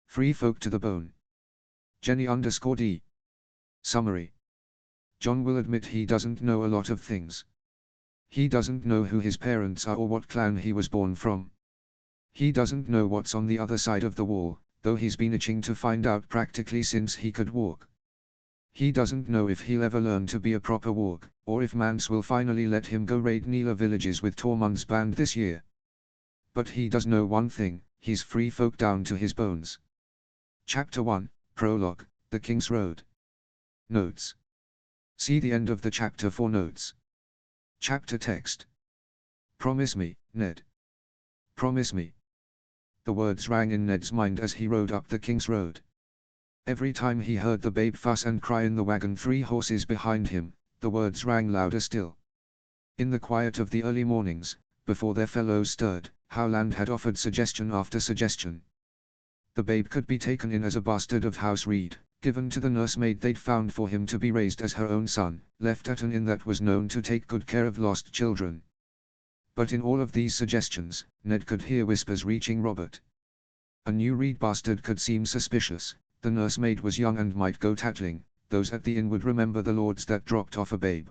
Free folk to the bone. Jenny_D. Summary. John will admit he doesn't know a lot of things. He doesn't know who his parents are or what clan he was born from. He doesn't know what's on the other side of the wall, though he's been itching to find out practically since he could walk. He doesn't know if he'll ever learn to be a proper warg, or if Mance will finally let him go raid Neela villages with Tormund's band this year. But he does know one thing, he's free folk down to his bones. Chapter 1, Prologue, The King's Road. Notes. See the end of the chapter for notes. Chapter text. Promise me, Ned. Promise me. The words rang in Ned's mind as he rode up the King's Road. Every time he heard the babe fuss and cry in the wagon 3 horses behind him, the words rang louder still. In the quiet of the early mornings, before their fellows stirred, Howland had offered suggestion after suggestion. The babe could be taken in as a bastard of House Reed, given to the nursemaid they'd found for him to be raised as her own son, left at an inn that was known to take good care of lost children. But in all of these suggestions, Ned could hear whispers reaching Robert. A new Reed bastard could seem suspicious, the nursemaid was young and might go tattling, those at the inn would remember the lords that dropped off a babe.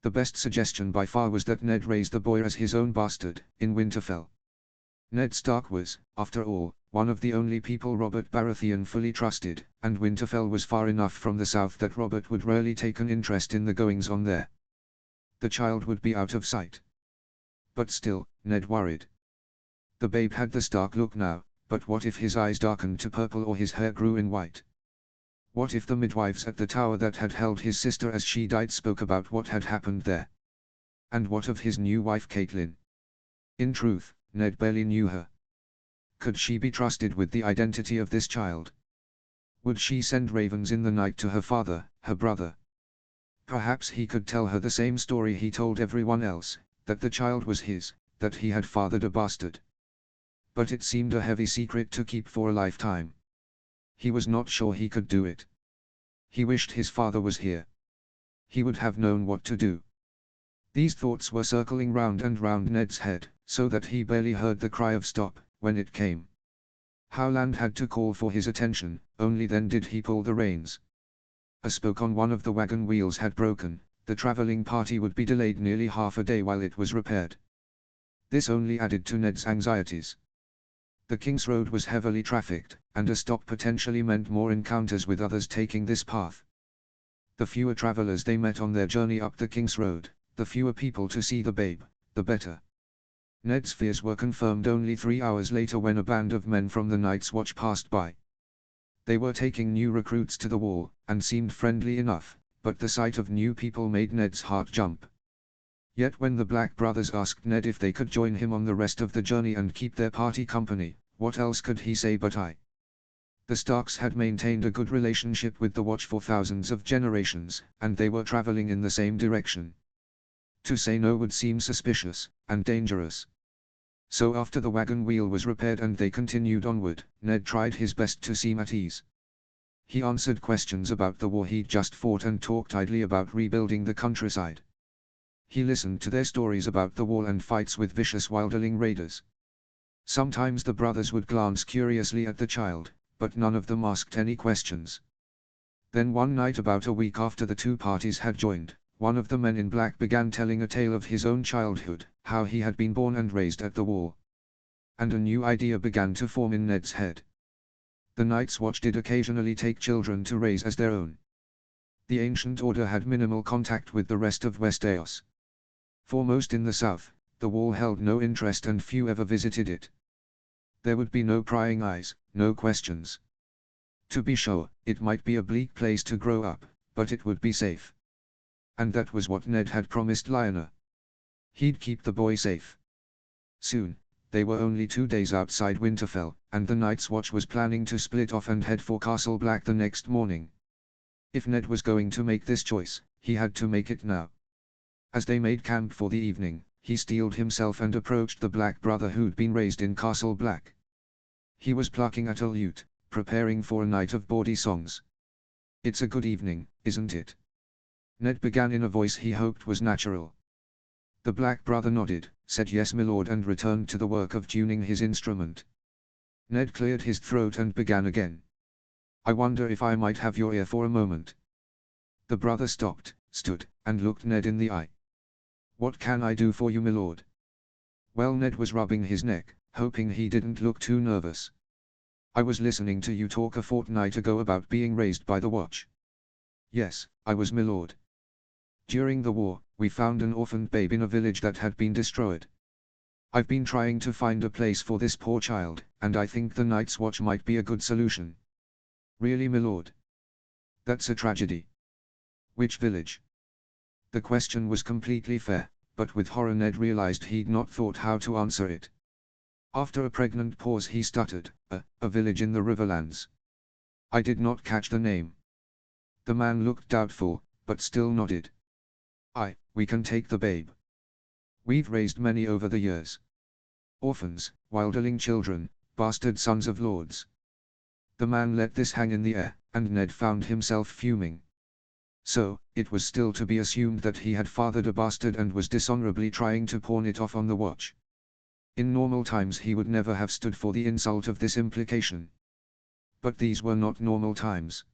The best suggestion by far was that Ned raise the boy as his own bastard, in Winterfell. Ned Stark was, after all, one of the only people Robert Baratheon fully trusted, and Winterfell was far enough from the south that Robert would rarely take an interest in the goings-on there. The child would be out of sight. But still, Ned worried. The babe had the Stark look now, but what if his eyes darkened to purple or his hair grew in white? What if the midwives at the tower that had held his sister as she died spoke about what had happened there? And what of his new wife Catelyn? In truth, Ned barely knew her. Could she be trusted with the identity of this child? Would she send ravens in the night to her father, her brother? Perhaps he could tell her the same story he told everyone else, that the child was his, that he had fathered a bastard. But it seemed a heavy secret to keep for a lifetime. He was not sure he could do it. He wished his father was here. He would have known what to do. These thoughts were circling round and round Ned's head, so that he barely heard the cry of stop, when it came. Howland had to call for his attention, only then did he pull the reins. A spoke on one of the wagon wheels had broken, the traveling party would be delayed nearly half a day while it was repaired. This only added to Ned's anxieties. The King's Road was heavily trafficked, and a stop potentially meant more encounters with others taking this path. The fewer travelers they met on their journey up the King's Road, the fewer people to see the babe, the better. Ned's fears were confirmed only 3 hours later when a band of men from the Night's Watch passed by. They were taking new recruits to the wall, and seemed friendly enough, but the sight of new people made Ned's heart jump. Yet when the Black brothers asked Ned if they could join him on the rest of the journey and keep their party company, what else could he say but I? The Starks had maintained a good relationship with the Watch for thousands of generations, and they were traveling in the same direction. To say no would seem suspicious, and dangerous. So after the wagon wheel was repaired and they continued onward, Ned tried his best to seem at ease. He answered questions about the war he'd just fought and talked idly about rebuilding the countryside. He listened to their stories about the wall and fights with vicious wilderling raiders. Sometimes the brothers would glance curiously at the child, but none of them asked any questions. Then one night about a week after the two parties had joined, one of the men in black began telling a tale of his own childhood, how he had been born and raised at the wall. And a new idea began to form in Ned's head. The Night's Watch did occasionally take children to raise as their own. The Ancient Order had minimal contact with the rest of Westeros. Foremost in the south, the wall held no interest and few ever visited it. There would be no prying eyes, no questions. To be sure, it might be a bleak place to grow up, but it would be safe. And that was what Ned had promised Lyanna. He'd keep the boy safe. Soon, they were only 2 days outside Winterfell, and the Night's Watch was planning to split off and head for Castle Black the next morning. If Ned was going to make this choice, he had to make it now. As they made camp for the evening, he steeled himself and approached the Black brother who'd been raised in Castle Black. He was plucking at a lute, preparing for a night of bawdy songs. "It's a good evening, isn't it?" Ned began in a voice he hoped was natural. The Black brother nodded, said yes my lord and returned to the work of tuning his instrument. Ned cleared his throat and began again. I wonder if I might have your ear for a moment. The brother stopped, stood, and looked Ned in the eye. What can I do for you, my lord? Well, Ned was rubbing his neck, hoping he didn't look too nervous. I was listening to you talk a fortnight ago about being raised by the watch. Yes, I was, my lord. During the war, we found an orphaned babe in a village that had been destroyed. I've been trying to find a place for this poor child, and I think the Night's Watch might be a good solution. Really, my lord? That's a tragedy. Which village? The question was completely fair, but with horror Ned realized he'd not thought how to answer it. After a pregnant pause he stuttered, a village in the Riverlands. I did not catch the name. The man looked doubtful, but still nodded. We can take the babe. We've raised many over the years. Orphans, wilderling children, bastard sons of lords. The man let this hang in the air, and Ned found himself fuming. So, it was still to be assumed that he had fathered a bastard and was dishonorably trying to pawn it off on the watch. In normal times he would never have stood for the insult of this implication. But these were not normal times.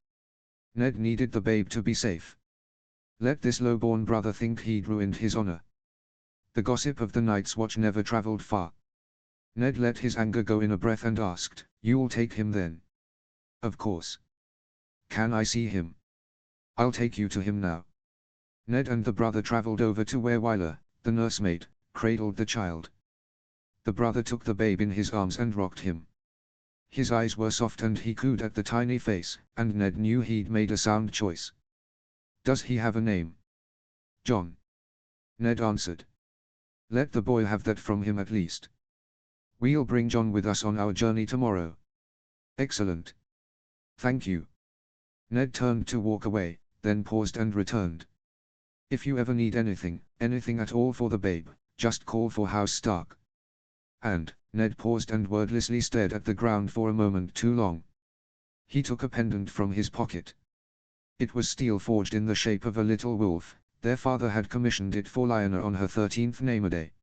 Ned needed the babe to be safe. Let this low-born brother think he'd ruined his honor. The gossip of the Night's Watch never traveled far. Ned let his anger go in a breath and asked, "You'll take him then?" "Of course. Can I see him?" "I'll take you to him now." Ned and the brother traveled over to where Wyler, the nursemaid, cradled the child. The brother took the babe in his arms and rocked him. His eyes were soft and he cooed at the tiny face, and Ned knew he'd made a sound choice. "Does he have a name?" "John," Ned answered. "Let the boy have that from him at least. We'll bring John with us on our journey tomorrow." "Excellent. Thank you." Ned turned to walk away, then paused and returned. "If you ever need anything at all for the babe, just call for House Stark." And, Ned paused and wordlessly stared at the ground for a moment too long. He took a pendant from his pocket. It was steel forged in the shape of a little wolf. Their father had commissioned it for Lyanna on her 13th name-a-day.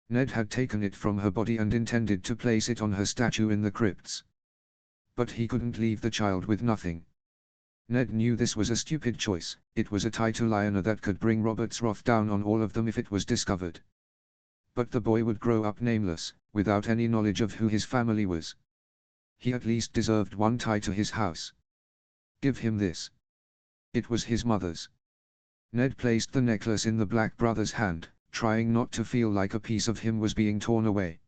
Ned had taken it from her body and intended to place it on her statue in the crypts. But he couldn't leave the child with nothing. Ned knew this was a stupid choice. It was a tie to Lyanna that could bring Robert's wrath down on all of them if it was discovered. But the boy would grow up nameless, without any knowledge of who his family was. He at least deserved one tie to his house. Give him this. It was his mother's. Ned placed the necklace in the black brother's hand, trying not to feel like a piece of him was being torn away.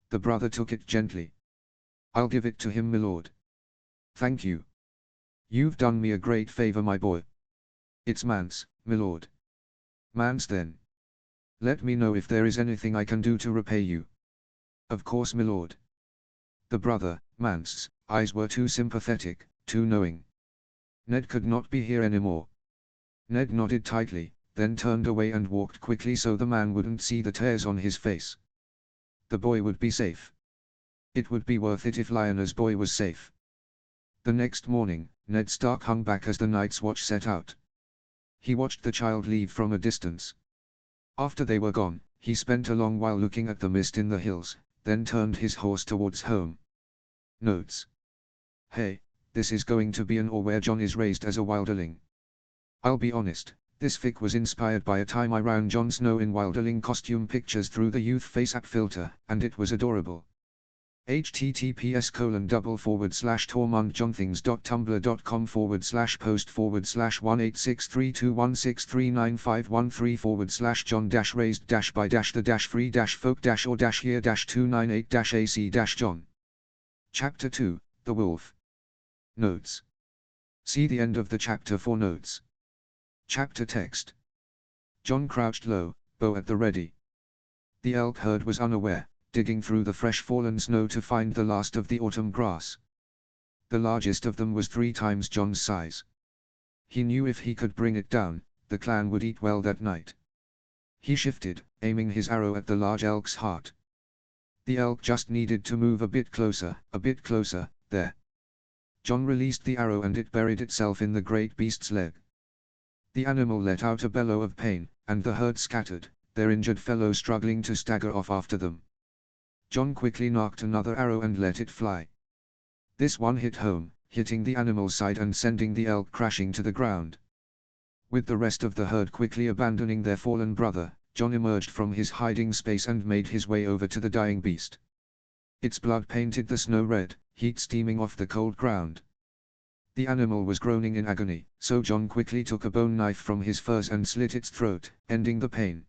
The brother took it gently. "I'll give it to him, my lord." "Thank you. You've done me a great favor, my boy." "It's man's, my lord." "Man's then. Let me know if there is anything I can do to repay you." "Of course, my lord." The brother, Mance's, eyes were too sympathetic, too knowing. Ned could not be here anymore. Ned nodded tightly, then turned away and walked quickly so the man wouldn't see the tears on his face. The boy would be safe. It would be worth it if Lyanna's boy was safe. The next morning, Ned Stark hung back as the Night's Watch set out. He watched the child leave from a distance. After they were gone, he spent a long while looking at the mist in the hills, then turned his horse towards home. Notes. Hey, this is going to be an or where John is raised as a wilderling. I'll be honest, this fic was inspired by a time I ran Jon Snow in wilderling costume pictures through the Youth Face app filter, and it was adorable. https://tor.tumblr.com/post/1863216395134/John-raised-by-the-free-folk-or-298-AC-John. Chapter 2, The Wolf. Notes. See the end of the chapter for notes. Chapter text. John crouched low, bow at the ready. The elk herd was unaware, digging through the fresh fallen snow to find the last of the autumn grass. The largest of them was 3 times John's size. He knew if he could bring it down, the clan would eat well that night. He shifted, aiming his arrow at the large elk's heart. The elk just needed to move a bit closer, there. John released the arrow and it buried itself in the great beast's leg. The animal let out a bellow of pain, and the herd scattered, their injured fellow struggling to stagger off after them. John quickly knocked another arrow and let it fly. This one hit home, hitting the animal's side and sending the elk crashing to the ground. With the rest of the herd quickly abandoning their fallen brother, John emerged from his hiding space and made his way over to the dying beast. Its blood painted the snow red, heat steaming off the cold ground. The animal was groaning in agony, so John quickly took a bone knife from his furs and slit its throat, ending the pain.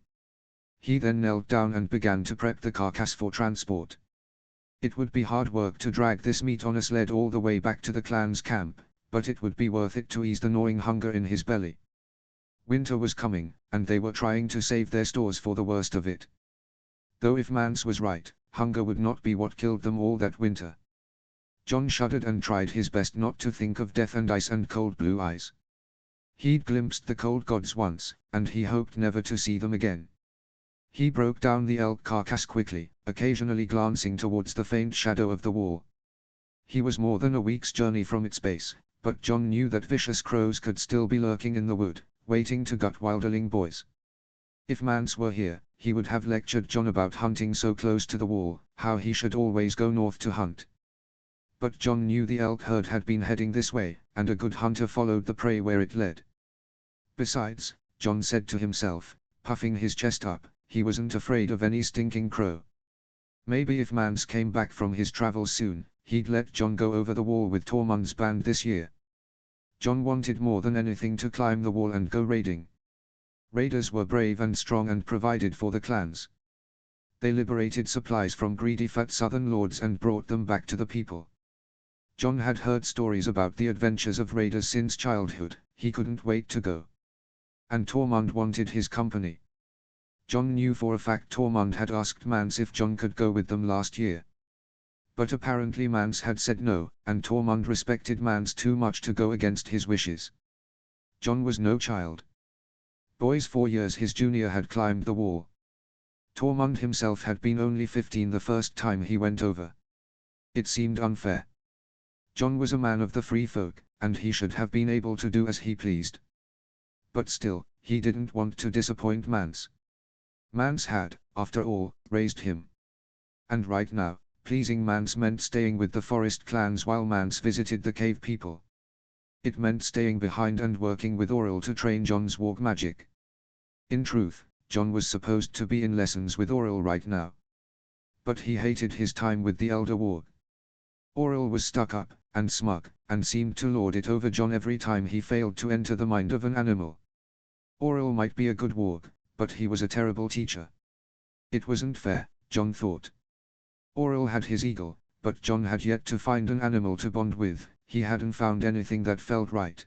He then knelt down and began to prep the carcass for transport. It would be hard work to drag this meat on a sled all the way back to the clan's camp, but it would be worth it to ease the gnawing hunger in his belly. Winter was coming, and they were trying to save their stores for the worst of it. Though if Mance was right, hunger would not be what killed them all that winter. John shuddered and tried his best not to think of death and ice and cold blue eyes. He'd glimpsed the cold gods once, and he hoped never to see them again. He broke down the elk carcass quickly, occasionally glancing towards the faint shadow of the wall. He was more than a week's journey from its base, but John knew that vicious crows could still be lurking in the wood, waiting to gut wilderling boys. If Mance were here, he would have lectured John about hunting so close to the wall, how he should always go north to hunt. But John knew the elk herd had been heading this way, and a good hunter followed the prey where it led. Besides, John said to himself, puffing his chest up, he wasn't afraid of any stinking crow. Maybe if Mance came back from his travels soon, he'd let John go over the wall with Tormund's band this year. John wanted more than anything to climb the wall and go raiding. Raiders were brave and strong and provided for the clans. They liberated supplies from greedy fat southern lords and brought them back to the people. John had heard stories about the adventures of raiders since childhood, he couldn't wait to go. And Tormund wanted his company. John knew for a fact Tormund had asked Mance if John could go with them last year. But apparently Mance had said no, and Tormund respected Mance too much to go against his wishes. John was no child. Boys 4 years his junior had climbed the wall. Tormund himself had been only 15 the first time he went over. It seemed unfair. John was a man of the free folk, and he should have been able to do as he pleased. But still, he didn't want to disappoint Mance. Mance had, after all, raised him. And right now, pleasing Mance meant staying with the forest clans while Mance visited the cave people. It meant staying behind and working with Auril to train John's warg magic. In truth, John was supposed to be in lessons with Auril right now. But he hated his time with the elder warg. Auril was stuck up, and smug, and seemed to lord it over John every time he failed to enter the mind of an animal. Auril might be a good warg, but he was a terrible teacher. It wasn't fair, John thought. Auril had his eagle, but John had yet to find an animal to bond with, he hadn't found anything that felt right.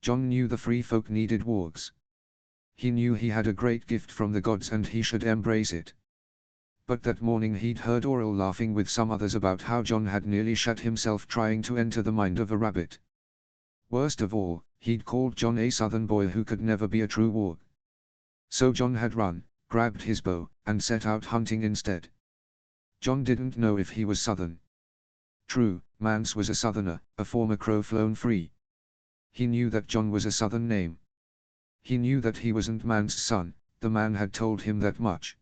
John knew the free folk needed wargs. He knew he had a great gift from the gods and he should embrace it. But that morning he'd heard Auril laughing with some others about how John had nearly shut himself trying to enter the mind of a rabbit. Worst of all, he'd called John a southern boy who could never be a true warg. So John had run, grabbed his bow, and set out hunting instead. John didn't know if he was southern. True, Mance was a southerner, a former crow flown free. He knew that John was a southern name. He knew that he wasn't Mance's son, the man had told him that much.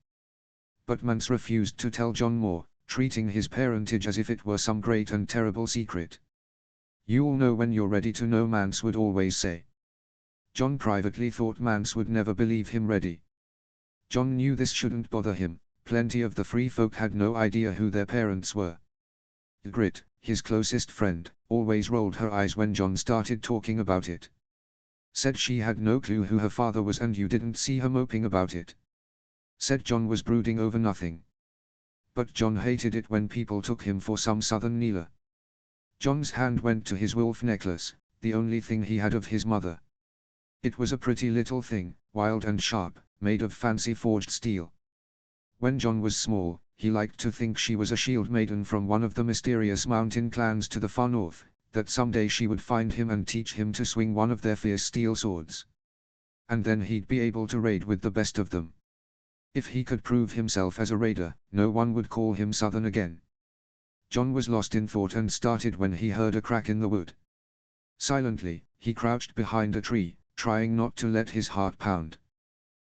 But Mance refused to tell John more, treating his parentage as if it were some great and terrible secret. "You'll know when you're ready to know," Mance would always say. John privately thought Mance would never believe him ready. John knew this shouldn't bother him, plenty of the free folk had no idea who their parents were. Grit, his closest friend, always rolled her eyes when John started talking about it. Said she had no clue who her father was and you didn't see her moping about it. Said John was brooding over nothing. But John hated it when people took him for some southern kneeler. John's hand went to his wolf necklace, the only thing he had of his mother. It was a pretty little thing, wild and sharp, made of fancy forged steel. When John was small, he liked to think she was a shield maiden from one of the mysterious mountain clans to the far north, that someday she would find him and teach him to swing one of their fierce steel swords. And then he'd be able to raid with the best of them. If he could prove himself as a raider, no one would call him southern again. John was lost in thought and started when he heard a crack in the wood. Silently, he crouched behind a tree, trying not to let his heart pound.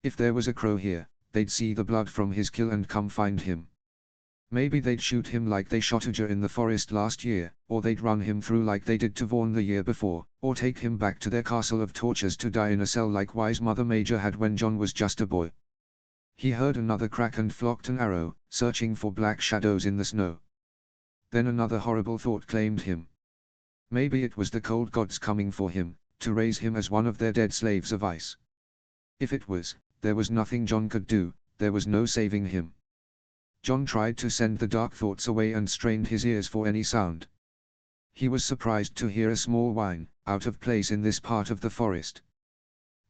If there was a crow here, they'd see the blood from his kill and come find him. Maybe they'd shoot him like they shot Uja in the forest last year, or they'd run him through like they did to Vaughn the year before, or take him back to their castle of tortures to die in a cell like wise Mother Major had when John was just a boy. He heard another crack and flocked an arrow, searching for black shadows in the snow. Then another horrible thought claimed him. Maybe it was the cold gods coming for him, to raise him as one of their dead slaves of ice. If it was, there was nothing John could do, there was no saving him. John tried to send the dark thoughts away and strained his ears for any sound. He was surprised to hear a small whine, out of place in this part of the forest.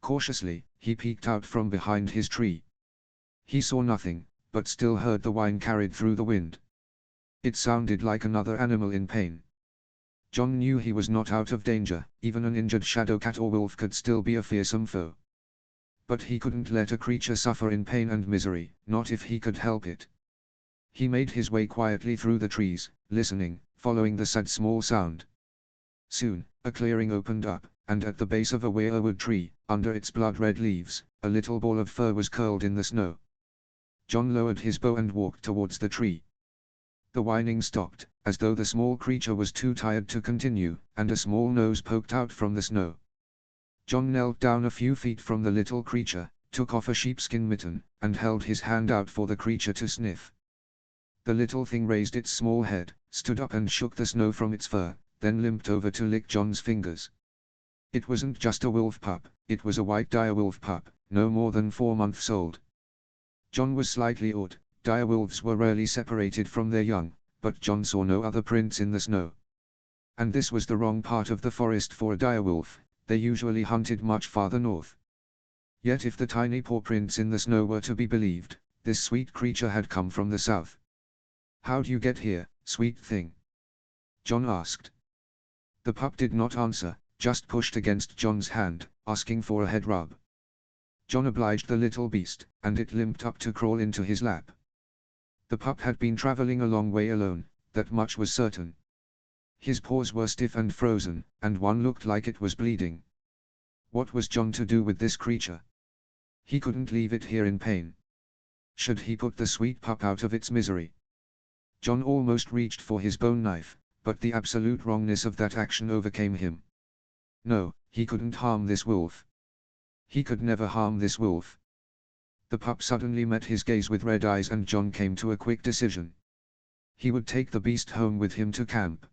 Cautiously, he peeked out from behind his tree. He saw nothing, but still heard the whine carried through the wind. It sounded like another animal in pain. John knew he was not out of danger, even an injured shadow cat or wolf could still be a fearsome foe. But he couldn't let a creature suffer in pain and misery, not if he could help it. He made his way quietly through the trees, listening, following the sad small sound. Soon, a clearing opened up, and at the base of a weirwood tree, under its blood-red leaves, a little ball of fur was curled in the snow. John lowered his bow and walked towards the tree. The whining stopped, as though the small creature was too tired to continue, and a small nose poked out from the snow. John knelt down a few feet from the little creature, took off a sheepskin mitten, and held his hand out for the creature to sniff. The little thing raised its small head, stood up and shook the snow from its fur, then limped over to lick John's fingers. It wasn't just a wolf pup, it was a white direwolf pup, no more than 4 months old. John was slightly awed. Direwolves were rarely separated from their young, but John saw no other prints in the snow. And this was the wrong part of the forest for a direwolf, they usually hunted much farther north. Yet if the tiny paw prints in the snow were to be believed, this sweet creature had come from the south. "How'd you get here, sweet thing?" John asked. The pup did not answer, just pushed against John's hand, asking for a head rub. John obliged the little beast, and it limped up to crawl into his lap. The pup had been traveling a long way alone, that much was certain. His paws were stiff and frozen, and one looked like it was bleeding. What was John to do with this creature? He couldn't leave it here in pain. Should he put the sweet pup out of its misery? John almost reached for his bone knife, but the absolute wrongness of that action overcame him. No, he couldn't harm this wolf. He could never harm this wolf. The pup suddenly met his gaze with red eyes and John came to a quick decision. He would take the beast home with him to camp.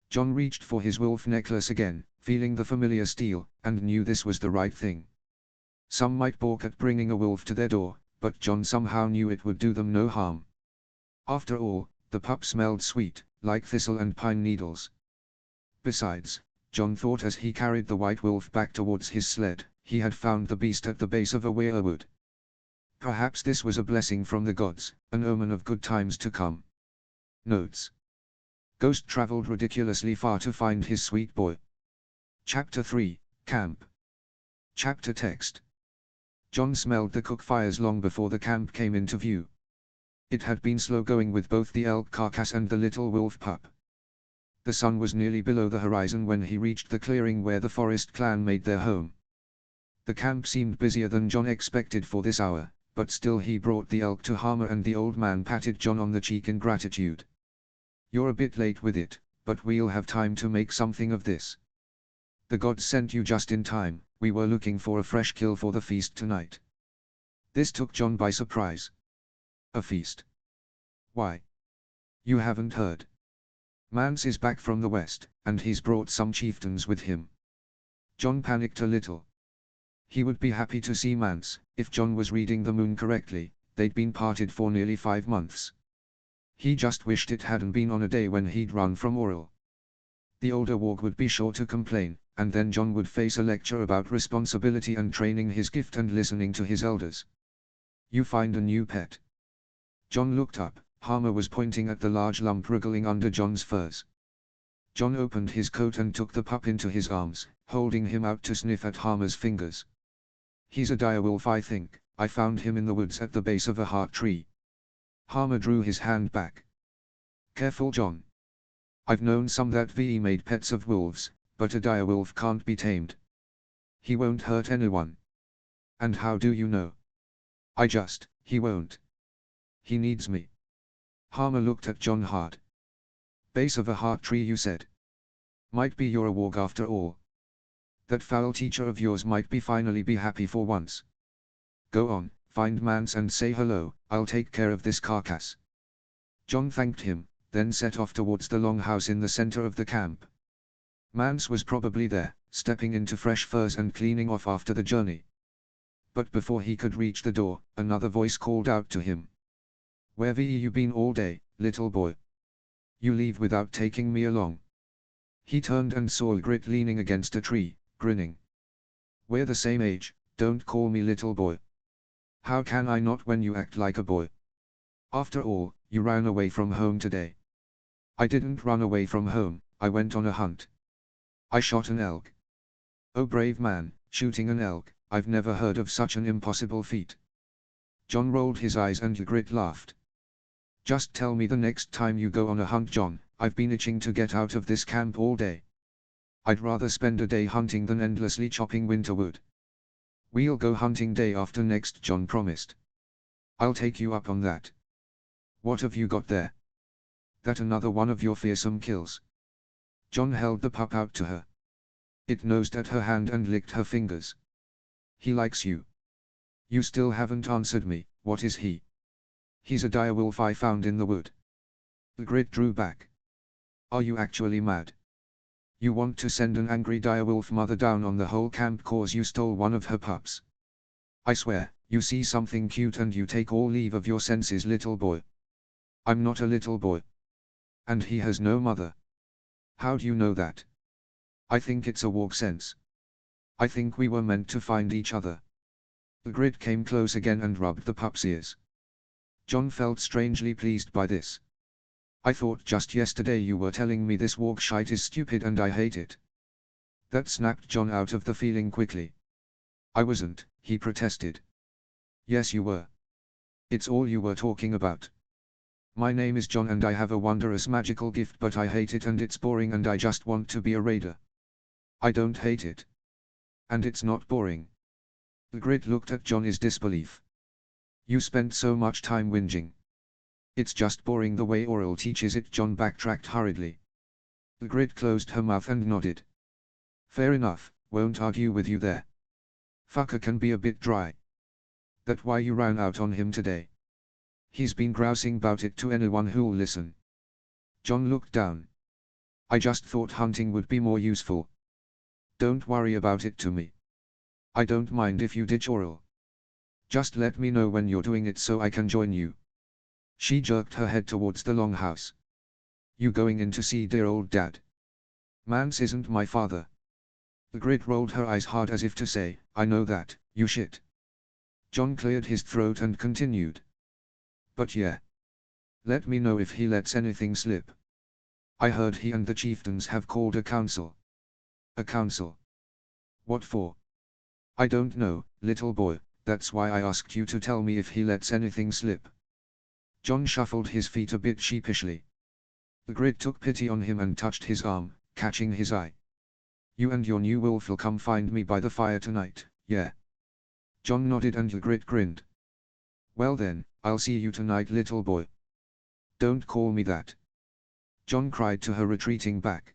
John reached for his wolf necklace again, feeling the familiar steel, and knew this was the right thing. Some might balk at bringing a wolf to their door, but John somehow knew it would do them no harm. After all, the pup smelled sweet, like thistle and pine needles. Besides, John thought as he carried the white wolf back towards his sled, he had found the beast at the base of a weirwood. Perhaps this was a blessing from the gods, an omen of good times to come. Notes. Ghost traveled ridiculously far to find his sweet boy. Chapter 3, Camp. Chapter text. John smelled the cook fires long before the camp came into view. It had been slow going with both the elk carcass and the little wolf pup. The sun was nearly below the horizon when he reached the clearing where the forest clan made their home. The camp seemed busier than John expected for this hour, but still he brought the elk to Harmer and the old man patted John on the cheek in gratitude. "You're a bit late with it, but we'll have time to make something of this. The gods sent you just in time, we were looking for a fresh kill for the feast tonight." This took John by surprise. "A feast? Why? You haven't heard? Mance is back from the west, and he's brought some chieftains with him." John panicked a little. He would be happy to see Mance, if John was reading the moon correctly, they'd been parted for nearly 5 months. He just wished it hadn't been on a day when he'd run from Auril. The older warg would be sure to complain, and then John would face a lecture about responsibility and training his gift and listening to his elders. "You find a new pet?" John looked up. Harmer was pointing at the large lump wriggling under John's furs. John opened his coat and took the pup into his arms, holding him out to sniff at Harmer's fingers. "He's a direwolf, I think. I found him in the woods at the base of a heart tree." Harmer drew his hand back. "Careful, John. I've known some that made pets of wolves, but a direwolf can't be tamed. He won't hurt anyone." "And how do you know?" He won't. He needs me." Harmer looked at John hard. Base of a heart tree, you said. Might be you're a warg after all. That foul teacher of yours might be finally be happy for once. Go on, find Mance and say hello, I'll take care of this carcass. John thanked him, then set off towards the longhouse in the center of the camp. Mance was probably there, stepping into fresh furs and cleaning off after the journey. But before he could reach the door, another voice called out to him. Where have you been all day, little boy? You leave without taking me along. He turned and saw Ygritte leaning against a tree, grinning. We're the same age, don't call me little boy. How can I not when you act like a boy? After all, you ran away from home today. I didn't run away from home, I went on a hunt. I shot an elk. Oh brave man, shooting an elk, I've never heard of such an impossible feat. John rolled his eyes and Ygritte laughed. Just tell me the next time you go on a hunt, John, I've been itching to get out of this camp all day. I'd rather spend a day hunting than endlessly chopping winter wood. We'll go hunting day after next, John promised. I'll take you up on that. What have you got there? That another one of your fearsome kills. John held the pup out to her. It nosed at her hand and licked her fingers. He likes you. You still haven't answered me, what is he? He's a direwolf I found in the wood. Ygritte drew back. Are you actually mad? You want to send an angry direwolf mother down on the whole camp cause you stole one of her pups? I swear, you see something cute and you take all leave of your senses, little boy. I'm not a little boy. And he has no mother. How do you know that? I think it's a warg sense. I think we were meant to find each other. Ygritte came close again and rubbed the pup's ears. John felt strangely pleased by this. I thought just yesterday you were telling me this warg shite is stupid and I hate it. That snapped John out of the feeling quickly. I wasn't, he protested. Yes you were. It's all you were talking about. My name is John and I have a wondrous magical gift, but I hate it and it's boring and I just want to be a raider. I don't hate it. And it's not boring. Ygritte looked at John in disbelief. You spent so much time whinging. It's just boring the way Auril teaches it, John backtracked hurriedly. Ygritte closed her mouth and nodded. Fair enough, won't argue with you there. Fucker can be a bit dry. That why you ran out on him today? He's been grousing about it to anyone who'll listen. John looked down. I just thought hunting would be more useful. Don't worry about it to me. I don't mind if you ditch Auril. Just let me know when you're doing it so I can join you. She jerked her head towards the longhouse. You going in to see dear old dad? Mance isn't my father. Ygritte rolled her eyes hard as if to say, I know that, you shit. John cleared his throat and continued. But yeah. Let me know if he lets anything slip. I heard he and the chieftains have called a council. A council? What for? I don't know, little boy, that's why I asked you to tell me if he lets anything slip. John shuffled his feet a bit sheepishly. Ygritte took pity on him and touched his arm, catching his eye. You and your new wolf'll come find me by the fire tonight, yeah? John nodded and Ygritte grinned. Well then, I'll see you tonight, little boy. Don't call me that. John cried to her, retreating back.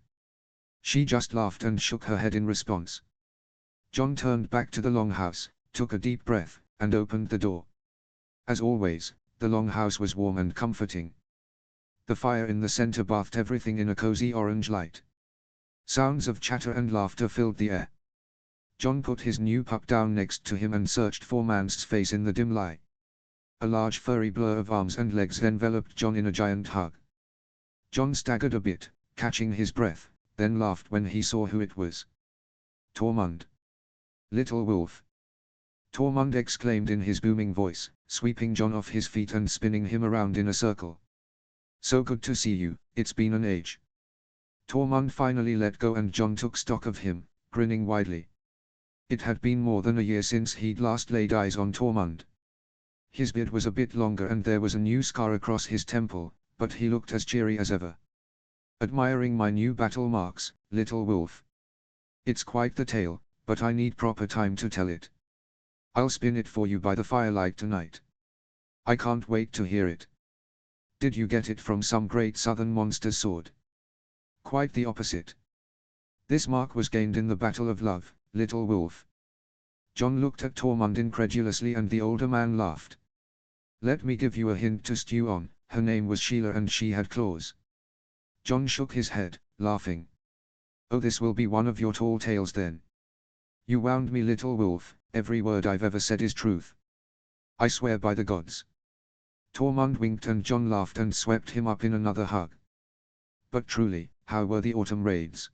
She just laughed and shook her head in response. John turned back to the longhouse, took a deep breath, and opened the door. As always, the longhouse was warm and comforting. The fire in the center bathed everything in a cozy orange light. Sounds of chatter and laughter filled the air. John put his new pup down next to him and searched for Mance's face in the dim light. A large furry blur of arms and legs enveloped John in a giant hug. John staggered a bit, catching his breath, then laughed when he saw who it was. Tormund. Little wolf. Tormund exclaimed in his booming voice, sweeping John off his feet and spinning him around in a circle. So good to see you, it's been an age. Tormund finally let go and John took stock of him, grinning widely. It had been more than a year since he'd last laid eyes on Tormund. His beard was a bit longer and there was a new scar across his temple, but he looked as cheery as ever. Admiring my new battle marks, little wolf? It's quite the tale, but I need proper time to tell it. I'll spin it for you by the firelight tonight. I can't wait to hear it. Did you get it from some great southern monster's sword? Quite the opposite. This mark was gained in the Battle of Love, little wolf. John looked at Tormund incredulously and the older man laughed. Let me give you a hint to stew on, her name was Sheila and she had claws. John shook his head, laughing. Oh, this will be one of your tall tales then. You wound me, little wolf, every word I've ever said is truth. I swear by the gods. Tormund winked and John laughed and swept him up in another hug. But truly, how were the autumn raids?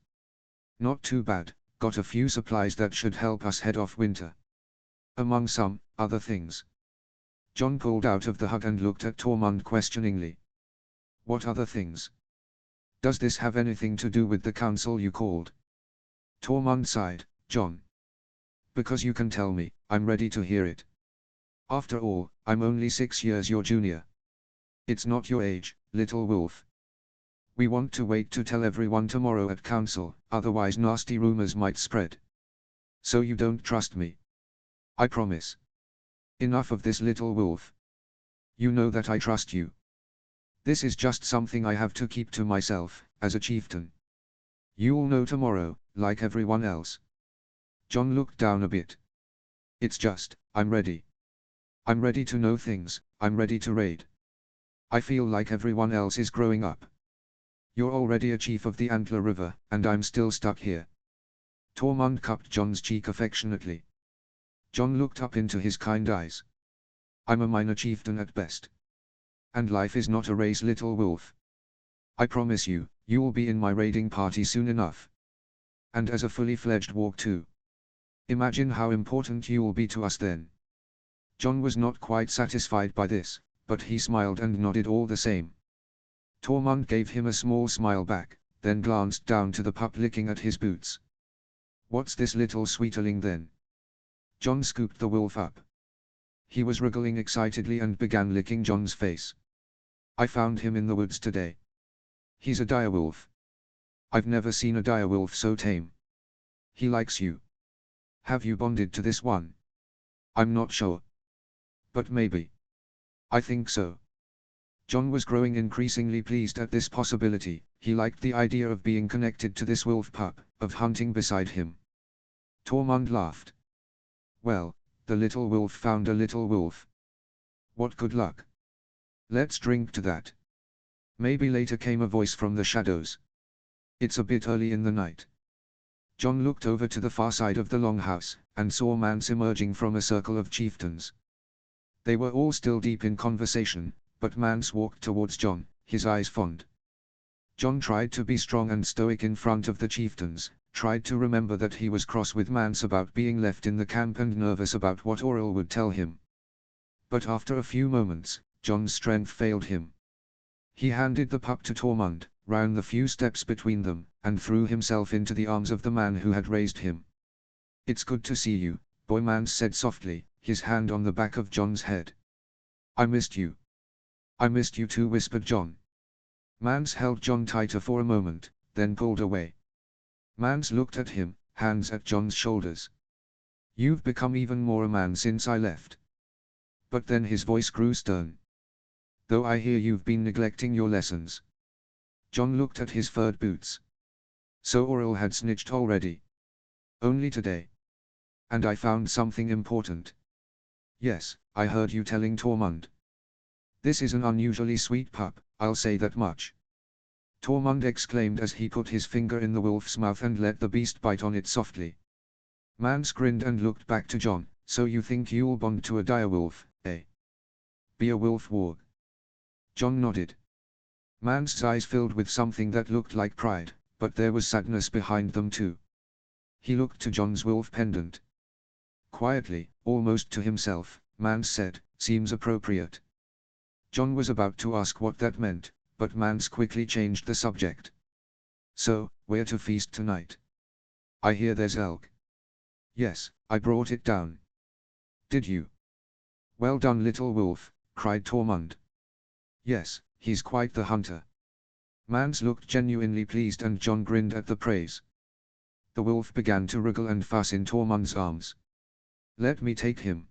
Not too bad, got a few supplies that should help us head off winter. Among some other things. John pulled out of the hug and looked at Tormund questioningly. What other things? Does this have anything to do with the council you called? Tormund sighed. John. Because you can tell me, I'm ready to hear it. After all, I'm only 6 years your junior. It's not your age, little wolf. We want to wait to tell everyone tomorrow at council, otherwise nasty rumors might spread. So you don't trust me? I promise. Enough of this, little wolf. You know that I trust you. This is just something I have to keep to myself, as a chieftain. You'll know tomorrow, like everyone else. John looked down a bit. It's just, I'm ready. I'm ready to know things, I'm ready to raid. I feel like everyone else is growing up. You're already a chief of the Antler River, and I'm still stuck here. Tormund cupped John's cheek affectionately. John looked up into his kind eyes. I'm a minor chieftain at best. And life is not a race, little wolf. I promise you, you'll be in my raiding party soon enough. And as a fully fledged warg too. Imagine how important you'll be to us then. John was not quite satisfied by this, but he smiled and nodded all the same. Tormund gave him a small smile back, then glanced down to the pup licking at his boots. What's this little sweeterling then? John scooped the wolf up. He was wriggling excitedly and began licking John's face. I found him in the woods today. He's a direwolf. I've never seen a direwolf so tame. He likes you. Have you bonded to this one? I'm not sure. But maybe. I think so. John was growing increasingly pleased at this possibility. He liked the idea of being connected to this wolf pup, of hunting beside him. Tormund laughed. Well, the little wolf found a little wolf. What good luck. Let's drink to that. Maybe later, came a voice from the shadows. It's a bit early in the night. John looked over to the far side of the longhouse, and saw Mance emerging from a circle of chieftains. They were all still deep in conversation, but Mance walked towards John, his eyes fond. John tried to be strong and stoic in front of the chieftains, tried to remember that he was cross with Mance about being left in the camp and nervous about what Auril would tell him. But after a few moments, John's strength failed him. He handed the pup to Tormund, ran the few steps between them, and threw himself into the arms of the man who had raised him. It's good to see you, boy, Mance said softly, his hand on the back of John's head. I missed you. I missed you too, whispered John. Mance held John tighter for a moment, then pulled away. Mance looked at him, hands at John's shoulders. You've become even more a man since I left. But then his voice grew stern. Though I hear you've been neglecting your lessons. John looked at his furred boots. So Auril had snitched already. Only today. And I found something important. Yes, I heard you telling Tormund. This is an unusually sweet pup, I'll say that much. Tormund exclaimed as he put his finger in the wolf's mouth and let the beast bite on it softly. Mance grinned and looked back to John. So you think you'll bond to a direwolf, eh? Be a wolf warg? John nodded. Mance's eyes filled with something that looked like pride, but there was sadness behind them too. He looked to John's wolf pendant. Quietly, almost to himself, Mance said, seems appropriate. John was about to ask what that meant, but Mance quickly changed the subject. So, where to feast tonight? I hear there's elk. Yes, I brought it down. Did you? Well done, little wolf, cried Tormund. Yes, he's quite the hunter. Mance looked genuinely pleased and John grinned at the praise. The wolf began to wriggle and fuss in Tormund's arms. Let me take him.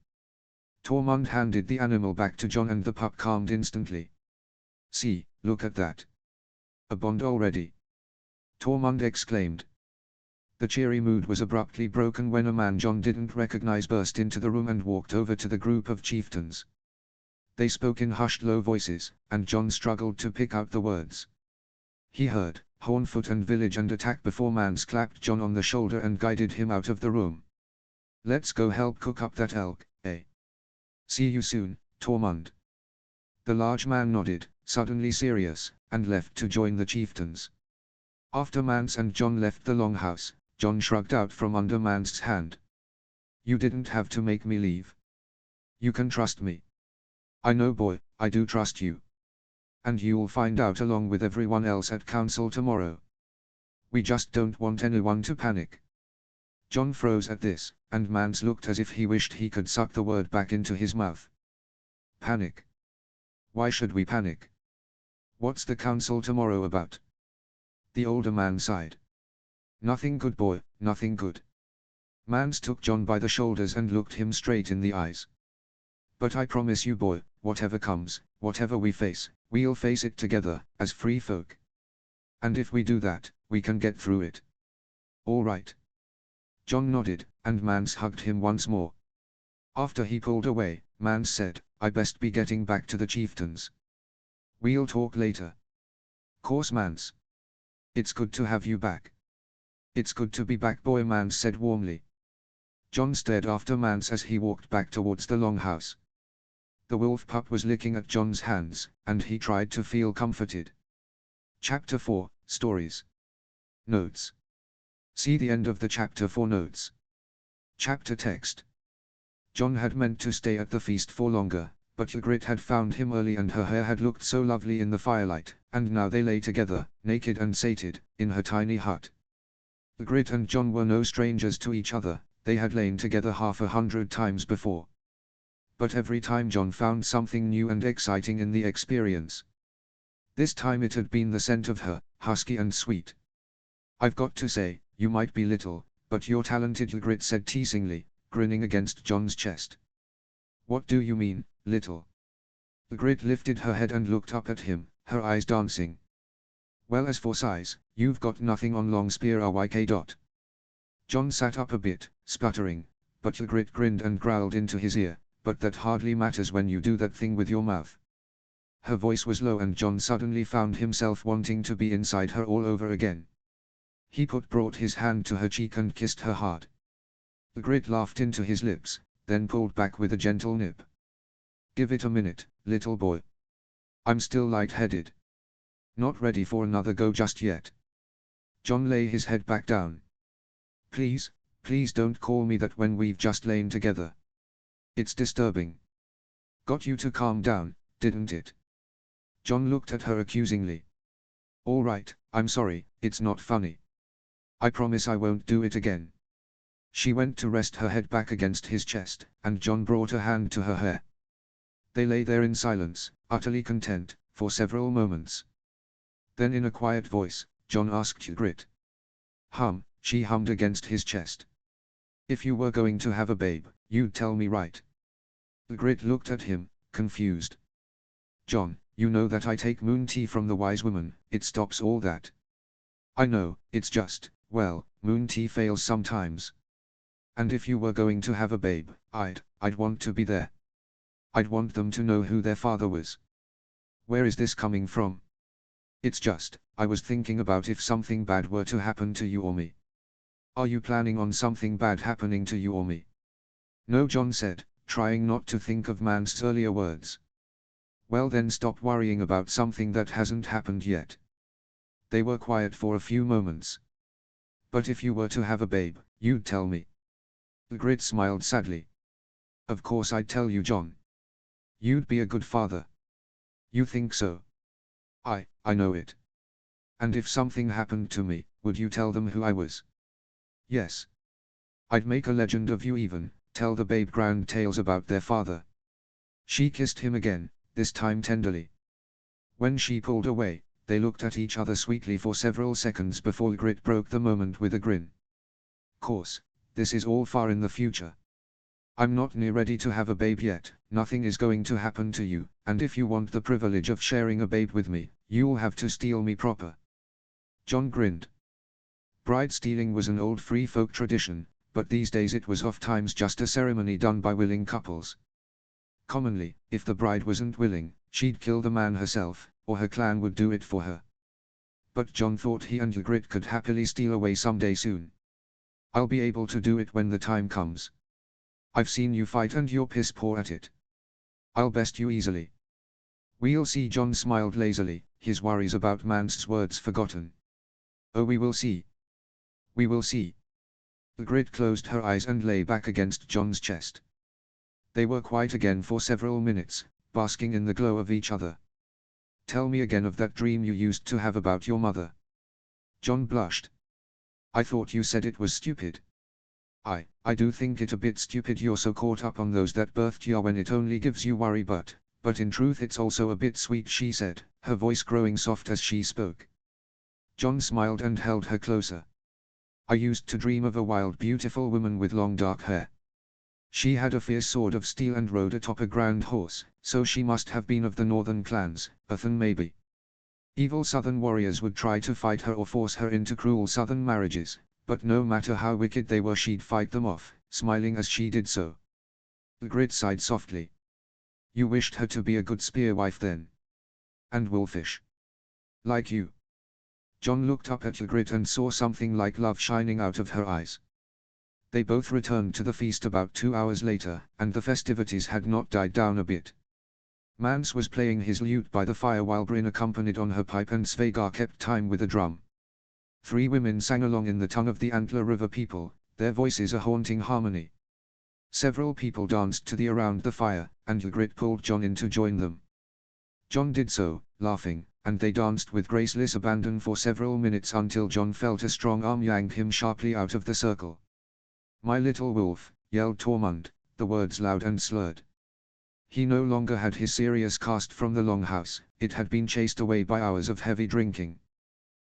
Tormund handed the animal back to John and the pup calmed instantly. See, look at that. A Bond already. Tormund exclaimed. The cheery mood was abruptly broken when a man Jon didn't recognize burst into the room and walked over to the group of chieftains. They spoke in hushed low voices, and Jon struggled to pick out the words. He heard, Hornfoot and village and attack before Mance clapped Jon on the shoulder and guided him out of the room. Let's go help cook up that elk, eh? See you soon, Tormund. The large man nodded, suddenly serious, and left to join the chieftains. After Mance and Jon left the longhouse, Jon shrugged out from under Mance's hand. You didn't have to make me leave. You can trust me. I know, boy, I do trust you. And you'll find out along with everyone else at council tomorrow. We just don't want anyone to panic. Jon froze at this, and Mance looked as if he wished he could suck the word back into his mouth. Panic? Why should we panic? What's the council tomorrow about? The older man sighed. Nothing good, boy, nothing good. Mance took Jon by the shoulders and looked him straight in the eyes. But I promise you, boy, whatever comes, whatever we face, we'll face it together, as free folk. And if we do that, we can get through it. All right. Jon nodded, and Mance hugged him once more. After he pulled away, Mance said, I best be getting back to the chieftains. We'll talk later. Course, Mance. It's good to have you back. It's good to be back, boy, Mance said warmly. Jon stared after Mance as he walked back towards the longhouse. The wolf pup was licking at Jon's hands, and he tried to feel comforted. Chapter 4, Stories. Notes. See the end of the chapter for notes. Chapter text. Jon had meant to stay at the feast for longer, but Ygritte had found him early and her hair had looked so lovely in the firelight, and now they lay together, naked and sated, in her tiny hut. Ygritte and Jon were no strangers to each other, they had lain together 100 times before. But every time Jon found something new and exciting in the experience. This time it had been the scent of her, husky and sweet. I've got to say, you might be little, but you're talented, Ygritte said teasingly, grinning against Jon's chest. What do you mean, little? Ygritte lifted her head and looked up at him, her eyes dancing. Well, as for size, you've got nothing on Longspear Ryk. Jon sat up a bit, sputtering, but Ygritte grinned and growled into his ear, but that hardly matters when you do that thing with your mouth. Her voice was low and Jon suddenly found himself wanting to be inside her all over again. He brought his hand to her cheek and kissed her hard. Ygritte laughed into his lips, then pulled back with a gentle nip. Give it a minute, little boy. I'm still light-headed. Not ready for another go just yet. Jon lay his head back down. Please, please don't call me that when we've just lain together. It's disturbing. Got you to calm down, didn't it? Jon looked at her accusingly. All right, I'm sorry, it's not funny. I promise I won't do it again. She went to rest her head back against his chest, and Jon brought a hand to her hair. They lay there in silence, utterly content, for several moments. Then in a quiet voice, Jon asked Ygritte. She hummed against his chest. If you were going to have a babe, you'd tell me, right? Ygritte looked at him, confused. Jon, you know that I take moon tea from the wise woman, it stops all that. I know, it's just, well, moon tea fails sometimes. And if you were going to have a babe, I'd want to be there. I'd want them to know who their father was. Where is this coming from? It's just, I was thinking about if something bad were to happen to you or me. Are you planning on something bad happening to you or me? No, Jon said, trying not to think of Mance's earlier words. Well then stop worrying about something that hasn't happened yet. They were quiet for a few moments. But if you were to have a babe, you'd tell me. Ygritte smiled sadly. Of course I'd tell you, Jon. You'd be a good father. You think so? I know it. And if something happened to me, would you tell them who I was? Yes. I'd make a legend of you, even tell the babe grand tales about their father. She kissed him again, this time tenderly. When she pulled away, they looked at each other sweetly for several seconds before Ygritte broke the moment with a grin. Course, this is all far in the future. I'm not near ready to have a babe yet, nothing is going to happen to you, and if you want the privilege of sharing a babe with me, you'll have to steal me proper. John grinned. Bride stealing was an old free folk tradition, but these days it was ofttimes just a ceremony done by willing couples. Commonly, if the bride wasn't willing, she'd kill the man herself, or her clan would do it for her. But John thought he and Ygritte could happily steal away someday soon. I'll be able to do it when the time comes. I've seen you fight and you're piss poor at it. I'll best you easily. We'll see. John smiled lazily, his worries about Mance's words forgotten. Oh, we will see. We will see. Ygritte closed her eyes and lay back against John's chest. They were quiet again for several minutes, basking in the glow of each other. Tell me again of that dream you used to have about your mother. John blushed. I thought you said it was stupid. I do think it a bit stupid you're so caught up on those that birthed you when it only gives you worry, but in truth it's also a bit sweet, she said, her voice growing soft as she spoke. John smiled and held her closer. I used to dream of a wild, beautiful woman with long dark hair. She had a fierce sword of steel and rode atop a grand horse, so she must have been of the northern clans, Athen maybe. Evil southern warriors would try to fight her or force her into cruel southern marriages, but no matter how wicked they were she'd fight them off, smiling as she did so. Ygritte sighed softly. You wished her to be a good spear wife then? And wolfish? Like you? John looked up at Ygritte and saw something like love shining out of her eyes. They both returned to the feast about 2 hours later, and the festivities had not died down a bit. Mance was playing his lute by the fire while Brynn accompanied on her pipe and Svegar kept time with a drum. 3 women sang along in the tongue of the Antler River people, their voices a haunting harmony. Several people danced to the around the fire, and Ygritte pulled John in to join them. John did so, laughing, and they danced with graceless abandon for several minutes until John felt a strong arm yank him sharply out of the circle. My little wolf, yelled Tormund, the words loud and slurred. He no longer had his serious cast from the Longhouse, it had been chased away by hours of heavy drinking.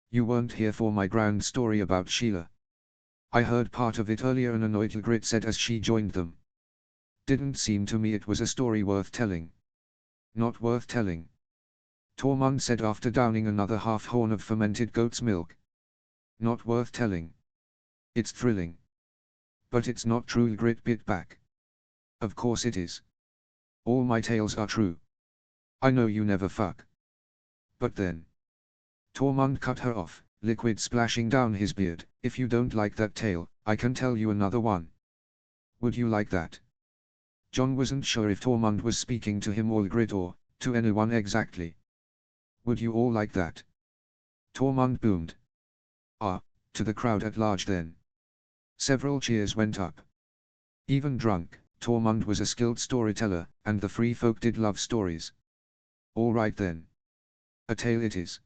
You weren't here for my grand story about Sheila. I heard part of it earlier, an annoyed Ygritte said as she joined them. Didn't seem to me it was a story worth telling. Not worth telling. Tormund said after downing another half-horn of fermented goat's milk. Not worth telling. It's thrilling. But it's not true, Ygritte bit back. Of course it is. All my tales are true. I know you never fuck. But then. Tormund cut her off, liquid splashing down his beard. If you don't like that tale, I can tell you another one. Would you like that? John wasn't sure if Tormund was speaking to him or Ygritte or to anyone exactly. Would you all like that? Tormund boomed. Ah, to the crowd at large then. Several cheers went up. Even drunk, Tormund was a skilled storyteller, and the free folk did love stories. All right then. A tale it is.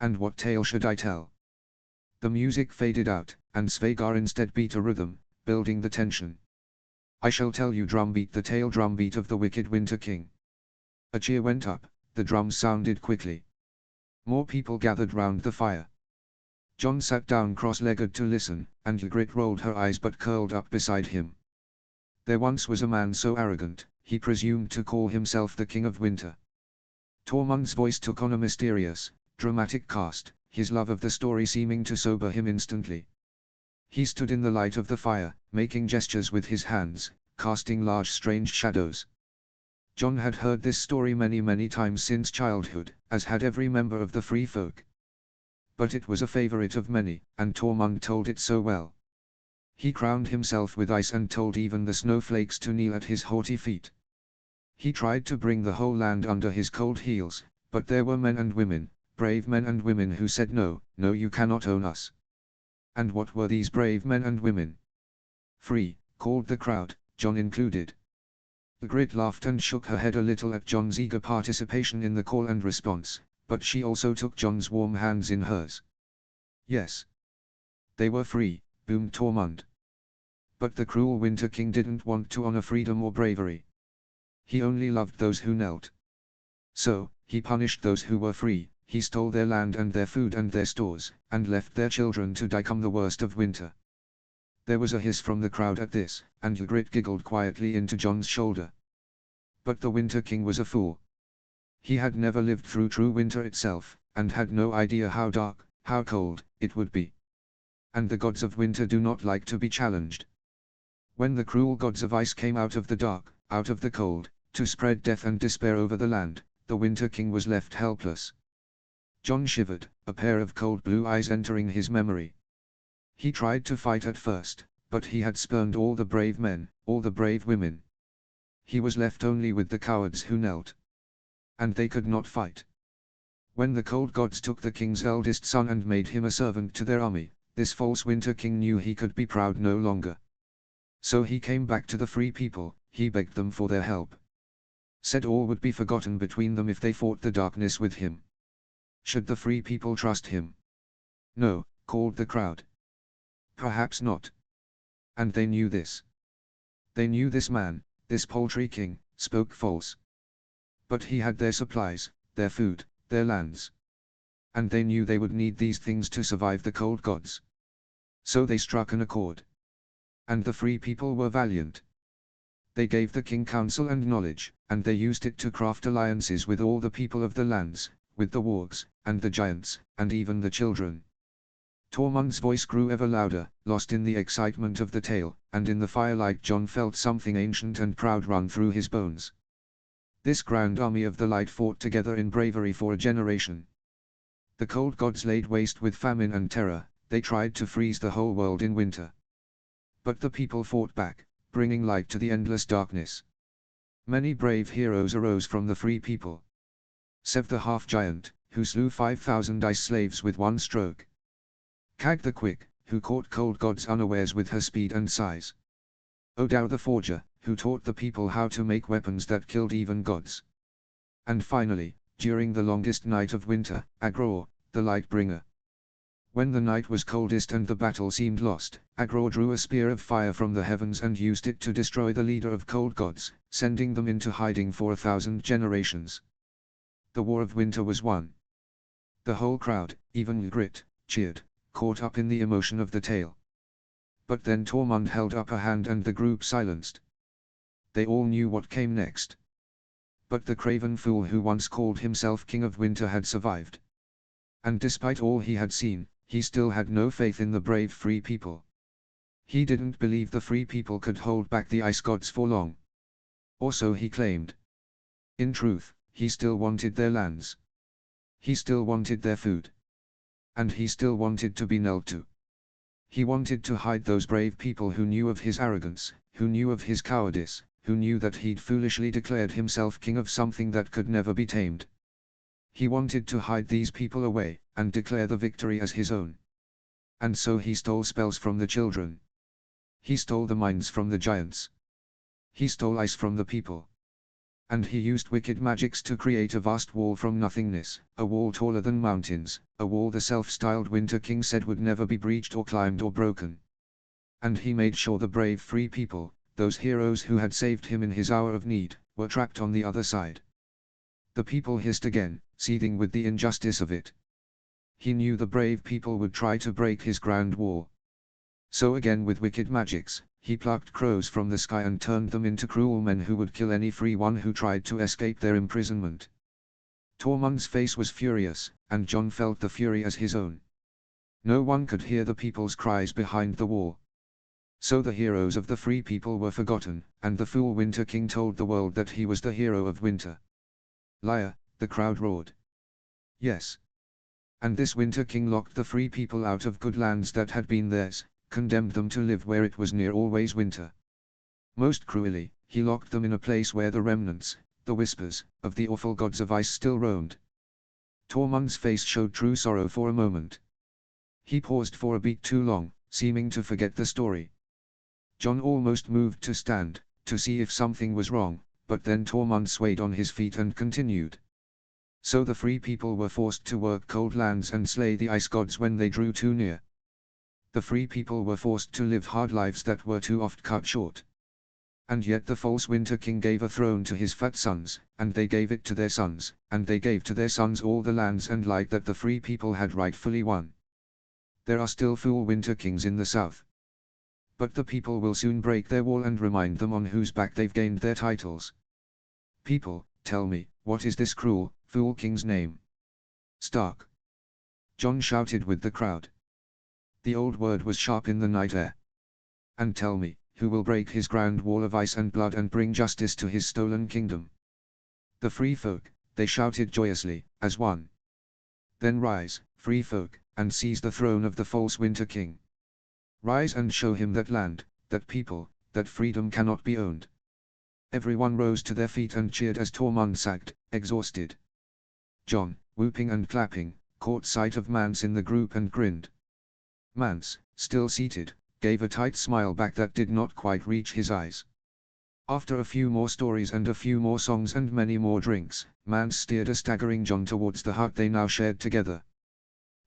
And what tale should I tell? The music faded out, and Svegar instead beat a rhythm, building the tension. I shall tell you drumbeat, the tale drumbeat of the wicked Winter King. A cheer went up, the drums sounded quickly. More people gathered round the fire. John sat down cross-legged to listen, and Ygritte rolled her eyes but curled up beside him. There once was a man so arrogant, he presumed to call himself the King of Winter. Tormund's voice took on a mysterious, dramatic cast, his love of the story seeming to sober him instantly. He stood in the light of the fire, making gestures with his hands, casting large strange shadows. John had heard this story many times since childhood, as had every member of the free folk. But it was a favorite of many, and Tormund told it so well. He crowned himself with ice and told even the snowflakes to kneel at his haughty feet. He tried to bring the whole land under his cold heels, but there were men and women, brave men and women who said no, no, you cannot own us. And what were these brave men and women? Free, called the crowd, John included. Ygritte laughed and shook her head a little at John's eager participation in the call and response, but she also took John's warm hands in hers. Yes. They were free, boomed Tormund. But the cruel Winter King didn't want to honor freedom or bravery. He only loved those who knelt. So, he punished those who were free, he stole their land and their food and their stores, and left their children to die come the worst of winter. There was a hiss from the crowd at this, and Ygritte giggled quietly into Jon's shoulder. But the Winter King was a fool. He had never lived through true winter itself, and had no idea how dark, how cold, it would be. And the gods of winter do not like to be challenged. When the cruel gods of ice came out of the dark, out of the cold, to spread death and despair over the land, the Winter King was left helpless. Jon shivered, a pair of cold blue eyes entering his memory. He tried to fight at first, but he had spurned all the brave men, all the brave women. He was left only with the cowards who knelt. And they could not fight. When the cold gods took the king's eldest son and made him a servant to their army, this false Winter King knew he could be proud no longer. So he came back to the free people, he begged them for their help. Said all would be forgotten between them if they fought the darkness with him. Should the free people trust him? No, called the crowd. Perhaps not. And they knew this. They knew this man, this paltry king, spoke false. But he had their supplies, their food, their lands. And they knew they would need these things to survive the cold gods. So they struck an accord. And the free people were valiant. They gave the king counsel and knowledge, and they used it to craft alliances with all the people of the lands, with the wargs, and the giants, and even the children. Tormund's voice grew ever louder, lost in the excitement of the tale, and in the firelight Jon felt something ancient and proud run through his bones. This grand army of the light fought together in bravery for a generation. The cold gods laid waste with famine and terror, they tried to freeze the whole world in winter. But the people fought back, bringing light to the endless darkness. Many brave heroes arose from the free people. Sev the half-giant, who slew 5,000 ice slaves with one stroke. Kag the quick, who caught cold gods unawares with her speed and size. Odow the forger, who taught the people how to make weapons that killed even gods. And finally, during the longest night of winter, Agror, the light bringer. When the night was coldest and the battle seemed lost, Agror drew a spear of fire from the heavens and used it to destroy the leader of cold gods, sending them into hiding for 1,000 generations. The War of Winter was won. The whole crowd, even Ygritte, cheered, caught up in the emotion of the tale. But then Tormund held up a hand and the group silenced. They all knew what came next. But the craven fool who once called himself King of Winter had survived. And despite all he had seen, he still had no faith in the brave free people. He didn't believe the free people could hold back the ice gods for long. Or so he claimed. In truth, he still wanted their lands. He still wanted their food. And he still wanted to be knelt to. He wanted to hide those brave people who knew of his arrogance, who knew of his cowardice, who knew that he'd foolishly declared himself king of something that could never be tamed. He wanted to hide these people away, and declare the victory as his own. And so he stole spells from the children. He stole the minds from the giants. He stole ice from the people. And he used wicked magics to create a vast wall from nothingness, a wall taller than mountains, a wall the self-styled Winter King said would never be breached or climbed or broken. And he made sure the brave free people, those heroes who had saved him in his hour of need, were trapped on the other side. The people hissed again, seething with the injustice of it. He knew the brave people would try to break his grand wall. So again with wicked magics, he plucked crows from the sky and turned them into cruel men who would kill any free one who tried to escape their imprisonment. Tormund's face was furious, and Jon felt the fury as his own. No one could hear the people's cries behind the wall. So the heroes of the free people were forgotten, and the fool Winter King told the world that he was the hero of winter. Liar, the crowd roared. Yes. And this Winter King locked the free people out of good lands that had been theirs, condemned them to live where it was near always winter. Most cruelly, he locked them in a place where the remnants, the whispers, of the awful gods of ice still roamed. Tormund's face showed true sorrow for a moment. He paused for a beat too long, seeming to forget the story. Jon almost moved to stand, to see if something was wrong, but then Tormund swayed on his feet and continued. So the free people were forced to work cold lands and slay the ice gods when they drew too near. The free people were forced to live hard lives that were too oft cut short. And yet the false Winter King gave a throne to his fat sons, and they gave it to their sons, and they gave to their sons all the lands and light that the free people had rightfully won. There are still fool Winter Kings in the south. But the people will soon break their wall and remind them on whose back they've gained their titles. People, tell me, what is this cruel, fool king's name? Stark. Jon shouted with the crowd. The old word was sharp in the night air. And tell me, who will break his grand wall of ice and blood and bring justice to his stolen kingdom? The free folk, they shouted joyously, as one. Then rise, free folk, and seize the throne of the false Winter King. Rise and show him that land, that people, that freedom cannot be owned. Everyone rose to their feet and cheered as Tormund sagged, exhausted. Jon, whooping and clapping, caught sight of Mance in the group and grinned. Mance, still seated, gave a tight smile back that did not quite reach his eyes. After a few more stories and a few more songs and many more drinks, Mance steered a staggering Jon towards the hut they now shared together.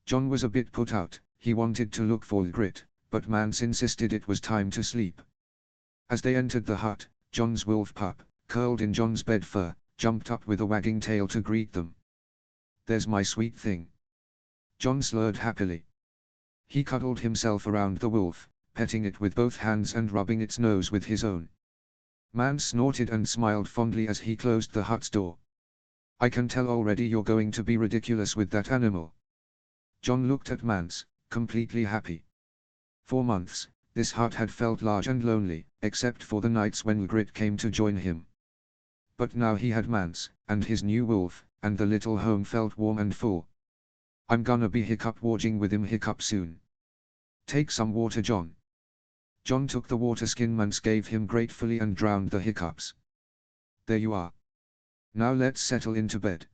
Jon was a bit put out, he wanted to look for Ygritte, but Mance insisted it was time to sleep. As they entered the hut, Jon's wolf pup, curled in Jon's bed fur, jumped up with a wagging tail to greet them. "There's my sweet thing." Jon slurred happily. He cuddled himself around the wolf, petting it with both hands and rubbing its nose with his own. Mance snorted and smiled fondly as he closed the hut's door. "I can tell already you're going to be ridiculous with that animal." Jon looked at Mance, completely happy. For months, this hut had felt large and lonely, except for the nights when Ygritte came to join him. But now he had Mance, and his new wolf, and the little home felt warm and full. "I'm gonna be warging with him soon. Take some water, Jon." Jon took the water skin Mance gave him gratefully and drowned the hiccups. "There you are. Now let's settle into bed."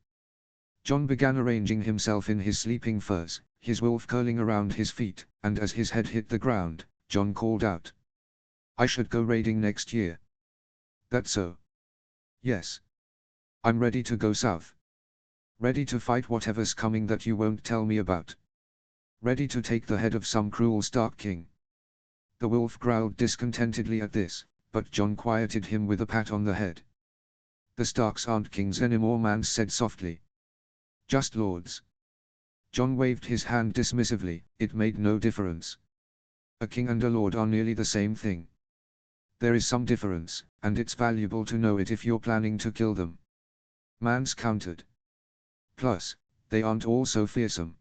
Jon began arranging himself in his sleeping furs, his wolf curling around his feet, and as his head hit the ground, Jon called out. "I should go raiding next year." "That so?" "Yes. I'm ready to go south. Ready to fight whatever's coming that you won't tell me about. Ready to take the head of some cruel Stark king." The wolf growled discontentedly at this, but Jon quieted him with a pat on the head. "The Starks aren't kings anymore," Mance said softly. "Just lords." Jon waved his hand dismissively, it made no difference. A king and a lord are nearly the same thing. There is some difference, and it's valuable to know it if you're planning to kill them. Mance countered. "Plus, they aren't all so fearsome.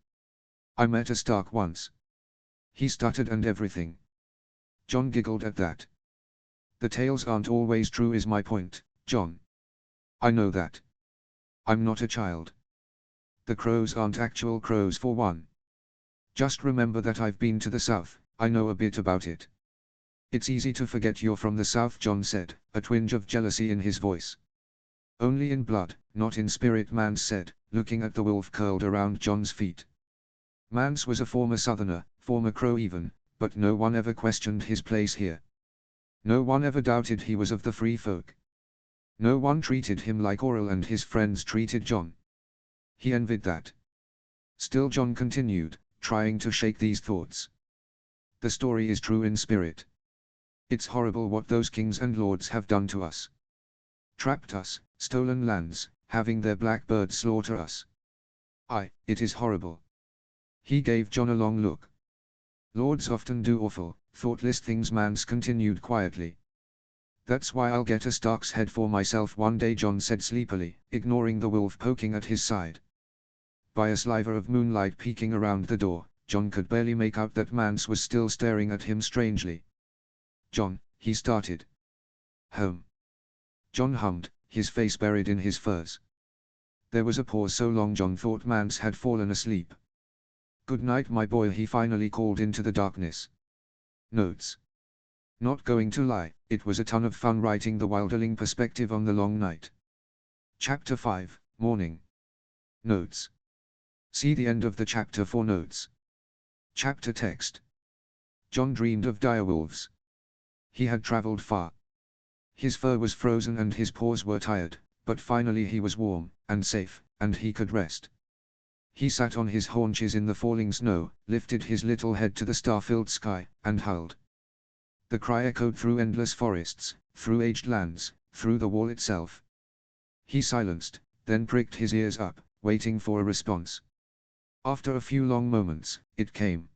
I met a Stark once." He stuttered and everything. Jon giggled at that. "The tales aren't always true is my point, Jon. I know that. I'm not a child. The crows aren't actual crows for one. Just remember that I've been to the south, I know a bit about it." "It's easy to forget you're from the south," Jon said, a twinge of jealousy in his voice. "Only in blood, not in spirit," Mance said, looking at the wolf curled around Jon's feet. Mance was a former southerner, former crow even, but no one ever questioned his place here. No one ever doubted he was of the free folk. No one treated him like Orell and his friends treated Jon. He envied that. Still Jon continued, trying to shake these thoughts. "The story is true in spirit. It's horrible what those kings and lords have done to us. Trapped us, stolen lands, having their blackbirds slaughter us. It is horrible." He gave Jon a long look. "Lords often do awful, thoughtless things," Mance continued quietly. "That's why I'll get a Stark's head for myself one day," Jon said sleepily, ignoring the wolf poking at his side. By a sliver of moonlight peeking around the door, Jon could barely make out that Mance was still staring at him strangely. "Jon," he started. "Home." Jon hummed, his face buried in his furs. There was a pause so long Jon thought Mance had fallen asleep. "Good night, my boy," he finally called into the darkness. Notes. Not going to lie, it was a ton of fun writing the Wilderling perspective on the long night. Chapter 5, Morning. Notes. See the end of the chapter for notes. Chapter text. Jon dreamed of direwolves. He had traveled far. His fur was frozen and his paws were tired, but finally he was warm, and safe, and he could rest. He sat on his haunches in the falling snow, lifted his little head to the star-filled sky, and howled. The cry echoed through endless forests, through aged lands, through the wall itself. He silenced, then pricked his ears up, waiting for a response. After a few long moments, it came.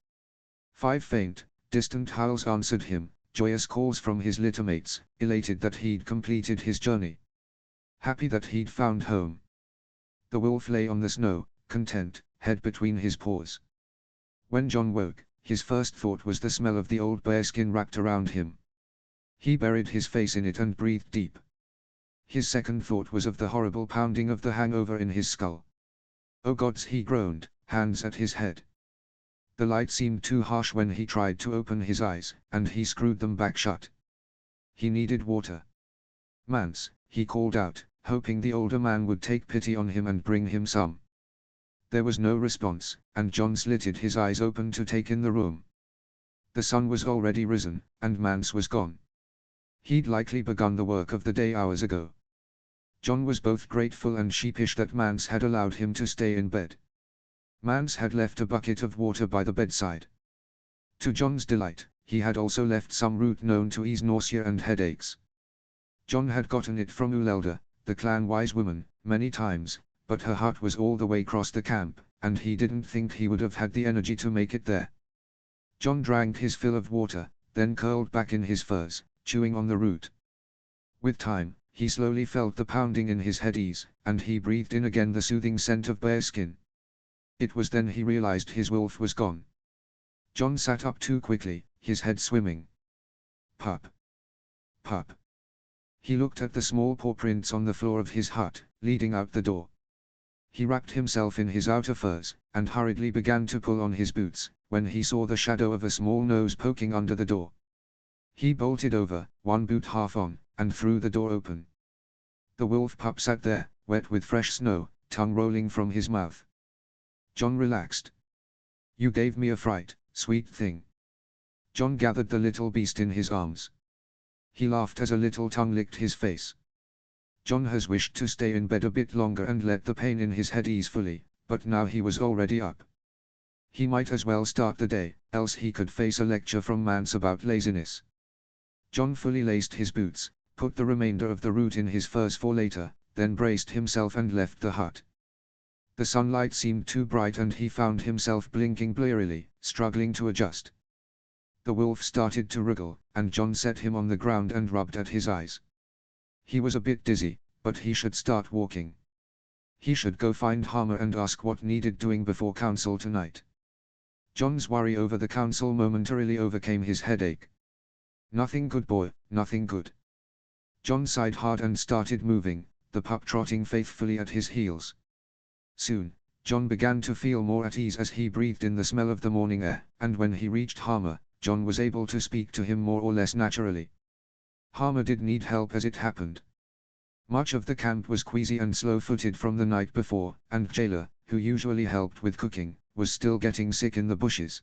5 faint, distant howls answered him, joyous calls from his littermates, elated that he'd completed his journey. Happy that he'd found home. The wolf lay on the snow, content, head between his paws. When John woke, his first thought was the smell of the old bearskin wrapped around him. He buried his face in it and breathed deep. His second thought was of the horrible pounding of the hangover in his skull. "Oh gods," he groaned, hands at his head. The light seemed too harsh when he tried to open his eyes, and he screwed them back shut. He needed water. "Mance," he called out, hoping the older man would take pity on him and bring him some. There was no response, and John slitted his eyes open to take in the room. The sun was already risen, and Mance was gone. He'd likely begun the work of the day hours ago. John was both grateful and sheepish that Mance had allowed him to stay in bed. Mance had left a bucket of water by the bedside. To John's delight, he had also left some root known to ease nausea and headaches. John had gotten it from Ulelda, the clan wise woman, many times, but her hut was all the way across the camp, and he didn't think he would have had the energy to make it there. John drank his fill of water, then curled back in his furs, chewing on the root. With time, he slowly felt the pounding in his head ease, and he breathed in again the soothing scent of bearskin. It was then he realized his wolf was gone. John sat up too quickly, his head swimming. Pup. Pup. He looked at the small paw prints on the floor of his hut, leading out the door. He wrapped himself in his outer furs, and hurriedly began to pull on his boots, when he saw the shadow of a small nose poking under the door. He bolted over, one boot half on, and threw the door open. The wolf pup sat there, wet with fresh snow, tongue rolling from his mouth. John relaxed. "You gave me a fright, sweet thing." John gathered the little beast in his arms. He laughed as a little tongue licked his face. John has wished to stay in bed a bit longer and let the pain in his head ease fully, but now he was already up. He might as well start the day, else he could face a lecture from Mance about laziness. John fully laced his boots, put the remainder of the root in his furs for later, then braced himself and left the hut. The sunlight seemed too bright and he found himself blinking blearily, struggling to adjust. The wolf started to wriggle, and John set him on the ground and rubbed at his eyes. He was a bit dizzy, but he should start walking. He should go find Harmer and ask what needed doing before council tonight. John's worry over the council momentarily overcame his headache. "Nothing good, boy, nothing good." John sighed hard and started moving, the pup trotting faithfully at his heels. Soon, John began to feel more at ease as he breathed in the smell of the morning air, and when he reached Harmer, John was able to speak to him more or less naturally. Harmer did need help as it happened. Much of the camp was queasy and slow-footed from the night before, and Jailer, who usually helped with cooking, was still getting sick in the bushes.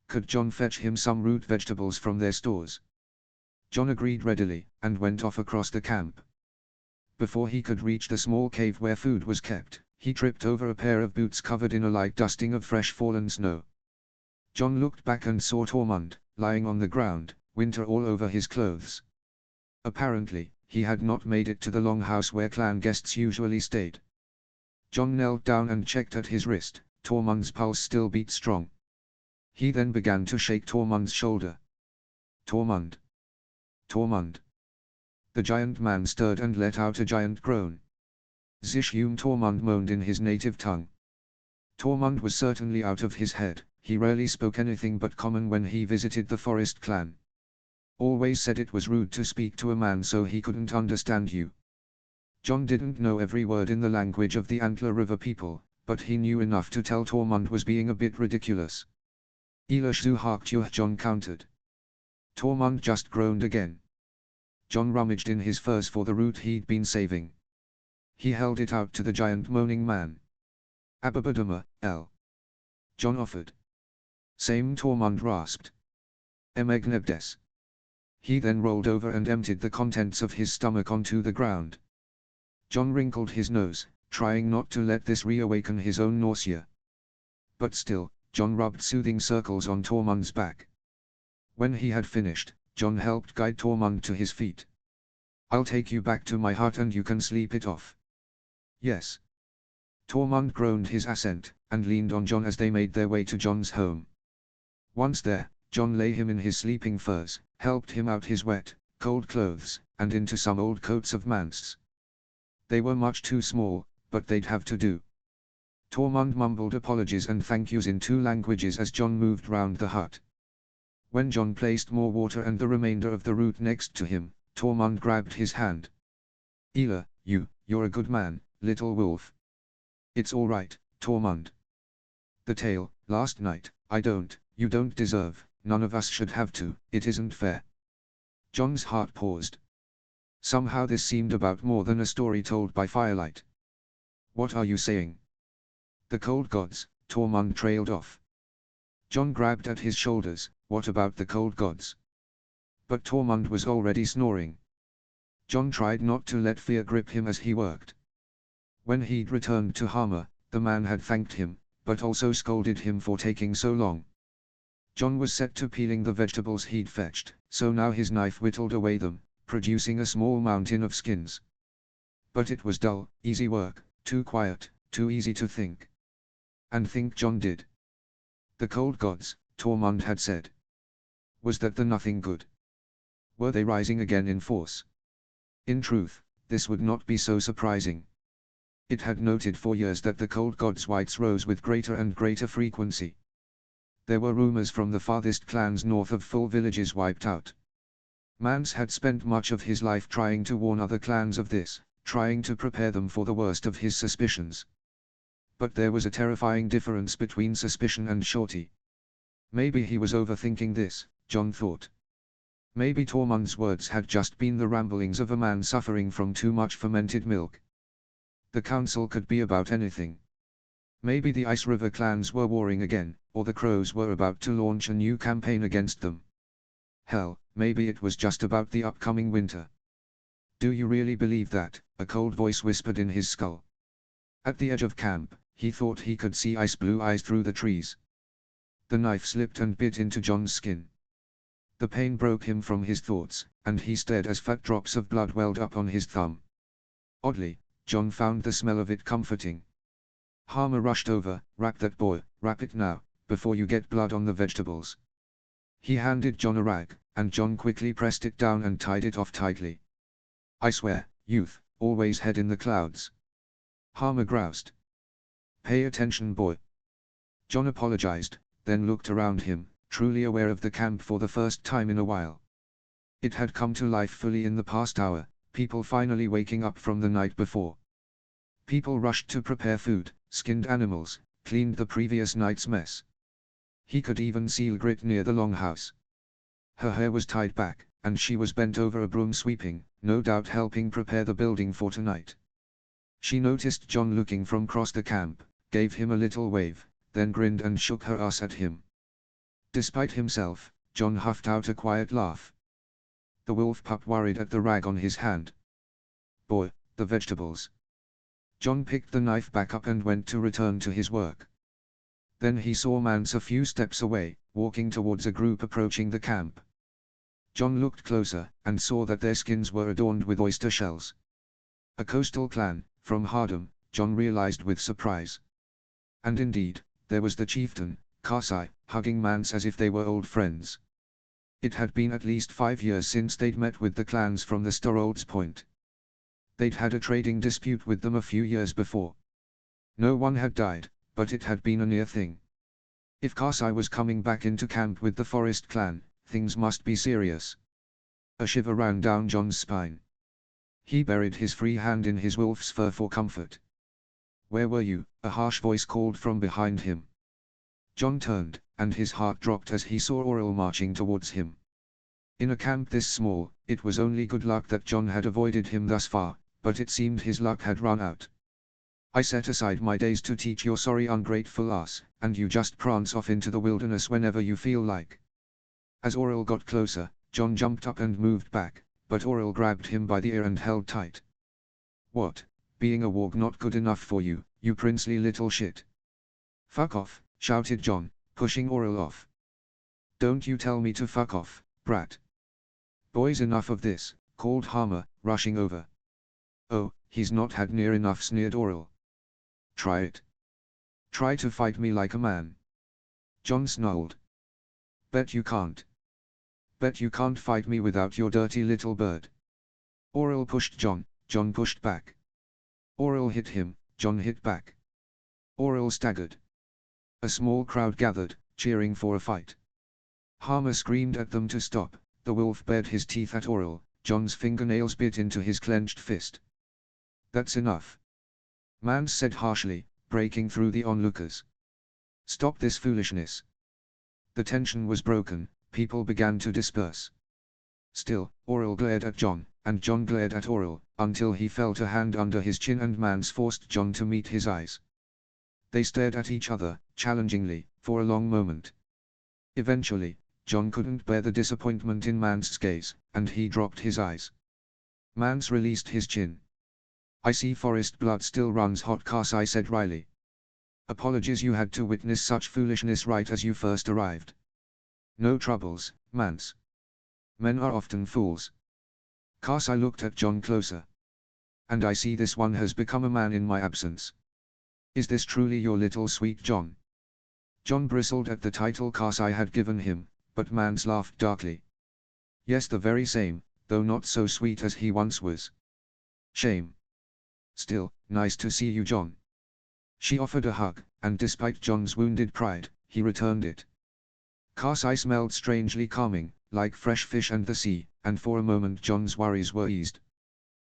Could John fetch him some root vegetables from their stores? John agreed readily, and went off across the camp. Before he could reach the small cave where food was kept, he tripped over a pair of boots covered in a light dusting of fresh fallen snow. John looked back and saw Tormund, lying on the ground, winter all over his clothes. Apparently, he had not made it to the longhouse where clan guests usually stayed. John knelt down and checked at his wrist. Tormund's pulse still beat strong. He then began to shake Tormund's shoulder. "Tormund! Tormund!" The giant man stirred and let out a giant groan. "Zishum!" Tormund moaned in his native tongue. Tormund was certainly out of his head. He rarely spoke anything but common when he visited the forest clan. Always said it was rude to speak to a man so he couldn't understand you. John didn't know every word in the language of the Antler River people, but he knew enough to tell Tormund was being a bit ridiculous. "Elashzu Harktuh," John countered. Tormund just groaned again. John rummaged in his furs for the root he'd been saving. He held it out to the giant moaning man. "Ababaduma, L." John offered. "Same," Tormund rasped. "Emegnebdes." He then rolled over and emptied the contents of his stomach onto the ground. John wrinkled his nose, trying not to let this reawaken his own nausea. But still, John rubbed soothing circles on Tormund's back. When he had finished, John helped guide Tormund to his feet. "I'll take you back to my hut and you can sleep it off." "Yes." Tormund groaned his assent, and leaned on John as they made their way to John's home. Once there, John lay him in his sleeping furs, helped him out his wet, cold clothes, and into some old coats of Manst's. They were much too small, but they'd have to do. Tormund mumbled apologies and thank yous in 2 languages as Jon moved round the hut. When Jon placed more water and the remainder of the root next to him, Tormund grabbed his hand. Ela, you're a good man, little wolf. It's all right, Tormund. The tale, last night, you don't deserve, none of us should have to, it isn't fair. Jon's heart paused. Somehow this seemed about more than a story told by firelight. What are you saying? The cold gods, Tormund trailed off. Jon grabbed at his shoulders, what about the cold gods? But Tormund was already snoring. Jon tried not to let fear grip him as he worked. When he'd returned to Hama, the man had thanked him, but also scolded him for taking so long. Jon was set to peeling the vegetables he'd fetched, so now his knife whittled away them, producing a small mountain of skins. But it was dull, easy work, too quiet, too easy to think. And think Jon did. The cold gods, Tormund had said. Was that the nothing good? Were they rising again in force? In truth, this would not be so surprising. It had noted for years that the cold gods' wights rose with greater and greater frequency. There were rumors from the farthest clans north of full villages wiped out. Mance had spent much of his life trying to warn other clans of this, trying to prepare them for the worst of his suspicions. But there was a terrifying difference between suspicion and surety. Maybe he was overthinking this, Jon thought. Maybe Tormund's words had just been the ramblings of a man suffering from too much fermented milk. The council could be about anything. Maybe the Ice River clans were warring again, or the Crows were about to launch a new campaign against them. Hell, maybe it was just about the upcoming winter. Do you really believe that? A cold voice whispered in his skull. At the edge of camp, he thought he could see ice blue eyes through the trees. The knife slipped and bit into Jon's skin. The pain broke him from his thoughts, and he stared as fat drops of blood welled up on his thumb. Oddly, Jon found the smell of it comforting. Hama rushed over, wrap that boy, wrap it now, before you get blood on the vegetables. He handed Jon a rag, and Jon quickly pressed it down and tied it off tightly. I swear, youth, always head in the clouds. Hama groused. Pay attention, boy. Jon apologized, then looked around him, truly aware of the camp for the first time in a while. It had come to life fully in the past hour, people finally waking up from the night before. People rushed to prepare food, skinned animals, cleaned the previous night's mess. He could even see Ygritte near the longhouse. Her hair was tied back, and she was bent over a broom sweeping, no doubt helping prepare the building for tonight. She noticed Jon looking from across the camp, gave him a little wave, then grinned and shook her ass at him. Despite himself, Jon huffed out a quiet laugh. The wolf pup worried at the rag on his hand. Boy, the vegetables. Jon picked the knife back up and went to return to his work. Then he saw Mance a few steps away, walking towards a group approaching the camp. Jon looked closer, and saw that their skins were adorned with oyster shells. A coastal clan, from Hardham, Jon realized with surprise. And indeed, there was the chieftain, Karsai, hugging Mance as if they were old friends. It had been at least 5 years since they'd met with the clans from the Storolds Point. They'd had a trading dispute with them a few years before. No one had died, but it had been a near thing. If Karsai was coming back into camp with the Forest clan, things must be serious. A shiver ran down Jon's spine. He buried his free hand in his wolf's fur for comfort. Where were you? A harsh voice called from behind him. Jon turned, and his heart dropped as he saw Auril marching towards him. In a camp this small, it was only good luck that Jon had avoided him thus far, but it seemed his luck had run out. I set aside my days to teach your sorry ungrateful ass, and you just prance off into the wilderness whenever you feel like. As Auril got closer, Jon jumped up and moved back, but Auril grabbed him by the ear and held tight. What, being a warg not good enough for you, you princely little shit? Fuck off, shouted Jon, pushing Auril off. Don't you tell me to fuck off, brat. Boys, enough of this, called Hama, rushing over. Oh, he's not had near enough, sneered Auril. Try it. Try to fight me like a man. Jon snarled. Bet you can't. Bet you can't fight me without your dirty little bird. Aurel pushed John, John pushed back. Aurel hit him, John hit back. Aurel staggered. A small crowd gathered, cheering for a fight. Harmer screamed at them to stop. The wolf bared his teeth at Aurel. John's fingernails bit into his clenched fist. That's enough. Mance said harshly, breaking through the onlookers. Stop this foolishness. The tension was broken, people began to disperse. Still, Aurel glared at John, and John glared at Aurel, until he felt a hand under his chin and Mance forced John to meet his eyes. They stared at each other, challengingly, for a long moment. Eventually, John couldn't bear the disappointment in Mance's gaze, and he dropped his eyes. Mance released his chin. I see forest blood still runs hot, Karsai said wryly. Apologies you had to witness such foolishness right as you first arrived. No troubles, Mance. Men are often fools. Karsai looked at John closer. And I see this one has become a man in my absence. Is this truly your little sweet John? John bristled at the title Karsai had given him, but Mance laughed darkly. Yes, the very same, though not so sweet as he once was. Shame. Still, nice to see you, John. She offered a hug, and despite John's wounded pride, he returned it. Karsai smelled strangely calming, like fresh fish and the sea, and for a moment John's worries were eased.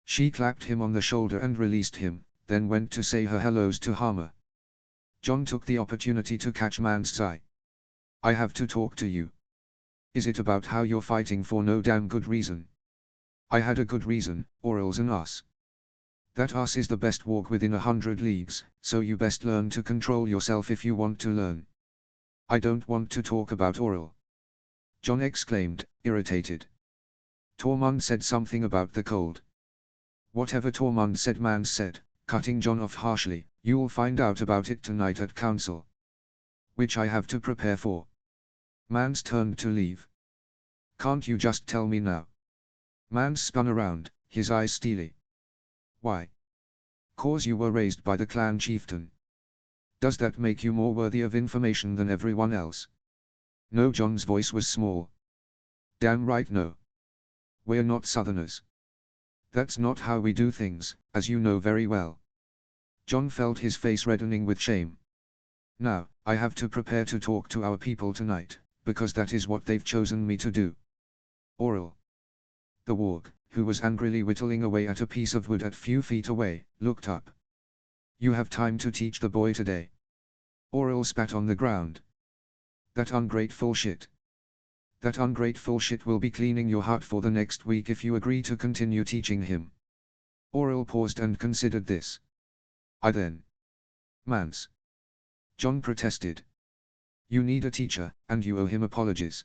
She clapped him on the shoulder and released him, then went to say her hellos to Harmer. John took the opportunity to catch Mance's eye. I have to talk to you. Is it about how you're fighting for no damn good reason? I had a good reason, Aurel's an ass. That ass is the best walk within 100 leagues, so you best learn to control yourself if you want to learn. I don't want to talk about Aurel. John exclaimed, irritated. Tormund said something about the cold. Whatever Tormund said, Mance said, cutting John off harshly, you'll find out about it tonight at council. Which I have to prepare for. Mance turned to leave. Can't you just tell me now? Mance spun around, his eyes steely. Why? 'Cause you were raised by the clan chieftain. Does that make you more worthy of information than everyone else? No, John's voice was small. Damn right no. We're not Southerners. That's not how we do things, as you know very well. John felt his face reddening with shame. Now, I have to prepare to talk to our people tonight, because that is what they've chosen me to do. Aurel. The warg, who was angrily whittling away at a piece of wood a few feet away, looked up. You have time to teach the boy today. Aurel spat on the ground. That ungrateful shit. That ungrateful shit will be cleaning your hut for the next week if you agree to continue teaching him. Aurel paused and considered this. I then. Mance. John protested. You need a teacher, and you owe him apologies.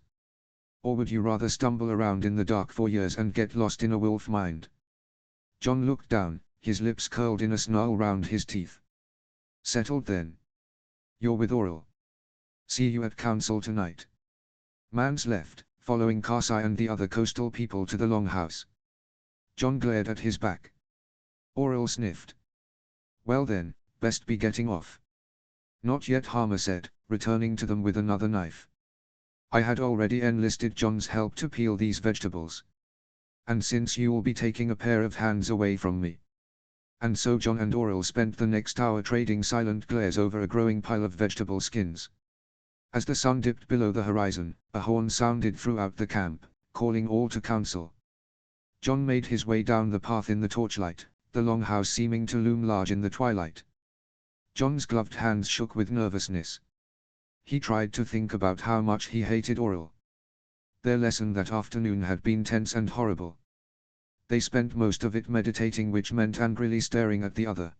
Or would you rather stumble around in the dark for years and get lost in a wolf mind? John looked down, his lips curled in a snarl round his teeth. Settled then. You're with Aurel. See you at council tonight. Mance left, following Karsai and the other coastal people to the longhouse. John glared at his back. Aurel sniffed. Well then, best be getting off. Not yet, Harmer said, returning to them with another knife. I had already enlisted John's help to peel these vegetables. And since you'll be taking a pair of hands away from me. And so John and Aurel spent the next hour trading silent glares over a growing pile of vegetable skins. As the sun dipped below the horizon, a horn sounded throughout the camp, calling all to council. John made his way down the path in the torchlight, the longhouse seeming to loom large in the twilight. John's gloved hands shook with nervousness. He tried to think about how much he hated Aurel. Their lesson that afternoon had been tense and horrible. They spent most of it meditating, which meant angrily staring at the other.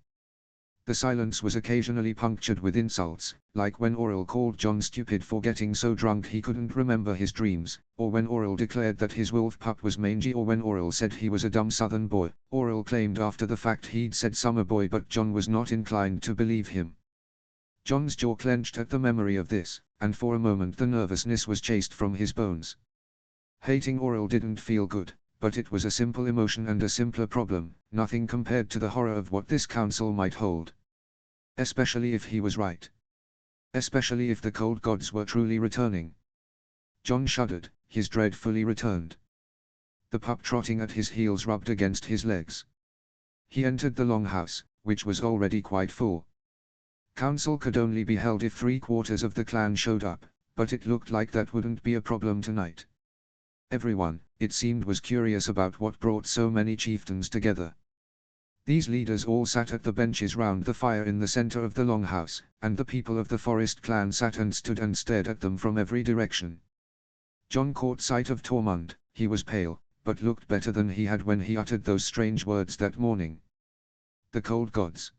The silence was occasionally punctured with insults, like when Aurel called John stupid for getting so drunk he couldn't remember his dreams, or when Aurel declared that his wolf pup was mangy, or when Aurel said he was a dumb southern boy. Aurel claimed after the fact he'd said summer boy, but John was not inclined to believe him. John's jaw clenched at the memory of this, and for a moment the nervousness was chased from his bones. Hating Aurel didn't feel good, but it was a simple emotion and a simpler problem, nothing compared to the horror of what this council might hold. Especially if he was right. Especially if the cold gods were truly returning. John shuddered, his dread fully returned. The pup trotting at his heels rubbed against his legs. He entered the longhouse, which was already quite full. Council could only be held if 3/4 of the clan showed up, but it looked like that wouldn't be a problem tonight. Everyone, it seemed, was curious about what brought so many chieftains together. These leaders all sat at the benches round the fire in the center of the longhouse, and the people of the Forest clan sat and stood and stared at them from every direction. Jon caught sight of Tormund. He was pale, but looked better than he had when he uttered those strange words that morning. The cold gods.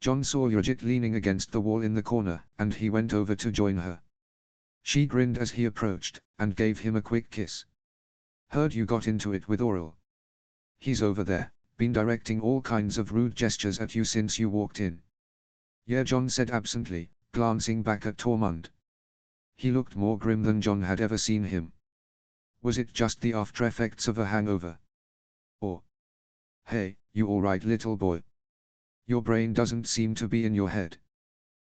Jon saw Yrjit leaning against the wall in the corner, and he went over to join her. She grinned as he approached, and gave him a quick kiss. "Heard you got into it with Auril. He's over there, been directing all kinds of rude gestures at you since you walked in." "Yeah," Jon said absently, glancing back at Tormund. He looked more grim than Jon had ever seen him. Was it just the after effects of a hangover? Or, "Hey, you alright, little boy? Your brain doesn't seem to be in your head."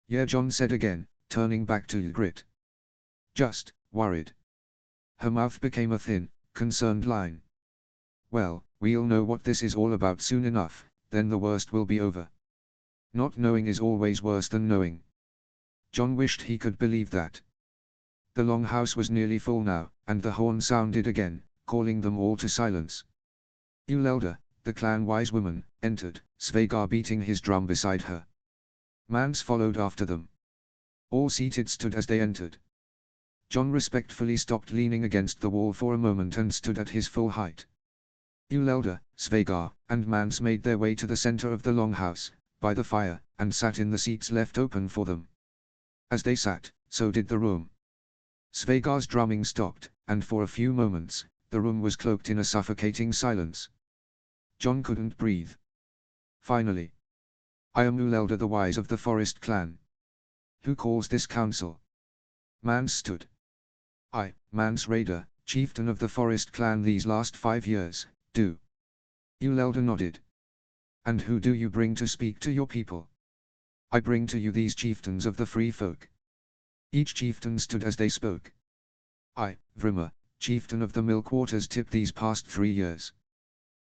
"Yeah," Jon said again, turning back to Ygritte. "Just worried." Her mouth became a thin, concerned line. "Well, we'll know what this is all about soon enough, then the worst will be over. Not knowing is always worse than knowing." Jon wished he could believe that. The longhouse was nearly full now, and the horn sounded again, calling them all to silence. Uelda, the clan wise woman, entered, Svegar beating his drum beside her. Mance followed after them. All seated stood as they entered. Jon respectfully stopped leaning against the wall for a moment and stood at his full height. Uelda, Svegar, and Mance made their way to the center of the longhouse, by the fire, and sat in the seats left open for them. As they sat, so did the room. Svegar's drumming stopped, and for a few moments, the room was cloaked in a suffocating silence. Jon couldn't breathe. Finally. "I am Uelda the Wise of the Forest clan. Who calls this council?" Mance stood. "I, Mance Rayder, chieftain of the Forest clan these last 5 years, do." Uelda nodded. "And who do you bring to speak to your people?" "I bring to you these chieftains of the free folk." Each chieftain stood as they spoke. "I, Vrimmer, chieftain of the Milkwaters Tip these past 3 years.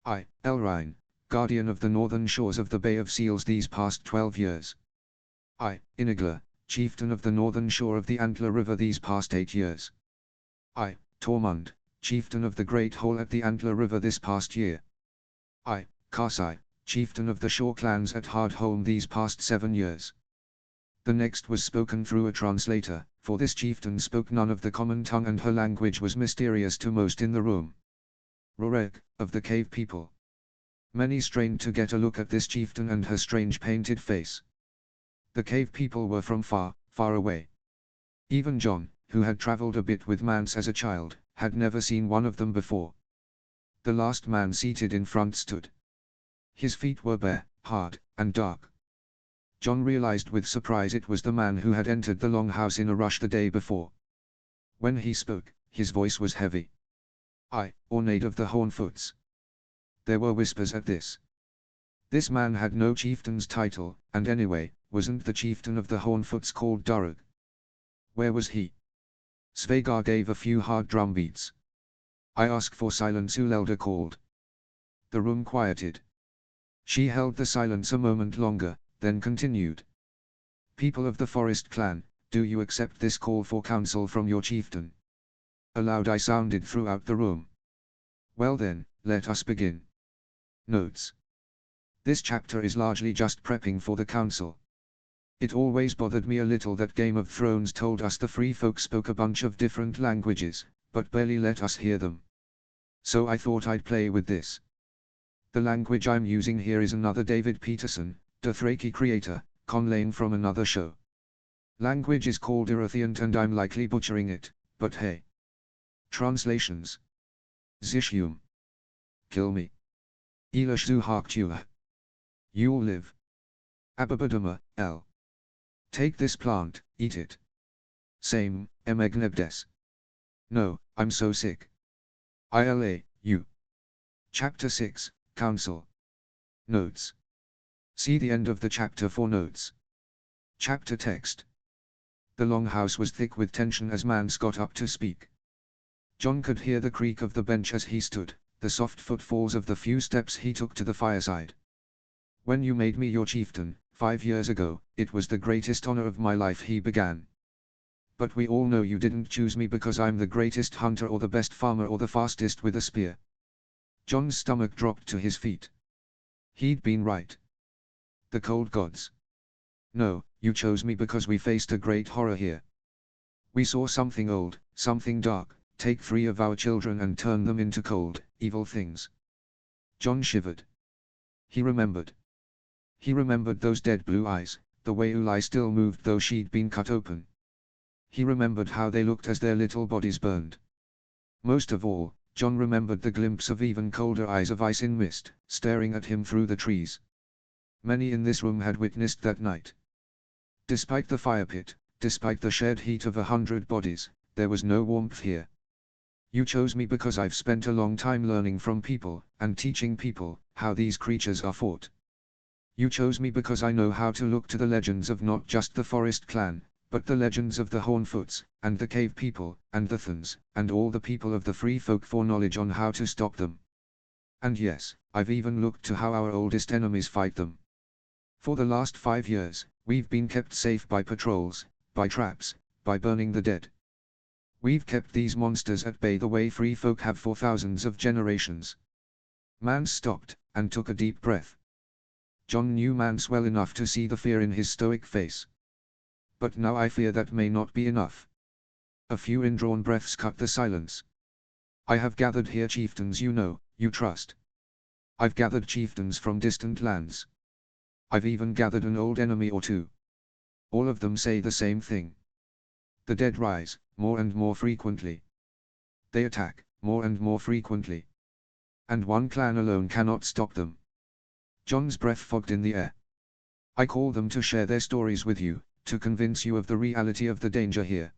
"I, Elrine, guardian of the northern shores of the Bay of Seals these past 12 years. "I, Inigla, chieftain of the northern shore of the Antler River these past 8 years. "I, Tormund, chieftain of the Great Hall at the Antler River this past year. "I, Karsai, chieftain of the Shore clans at Hardholm these past 7 years." The next was spoken through a translator, for this chieftain spoke none of the common tongue and her language was mysterious to most in the room. Rorek, of the cave people. Many strained to get a look at this chieftain and her strange painted face. The cave people were from far, far away. Even Jon, who had traveled a bit with Mance as a child, had never seen one of them before. The last man seated in front stood. His feet were bare, hard, and dark. Jon realized with surprise it was the man who had entered the longhouse in a rush the day before. When he spoke, his voice was heavy. "I, Ornade of the Hornfoots." There were whispers at this. This man had no chieftain's title, and anyway, wasn't the chieftain of the Hornfoots called Durug? Where was he? Svegar gave a few hard drum beats. "I ask for silence," Uelda called. The room quieted. She held the silence a moment longer, then continued. "People of the Forest clan, do you accept this call for counsel from your chieftain?" A loud I sounded throughout the room. "Well then, let us begin." Notes. This chapter is largely just prepping for the council. It always bothered me a little that Game of Thrones told us the free folk spoke a bunch of different languages, but barely let us hear them. So I thought I'd play with this. The language I'm using here is another David Peterson, Dothraki creator, Conlane from another show. Language is called Irathiant and I'm likely butchering it, but hey. Translations. Zishium. Kill me. Elashu Harktua. You'll live. Ababaduma, L. Take this plant, eat it. Same, Emegnebdes. No, I'm so sick. ILA, U. Chapter 6, Council. Notes. See the end of the chapter for notes. Chapter text. The longhouse was thick with tension as Mance got up to speak. John could hear the creak of the bench as he stood, the soft footfalls of the few steps he took to the fireside. "When you made me your chieftain, 5 years ago, it was the greatest honor of my life," he began. "But we all know you didn't choose me because I'm the greatest hunter or the best farmer or the fastest with a spear." John's stomach dropped to his feet. He'd been right. The cold gods. "No, you chose me because we faced a great horror here. We saw something old, something dark, take 3 of our children and turn them into cold, evil things." John shivered. He remembered. He remembered those dead blue eyes, the way Ulai still moved though she'd been cut open. He remembered how they looked as their little bodies burned. Most of all, John remembered the glimpse of even colder eyes of ice in mist, staring at him through the trees. Many in this room had witnessed that night. Despite the fire pit, despite the shared heat of 100 bodies, there was no warmth here. "You chose me because I've spent a long time learning from people, and teaching people, how these creatures are fought. You chose me because I know how to look to the legends of not just the Forest Clan, but the legends of the Hornfoots, and the Cave People, and the Thans, and all the people of the Free Folk for knowledge on how to stop them. And yes, I've even looked to how our oldest enemies fight them. For the last 5 years, we've been kept safe by patrols, by traps, by burning the dead. We've kept these monsters at bay the way Free Folk have for thousands of generations." Mance stopped, and took a deep breath. John knew Mance well enough to see the fear in his stoic face. "But now I fear that may not be enough." A few indrawn breaths cut the silence. "I have gathered here chieftains you know, you trust. I've gathered chieftains from distant lands. I've even gathered an old enemy or two. All of them say the same thing. The dead rise, more and more frequently. They attack, more and more frequently. And one clan alone cannot stop them." John's breath fogged in the air. "I call them to share their stories with you, to convince you of the reality of the danger here.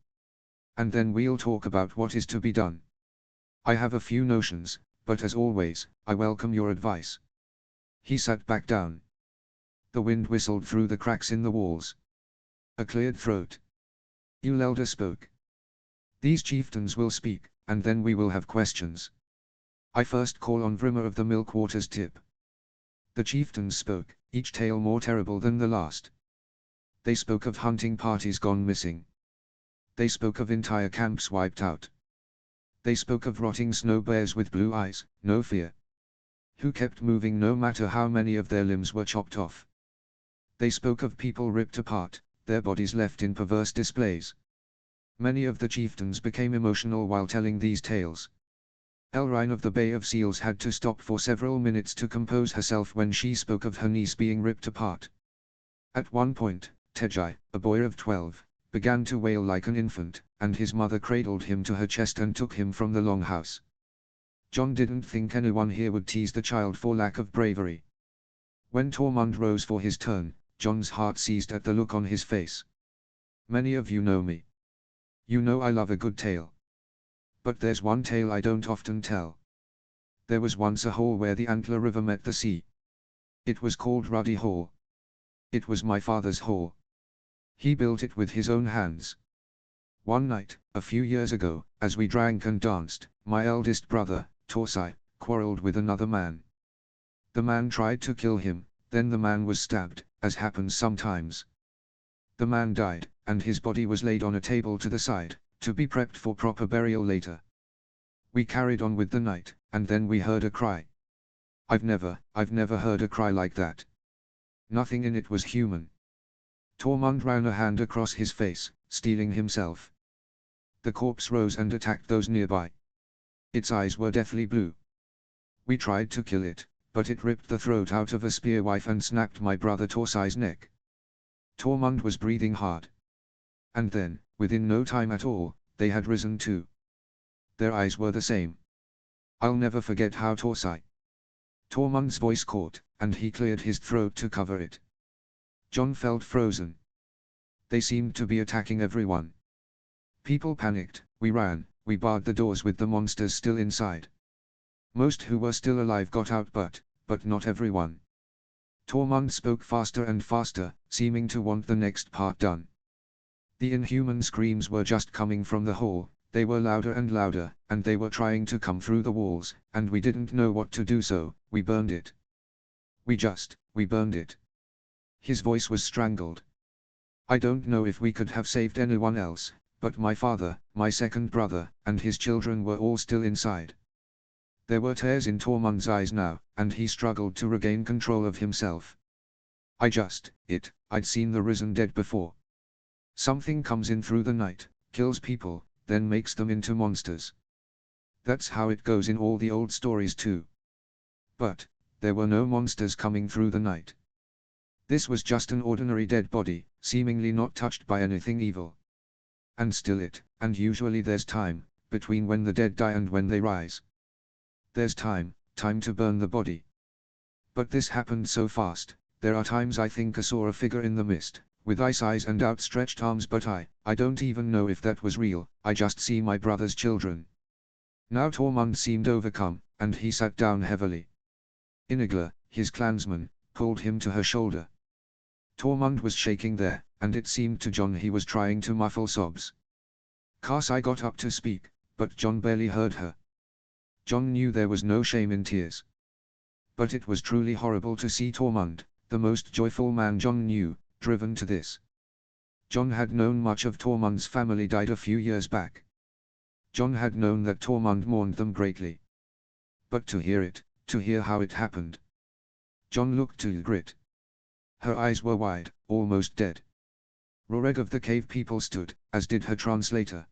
And then we'll talk about what is to be done. I have a few notions, but as always, I welcome your advice." He sat back down. The wind whistled through the cracks in the walls. A cleared throat. Ulelda spoke. "These chieftains will speak, and then we will have questions. I first call on Vrimmer of the Milkwater's Tip." The chieftains spoke, each tale more terrible than the last. They spoke of hunting parties gone missing. They spoke of entire camps wiped out. They spoke of rotting snow bears with blue eyes, no fear, who kept moving no matter how many of their limbs were chopped off. They spoke of people ripped apart, their bodies left in perverse displays. Many of the chieftains became emotional while telling these tales. Elrine of the Bay of Seals had to stop for several minutes to compose herself when she spoke of her niece being ripped apart. At one point, Tejai, a boy of 12, began to wail like an infant, and his mother cradled him to her chest and took him from the longhouse. John didn't think anyone here would tease the child for lack of bravery. When Tormund rose for his turn, John's heart seized at the look on his face. "Many of you know me. You know I love a good tale. But there's one tale I don't often tell. There was once a hall where the Antler River met the sea. It was called Ruddy Hall. It was my father's hall. He built it with his own hands. One night, a few years ago, as we drank and danced, my eldest brother, Torsai, quarreled with another man. The man tried to kill him, then the man was stabbed, as happens sometimes. The man died, and his body was laid on a table to the side, to be prepped for proper burial later. We carried on with the night, and then we heard a cry. I've never heard a cry like that. Nothing in it was human." Tormund ran a hand across his face, steeling himself. "The corpse rose and attacked those nearby. Its eyes were deathly blue. We tried to kill it, but it ripped the throat out of a spearwife and snapped my brother Torsai's neck." Tormund was breathing hard. "And then, within no time at all, they had risen too. Their eyes were the same. I'll never forget how Torsai..." Tormund's voice caught, and he cleared his throat to cover it. John felt frozen. They seemed to be attacking everyone. People panicked, we ran, we barred the doors with the monsters still inside. Most who were still alive got out but not everyone. Tormund spoke faster and faster, seeming to want the next part done. The inhuman screams were just coming from the hall, They were louder and louder, and they were trying to come through the walls, and we didn't know what to do, so we burned it. We burned it. His voice was strangled. I don't know if we could have saved anyone else, but my father, my second brother, and his children were all still inside. There were tears in Tormund's eyes now, and he struggled to regain control of himself. I'd seen the risen dead before. Something comes in through the night, kills people, then makes them into monsters. That's how it goes in all the old stories too. But there were no monsters coming through the night. This was just an ordinary dead body, seemingly not touched by anything evil. And usually there's time, between when the dead die and when they rise. There's time to burn the body. But this happened so fast. There are times I think I saw a figure in the mist, with ice eyes and outstretched arms, but I don't even know if that was real. I just see my brother's children. Now Tormund seemed overcome, and he sat down heavily. Inigla, his clansman, pulled him to her shoulder. Tormund was shaking there, and it seemed to Jon he was trying to muffle sobs. Karsai got up to speak, but Jon barely heard her. Jon knew there was no shame in tears. But it was truly horrible to see Tormund, the most joyful man Jon knew, driven to this. Jon had known much of Tormund's family died a few years back. Jon had known that Tormund mourned them greatly. But to hear how it happened. Jon looked to Ygritte. Her eyes were wide, almost dead. Roreg of the cave people stood, as did her translator.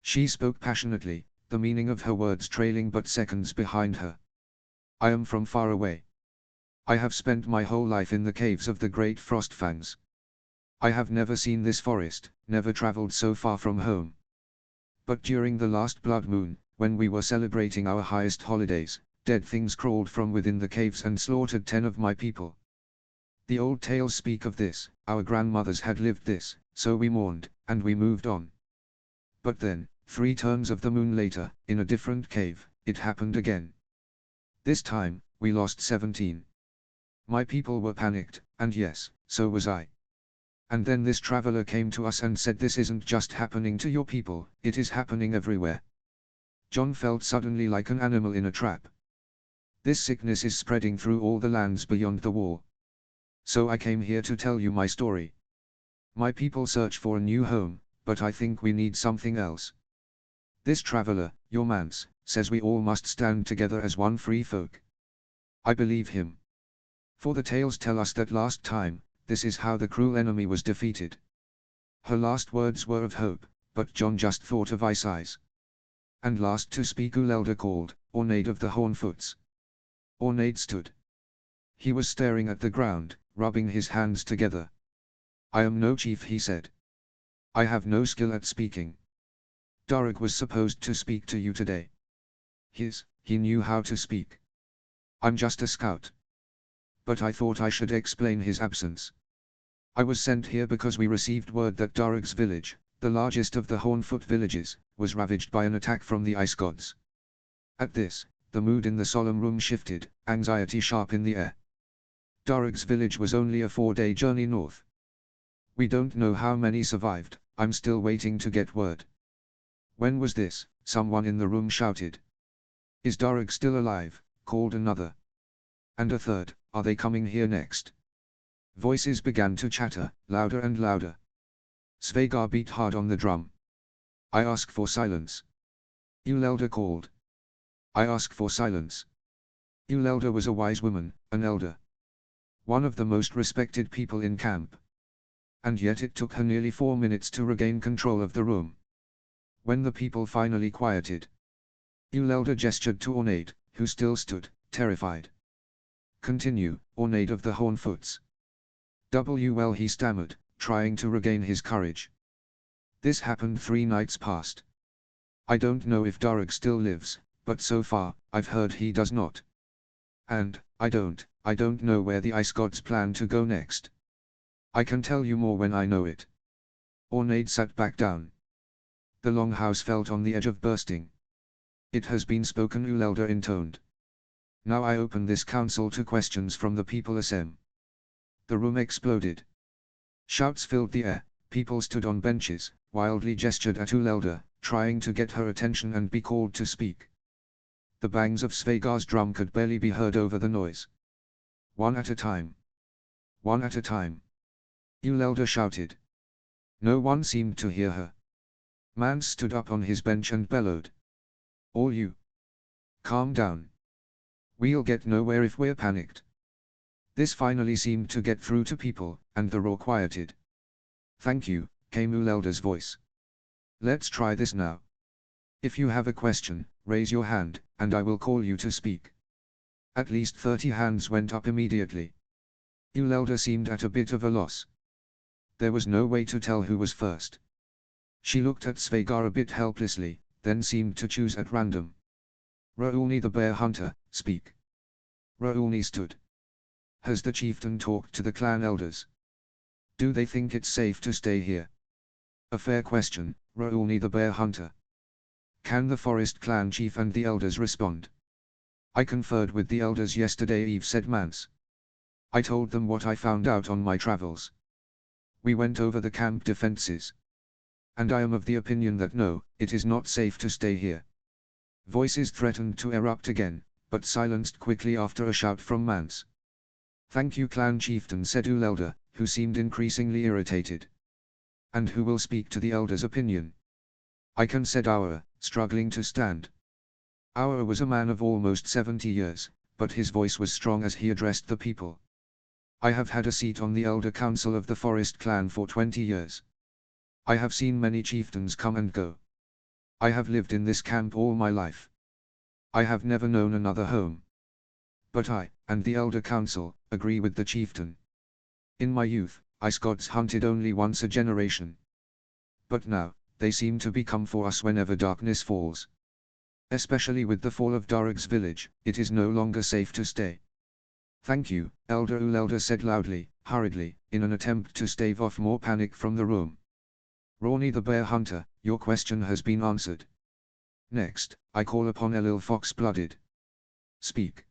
She spoke passionately, the meaning of her words trailing but seconds behind her. I am from far away. I have spent my whole life in the caves of the great Frostfangs. I have never seen this forest, never traveled so far from home. But during the last blood moon, when we were celebrating our highest holidays, dead things crawled from within the caves and slaughtered 10 of my people. The old tales speak of this, our grandmothers had lived this, so we mourned, and we moved on. But then, 3 turns of the moon later, in a different cave, it happened again. This time, we lost 17. My people were panicked, and yes, so was I. And then this traveler came to us and said, this isn't just happening to your people, it is happening everywhere. Jon felt suddenly like an animal in a trap. This sickness is spreading through all the lands beyond the wall. So I came here to tell you my story. My people search for a new home, but I think we need something else. This traveler, your Mance, says we all must stand together as one free folk. I believe him. For the tales tell us that last time, this is how the cruel enemy was defeated. Her last words were of hope, but Jon just thought of Ice Eyes. And last to speak Uelder called, Ornade of the Hornfoots. Ornade stood. He was staring at the ground, rubbing his hands together. I am no chief, he said. I have no skill at speaking. Durag was supposed to speak to you today. He knew how to speak. I'm just a scout. But I thought I should explain his absence. I was sent here because we received word that Durag's village, the largest of the Hornfoot villages, was ravaged by an attack from the ice gods. At this, the mood in the solemn room shifted, anxiety sharp in the air. Durag's village was only a 4-day journey north. We don't know how many survived, I'm still waiting to get word. When was this? Someone in the room shouted. Is Durag still alive? Called another. And a third, are they coming here next? Voices began to chatter, louder and louder. Svegar beat hard on the drum. I ask for silence. Uelder called. I ask for silence. Uelder was a wise woman, an elder. One of the most respected people in camp. And yet it took her nearly 4 minutes to regain control of the room. When the people finally quieted, Uelder gestured to Ornade, who still stood, terrified. Continue, Ornade of the Hornfoots. Well, he stammered, trying to regain his courage. This happened 3 nights past. I don't know if Durag still lives, but so far, I've heard he does not. And, I don't know where the ice gods plan to go next. I can tell you more when I know it. Ornade sat back down. The longhouse felt on the edge of bursting. It has been spoken, Uelder intoned. Now I open this council to questions from the people assembled. The room exploded. Shouts filled the air, People stood on benches, wildly gestured at Ulelda, trying to get her attention and be called to speak. The bangs of Svegar's drum could barely be heard over the noise. One at a time. One at a time. Ulelda shouted. No one seemed to hear her. Mance stood up on his bench and bellowed. All you. Calm down. We'll get nowhere if we're panicked. This finally seemed to get through to people, and the roar quieted. Thank you, came Ulelda's voice. Let's try this now. If you have a question, raise your hand, and I will call you to speak. At least 30 hands went up immediately. Ulelda seemed at a bit of a loss. There was no way to tell who was first. She looked at Svegar a bit helplessly, then seemed to choose at random. Raoulni the bear hunter, speak. Raoulni stood. Has the chieftain talked to the clan elders? Do they think it's safe to stay here? A fair question, Raoulni the bear hunter. Can the forest clan chief and the elders respond? I conferred with the elders yesterday eve, said Mance. I told them what I found out on my travels. We went over the camp defenses. And I am of the opinion that no, it is not safe to stay here. Voices threatened to erupt again, but silenced quickly after a shout from Mance. Thank you, clan chieftain, said Ulelda, who seemed increasingly irritated. And who will speak to the elders' opinion? I can, said Aura, struggling to stand. Aura was a man of almost 70 years, but his voice was strong as he addressed the people. I have had a seat on the Elder Council of the Forest Clan for 20 years. I have seen many chieftains come and go. I have lived in this camp all my life. I have never known another home. But I, and the Elder Council, agree with the chieftain. In my youth, I Scots hunted only once a generation. But now, they seem to become for us whenever darkness falls. Especially with the fall of Darug's village, it is no longer safe to stay. Thank you, Elder Ulelda said loudly, hurriedly, in an attempt to stave off more panic from the room. Raoulni the bear hunter, your question has been answered. Next, I call upon Elil Fox-blooded. Speak.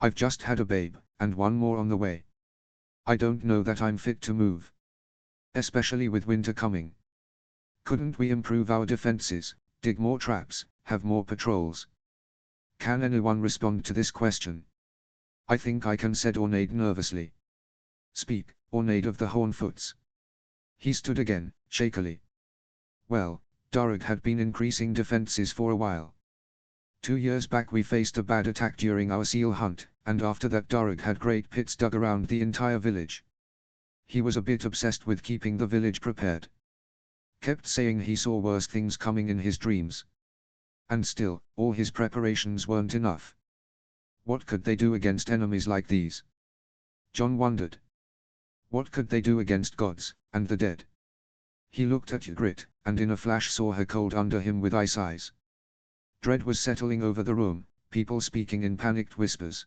I've just had a babe, and one more on the way. I don't know that I'm fit to move. Especially with winter coming. Couldn't we improve our defenses, dig more traps, have more patrols? Can anyone respond to this question? I think I can, said Ornade nervously. Speak, Ornade of the Hornfoots. He stood again, shakily. Well, Darug had been increasing defenses for a while. 2 years back we faced a bad attack during our seal hunt, and after that Darug had great pits dug around the entire village. He was a bit obsessed with keeping the village prepared. Kept saying he saw worse things coming in his dreams. And still, all his preparations weren't enough. What could they do against enemies like these? John wondered. What could they do against gods, and the dead? He looked at Ygritte, and in a flash saw her cold under him with ice eyes. Dread was settling over the room, people speaking in panicked whispers.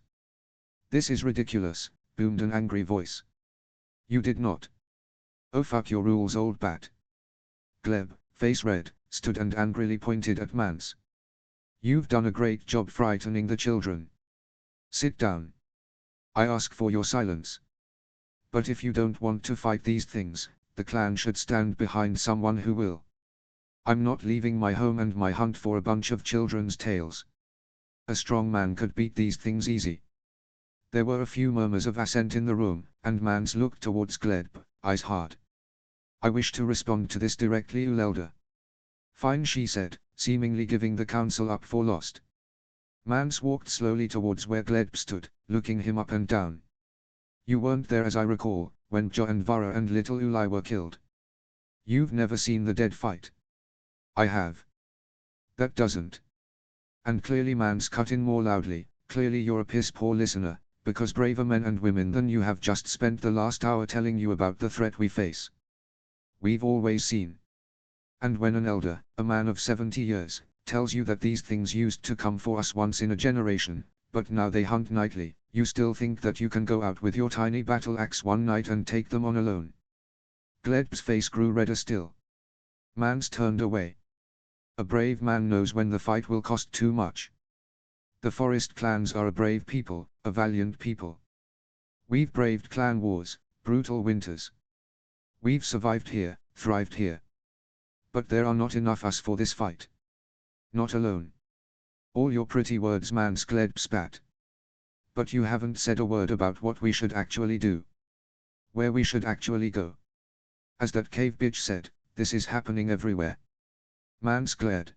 This is ridiculous, boomed an angry voice. You did not. Oh, fuck your rules, old bat. Gleb, face red, stood and angrily pointed at Mance. You've done a great job frightening the children. Sit down. I ask for your silence. But if you don't want to fight these things, the clan should stand behind someone who will. I'm not leaving my home and my hunt for a bunch of children's tales. A strong man could beat these things easy. There were a few murmurs of assent in the room, and Mance looked towards Gleb, eyes hard. I wish to respond to this directly, Ulelda. Fine, she said, seemingly giving the council up for lost. Mance walked slowly towards where Gleb stood, looking him up and down. You weren't there, as I recall, when Jo and Vara and little Ulai were killed. You've never seen the dead fight. I have. That doesn't. And clearly, Mance cut in more loudly, clearly you're a piss poor listener, because braver men and women than you have just spent the last hour telling you about the threat we face. We've always seen. And when an elder, a man of 70 years, tells you that these things used to come for us once in a generation, but now they hunt nightly, you still think that you can go out with your tiny battle axe one night and take them on alone. Gleb's face grew redder still. Mance turned away. A brave man knows when the fight will cost too much. The forest clans are a brave people, a valiant people. We've braved clan wars, brutal winters. We've survived here, thrived here. But there are not enough us for this fight. Not alone. All your pretty words, Mance Gleb spat. But you haven't said a word about what we should actually do. Where we should actually go. As that cave bitch said, this is happening everywhere. Mance glared.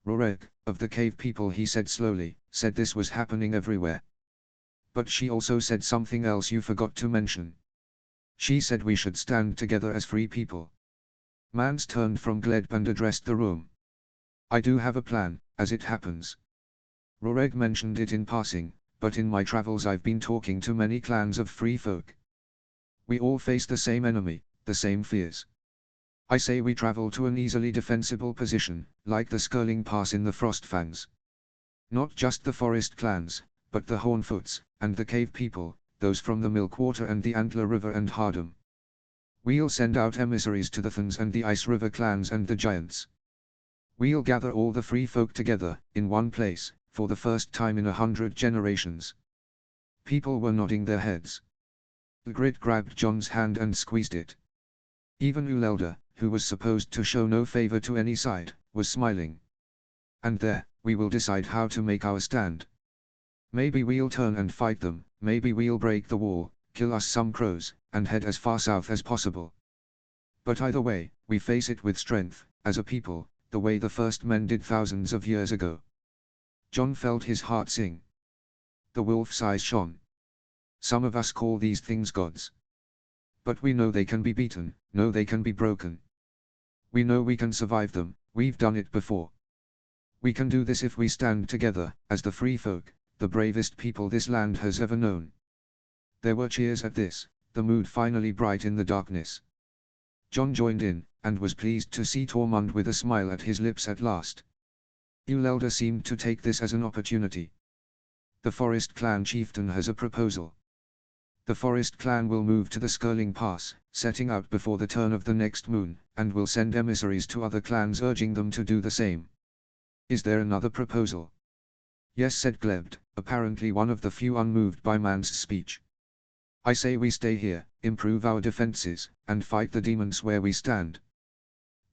Rorek, of the cave people, he said slowly, said this was happening everywhere. But she also said something else you forgot to mention. She said we should stand together as free people. Mance turned from Gleb and addressed the room. I do have a plan, as it happens. Roreg mentioned it in passing, but in my travels I've been talking to many clans of free folk. We all face the same enemy, the same fears. I say we travel to an easily defensible position, like the Skirling Pass in the Frostfangs. Not just the forest clans, but the Hornfoots, and the cave people, those from the Milkwater and the Antler River and Hardham. We'll send out emissaries to the Thans and the Ice River clans and the Giants. We'll gather all the free folk together, in one place, for the first time in 100 generations. People were nodding their heads. Ygritte grabbed Jon's hand and squeezed it. Even Ulelda, who was supposed to show no favor to any side, was smiling. And there, we will decide how to make our stand. Maybe we'll turn and fight them, maybe we'll break the wall, kill us some crows, and head as far south as possible. But either way, we face it with strength, as a people, the way the first men did thousands of years ago. Jon felt his heart sing. The wolf's eyes shone. Some of us call these things gods. But we know they can be beaten, know they can be broken. We know we can survive them, we've done it before. We can do this if we stand together, as the free folk, the bravest people this land has ever known. There were cheers at this, the mood finally bright in the darkness. Jon joined in, and was pleased to see Tormund with a smile at his lips at last. Ulelda seemed to take this as an opportunity. The Forest Clan chieftain has a proposal. The Forest Clan will move to the Skirling Pass, setting out before the turn of the next moon, and will send emissaries to other clans urging them to do the same. Is there another proposal? Yes, said Gleb, apparently one of the few unmoved by Mance's speech. I say we stay here, improve our defenses, and fight the demons where we stand.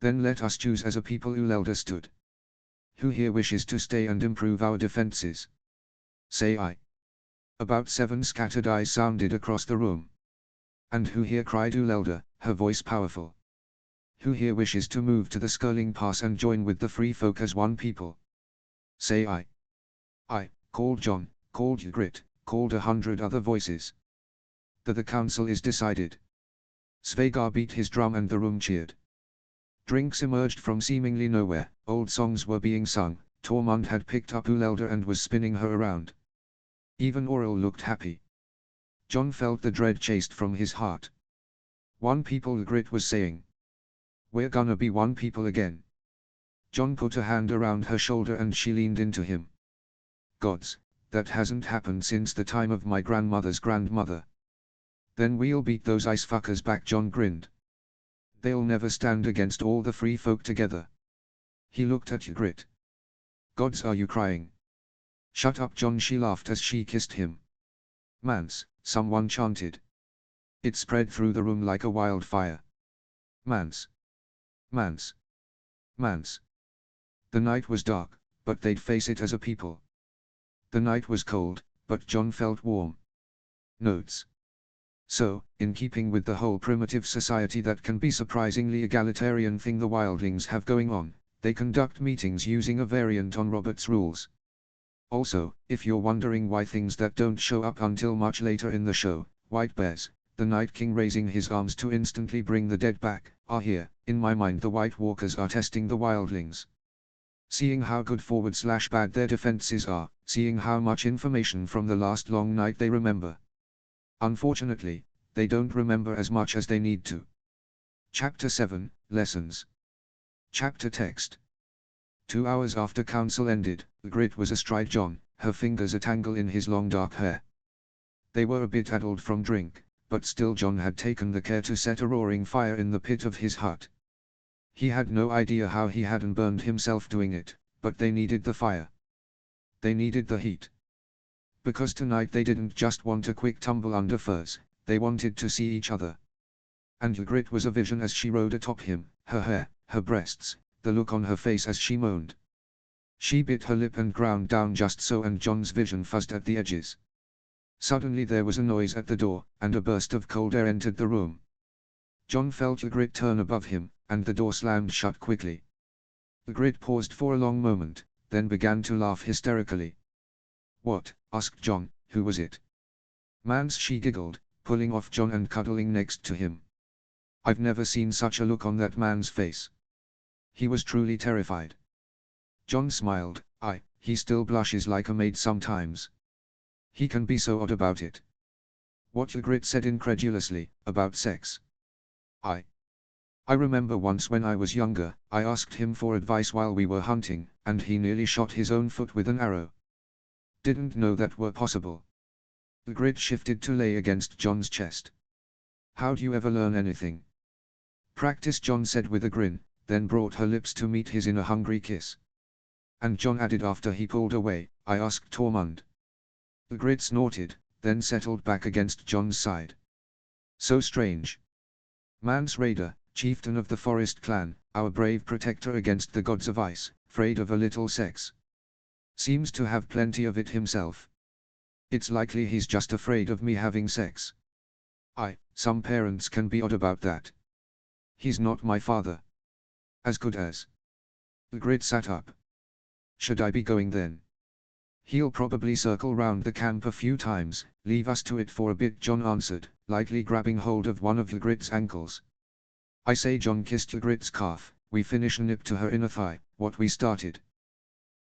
Then let us choose as a people, Ulelda stood. Who here wishes to stay and improve our defenses? Say I. About 7 scattered eyes sounded across the room. And who here, cried Ulelda, her voice powerful. Who here wishes to move to the Skirling Pass and join with the free folk as one people? Say I. I, called Jon, called Ygritte, called 100 other voices. The council is decided. Svegar beat his drum and the room cheered. Drinks emerged from seemingly nowhere, old songs were being sung, Tormund had picked up Ulelda and was spinning her around. Even Auril looked happy. Jon felt the dread chased from his heart. One people, Ygritte was saying. We're gonna be one people again. Jon put a hand around her shoulder and she leaned into him. Gods, that hasn't happened since the time of my grandmother's grandmother. Then we'll beat those ice fuckers back, Jon grinned. They'll never stand against all the free folk together. He looked at Ygritte. Gods, are you crying? Shut up, Jon, she laughed as she kissed him. Mance, someone chanted. It spread through the room like a wildfire. Mance. Mance. Mance. The night was dark, but they'd face it as a people. The night was cold, but Jon felt warm. Notes. So, in keeping with the whole primitive society that can be surprisingly egalitarian thing the wildlings have going on, they conduct meetings using a variant on Robert's rules. Also, if you're wondering why things that don't show up until much later in the show, White Bears, the Night King raising his arms to instantly bring the dead back, are here, in my mind the White Walkers are testing the wildlings. Seeing how good / bad their defenses are, seeing how much information from the last long night they remember. Unfortunately, they don't remember as much as they need to. Chapter 7, Lessons. Chapter Text. 2 hours after council ended, Ygritte was astride Jon, her fingers a tangle in his long dark hair. They were a bit addled from drink, but still Jon had taken the care to set a roaring fire in the pit of his hut. He had no idea how he hadn't burned himself doing it, but they needed the fire. They needed the heat. Because tonight they didn't just want a quick tumble under furs, they wanted to see each other. And Ygritte was a vision as she rode atop him, her hair, her breasts, the look on her face as she moaned. She bit her lip and ground down just so, and Jon's vision fuzzed at the edges. Suddenly there was a noise at the door, and a burst of cold air entered the room. Jon felt Ygritte turn above him, and the door slammed shut quickly. Ygritte paused for a long moment, then began to laugh hysterically. "What?" asked Jon. "Who was it?" "Mance," she giggled, pulling off Jon and cuddling next to him. I've never seen such a look on that man's face. He was truly terrified. Jon smiled. He still blushes like a maid sometimes. He can be so odd about it." "What?" Ygritte said incredulously. "About sex?" I remember once when I was younger, I asked him for advice while we were hunting, and he nearly shot his own foot with an arrow. Didn't know that were possible." Ygritte shifted to lay against Jon's chest. "How'd you ever learn anything?" "Practice," Jon said with a grin, then brought her lips to meet his in a hungry kiss. "And," Jon added after he pulled away, "I asked Tormund." Ygritte snorted, then settled back against Jon's side. "So strange. Mance Rayder, chieftain of the Forest clan, our brave protector against the gods of ice, afraid of a little sex. Seems to have plenty of it himself. It's likely he's just afraid of me having sex. Some parents can be odd about that. He's not my father." "As good as." Ygritte sat up. "Should I be going then?" "He'll probably circle round the camp a few times, leave us to it for a bit," Jon answered, lightly grabbing hold of one of Ygritte's ankles. "I say," Jon kissed Ygritte's calf, "we finish a nip to her inner thigh, what we started."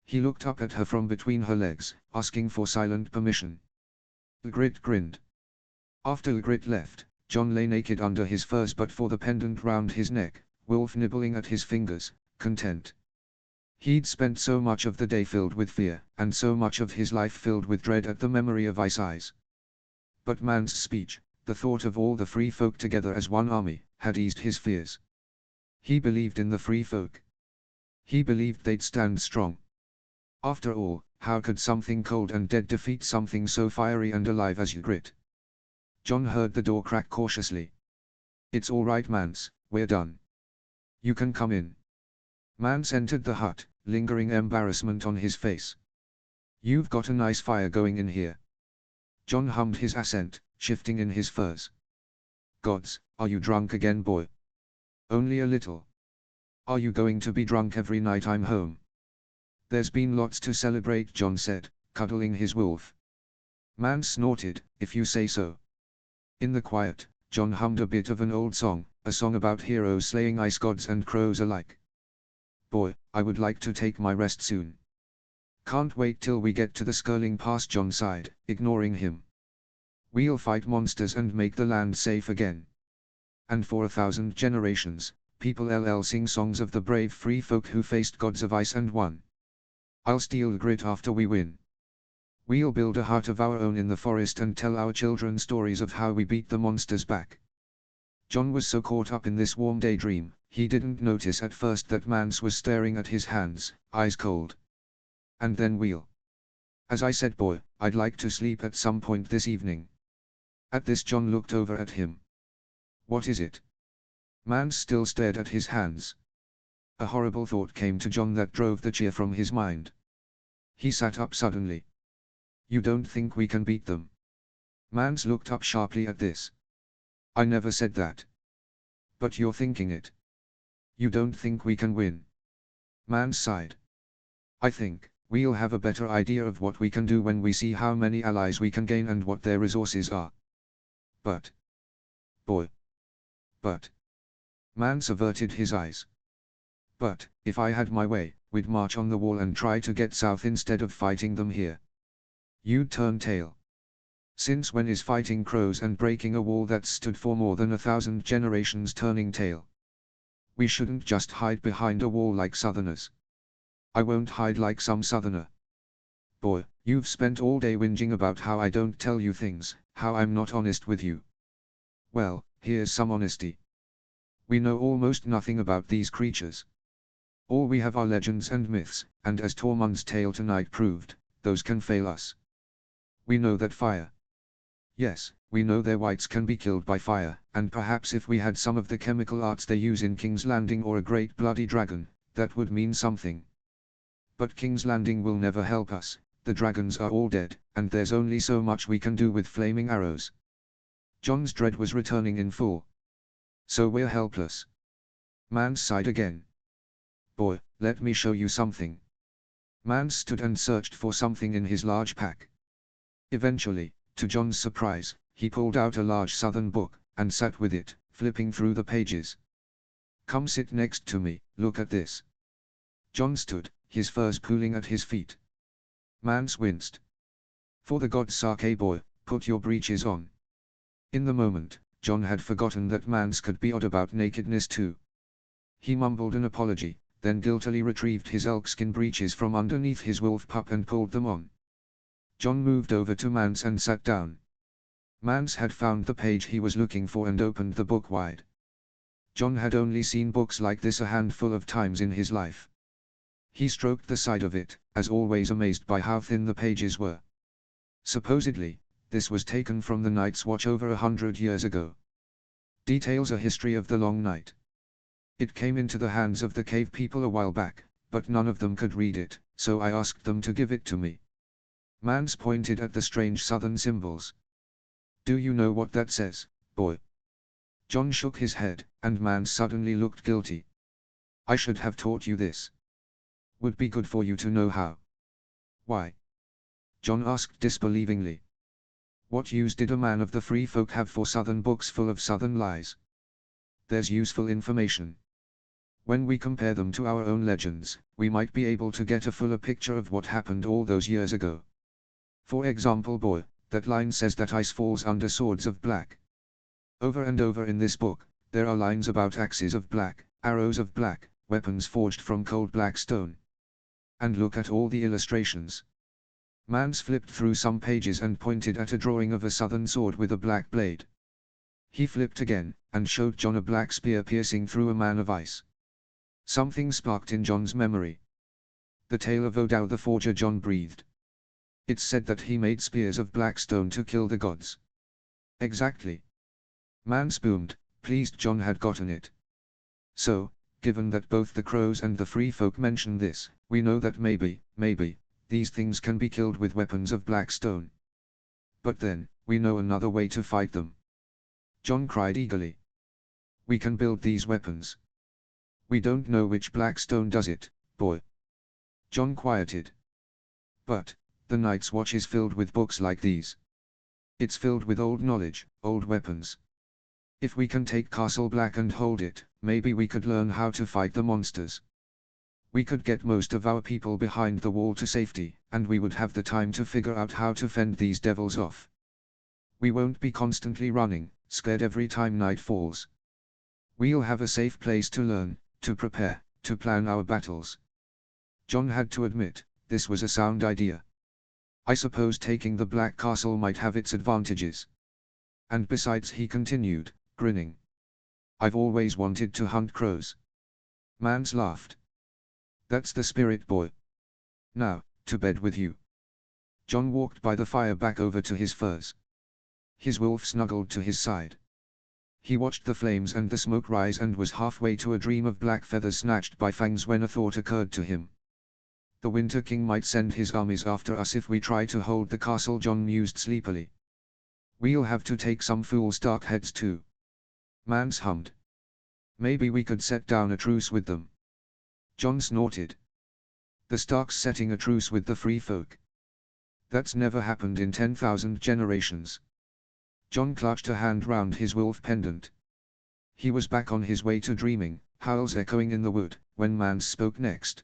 He looked up at her from between her legs, asking for silent permission. Ygritte grinned. After Ygritte left, Jon lay naked under his furs but for the pendant round his neck, Wolf nibbling at his fingers, content. He'd spent so much of the day filled with fear, and so much of his life filled with dread at the memory of Ice Eyes. But Mance's speech, the thought of all the free folk together as one army, had eased his fears. He believed in the free folk. He believed they'd stand strong. After all, how could something cold and dead defeat something so fiery and alive as Ygritte? Jon heard the door crack cautiously. "It's all right, Mance, we're done. You can come in." Mance entered the hut, lingering embarrassment on his face. "You've got a nice fire going in here." Jon hummed his assent, shifting in his furs. "Gods, are you drunk again, boy?" "Only a little." "Are you going to be drunk every night I'm home?" "There's been lots to celebrate," Jon said, cuddling his wolf. Mance snorted. "If you say so." In the quiet, Jon hummed a bit of an old song, a song about heroes slaying ice gods and crows alike. "Boy, I would like to take my rest soon. Can't wait till we get to the Skirling Pass," Jon sighed, ignoring him. "We'll fight monsters and make the land safe again. And for 1,000 generations, people sing songs of the brave free folk who faced gods of ice and won. I'll steal Ygritte after we win. We'll build a hut of our own in the forest and tell our children stories of how we beat the monsters back." Jon was so caught up in this warm daydream, he didn't notice at first that Mance was staring at his hands, eyes cold. "And then as I said, boy, I'd like to sleep at some point this evening." At this Jon looked over at him. "What is it?" Mance still stared at his hands. A horrible thought came to Jon that drove the cheer from his mind. He sat up suddenly. "You don't think we can beat them?" Mance looked up sharply at this. "I never said that." "But you're thinking it. You don't think we can win?" Mance sighed. "I think we'll have a better idea of what we can do when we see how many allies we can gain and what their resources are. But, boy. But." Mance averted his eyes. "But, if I had my way, we'd march on the wall and try to get south instead of fighting them here. You'd turn tail. Since when is fighting crows and breaking a wall that's stood for more than 1,000 generations turning tail? We shouldn't just hide behind a wall like Southerners." "I won't hide like some Southerner. Boy, you've spent all day whinging about how I don't tell you things, how I'm not honest with you. Well, here's some honesty. We know almost nothing about these creatures. All we have are legends and myths, and as Tormund's tale tonight proved, those can fail us. We know that fire Yes, we know their whites can be killed by fire, and perhaps if we had some of the chemical arts they use in King's Landing or a great bloody dragon, that would mean something. But King's Landing will never help us, the dragons are all dead, and there's only so much we can do with flaming arrows. John's dread was returning in full. So we're helpless. Mans sighed again. Boy, let me show you something. Mans stood and searched for something in his large pack. Eventually, to John's surprise, he pulled out a large southern book, and sat with it, flipping through the pages. Come sit next to me, look at this. John stood, his furs pooling at his feet. Mans winced. For the god's sake, boy, put your breeches on. In the moment, John had forgotten that Mans could be odd about nakedness too. He mumbled an apology, then guiltily retrieved his elkskin breeches from underneath his wolf pup and pulled them on. John moved over to Mans and sat down. Mans had found the page he was looking for and opened the book wide. John had only seen books like this a handful of times in his life. He stroked the side of it, as always amazed by how thin the pages were. Supposedly, this was taken from the Night's Watch over 100 years ago. Details a history of the Long Night. It came into the hands of the cave people a while back, but none of them could read it, so I asked them to give it to me. Mans pointed at the strange southern symbols. Do you know what that says, boy? John shook his head, and Mans suddenly looked guilty. I should have taught you this. Would be good for you to know how. Why? John asked disbelievingly. What use did a man of the free folk have for southern books full of southern lies? There's useful information. When we compare them to our own legends, we might be able to get a fuller picture of what happened all those years ago. For example, boy, that line says that ice falls under swords of black. Over and over in this book, there are lines about axes of black, arrows of black, weapons forged from cold black stone. And look at all the illustrations. Mans flipped through some pages and pointed at a drawing of a southern sword with a black blade. He flipped again, and showed John a black spear piercing through a man of ice. Something sparked in John's memory. The tale of O'Dow the forger. John breathed. It's said that he made spears of black stone to kill the gods. Exactly. Mans boomed, pleased John had gotten it. So, given that both the crows and the free folk mention this, we know that maybe, these things can be killed with weapons of black stone. But then, we know another way to fight them. John cried eagerly. We can build these weapons. We don't know which black stone does it, boy. John quieted. But, the Night's Watch is filled with books like these. It's filled with old knowledge, old weapons. If we can take Castle Black and hold it, maybe we could learn how to fight the monsters. We could get most of our people behind the wall to safety, and we would have the time to figure out how to fend these devils off. We won't be constantly running, scared every time night falls. We'll have a safe place to learn, to prepare, to plan our battles. John had to admit, this was a sound idea. I suppose taking the Black Castle might have its advantages. And besides, he continued, grinning, I've always wanted to hunt crows. Mans laughed. That's the spirit, boy. Now, to bed with you. John walked by the fire back over to his furs. His wolf snuggled to his side. He watched the flames and the smoke rise and was halfway to a dream of black feathers snatched by fangs when a thought occurred to him. The Winter King might send his armies after us if we try to hold the castle, John mused sleepily. We'll have to take some fool's dark heads too. Mans hummed. Maybe we could set down a truce with them. John snorted. The Starks setting a truce with the free folk. That's never happened in 10,000 generations. John clutched a hand round his wolf pendant. He was back on his way to dreaming, howls echoing in the wood, when Mans spoke next.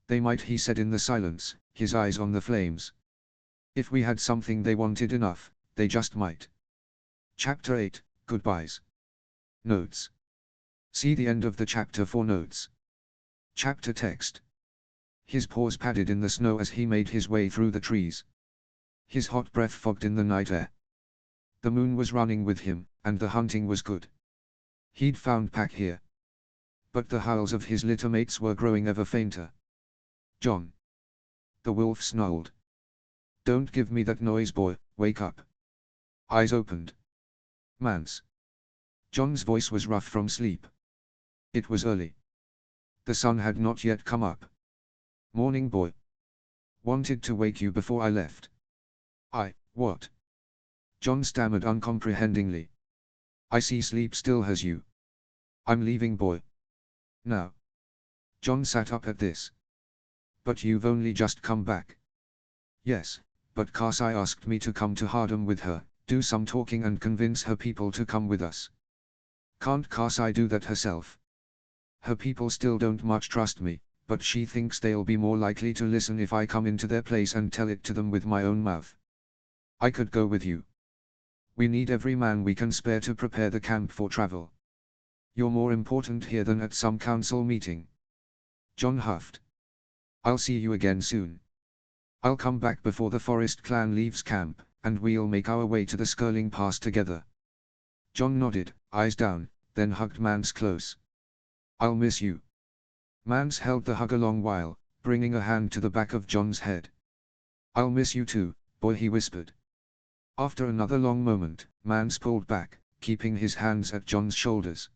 They might, he said in the silence, his eyes on the flames. If we had something they wanted enough, they just might. Chapter 8, Goodbyes. Notes. See the end of the chapter for notes. Chapter text. His paws padded in the snow as he made his way through the trees. His hot breath fogged in the night air. The moon was running with him, and the hunting was good. He'd found pack here. But the howls of his littermates were growing ever fainter. John. The wolf snarled. Don't give me that noise, boy, wake up. Eyes opened. Mance. John's voice was rough from sleep. It was early. The sun had not yet come up. Morning, boy. Wanted to wake you before I left. What? John stammered uncomprehendingly. I see sleep still has you. I'm leaving, boy. Now. John sat up at this. But you've only just come back. Yes, but Karsai asked me to come to Hardham with her, do some talking and convince her people to come with us. Can't Karsai do that herself? Her people still don't much trust me, but she thinks they'll be more likely to listen if I come into their place and tell it to them with my own mouth. I could go with you. We need every man we can spare to prepare the camp for travel. You're more important here than at some council meeting. John huffed. I'll see you again soon. I'll come back before the Forest clan leaves camp, and we'll make our way to the Skirling Pass together. John nodded, eyes down, then hugged Mance close. I'll miss you. Mance held the hug a long while, bringing a hand to the back of John's head. I'll miss you too, boy, he whispered. After another long moment, Mance pulled back, keeping his hands at John's shoulders.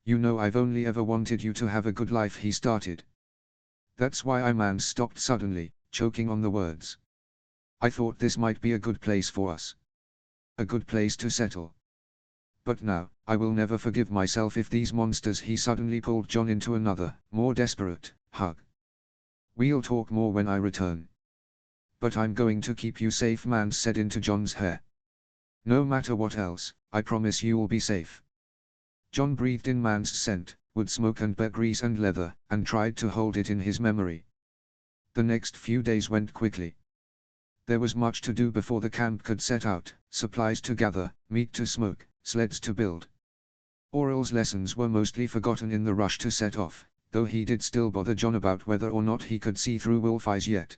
You know I've only ever wanted you to have a good life, he started. That's why Mance stopped suddenly, choking on the words. I thought this might be a good place for us. A good place to settle. But now, I will never forgive myself if these monsters. He suddenly pulled John into another, more desperate, hug. We'll talk more when I return. But I'm going to keep you safe, Mance said into John's hair. No matter what else, I promise you'll be safe. John breathed in Mance's scent, wood smoke and bear grease and leather, and tried to hold it in his memory. The next few days went quickly. There was much to do before the camp could set out, supplies to gather, meat to smoke, sleds to build. Aurel's lessons were mostly forgotten in the rush to set off, though he did still bother John about whether or not he could see through wolf eyes yet.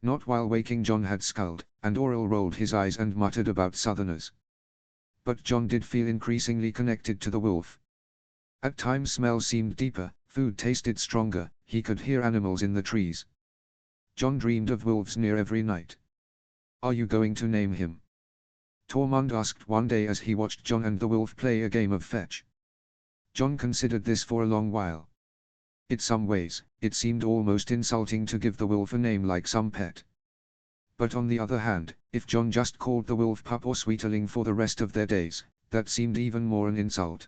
Not while waking John had sculled, and Aurel rolled his eyes and muttered about southerners. But John did feel increasingly connected to the wolf. At times smells seemed deeper, food tasted stronger, he could hear animals in the trees. John dreamed of wolves near every night. Are you going to name him? Tormund asked one day as he watched John and the wolf play a game of fetch. John considered this for a long while. In some ways, it seemed almost insulting to give the wolf a name like some pet. But on the other hand, if John just called the wolf pup or sweeterling for the rest of their days, that seemed even more an insult.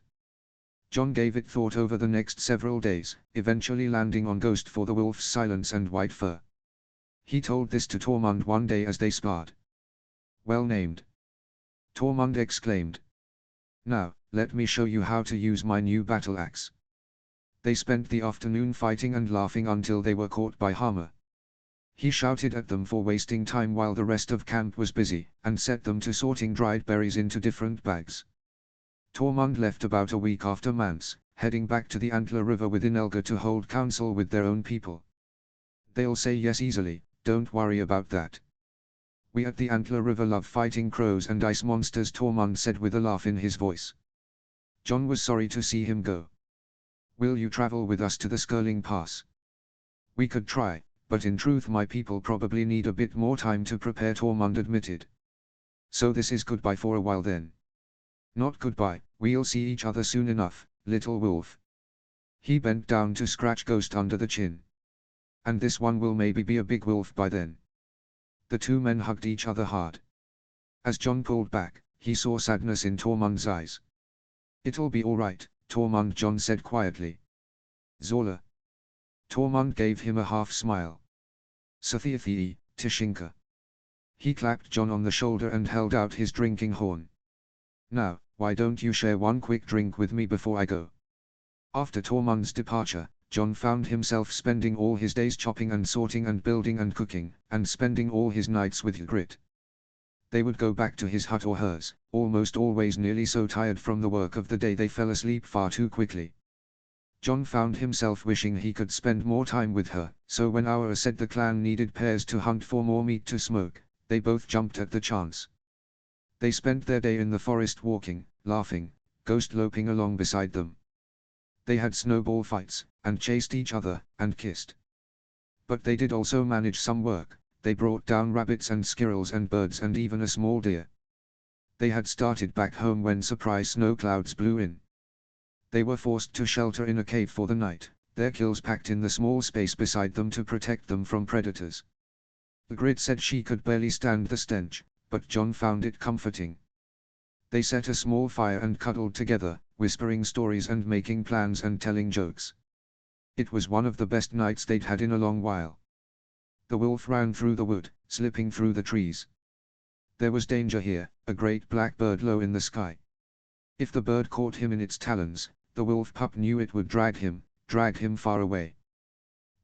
John gave it thought over the next several days, eventually landing on Ghost for the wolf's silence and white fur. He told this to Tormund one day as they sparred. Well named. Tormund exclaimed. Now, let me show you how to use my new battle axe. They spent the afternoon fighting and laughing until they were caught by Hama. He shouted at them for wasting time while the rest of camp was busy, and set them to sorting dried berries into different bags. Tormund left about a week after Mance, heading back to the Antler River with Inelga to hold council with their own people. They'll say yes easily, don't worry about that. We at the Antler River love fighting crows and ice monsters, Tormund said with a laugh in his voice. John was sorry to see him go. Will you travel with us to the Skirling Pass? We could try, but in truth my people probably need a bit more time to prepare, Tormund admitted. So this is goodbye for a while then. Not goodbye, we'll see each other soon enough, little wolf. He bent down to scratch Ghost under the chin. And this one will maybe be a big wolf by then. The two men hugged each other hard. As John pulled back, he saw sadness in Tormund's eyes. It'll be all right, Tormund, John said quietly. Zola. Tormund gave him a half smile. Sathiathii, Tishinka. He clapped John on the shoulder and held out his drinking horn. Now, why don't you share one quick drink with me before I go? After Tormund's departure, John found himself spending all his days chopping and sorting and building and cooking, and spending all his nights with Ygritte. They would go back to his hut or hers, almost always nearly so tired from the work of the day they fell asleep far too quickly. John found himself wishing he could spend more time with her, so when Aura said the clan needed pairs to hunt for more meat to smoke, they both jumped at the chance. They spent their day in the forest walking, laughing, Ghost loping along beside them. They had snowball fights, and chased each other, and kissed. But they did also manage some work. They brought down rabbits and squirrels and birds and even a small deer. They had started back home when surprise snow clouds blew in. They were forced to shelter in a cave for the night, their kills packed in the small space beside them to protect them from predators. Ygritte said she could barely stand the stench, but Jon found it comforting. They set a small fire and cuddled together, whispering stories and making plans and telling jokes. It was one of the best nights they'd had in a long while. The wolf ran through the wood, slipping through the trees. There was danger here, a great black bird low in the sky. If the bird caught him in its talons, the wolf pup knew it would drag him far away.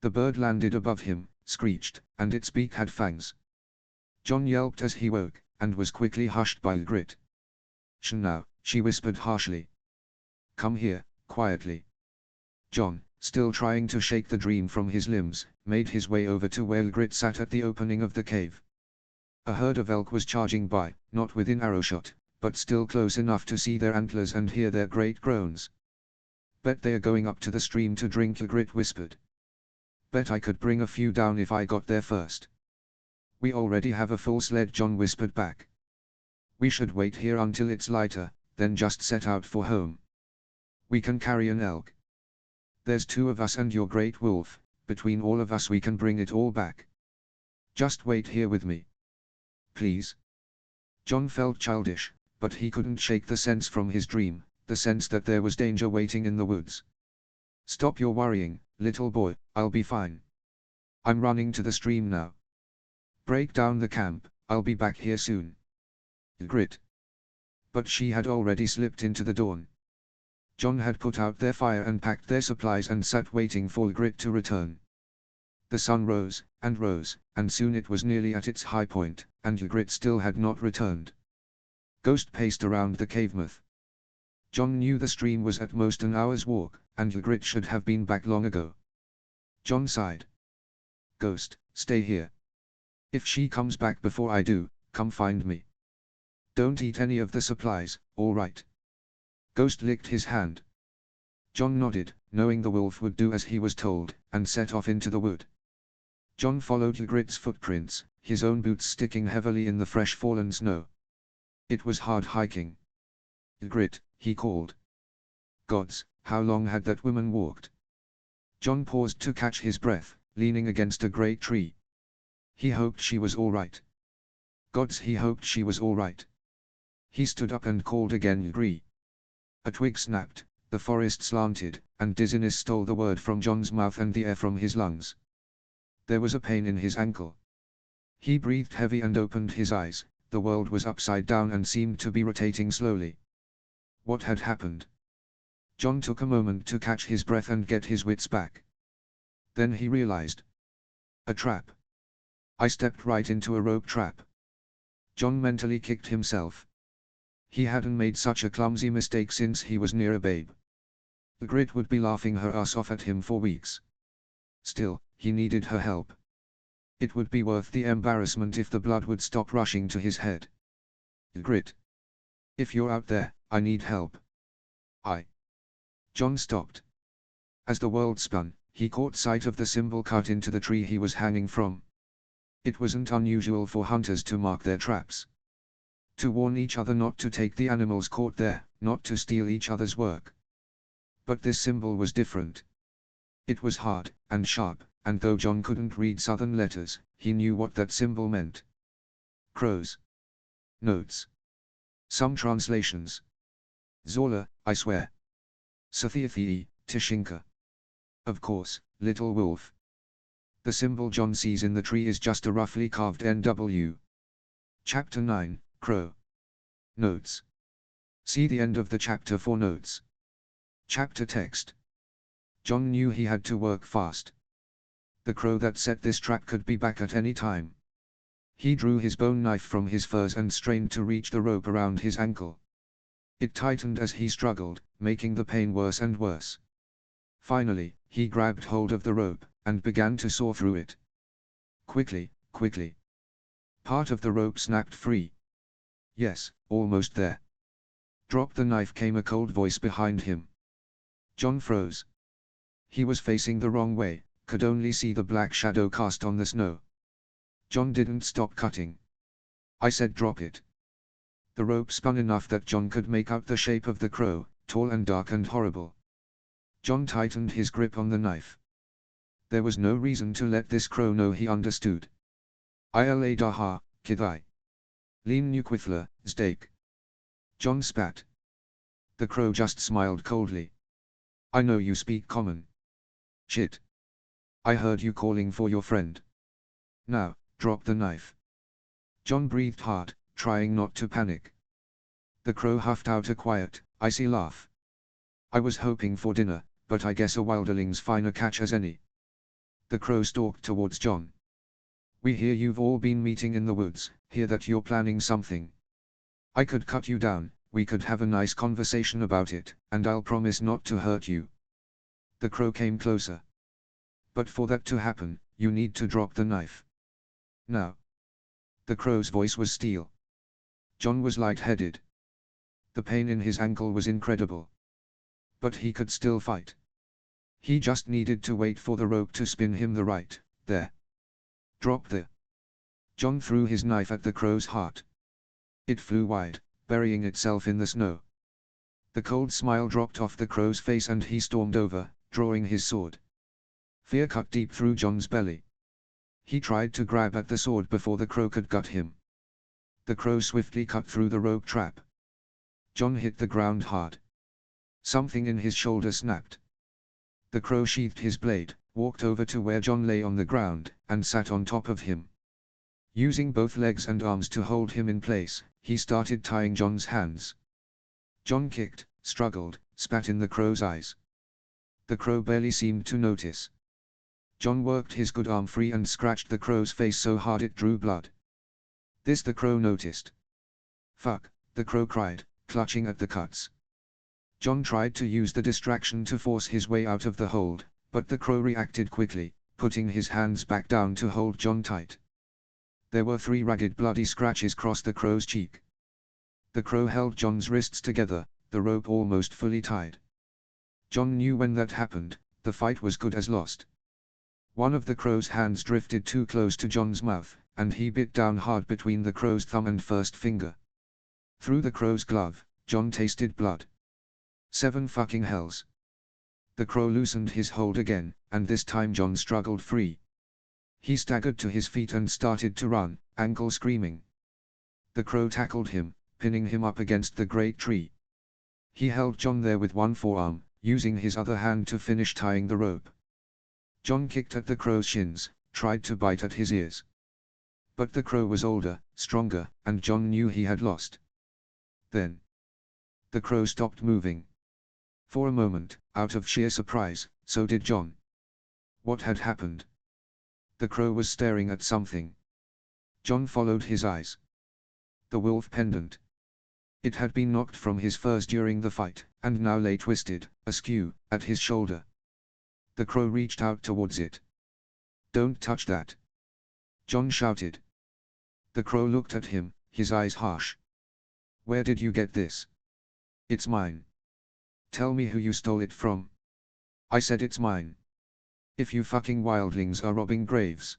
The bird landed above him, screeched, and its beak had fangs. Jon yelped as he woke, and was quickly hushed by Ygritte. "Shh now," she whispered harshly. "Come here, quietly." Jon, still trying to shake the dream from his limbs, made his way over to where Ygritte sat at the opening of the cave. A herd of elk was charging by, not within arrowshot, but still close enough to see their antlers and hear their great groans. "Bet they are going up to the stream to drink," Ygritte whispered. "Bet I could bring a few down if I got there first." "We already have a full sled," Jon whispered back. "We should wait here until it's lighter, then just set out for home. We can carry an elk. There's 2 of us and your great wolf, between all of us we can bring it all back. Just wait here with me. Please." Jon felt childish, but he couldn't shake the sense from his dream, the sense that there was danger waiting in the woods. "Stop your worrying, little boy, I'll be fine. I'm running to the stream now. Break down the camp, I'll be back here soon." Ygritte. But she had already slipped into the dawn. Jon had put out their fire and packed their supplies and sat waiting for Ygritte to return. The sun rose, and soon it was nearly at its high point, and Ygritte still had not returned. Ghost paced around the cave mouth. Jon knew the stream was at most an hour's walk, and Ygritte should have been back long ago. Jon sighed. "Ghost, stay here. If she comes back before I do, come find me. Don't eat any of the supplies, all right?" Ghost licked his hand. Jon nodded, knowing the wolf would do as he was told, and set off into the wood. Jon followed Ygritte's footprints, his own boots sticking heavily in the fresh fallen snow. It was hard hiking. "Ygritte," he called. Gods, how long had that woman walked? Jon paused to catch his breath, leaning against a great tree. He hoped she was all right. Gods, he hoped she was all right. He stood up and called again, "Ygritte." A twig snapped, the forest slanted, and dizziness stole the word from Jon's mouth and the air from his lungs. There was a pain in his ankle. He breathed heavy and opened his eyes. The world was upside down and seemed to be rotating slowly. What had happened? Jon took a moment to catch his breath and get his wits back. Then he realized. A trap. I stepped right into a rope trap. Jon mentally kicked himself. He hadn't made such a clumsy mistake since he was near a babe. Ygritte would be laughing her ass off at him for weeks. Still, he needed her help. It would be worth the embarrassment if the blood would stop rushing to his head. "Ygritte. If you're out there, I need help." Jon stopped. As the world spun, he caught sight of the symbol cut into the tree he was hanging from. It wasn't unusual for hunters to mark their traps. To warn each other not to take the animals caught there, not to steal each other's work. But this symbol was different. It was hard, and sharp, and though Jon couldn't read southern letters, he knew what that symbol meant. Crows. Notes. Some translations. Zola, I swear. Sathiathii, Tishinka. Of course, little wolf. The symbol Jon sees in the tree is just a roughly carved NW. Chapter 9, Crow. Notes. See the end of the chapter for notes. Chapter text. Jon knew he had to work fast. The crow that set this trap could be back at any time. He drew his bone knife from his furs and strained to reach the rope around his ankle. It tightened as he struggled, making the pain worse and worse. Finally, he grabbed hold of the rope, and began to saw through it. Quickly. Part of the rope snapped free. Yes, almost there. Drop the knife, came a cold voice behind him. Jon froze. He was facing the wrong way, could only see the black shadow cast on the snow. Jon didn't stop cutting. "I said drop it." The rope spun enough that John could make out the shape of the crow, tall and dark and horrible. John tightened his grip on the knife. There was no reason to let this crow know he understood. Ile daha, kidai. Lean nukwithla, steak. John spat. The crow just smiled coldly. I know you speak common. Shit. I heard you calling for your friend. Now, drop the knife. John breathed hard, trying not to panic. The crow huffed out a quiet, icy laugh. I was hoping for dinner, but I guess a wilderling's fine a catch as any. The crow stalked towards John. We hear you've all been meeting in the woods, hear that you're planning something. I could cut you down, we could have a nice conversation about it, and I'll promise not to hurt you. The crow came closer. But for that to happen, you need to drop the knife. Now. The crow's voice was steel. John was lightheaded. The pain in his ankle was incredible. But he could still fight. He just needed to wait for the rope to spin him the right, there. Drop the. John threw his knife at the crow's heart. It flew wide, burying itself in the snow. The cold smile dropped off the crow's face and he stormed over, drawing his sword. Fear cut deep through John's belly. He tried to grab at the sword before the crow could gut him. The crow swiftly cut through the rope trap. John hit the ground hard. Something in his shoulder snapped. The crow sheathed his blade, walked over to where John lay on the ground, and sat on top of him. Using both legs and arms to hold him in place, he started tying John's hands. John kicked, struggled, spat in the crow's eyes. The crow barely seemed to notice. John worked his good arm free and scratched the crow's face so hard it drew blood. This the crow noticed. Fuck, the crow cried, clutching at the cuts. John tried to use the distraction to force his way out of the hold, but the crow reacted quickly, putting his hands back down to hold John tight. There were 3 ragged bloody scratches across the crow's cheek. The crow held John's wrists together, the rope almost fully tied. John knew when that happened, the fight was good as lost. One of the crow's hands drifted too close to John's mouth, and he bit down hard between the crow's thumb and first finger. Through the crow's glove, John tasted blood. 7 fucking hells. The crow loosened his hold again, and this time John struggled free. He staggered to his feet and started to run, ankle screaming. The crow tackled him, pinning him up against the great tree. He held John there with one forearm, using his other hand to finish tying the rope. John kicked at the crow's shins, tried to bite at his ears. But the crow was older, stronger, and John knew he had lost. Then. The crow stopped moving. For a moment, out of sheer surprise, so did John. What had happened? The crow was staring at something. John followed his eyes. The wolf pendant. It had been knocked from his furs during the fight, and now lay twisted, askew, at his shoulder. The crow reached out towards it. Don't touch that! John shouted. The crow looked at him, his eyes harsh. Where did you get this? It's mine. Tell me who you stole it from. I said it's mine. If you fucking wildlings are robbing graves.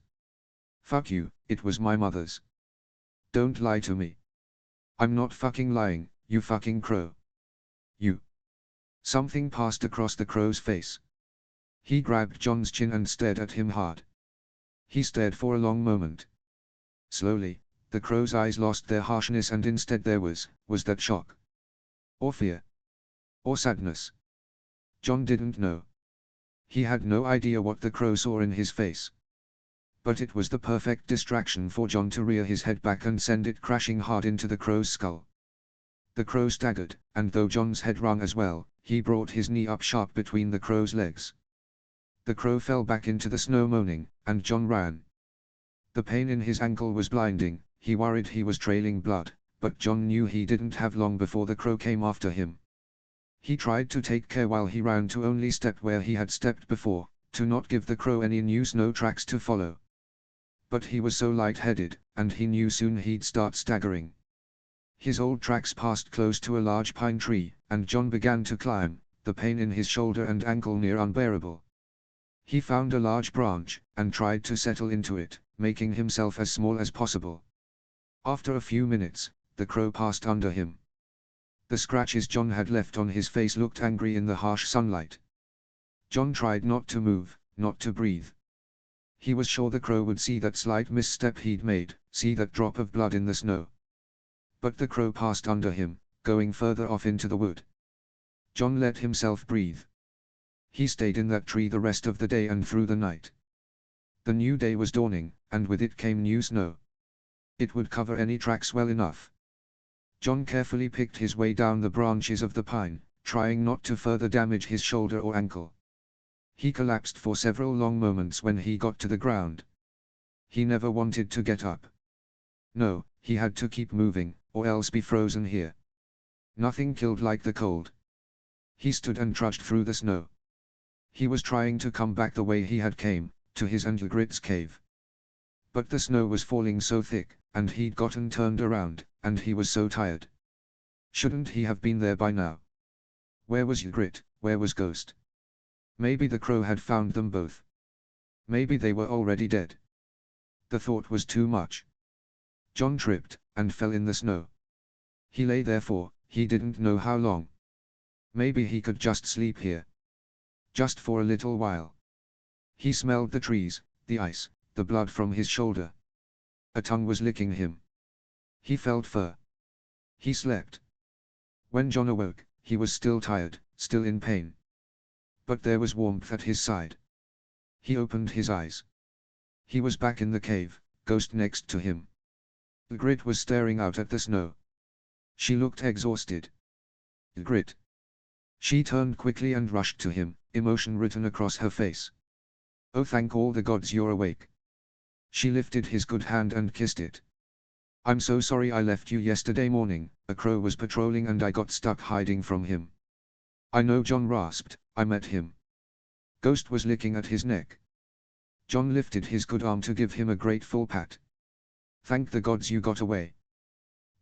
Fuck you, it was my mother's. Don't lie to me. I'm not fucking lying, you fucking crow. You. Something passed across the crow's face. He grabbed John's chin and stared at him hard. He stared for a long moment. Slowly, the crow's eyes lost their harshness and instead there was that shock. Or fear. Or sadness. John didn't know. He had no idea what the crow saw in his face. But it was the perfect distraction for John to rear his head back and send it crashing hard into the crow's skull. The crow staggered, and though John's head rung as well, he brought his knee up sharp between the crow's legs. The crow fell back into the snow moaning, and John ran. The pain in his ankle was blinding, he worried he was trailing blood, but John knew he didn't have long before the crow came after him. He tried to take care while he ran to only step where he had stepped before, to not give the crow any new snow tracks to follow. But he was so light-headed, and he knew soon he'd start staggering. His old tracks passed close to a large pine tree, and John began to climb, the pain in his shoulder and ankle near unbearable. He found a large branch, and tried to settle into it, making himself as small as possible. After a few minutes, the crow passed under him. The scratches John had left on his face looked angry in the harsh sunlight. John tried not to move, not to breathe. He was sure the crow would see that slight misstep he'd made, see that drop of blood in the snow. But the crow passed under him, going further off into the wood. John let himself breathe. He stayed in that tree the rest of the day and through the night. The new day was dawning, and with it came new snow. It would cover any tracks well enough. John carefully picked his way down the branches of the pine, trying not to further damage his shoulder or ankle. He collapsed for several long moments when he got to the ground. He never wanted to get up. No, he had to keep moving, or else be frozen here. Nothing killed like the cold. He stood and trudged through the snow. He was trying to come back the way he had came, to his and Ygritte's cave. But the snow was falling so thick, and he'd gotten turned around, and he was so tired. Shouldn't he have been there by now? Where was Ygritte, where was Ghost? Maybe the crow had found them both. Maybe they were already dead. The thought was too much. John tripped, and fell in the snow. He lay there for, he didn't know how long. Maybe he could just sleep here. Just for a little while. He smelled the trees, the ice, the blood from his shoulder. A tongue was licking him. He felt fur. He slept. When John awoke, he was still tired, still in pain. But there was warmth at his side. He opened his eyes. He was back in the cave, Ghost next to him. Ygritte was staring out at the snow. She looked exhausted. Ygritte. She turned quickly and rushed to him, emotion written across her face. Oh, thank all the gods you're awake. She lifted his good hand and kissed it. I'm so sorry I left you yesterday morning, a crow was patrolling and I got stuck hiding from him. I know, John rasped, I met him. Ghost was licking at his neck. John lifted his good arm to give him a grateful pat. Thank the gods you got away.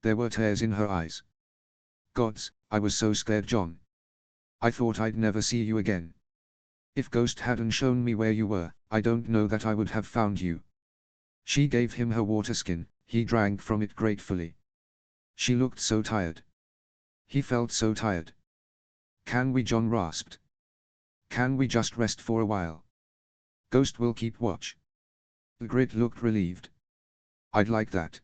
There were tears in her eyes. Gods, I was so scared, John. I thought I'd never see you again. If Ghost hadn't shown me where you were, I don't know that I would have found you. She gave him her water skin, he drank from it gratefully. She looked so tired. He felt so tired. Can we, John rasped. Can we just rest for a while? Ghost will keep watch. Ygritte looked relieved. I'd like that.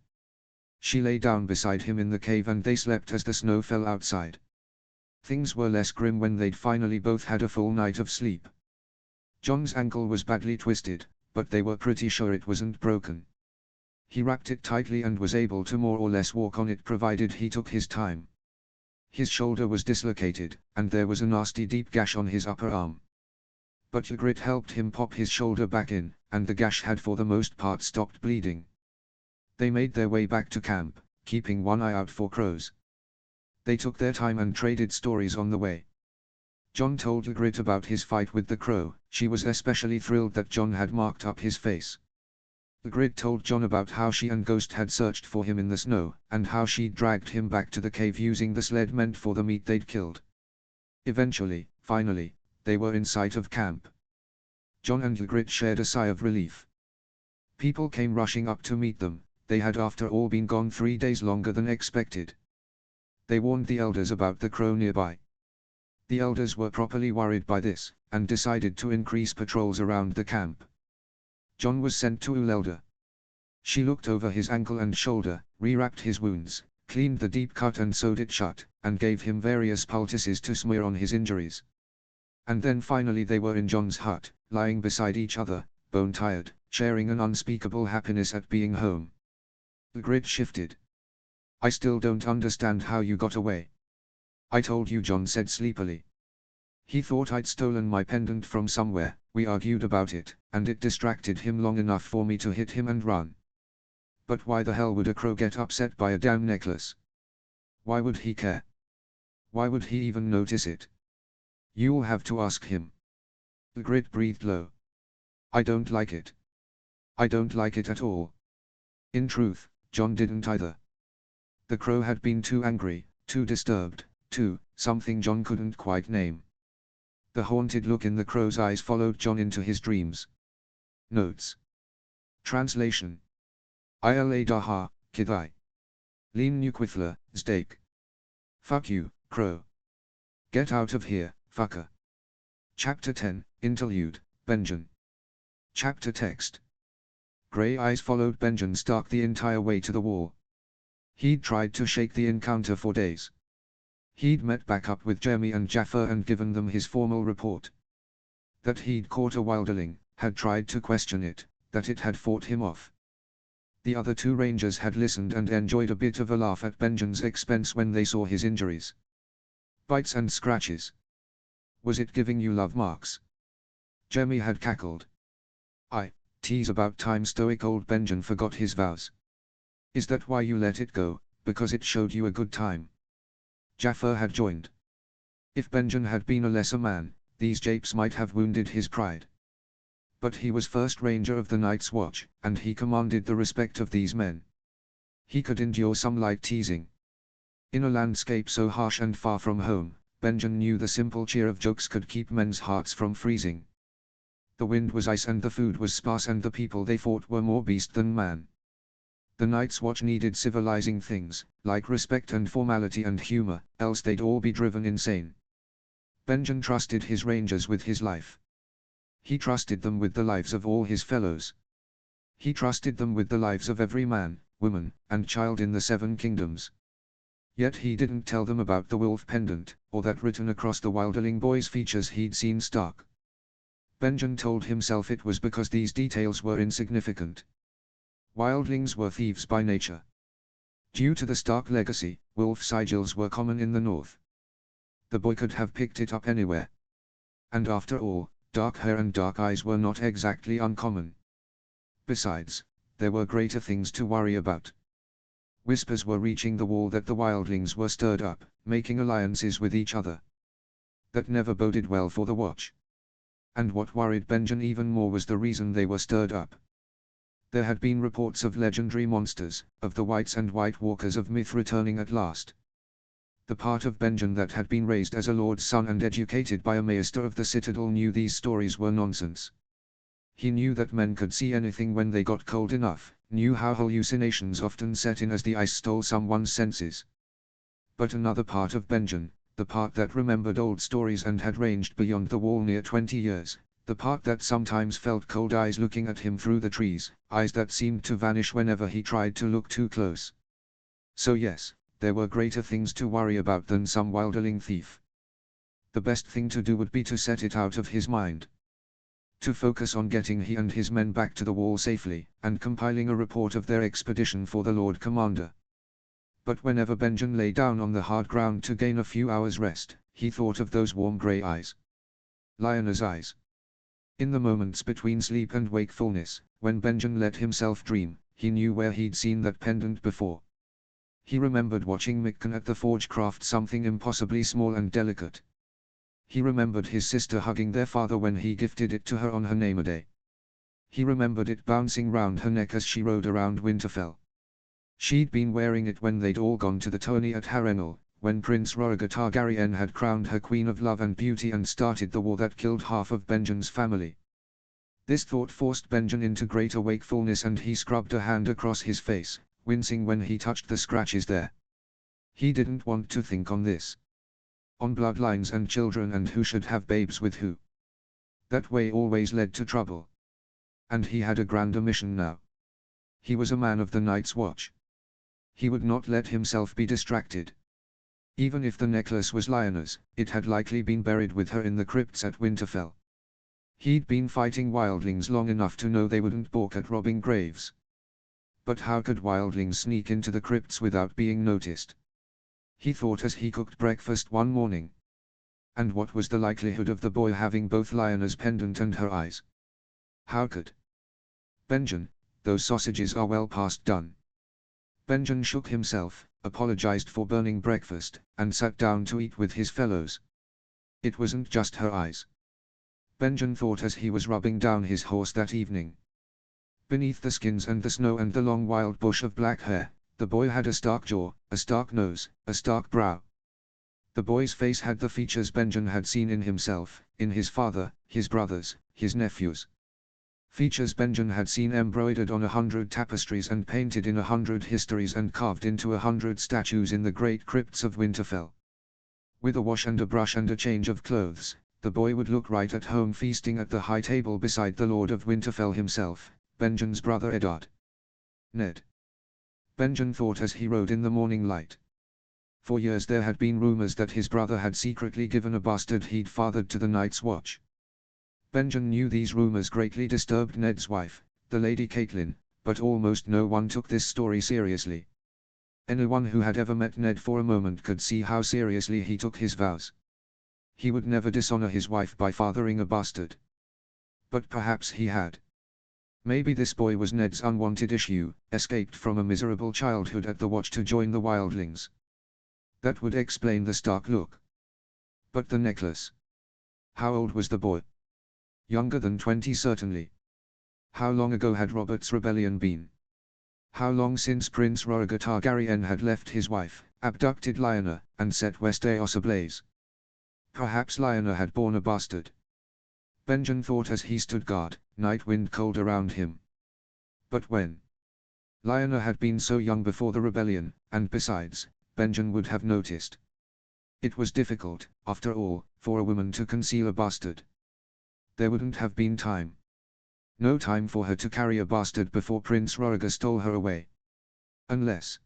She lay down beside him in the cave and they slept as the snow fell outside. Things were less grim when they'd finally both had a full night of sleep. John's ankle was badly twisted, but they were pretty sure it wasn't broken. He wrapped it tightly and was able to more or less walk on it provided he took his time. His shoulder was dislocated, and there was a nasty deep gash on his upper arm. But Ygritte helped him pop his shoulder back in, and the gash had for the most part stopped bleeding. They made their way back to camp, keeping one eye out for crows. They took their time and traded stories on the way. John told Ygritte about his fight with the crow. She was especially thrilled that John had marked up his face. Ygritte told John about how she and Ghost had searched for him in the snow, and how she'd dragged him back to the cave using the sled meant for the meat they'd killed. Eventually, finally, they were in sight of camp. John and Ygritte shared a sigh of relief. People came rushing up to meet them. They had after all been gone 3 days longer than expected. They warned the elders about the crow nearby. The elders were properly worried by this, and decided to increase patrols around the camp. John was sent to Ulelda. She looked over his ankle and shoulder, rewrapped his wounds, cleaned the deep cut and sewed it shut, and gave him various poultices to smear on his injuries. And then finally they were in John's hut, lying beside each other, bone-tired, sharing an unspeakable happiness at being home. Ygritte shifted. I still don't understand how you got away. I told you, John said sleepily. He thought I'd stolen my pendant from somewhere. We argued about it, and it distracted him long enough for me to hit him and run. But why the hell would a crow get upset by a damn necklace? Why would he care? Why would he even notice it? You'll have to ask him. Ygritte breathed low. I don't like it. I don't like it at all. In truth, John didn't either. The crow had been too angry, too disturbed, too, something John couldn't quite name. The haunted look in the crow's eyes followed John into his dreams. Notes. Translation. Ayala daha, Kidai. Lean Neuquithler, Steak. Fuck you, Crow. Get out of here, fucker. Chapter 10, Interlude, Benjen. Chapter text. Grey Eyes followed Benjen Stark the entire way to the wall. He'd tried to shake the encounter for days. He'd met back up with Jeremy and Jaffa and given them his formal report. That he'd caught a wilderling, had tried to question it, that it had fought him off. The other two rangers had listened and enjoyed a bit of a laugh at Benjen's expense when they saw his injuries. Bites and scratches. Was it giving you love marks? Jeremy had cackled. Tease about time stoic old Benjen forgot his vows. Is that why you let it go, because it showed you a good time? Jaffa had joined. If Benjen had been a lesser man, these japes might have wounded his pride. But he was first ranger of the Night's Watch, and he commanded the respect of these men. He could endure some light teasing. In a landscape so harsh and far from home, Benjen knew the simple cheer of jokes could keep men's hearts from freezing. The wind was ice and the food was sparse and the people they fought were more beast than man. The Night's Watch needed civilizing things, like respect and formality and humor, else they'd all be driven insane. Benjen trusted his rangers with his life. He trusted them with the lives of all his fellows. He trusted them with the lives of every man, woman, and child in the Seven Kingdoms. Yet he didn't tell them about the wolf pendant, or that written across the wilderling boy's features he'd seen Stark. Benjen told himself it was because these details were insignificant. Wildlings were thieves by nature. Due to the Stark legacy, wolf sigils were common in the north. The boy could have picked it up anywhere. And after all, dark hair and dark eyes were not exactly uncommon. Besides, there were greater things to worry about. Whispers were reaching the wall that the wildlings were stirred up, making alliances with each other. That never boded well for the Watch. And what worried Benjen even more was the reason they were stirred up. There had been reports of legendary monsters, of the Whites and White Walkers of myth returning at last. The part of Benjen that had been raised as a lord's son and educated by a maester of the Citadel knew these stories were nonsense. He knew that men could see anything when they got cold enough, knew how hallucinations often set in as the ice stole someone's senses. But another part of Benjen, the part that remembered old stories and had ranged beyond the wall near 20 years, the part that sometimes felt cold eyes looking at him through the trees, eyes that seemed to vanish whenever he tried to look too close. So yes, there were greater things to worry about than some wilderling thief. The best thing to do would be to set it out of his mind. To focus on getting he and his men back to the wall safely, and compiling a report of their expedition for the Lord Commander. But whenever Benjen lay down on the hard ground to gain a few hours' rest, he thought of those warm grey eyes. Lioness eyes. In the moments between sleep and wakefulness, when Benjen let himself dream, he knew where he'd seen that pendant before. He remembered watching Mikan at the forge craft something impossibly small and delicate. He remembered his sister hugging their father when he gifted it to her on her name-a-day. He remembered it bouncing round her neck as she rode around Winterfell. She'd been wearing it when they'd all gone to the tourney at Harrenhal, when Prince Rhaegar Targaryen had crowned her Queen of Love and Beauty and started the war that killed half of Benjen's family. This thought forced Benjen into greater wakefulness and he scrubbed a hand across his face, wincing when he touched the scratches there. He didn't want to think on this. On bloodlines and children and who should have babes with who. That way always led to trouble. And he had a grander mission now. He was a man of the Night's Watch. He would not let himself be distracted. Even if the necklace was Lyanna's, it had likely been buried with her in the crypts at Winterfell. He'd been fighting wildlings long enough to know they wouldn't balk at robbing graves. But how could wildlings sneak into the crypts without being noticed? He thought as he cooked breakfast one morning. And what was the likelihood of the boy having both Lyanna's pendant and her eyes? How could? Benjen, those sausages are well past done. Benjen shook himself, apologized for burning breakfast, and sat down to eat with his fellows. It wasn't just her eyes. Benjen thought as he was rubbing down his horse that evening. Beneath the skins and the snow and the long wild bush of black hair, the boy had a stark jaw, a stark nose, a stark brow. The boy's face had the features Benjen had seen in himself, in his father, his brothers, his nephews. Features Benjen had seen embroidered on 100 tapestries and painted in 100 histories and carved into 100 statues in the great crypts of Winterfell. With a wash and a brush and a change of clothes, the boy would look right at home feasting at the high table beside the Lord of Winterfell himself, Benjen's brother Eddard. Ned. Benjen thought as he rode in the morning light. For years there had been rumors that his brother had secretly given a bastard he'd fathered to the Night's Watch. Benjen knew these rumors greatly disturbed Ned's wife, the Lady Catelyn, but almost no one took this story seriously. Anyone who had ever met Ned for a moment could see how seriously he took his vows. He would never dishonor his wife by fathering a bastard. But perhaps he had. Maybe this boy was Ned's unwanted issue, escaped from a miserable childhood at the Watch to join the Wildlings. That would explain the stark look. But the necklace. How old was the boy? Younger than 20 certainly. How long ago had Robert's rebellion been? How long since Prince Rhaegar Targaryen had left his wife, abducted Lyanna, and set Westeros ablaze? Perhaps Lyanna had borne a bastard. Benjen thought as he stood guard, night wind cold around him. But when? Lyanna had been so young before the rebellion, and besides, Benjen would have noticed. It was difficult, after all, for a woman to conceal a bastard. There wouldn't have been time. No time for her to carry a bastard before Prince Rhaegar stole her away. Unless.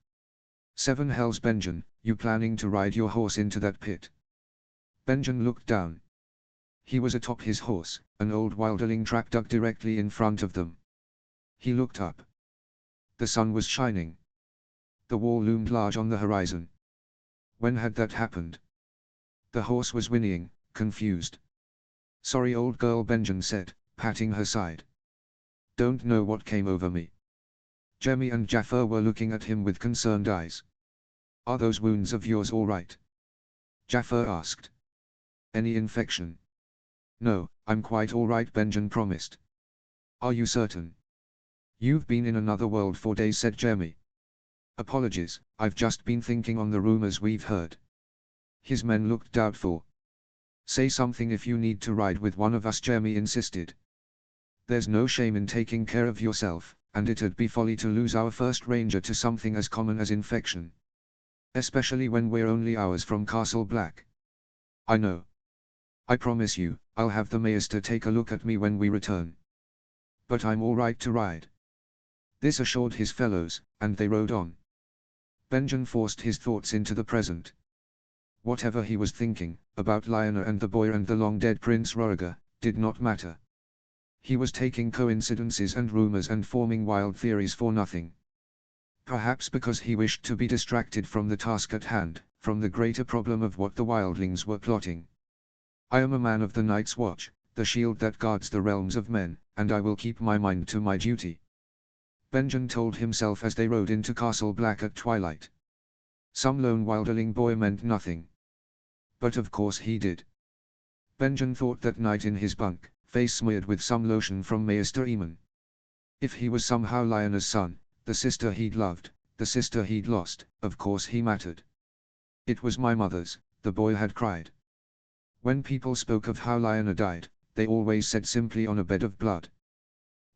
Seven hells Benjen, you planning to ride your horse into that pit? Benjen looked down. He was atop his horse, an old wildling track dug directly in front of them. He looked up. The sun was shining. The wall loomed large on the horizon. When had that happened? The horse was whinnying, confused. Sorry old girl, Benjen said, patting her side. Don't know what came over me. Jaime and Jaffer were looking at him with concerned eyes. Are those wounds of yours all right? Jaffer asked. Any infection? No, I'm quite all right, Benjen promised. Are you certain? You've been in another world for days, said Jaime. Apologies, I've just been thinking on the rumors we've heard. His men looked doubtful. Say something if you need to ride with one of us, Jaime insisted. There's no shame in taking care of yourself, and it'd be folly to lose our first ranger to something as common as infection. Especially when we're only hours from Castle Black. I know. I promise you, I'll have the Maester take a look at me when we return. But I'm all right to ride. This assured his fellows, and they rode on. Benjen forced his thoughts into the present. Whatever he was thinking, about Lyanna and the boy and the long-dead Prince Rhaegar, did not matter. He was taking coincidences and rumors and forming wild theories for nothing. Perhaps because he wished to be distracted from the task at hand, from the greater problem of what the wildlings were plotting. I am a man of the Night's Watch, the shield that guards the realms of men, and I will keep my mind to my duty. Benjen told himself as they rode into Castle Black at twilight. Some lone wildling boy meant nothing. But of course he did. Benjen thought that night in his bunk, face smeared with some lotion from Maester Aemon. If he was somehow Lyanna's son, the sister he'd loved, the sister he'd lost, of course he mattered. It was my mother's, the boy had cried. When people spoke of how Lyanna died, they always said simply on a bed of blood.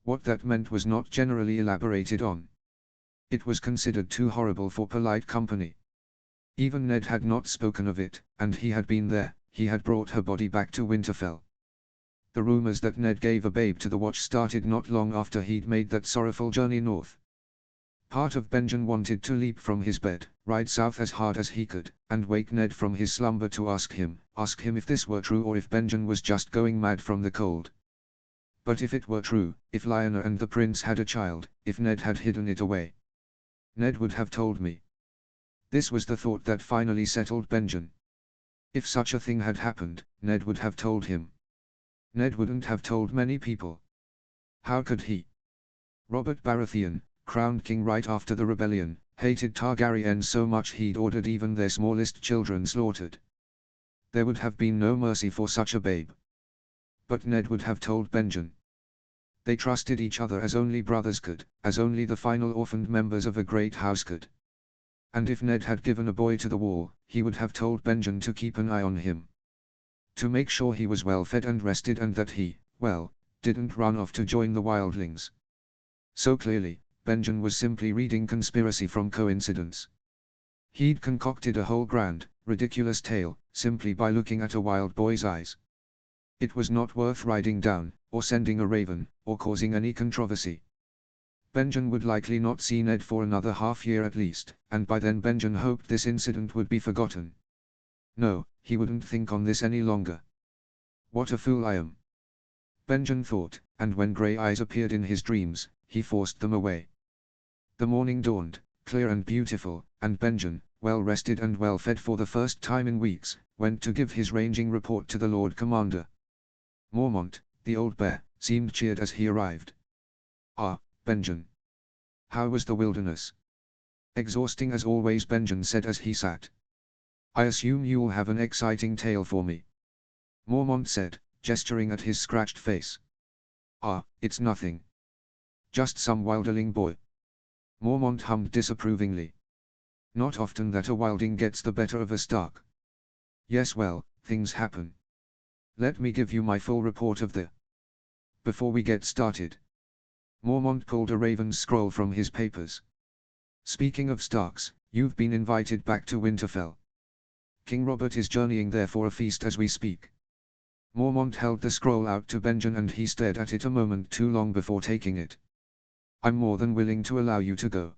What that meant was not generally elaborated on. It was considered too horrible for polite company. Even Ned had not spoken of it, and he had been there, he had brought her body back to Winterfell. The rumors that Ned gave a babe to the Watch started not long after he'd made that sorrowful journey north. Part of Benjen wanted to leap from his bed, ride south as hard as he could, and wake Ned from his slumber to ask him if this were true or if Benjen was just going mad from the cold. But if it were true, if Lyanna and the prince had a child, if Ned had hidden it away, Ned would have told me. This was the thought that finally settled Benjen. If such a thing had happened, Ned would have told him. Ned wouldn't have told many people. How could he? Robert Baratheon, crowned king right after the rebellion, hated Targaryen so much he'd ordered even their smallest children slaughtered. There would have been no mercy for such a babe. But Ned would have told Benjen. They trusted each other as only brothers could, as only the final orphaned members of a great house could. And if Ned had given a boy to the wall, he would have told Benjen to keep an eye on him. To make sure he was well fed and rested and that he, well, didn't run off to join the wildlings. So clearly, Benjen was simply reading conspiracy from coincidence. He'd concocted a whole grand, ridiculous tale, simply by looking at a wild boy's eyes. It was not worth writing down, or sending a raven, or causing any controversy. Benjen would likely not see Ned for another half-year at least, and by then Benjen hoped this incident would be forgotten. No, he wouldn't think on this any longer. What a fool I am, Benjen thought, and when grey eyes appeared in his dreams, he forced them away. The morning dawned, clear and beautiful, and Benjen, well rested and well fed for the first time in weeks, went to give his ranging report to the Lord Commander. Mormont, the old bear, seemed cheered as he arrived. "Ah, Benjen. How was the wilderness?" "Exhausting as always," Benjen said as he sat. "I assume you'll have an exciting tale for me," Mormont said, gesturing at his scratched face. "Ah, it's nothing. Just some wildling boy," Mormont hummed disapprovingly. "Not often that a wilding gets the better of a Stark." "Yes, well, things happen. Let me give you my full report of the..." "Before we get started," Mormont pulled a raven's scroll from his papers. "Speaking of Starks, you've been invited back to Winterfell. King Robert is journeying there for a feast as we speak." Mormont held the scroll out to Benjen and he stared at it a moment too long before taking it. "I'm more than willing to allow you to go.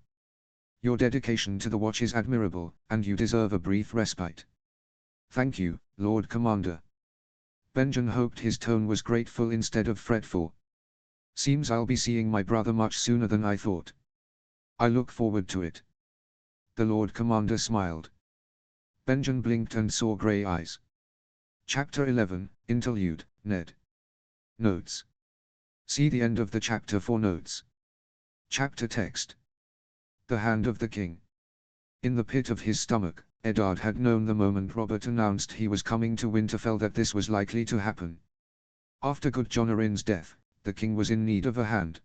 Your dedication to the Watch is admirable, and you deserve a brief respite." "Thank you, Lord Commander." Benjen hoped his tone was grateful instead of fretful. "Seems I'll be seeing my brother much sooner than I thought. I look forward to it." The Lord Commander smiled. Benjen blinked and saw grey eyes. Chapter 11, Interlude, Ned. Notes. See the end of the chapter for notes. Chapter text. The Hand of the King. In the pit of his stomach, Eddard had known the moment Robert announced he was coming to Winterfell that this was likely to happen. After good Jon Arryn's death, the king was in need of a hand.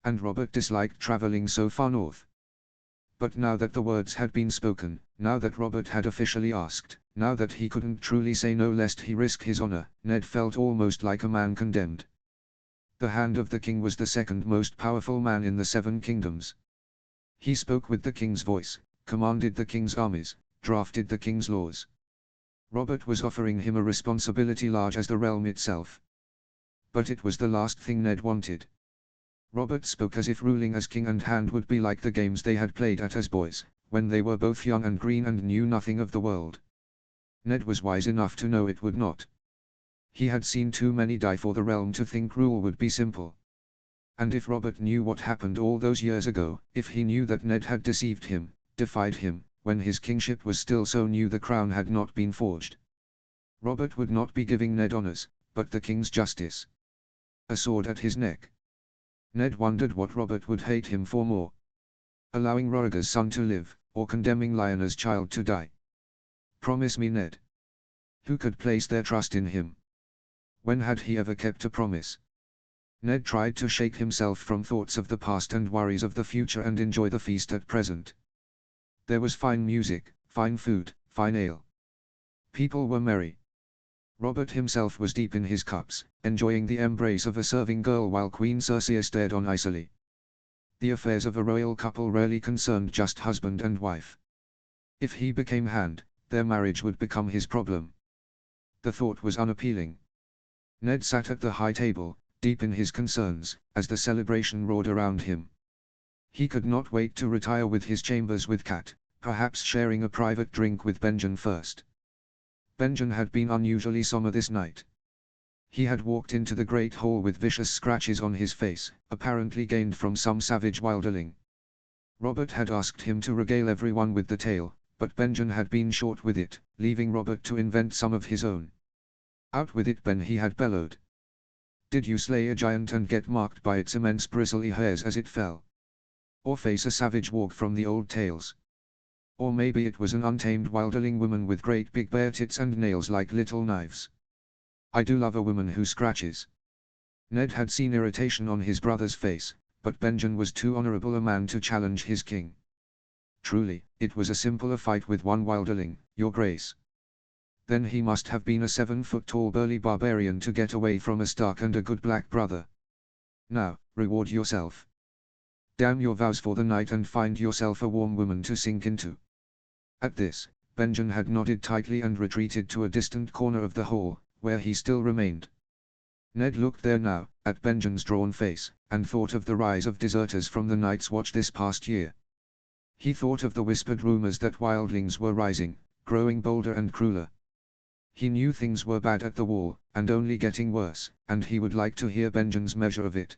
And Robert disliked traveling so far north. But now that the words had been spoken, now that Robert had officially asked, now that he couldn't truly say no lest he risk his honor, Ned felt almost like a man condemned. The Hand of the King was the second most powerful man in the Seven Kingdoms. He spoke with the king's voice, commanded the king's armies, drafted the king's laws. Robert was offering him a responsibility large as the realm itself. But it was the last thing Ned wanted. Robert spoke as if ruling as king and hand would be like the games they had played at as boys, when they were both young and green and knew nothing of the world. Ned was wise enough to know it would not. He had seen too many die for the realm to think rule would be simple. And if Robert knew what happened all those years ago, if he knew that Ned had deceived him, defied him, when his kingship was still so new the crown had not been forged, Robert would not be giving Ned honors, but the king's justice. A sword at his neck. Ned wondered what Robert would hate him for more. Allowing Rhaegar's son to live, or condemning Lyanna's child to die. Promise me, Ned. Who could place their trust in him? When had he ever kept a promise? Ned tried to shake himself from thoughts of the past and worries of the future and enjoy the feast at present. There was fine music, fine food, fine ale. People were merry. Robert himself was deep in his cups, enjoying the embrace of a serving girl while Queen Cersei stared on icily. The affairs of a royal couple rarely concerned just husband and wife. If he became hand, their marriage would become his problem. The thought was unappealing. Ned sat at the high table, deep in his concerns, as the celebration roared around him. He could not wait to retire with his chambers with Cat, perhaps sharing a private drink with Benjen first. Benjen had been unusually somber this night. He had walked into the great hall with vicious scratches on his face, apparently gained from some savage wilderling. Robert had asked him to regale everyone with the tale, but Benjen had been short with it, leaving Robert to invent some of his own. "Out with it, Ben," he had bellowed. "Did you slay a giant and get marked by its immense bristly hairs as it fell? Or face a savage walk from the old tales? Or maybe it was an untamed wilderling woman with great big bare tits and nails like little knives. I do love a woman who scratches." Ned had seen irritation on his brother's face, but Benjen was too honorable a man to challenge his king. "Truly, it was a simpler fight with one wilderling, your grace." Then he must have been a 7-foot-tall burly barbarian to get away from a Stark and a good black brother. Now, reward yourself. Damn your vows for the night and find yourself a warm woman to sink into. At this, Benjen had nodded tightly and retreated to a distant corner of the hall, where he still remained. Ned looked there now, at Benjen's drawn face, and thought of the rise of deserters from the Night's Watch this past year. He thought of the whispered rumors that wildlings were rising, growing bolder and crueler. He knew things were bad at the wall, and only getting worse, and he would like to hear Benjen's measure of it.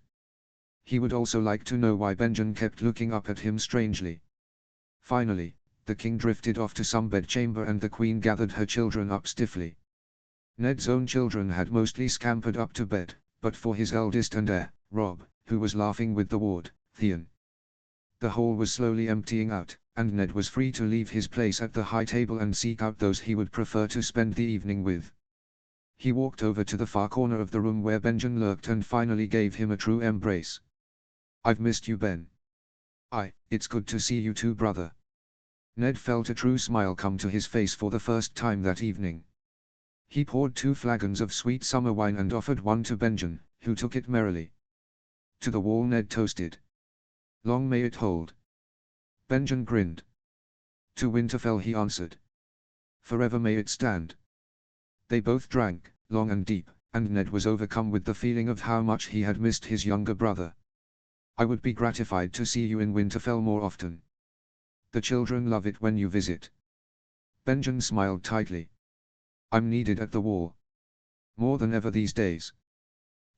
He would also like to know why Benjen kept looking up at him strangely. Finally, the king drifted off to some bedchamber and the queen gathered her children up stiffly. Ned's own children had mostly scampered up to bed, but for his eldest and heir, Rob, who was laughing with the ward, Theon. The hall was slowly emptying out, and Ned was free to leave his place at the high table and seek out those he would prefer to spend the evening with. He walked over to the far corner of the room where Benjen lurked and finally gave him a true embrace. "I've missed you, Ben." It's good to see you too, brother." Ned felt a true smile come to his face for the first time that evening. He poured 2 flagons of sweet summer wine and offered one to Benjen, who took it merrily. To the wall Ned toasted. "Long may it hold." Benjen grinned. "To Winterfell," he answered. "Forever may it stand." They both drank, long and deep, and Ned was overcome with the feeling of how much he had missed his younger brother. "I would be gratified to see you in Winterfell more often. The children love it when you visit." Benjen smiled tightly. "I'm needed at the wall. More than ever these days."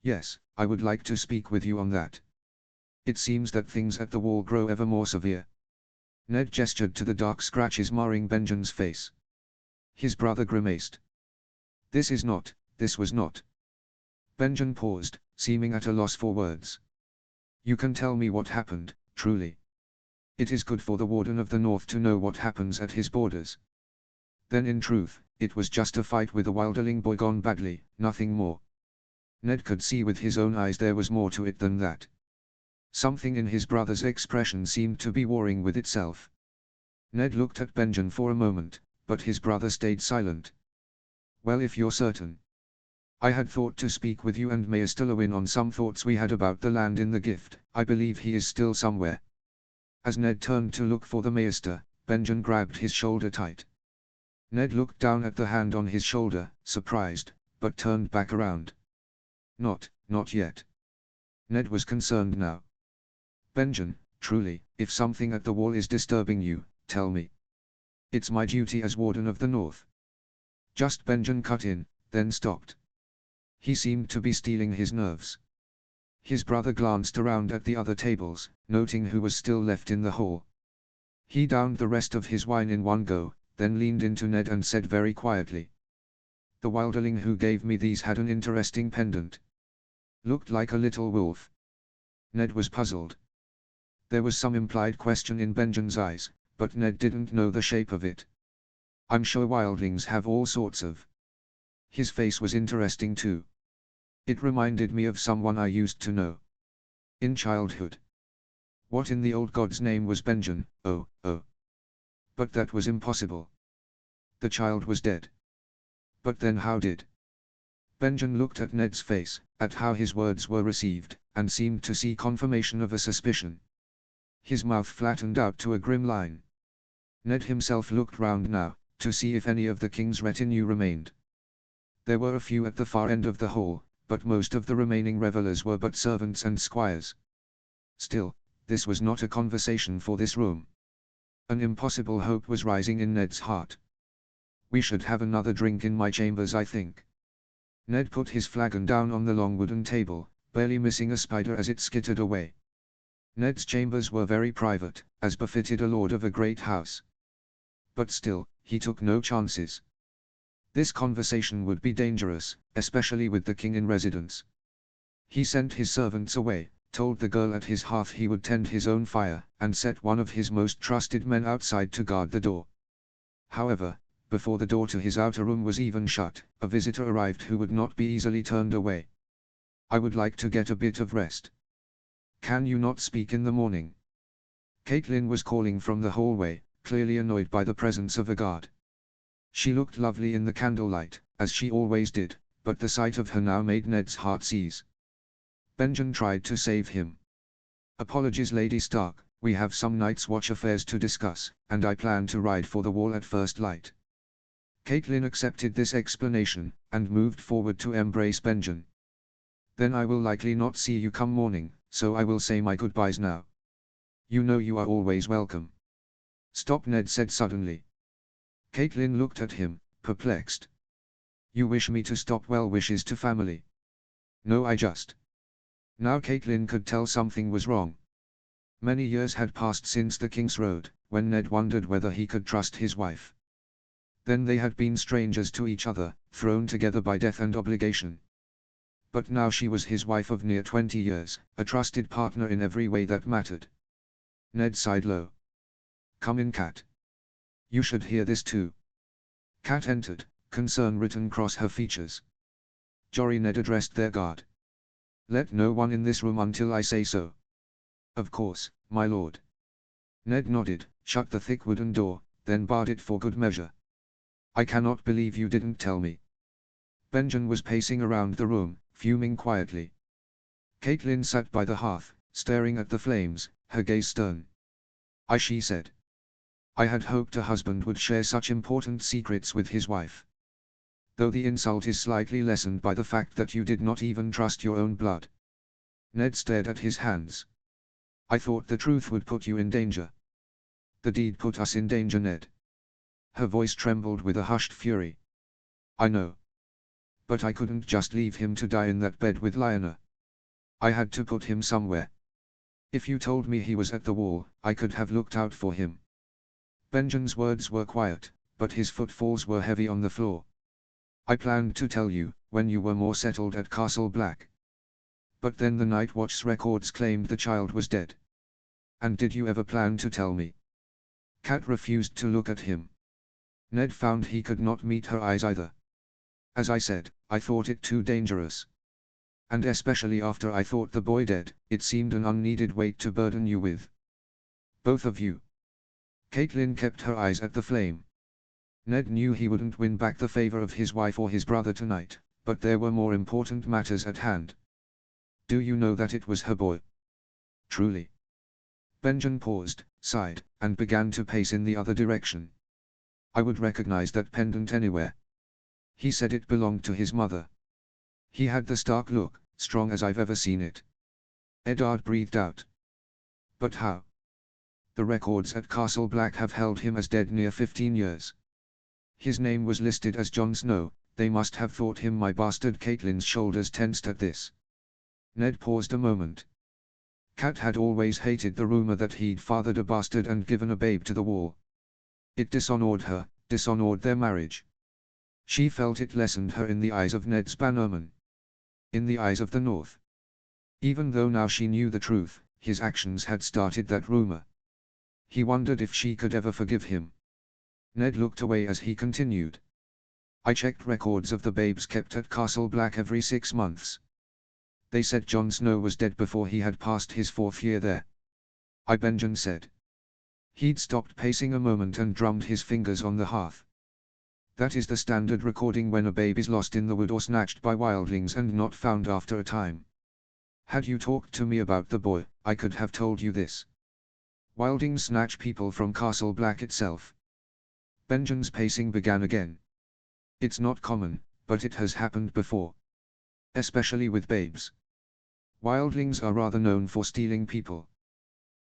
"Yes, I would like to speak with you on that. It seems that things at the wall grow ever more severe." Ned gestured to the dark scratches marring Benjen's face. His brother grimaced. This was not." Benjen paused, seeming at a loss for words. "You can tell me what happened, truly. It is good for the Warden of the North to know what happens at his borders." Then in truth, it was just a fight with a wilderling boy gone badly, nothing more. Ned could see with his own eyes there was more to it than that. Something in his brother's expression seemed to be warring with itself. Ned looked at Benjen for a moment, but his brother stayed silent. "Well, if you're certain. I had thought to speak with you and Mayor Stillowin on some thoughts we had about the land in the gift. I believe he is still somewhere." As Ned turned to look for the Maester, Benjen grabbed his shoulder tight. Ned looked down at the hand on his shoulder, surprised, but turned back around. Not yet." Ned was concerned now. "Benjen, truly, if something at the wall is disturbing you, tell me. It's my duty as Warden of the North." Just Benjen cut in, then stopped. He seemed to be steeling his nerves. His brother glanced around at the other tables, noting who was still left in the hall. He downed the rest of his wine in one go, then leaned into Ned and said very quietly. "The wilderling who gave me these had an interesting pendant. Looked like a little wolf." Ned was puzzled. There was some implied question in Benjen's eyes, but Ned didn't know the shape of it. "I'm sure wildlings have all sorts of." His face was interesting too. "It reminded me of someone I used to know. In childhood." What in the old god's name was Benjen? Oh. But that was impossible. The child was dead. But then how did? Benjen looked at Ned's face, at how his words were received, and seemed to see confirmation of a suspicion. His mouth flattened out to a grim line. Ned himself looked round now, to see if any of the king's retinue remained. There were a few at the far end of the hall, but most of the remaining revelers were but servants and squires. Still, this was not a conversation for this room. An impossible hope was rising in Ned's heart. "We should have another drink in my chambers, I think." Ned put his flagon down on the long wooden table, barely missing a spider as it skittered away. Ned's chambers were very private, as befitted a lord of a great house. But still, he took no chances. This conversation would be dangerous, especially with the king in residence. He sent his servants away, told the girl at his hearth he would tend his own fire, and set one of his most trusted men outside to guard the door. However, before the door to his outer room was even shut, a visitor arrived who would not be easily turned away. "I would like to get a bit of rest. Can you not speak in the morning?" Caitlin was calling from the hallway, clearly annoyed by the presence of a guard. She looked lovely in the candlelight, as she always did, but the sight of her now made Ned's heart seize. Benjen tried to save him. "Apologies, Lady Stark, we have some Night's Watch affairs to discuss, and I plan to ride for the Wall at first light." Catelyn accepted this explanation, and moved forward to embrace Benjen. "Then I will likely not see you come morning, so I will say my goodbyes now. You know you are always welcome." "Stop," Ned said suddenly. Catelyn looked at him, perplexed. "You wish me to stop? Well wishes to family." "No, I just..." Now Catelyn could tell something was wrong. Many years had passed since the King's Road, when Ned wondered whether he could trust his wife. Then they had been strangers to each other, thrown together by death and obligation. But now she was his wife of near 20 years, a trusted partner in every way that mattered. Ned sighed low. "Come in, Cat. You should hear this too." Cat entered, concern written across her features. "Jory," Ned addressed their guard. "Let no one in this room until I say so." "Of course, my lord." Ned nodded, shut the thick wooden door, then barred it for good measure. "I cannot believe you didn't tell me." Benjen was pacing around the room, fuming quietly. Catelyn sat by the hearth, staring at the flames, her gaze stern. She said. "I had hoped a husband would share such important secrets with his wife. Though the insult is slightly lessened by the fact that you did not even trust your own blood." Ned stared at his hands. "I thought the truth would put you in danger." "The deed put us in danger, Ned." Her voice trembled with a hushed fury. "I know. But I couldn't just leave him to die in that bed with Lyanna. I had to put him somewhere. If you told me he was at the Wall, I could have looked out for him." Benjen's words were quiet, but his footfalls were heavy on the floor. "I planned to tell you, when you were more settled at Castle Black. But then the Night Watch's records claimed the child was dead." "And did you ever plan to tell me?" Cat refused to look at him. Ned found he could not meet her eyes either. "As I said, I thought it too dangerous. And especially after I thought the boy dead, it seemed an unneeded weight to burden you with. Both of you." Catelyn kept her eyes at the flame. Ned knew he wouldn't win back the favor of his wife or his brother tonight, but there were more important matters at hand. "Do you know that it was her boy?" "Truly?" Benjen paused, sighed, and began to pace in the other direction. "I would recognize that pendant anywhere. He said it belonged to his mother. He had the Stark look, strong as I've ever seen it." Eddard breathed out. "But how? The records at Castle Black have held him as dead near 15 years. His name was listed as Jon Snow, they must have thought him my bastard." Catelyn's shoulders tensed at this. Ned paused a moment. Cat had always hated the rumor that he'd fathered a bastard and given a babe to the Wall. It dishonored her, dishonored their marriage. She felt it lessened her in the eyes of Ned's Bannerman. In the eyes of the North. Even though now she knew the truth, his actions had started that rumor. He wondered if she could ever forgive him. Ned looked away as he continued. "I checked records of the babes kept at Castle Black every 6 months. They said Jon Snow was dead before he had passed his 4th year there." Benjen said. He'd stopped pacing a moment and drummed his fingers on the hearth. "That is the standard recording when a babe is lost in the wood or snatched by wildlings and not found after a time. Had you talked to me about the boy, I could have told you this. Wildlings snatch people from Castle Black itself." Benjen's pacing began again. "It's not common, but it has happened before. Especially with babes. Wildlings are rather known for stealing people."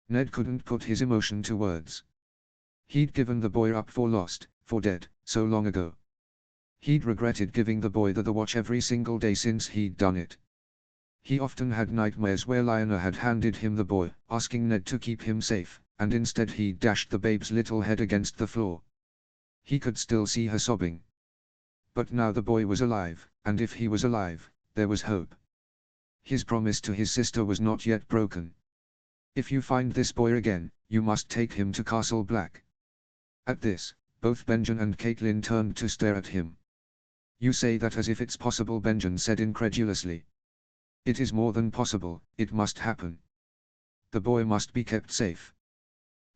Ned couldn't put his emotion to words. He'd given the boy up for lost, for dead, so long ago. He'd regretted giving the boy the watch every single day since he'd done it. He often had nightmares where Lyanna had handed him the boy, asking Ned to keep him safe, and instead he'd dashed the babe's little head against the floor. He could still see her sobbing. But now the boy was alive, and if he was alive, there was hope. His promise to his sister was not yet broken. "If you find this boy again, you must take him to Castle Black." At this, both Benjen and Catelyn turned to stare at him. "You say that as if it's possible," Benjen said incredulously. "It is more than possible, it must happen. The boy must be kept safe.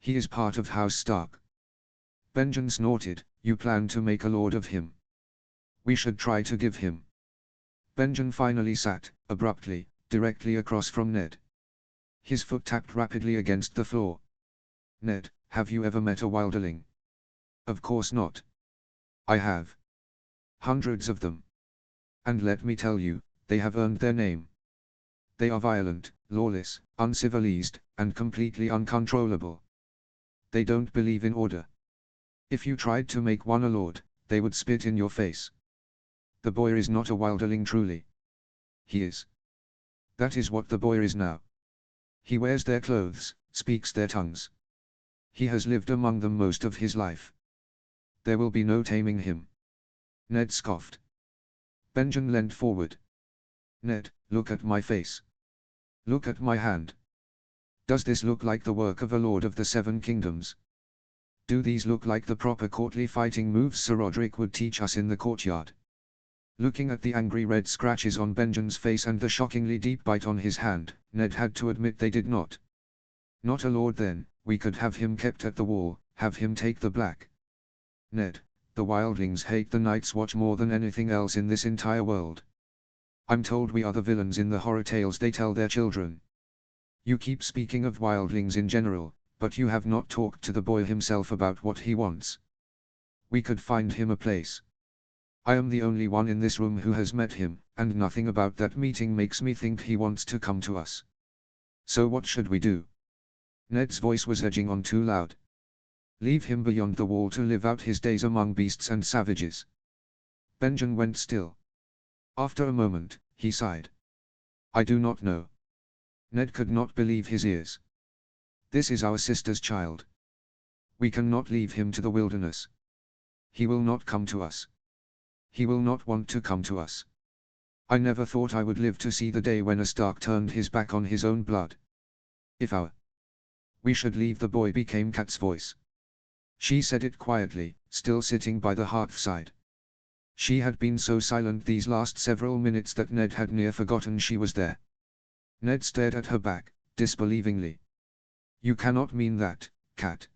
He is part of House Stark." Benjen snorted, you plan to make a lord of him. We should try to give him. Benjen finally sat, abruptly, directly across from Ned. His foot tapped rapidly against the floor. Ned, have you ever met a wilderling? Of course not. I have. Hundreds of them. And let me tell you, they have earned their name. They are violent, lawless, uncivilized, and completely uncontrollable. They don't believe in order. If you tried to make one a lord, they would spit in your face. The boy is not a wilderling truly. He is. That is what the boy is now. He wears their clothes, speaks their tongues. He has lived among them most of his life. There will be no taming him. Ned scoffed. Benjen leant forward. Ned, look at my face. Look at my hand. Does this look like the work of a lord of the Seven Kingdoms? Do these look like the proper courtly fighting moves Sir Roderick would teach us in the courtyard? Looking at the angry red scratches on Benjen's face and the shockingly deep bite on his hand, Ned had to admit they did not. Not a lord then, we could have him kept at the wall, have him take the black. Ned, the wildlings hate the Night's Watch more than anything else in this entire world. I'm told we are the villains in the horror tales they tell their children. You keep speaking of wildlings in general, but you have not talked to the boy himself about what he wants. We could find him a place. I am the only one in this room who has met him, and nothing about that meeting makes me think he wants to come to us. So what should we do? Ned's voice was edging on too loud. Leave him beyond the wall to live out his days among beasts and savages. Benjen went still. After a moment, he sighed. I do not know. Ned could not believe his ears. This is our sister's child. We cannot leave him to the wilderness. He will not come to us. He will not want to come to us. I never thought I would live to see the day when a Stark turned his back on his own blood. If we should leave, the boy became Kat's voice. She said it quietly, still sitting by the hearthside. She had been so silent these last several minutes that Ned had near forgotten she was there. Ned stared at her back, disbelievingly. You cannot mean that, Kat.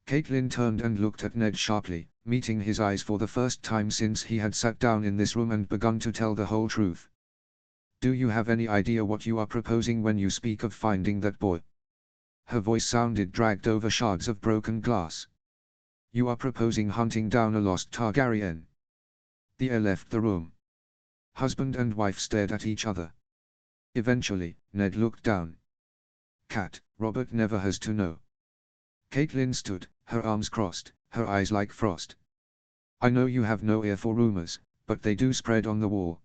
Caitlin turned and looked at Ned sharply, meeting his eyes for the first time since he had sat down in this room and begun to tell the whole truth. Do you have any idea what you are proposing when you speak of finding that boy? Her voice sounded dragged over shards of broken glass. You are proposing hunting down a lost Targaryen. The heir left the room. Husband and wife stared at each other. Eventually, Ned looked down. Kat, Robert never has to know. Caitlin stood, her arms crossed, her eyes like frost. I know you have no ear for rumors, but they do spread on the wall.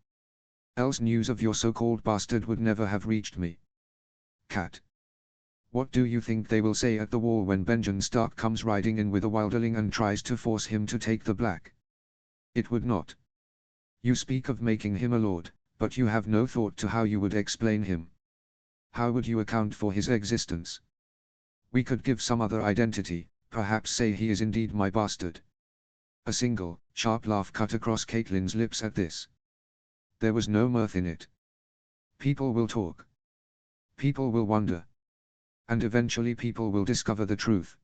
Else news of your so-called bastard would never have reached me. Kat. What do you think they will say at the wall when Benjen Stark comes riding in with a wilderling and tries to force him to take the black? It would not. You speak of making him a lord, but you have no thought to how you would explain him. How would you account for his existence? We could give some other identity, perhaps say he is indeed my bastard. A single, sharp laugh cut across Caitlin's lips at this. There was no mirth in it. People will talk. People will wonder. And eventually people will discover the truth.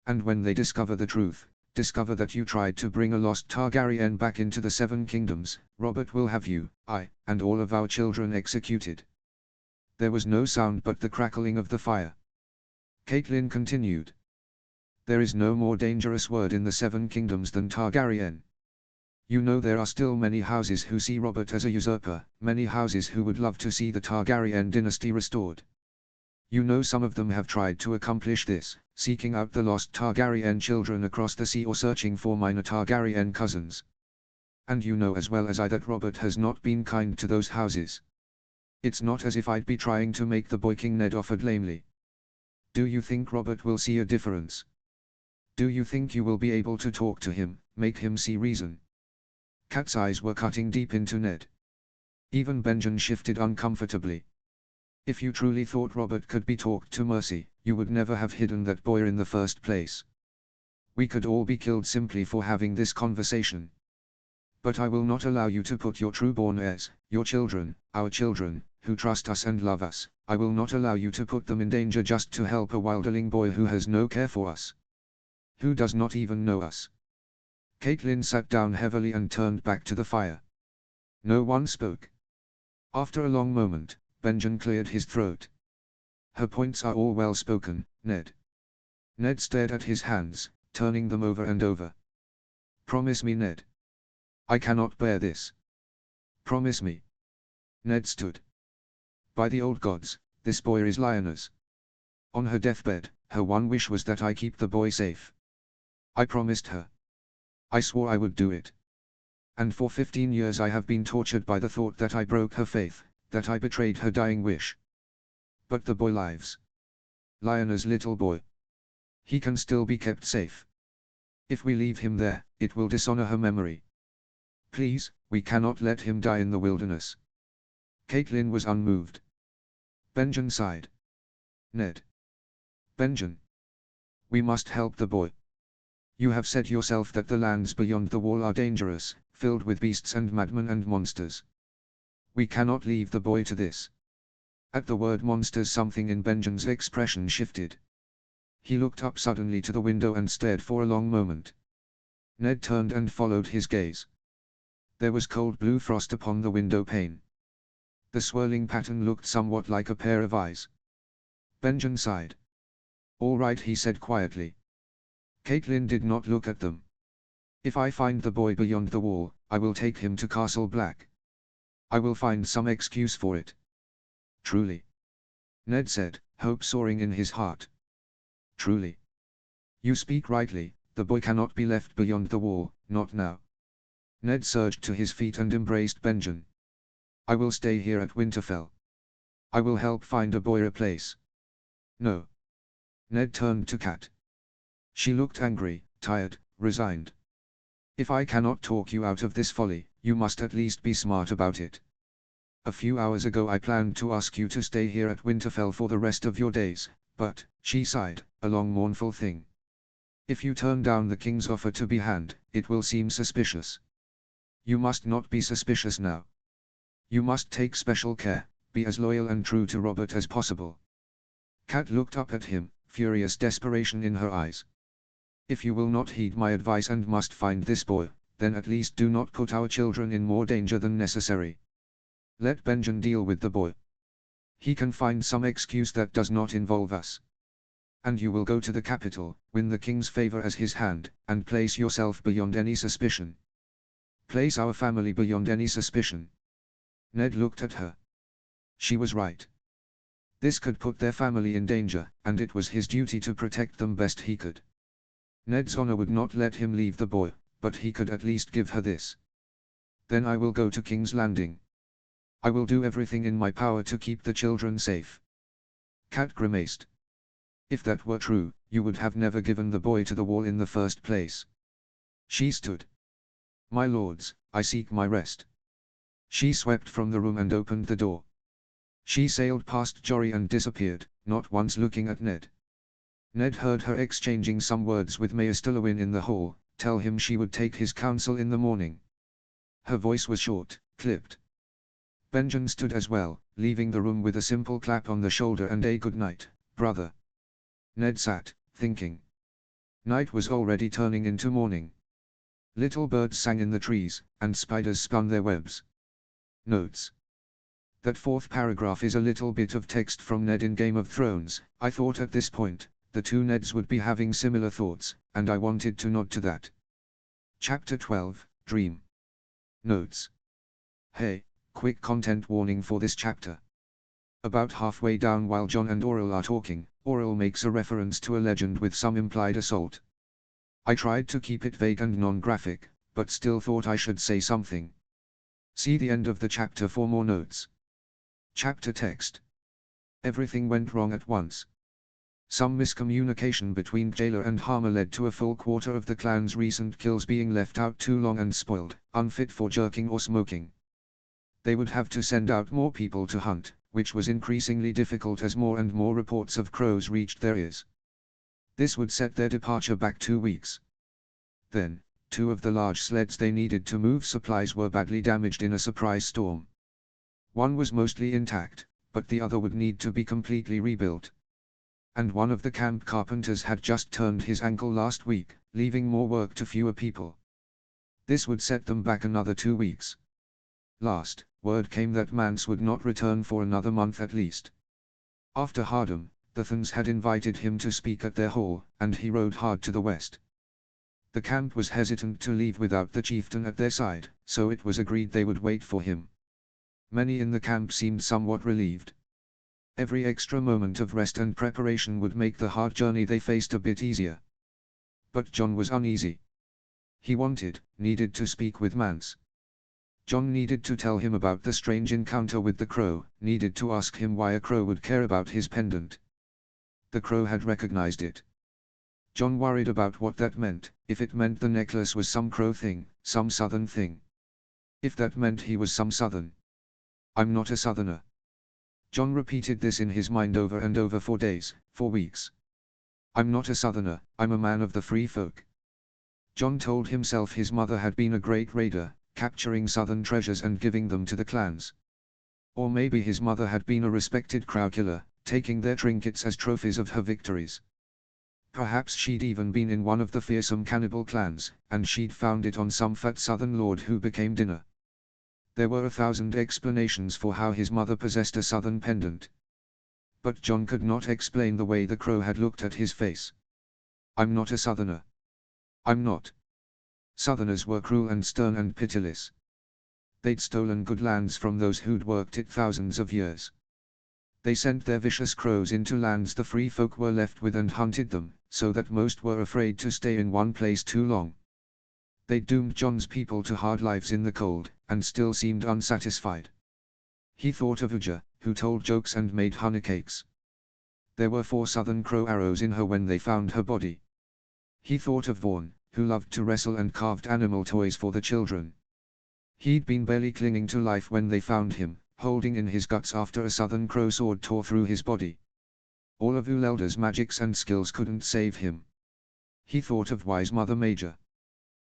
And when they discover the truth, discover that you tried to bring a lost Targaryen back into the Seven Kingdoms, Robert will have you, I, and all of our children executed. There was no sound but the crackling of the fire. Caitlin continued. There is no more dangerous word in the Seven Kingdoms than Targaryen. You know there are still many houses who see Robert as a usurper, many houses who would love to see the Targaryen dynasty restored. You know some of them have tried to accomplish this, seeking out the lost Targaryen children across the sea or searching for minor Targaryen cousins. And you know as well as I that Robert has not been kind to those houses. It's not as if I'd be trying to make the boy king, Ned offered lamely. Do you think Robert will see a difference? Do you think you will be able to talk to him, make him see reason? Kat's eyes were cutting deep into Ned. Even Benjen shifted uncomfortably. If you truly thought Robert could be talked to mercy, you would never have hidden that boy in the first place. We could all be killed simply for having this conversation. But I will not allow you to put your true-born heirs, your children, our children, who trust us and love us, I will not allow you to put them in danger just to help a wilderling boy who has no care for us. Who does not even know us? Caitlin sat down heavily and turned back to the fire. No one spoke. After a long moment, Benjen cleared his throat. Her points are all well spoken, Ned. Ned stared at his hands, turning them over and over. Promise me, Ned. I cannot bear this. Promise me. Ned stood. By the old gods, this boy is Lyanna's. On her deathbed, her one wish was that I keep the boy safe. I promised her. I swore I would do it. And for 15 years I have been tortured by the thought that I broke her faith, that I betrayed her dying wish. But the boy lives. Lyanna's little boy. He can still be kept safe. If we leave him there, it will dishonor her memory. Please, we cannot let him die in the wilderness. Caitlin was unmoved. Benjen sighed. Ned. Benjen. We must help the boy. You have said yourself that the lands beyond the wall are dangerous, filled with beasts and madmen and monsters. We cannot leave the boy to this. At the word monsters, something in Benjen's expression shifted. He looked up suddenly to the window and stared for a long moment. Ned turned and followed his gaze. There was cold blue frost upon the window pane. The swirling pattern looked somewhat like a pair of eyes. Benjen sighed. All right, he said quietly. Caitlin did not look at them. If I find the boy beyond the wall, I will take him to Castle Black. I will find some excuse for it. Truly. Ned said, hope soaring in his heart. Truly. You speak rightly, the boy cannot be left beyond the wall, not now. Ned surged to his feet and embraced Benjen. I will stay here at Winterfell. I will help find a boy a place. No. Ned turned to Kat. She looked angry, tired, resigned. If I cannot talk you out of this folly, you must at least be smart about it. A few hours ago I planned to ask you to stay here at Winterfell for the rest of your days, but, she sighed, a long mournful thing. If you turn down the king's offer to be hand, it will seem suspicious. You must not be suspicious now. You must take special care, be as loyal and true to Robert as possible. Kat looked up at him, furious desperation in her eyes. If you will not heed my advice and must find this boy, then at least do not put our children in more danger than necessary. Let Benjen deal with the boy. He can find some excuse that does not involve us. And you will go to the capital, win the king's favor as his hand, and place yourself beyond any suspicion. Place our family beyond any suspicion. Ned looked at her. She was right. This could put their family in danger, and it was his duty to protect them best he could. Ned's honor would not let him leave the boy, but he could at least give her this. Then I will go to King's Landing. I will do everything in my power to keep the children safe. Kat grimaced. If that were true, you would have never given the boy to the wall in the first place. She stood. My lords, I seek my rest. She swept from the room and opened the door. She sailed past Jory and disappeared, not once looking at Ned. Ned heard her exchanging some words with Maester Lewin in the hall, tell him she would take his counsel in the morning. Her voice was short, clipped. Benjen stood as well, leaving the room with a simple clap on the shoulder and a good night, brother. Ned sat, thinking. Night was already turning into morning. Little birds sang in the trees, and spiders spun their webs. Notes. That fourth paragraph is a little bit of text from Ned in Game of Thrones. I thought at this point, the two Neds would be having similar thoughts, and I wanted to nod to that. Chapter 12, Dream. Notes. Hey, quick content warning for this chapter. About halfway down while Jon and Orell are talking, Orell makes a reference to a legend with some implied assault. I tried to keep it vague and non-graphic, but still thought I should say something. See the end of the chapter for more notes. Chapter text. Everything went wrong at once. Some miscommunication between Jailer and Harmer led to a full quarter of the clan's recent kills being left out too long and spoiled, unfit for jerking or smoking. They would have to send out more people to hunt, which was increasingly difficult as more and more reports of crows reached their ears. This would set their departure back 2 weeks. Then, 2 of the large sleds they needed to move supplies were badly damaged in a surprise storm. One was mostly intact, but the other would need to be completely rebuilt. And one of the camp carpenters had just turned his ankle last week, leaving more work to fewer people. This would set them back another 2 weeks. Last, word came that Mance would not return for another month at least. After Hardham, the Thans had invited him to speak at their hall, and he rode hard to the west. The camp was hesitant to leave without the chieftain at their side, so it was agreed they would wait for him. Many in the camp seemed somewhat relieved. Every extra moment of rest and preparation would make the hard journey they faced a bit easier. But John was uneasy. He needed to speak with Mance. John needed to tell him about the strange encounter with the crow, needed to ask him why a crow would care about his pendant. The crow had recognized it. John worried about what that meant, if it meant the necklace was some crow thing, some southern thing. If that meant he was some southern. "I'm not a southerner." John repeated this in his mind over and over for days, for weeks. "I'm not a southerner, I'm a man of the free folk." John told himself his mother had been a great raider, capturing southern treasures and giving them to the clans. Or maybe his mother had been a respected crow killer, taking their trinkets as trophies of her victories. Perhaps she'd even been in one of the fearsome cannibal clans, and she'd found it on some fat southern lord who became dinner. There were 1,000 explanations for how his mother possessed a southern pendant. But John could not explain the way the crow had looked at his face. "I'm not a southerner. I'm not." Southerners were cruel and stern and pitiless. They'd stolen good lands from those who'd worked it thousands of years. They sent their vicious crows into lands the free folk were left with and hunted them, so that most were afraid to stay in one place too long. They doomed John's people to hard lives in the cold, and still seemed unsatisfied. He thought of Uja, who told jokes and made honey cakes. There were 4 southern crow arrows in her when they found her body. He thought of Vaughan, who loved to wrestle and carved animal toys for the children. He'd been barely clinging to life when they found him, holding in his guts after a southern crow sword tore through his body. All of Ulelda's magics and skills couldn't save him. He thought of wise Mother Major.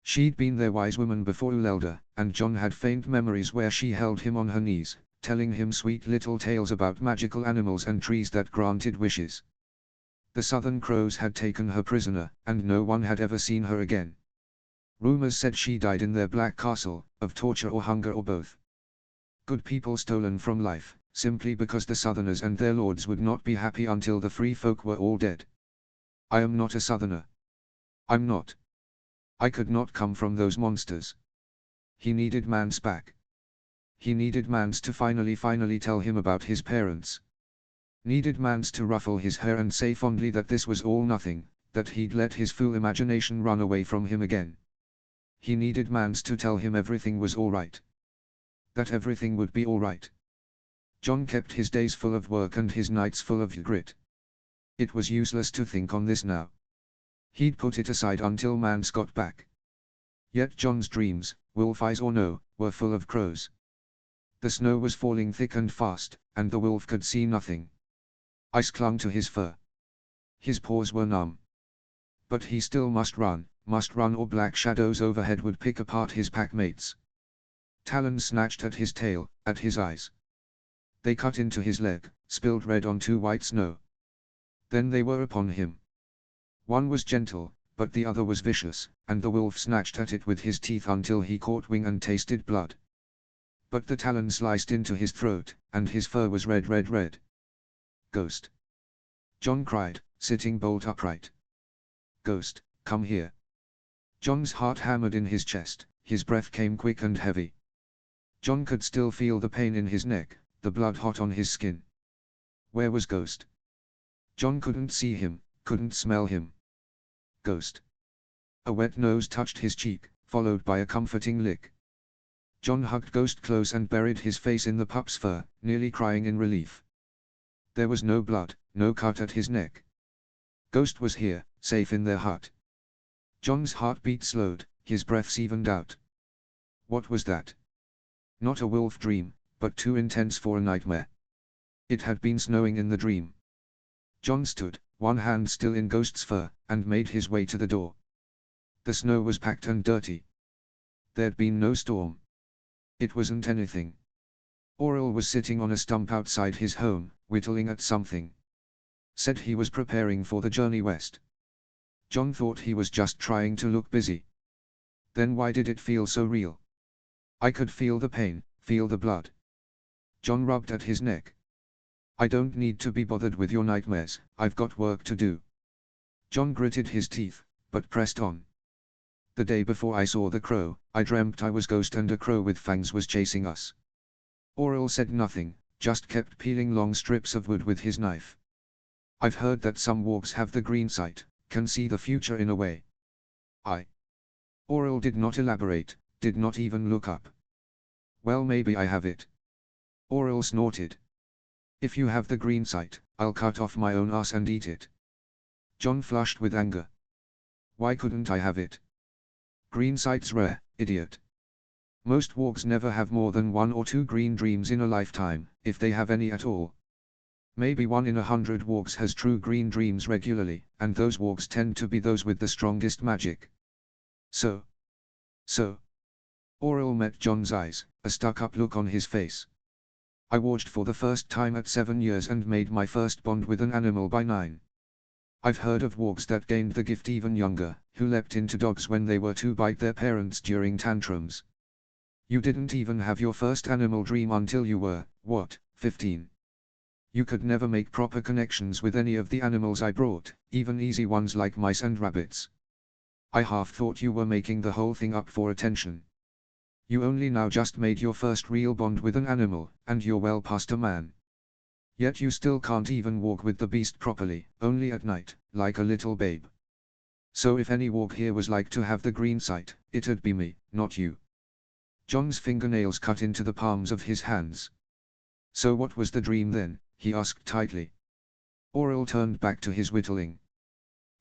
She'd been their wise woman before Ulelda, and John had faint memories where she held him on her knees, telling him sweet little tales about magical animals and trees that granted wishes. The Southern Crows had taken her prisoner, and no one had ever seen her again. Rumors said she died in their black castle, of torture or hunger or both. Good people stolen from life, simply because the Southerners and their lords would not be happy until the free folk were all dead. "I am not a Southerner. I'm not. I could not come from those monsters." He needed Mance back. He needed Mance to finally tell him about his parents. Needed Mance to ruffle his hair and say fondly that this was all nothing, that he'd let his fool imagination run away from him again. He needed Mance to tell him everything was all right. That everything would be all right. John kept his days full of work and his nights full of grit. It was useless to think on this now. He'd put it aside until Mance got back. Yet John's dreams, wolf eyes or no, were full of crows. The snow was falling thick and fast, and the wolf could see nothing. Ice clung to his fur. His paws were numb. But he still must run or black shadows overhead would pick apart his pack mates. Talons snatched at his tail, at his eyes. They cut into his leg, spilled red onto white snow. Then they were upon him. One was gentle, but the other was vicious, and the wolf snatched at it with his teeth until he caught wing and tasted blood. But the talon sliced into his throat, and his fur was red. "Ghost!" John cried, sitting bolt upright. "Ghost, come here." John's heart hammered in his chest, his breath came quick and heavy. John could still feel the pain in his neck, the blood hot on his skin. Where was Ghost? John couldn't see him, couldn't smell him. Ghost. A wet nose touched his cheek, followed by a comforting lick. John hugged Ghost close and buried his face in the pup's fur, nearly crying in relief. There was no blood, no cut at his neck. Ghost was here, safe in their hut. John's heartbeat slowed, his breaths evened out. What was that? Not a wolf dream, but too intense for a nightmare. It had been snowing in the dream. John stood, one hand still in Ghost's fur, and made his way to the door. The snow was packed and dirty. There'd been no storm. It wasn't anything. Auril was sitting on a stump outside his home, whittling at something. Said he was preparing for the journey west. John thought he was just trying to look busy. Then why did it feel so real? I could feel the pain, feel the blood. John rubbed at his neck. I don't need to be bothered with your nightmares, I've got work to do. John gritted his teeth, but pressed on. The day before I saw the crow, I dreamt I was ghost and a crow with fangs was chasing us. Aurel said nothing, just kept peeling long strips of wood with his knife. I've heard that some wargs have the green sight, can see the future in a way. Aurel did not elaborate, did not even look up. Well, maybe I have it. Aurel snorted. If you have the green sight, I'll cut off my own ass and eat it. John flushed with anger. Why couldn't I have it? Green sight's rare, idiot. Most wargs never have more than 1 or 2 green dreams in a lifetime, if they have any at all. Maybe 1 in 100 wargs has true green dreams regularly, and those wargs tend to be those with the strongest magic. So. Aurel met John's eyes, a stuck-up look on his face. I warged for the first time at 7 years and made my first bond with an animal by 9. I've heard of wargs that gained the gift even younger, who leapt into dogs when they were to bite their parents during tantrums. You didn't even have your first animal dream until you were, what, 15? You could never make proper connections with any of the animals I brought, even easy ones like mice and rabbits. I half thought you were making the whole thing up for attention. You only now just made your first real bond with an animal, and you're well past a man. Yet you still can't even walk with the beast properly, only at night, like a little babe. So if any warg here was like to have the green sight, it'd be me, not you. John's fingernails cut into the palms of his hands. So what was the dream then? He asked tightly. Aurel turned back to his whittling.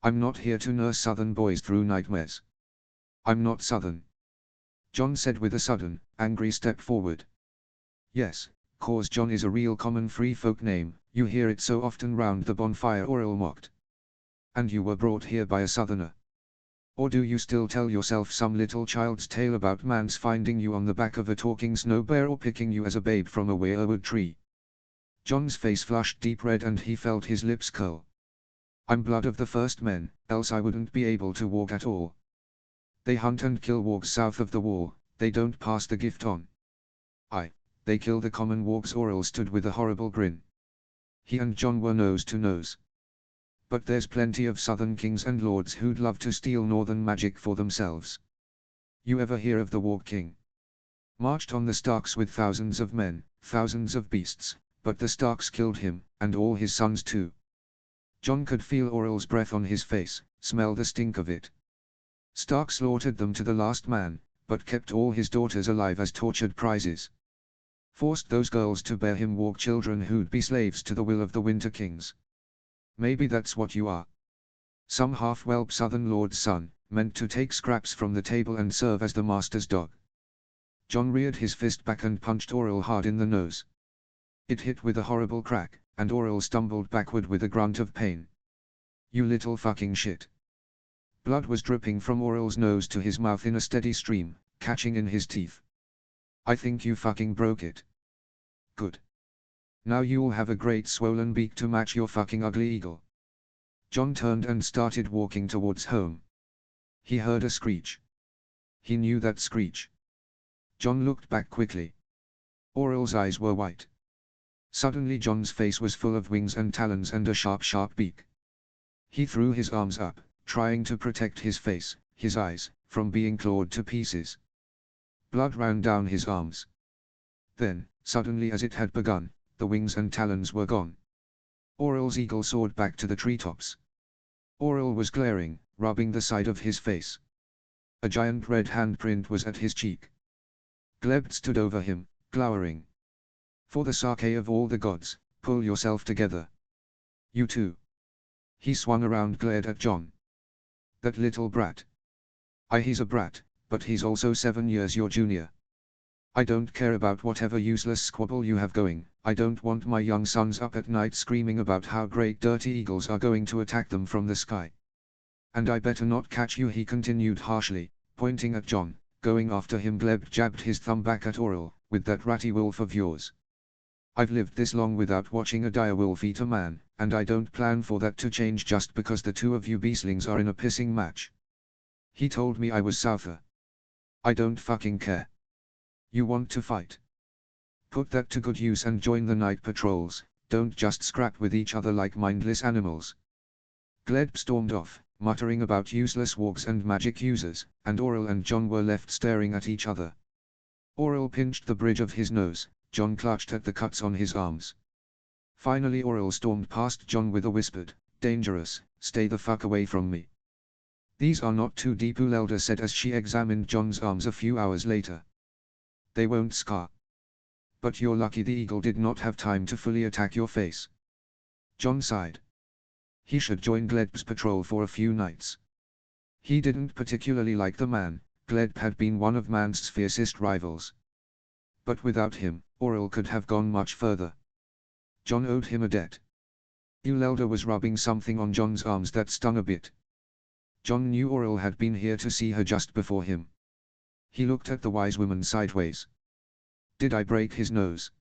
I'm not here to nurse southern boys through nightmares. I'm not southern. John said with a sudden, angry step forward. Yes, cause John is a real common free folk name, you hear it so often round the bonfire, Aurel mocked. And you were brought here by a southerner. Or do you still tell yourself some little child's tale about man's finding you on the back of a talking snow bear or picking you as a babe from a weirwood tree? John's face flushed deep red and he felt his lips curl. I'm blood of the first men, else I wouldn't be able to walk at all. They hunt and kill wargs south of the wall, they don't pass the gift on. They kill the common wargs. Aurel stood with a horrible grin. He and John were nose to nose. But there's plenty of southern kings and lords who'd love to steal northern magic for themselves. You ever hear of the Warg King? Marched on the Starks with thousands of men, thousands of beasts, but the Starks killed him, and all his sons too. John could feel Aurel's breath on his face, smell the stink of it. Stark slaughtered them to the last man, but kept all his daughters alive as tortured prizes. Forced those girls to bear him warg children who'd be slaves to the will of the Winter Kings. Maybe that's what you are. Some half-whelp southern lord's son, meant to take scraps from the table and serve as the master's dog. John reared his fist back and punched Aurel hard in the nose. It hit with a horrible crack, and Aurel stumbled backward with a grunt of pain. You little fucking shit. Blood was dripping from Aurel's nose to his mouth in a steady stream, catching in his teeth. I think you fucking broke it. Good. Now you'll have a great swollen beak to match your fucking ugly eagle. John turned and started walking towards home. He heard a screech. He knew that screech. John looked back quickly. Aurel's eyes were white. Suddenly John's face was full of wings and talons and a sharp beak. He threw his arms up, trying to protect his face, his eyes, from being clawed to pieces. Blood ran down his arms. Then, suddenly as it had begun, the wings and talons were gone. Aurel's eagle soared back to the treetops. Aurel was glaring, rubbing the side of his face. A giant red handprint was at his cheek. Gleb stood over him, glowering. For the sake of all the gods, pull yourself together. You too. He swung around, glared at John. That little brat. He's a brat, but he's also 7 years your junior. I don't care about whatever useless squabble you have going, I don't want my young sons up at night screaming about how great dirty eagles are going to attack them from the sky. And I better not catch you, he continued harshly, pointing at John, going after him. Gleb jabbed his thumb back at Aurel, with that ratty wolf of yours. I've lived this long without watching a dire wolf eat a man, and I don't plan for that to change just because the two of you beaslings are in a pissing match. He told me I was souther. I don't fucking care. You want to fight? Put that to good use and join the night patrols, don't just scrap with each other like mindless animals. Gleb stormed off, muttering about useless wargs and magic users, and Auril and John were left staring at each other. Auril pinched the bridge of his nose, John clutched at the cuts on his arms. Finally Auril stormed past John with a whispered, "Dangerous, stay the fuck away from me." "These are not too deep," Ulelda said as she examined John's arms a few hours later. "They won't scar. But you're lucky the eagle did not have time to fully attack your face." John sighed. He should join Gleb's patrol for a few nights. He didn't particularly like the man. Gleb had been one of man's fiercest rivals. But without him, Auril could have gone much further. John owed him a debt. Ulelda was rubbing something on John's arms that stung a bit. John knew Auril had been here to see her just before him. He looked at the wise woman sideways. "Did I break his nose?"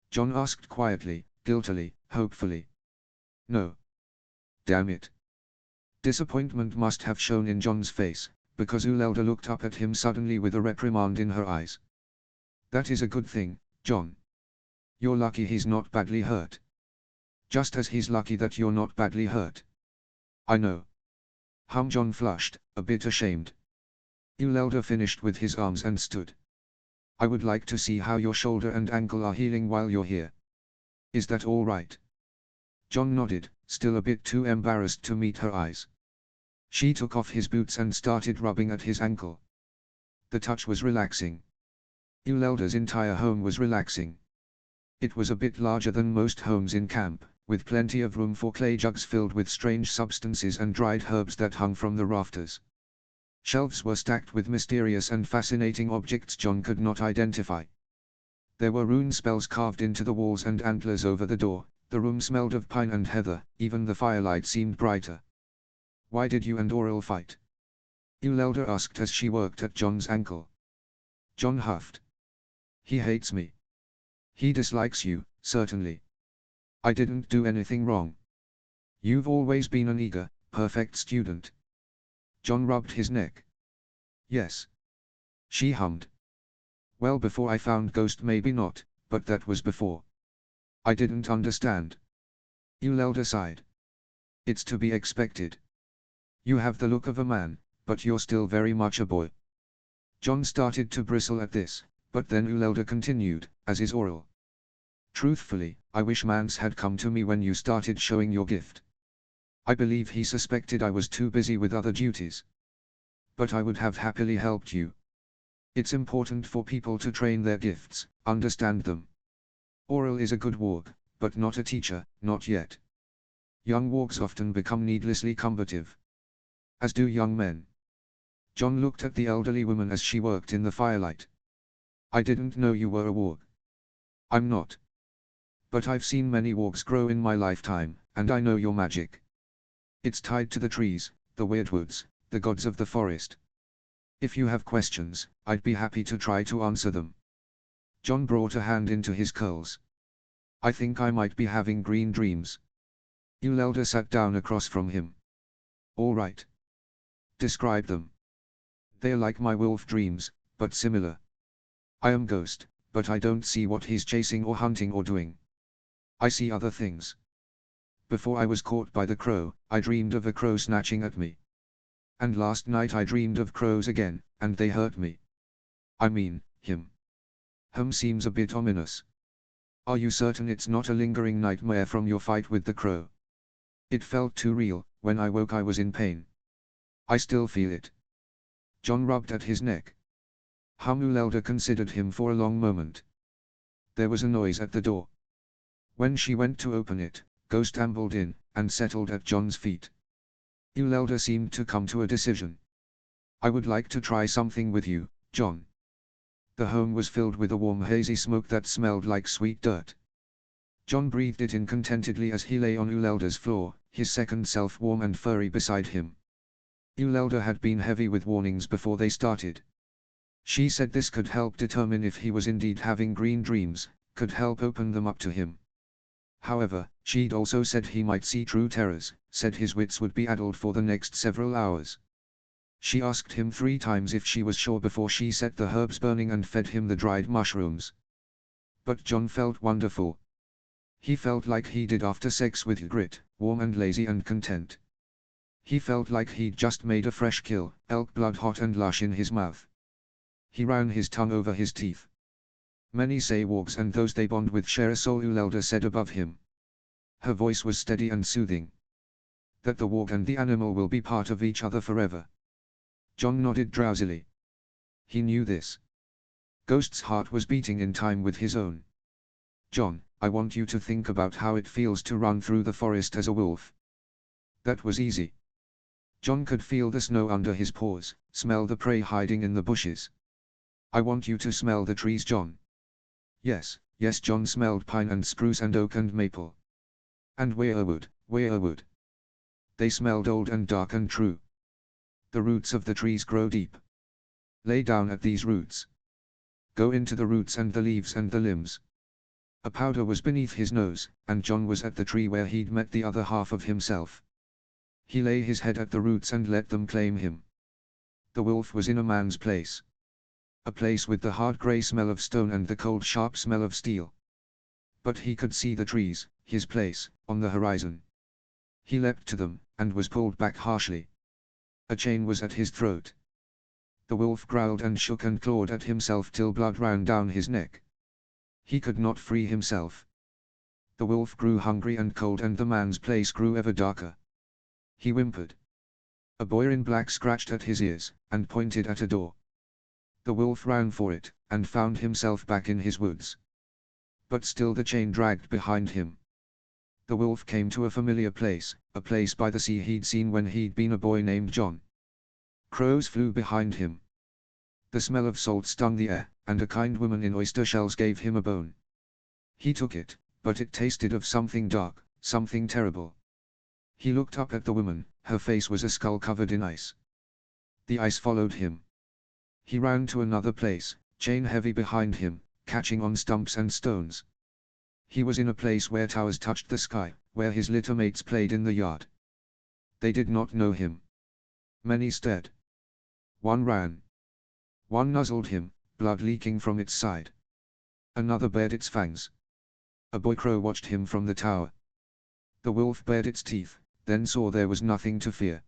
John asked quietly, guiltily, hopefully. "No." Damn it. Disappointment must have shown in John's face, because Ulelda looked up at him suddenly with a reprimand in her eyes. "That is a good thing, John. You're lucky he's not badly hurt. Just as he's lucky that you're not badly hurt." "I know." John flushed, a bit ashamed. Ulelda finished with his arms and stood. "I would like to see how your shoulder and ankle are healing while you're here. Is that all right?" John nodded, still a bit too embarrassed to meet her eyes. She took off his boots and started rubbing at his ankle. The touch was relaxing. Ulelda's entire home was relaxing. It was a bit larger than most homes in camp, with plenty of room for clay jugs filled with strange substances and dried herbs that hung from the rafters. Shelves were stacked with mysterious and fascinating objects John could not identify. There were rune spells carved into the walls and antlers over the door. The room smelled of pine and heather, even the firelight seemed brighter. "Why did you and Auril fight?" Ulelda asked as she worked at John's ankle. John huffed. "He hates me. He dislikes you, certainly. I didn't do anything wrong. You've always been an eager, perfect student." John rubbed his neck. "Yes." She hummed. "Well, before I found Ghost maybe not, but that was before. I didn't understand." Ulelda sighed. "It's to be expected. You have the look of a man, but you're still very much a boy." John started to bristle at this, but then Ulelda continued, "As is Auril. Truthfully, I wish Mance had come to me when you started showing your gift. I believe he suspected I was too busy with other duties. But I would have happily helped you. It's important for people to train their gifts, understand them. Auril is a good warg, but not a teacher, not yet. Young wargs often become needlessly combative. As do young men." John looked at the elderly woman as she worked in the firelight. "I didn't know you were a warg." "I'm not. But I've seen many wargs grow in my lifetime, and I know your magic. It's tied to the trees, the weirdwoods, the gods of the forest. If you have questions, I'd be happy to try to answer them." John brought a hand into his curls. "I think I might be having green dreams." Ulelda sat down across from him. "All right. Describe them." "They're like my wolf dreams, but similar. I am Ghost, but I don't see what he's chasing or hunting or doing. I see other things. Before I was caught by the crow, I dreamed of a crow snatching at me. And last night I dreamed of crows again, and they hurt me. I mean, him. Seems a bit ominous. Are you certain it's not a lingering nightmare from your fight with the crow?" "It felt too real. When I woke I was in pain. I still feel it." John rubbed at his neck. Ulelda considered him for a long moment. There was a noise at the door. When she went to open it, Ghost ambled in, and settled at John's feet. Ulelda seemed to come to a decision. "I would like to try something with you, John." The home was filled with a warm hazy smoke that smelled like sweet dirt. John breathed it in contentedly as he lay on Ulelda's floor, his second self warm and furry beside him. Ulelda had been heavy with warnings before they started. She said this could help determine if he was indeed having green dreams, could help open them up to him. However, she'd also said he might see true terrors, said his wits would be addled for the next several hours. She asked him 3 times if she was sure before she set the herbs burning and fed him the dried mushrooms. But John felt wonderful. He felt like he did after sex with Ygritte, warm and lazy and content. He felt like he'd just made a fresh kill, elk blood hot and lush in his mouth. He ran his tongue over his teeth. Many say wargs and those they bond with share a soul, Ulelda said above him. Her voice was steady and soothing. That the warg and the animal will be part of each other forever. John nodded drowsily. He knew this. Ghost's heart was beating in time with his own. John, I want you to think about how it feels to run through the forest as a wolf. That was easy. John could feel the snow under his paws, smell the prey hiding in the bushes. I want you to smell the trees, John. Yes, yes, John smelled pine and spruce and oak and maple. And weirwood, weirwood. They smelled old and dark and true. The roots of the trees grow deep. Lay down at these roots. Go into the roots and the leaves and the limbs. A powder was beneath his nose, and John was at the tree where he'd met the other half of himself. He lay his head at the roots and let them claim him. The wolf was in a man's place. A place with the hard grey smell of stone and the cold sharp smell of steel. But he could see the trees, his place, on the horizon. He leapt to them, and was pulled back harshly. A chain was at his throat. The wolf growled and shook and clawed at himself till blood ran down his neck. He could not free himself. The wolf grew hungry and cold and the man's place grew ever darker. He whimpered. A boy in black scratched at his ears, and pointed at a door. The wolf ran for it, and found himself back in his woods. But still the chain dragged behind him. The wolf came to a familiar place, a place by the sea he'd seen when he'd been a boy named John. Crows flew behind him. The smell of salt stung the air, and a kind woman in oyster shells gave him a bone. He took it, but it tasted of something dark, something terrible. He looked up at the woman, her face was a skull covered in ice. The ice followed him. He ran to another place, chain heavy behind him, catching on stumps and stones. He was in a place where towers touched the sky, where his litter mates played in the yard. They did not know him. Many stared. One ran. One nuzzled him, blood leaking from its side. Another bared its fangs. A boy crow watched him from the tower. The wolf bared its teeth, then saw there was nothing to fear.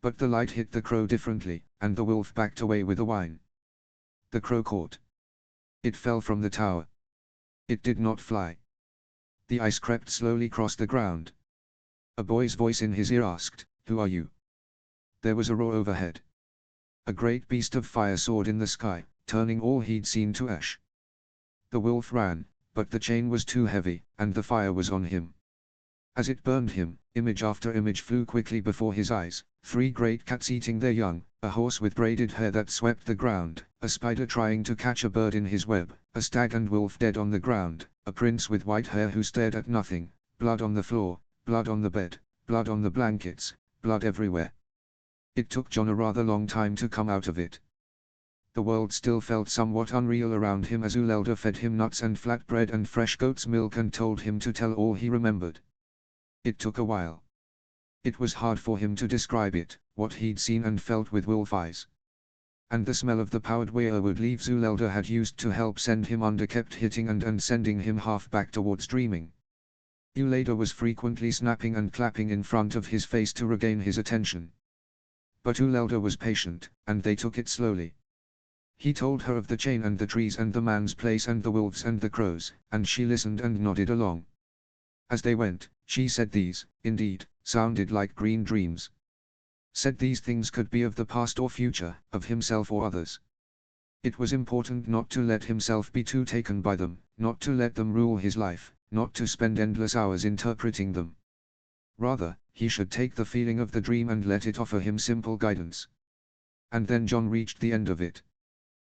But the light hit the crow differently, and the wolf backed away with a whine. The crow caught. It fell from the tower. It did not fly. The ice crept slowly across the ground. A boy's voice in his ear asked, "Who are you?" There was a roar overhead. A great beast of fire soared in the sky, turning all he'd seen to ash. The wolf ran, but the chain was too heavy, and the fire was on him. As it burned him, image after image flew quickly before his eyes, 3 great cats eating their young, a horse with braided hair that swept the ground, a spider trying to catch a bird in his web, a stag and wolf dead on the ground, a prince with white hair who stared at nothing, blood on the floor, blood on the bed, blood on the blankets, blood everywhere. It took John a rather long time to come out of it. The world still felt somewhat unreal around him as Ulelda fed him nuts and flatbread and fresh goat's milk and told him to tell all he remembered. It took a while. It was hard for him to describe it, what he'd seen and felt with wolf eyes. And the smell of the powdered weirwood leaves Ulelda had used to help send him under kept hitting and sending him half back towards dreaming. Ulelda was frequently snapping and clapping in front of his face to regain his attention. But Ulelda was patient, and they took it slowly. He told her of the chain and the trees and the man's place and the wolves and the crows, and she listened and nodded along. As they went, she said these, indeed, sounded like green dreams. Said these things could be of the past or future, of himself or others. It was important not to let himself be too taken by them, not to let them rule his life, not to spend endless hours interpreting them. Rather, he should take the feeling of the dream and let it offer him simple guidance. And then John reached the end of it.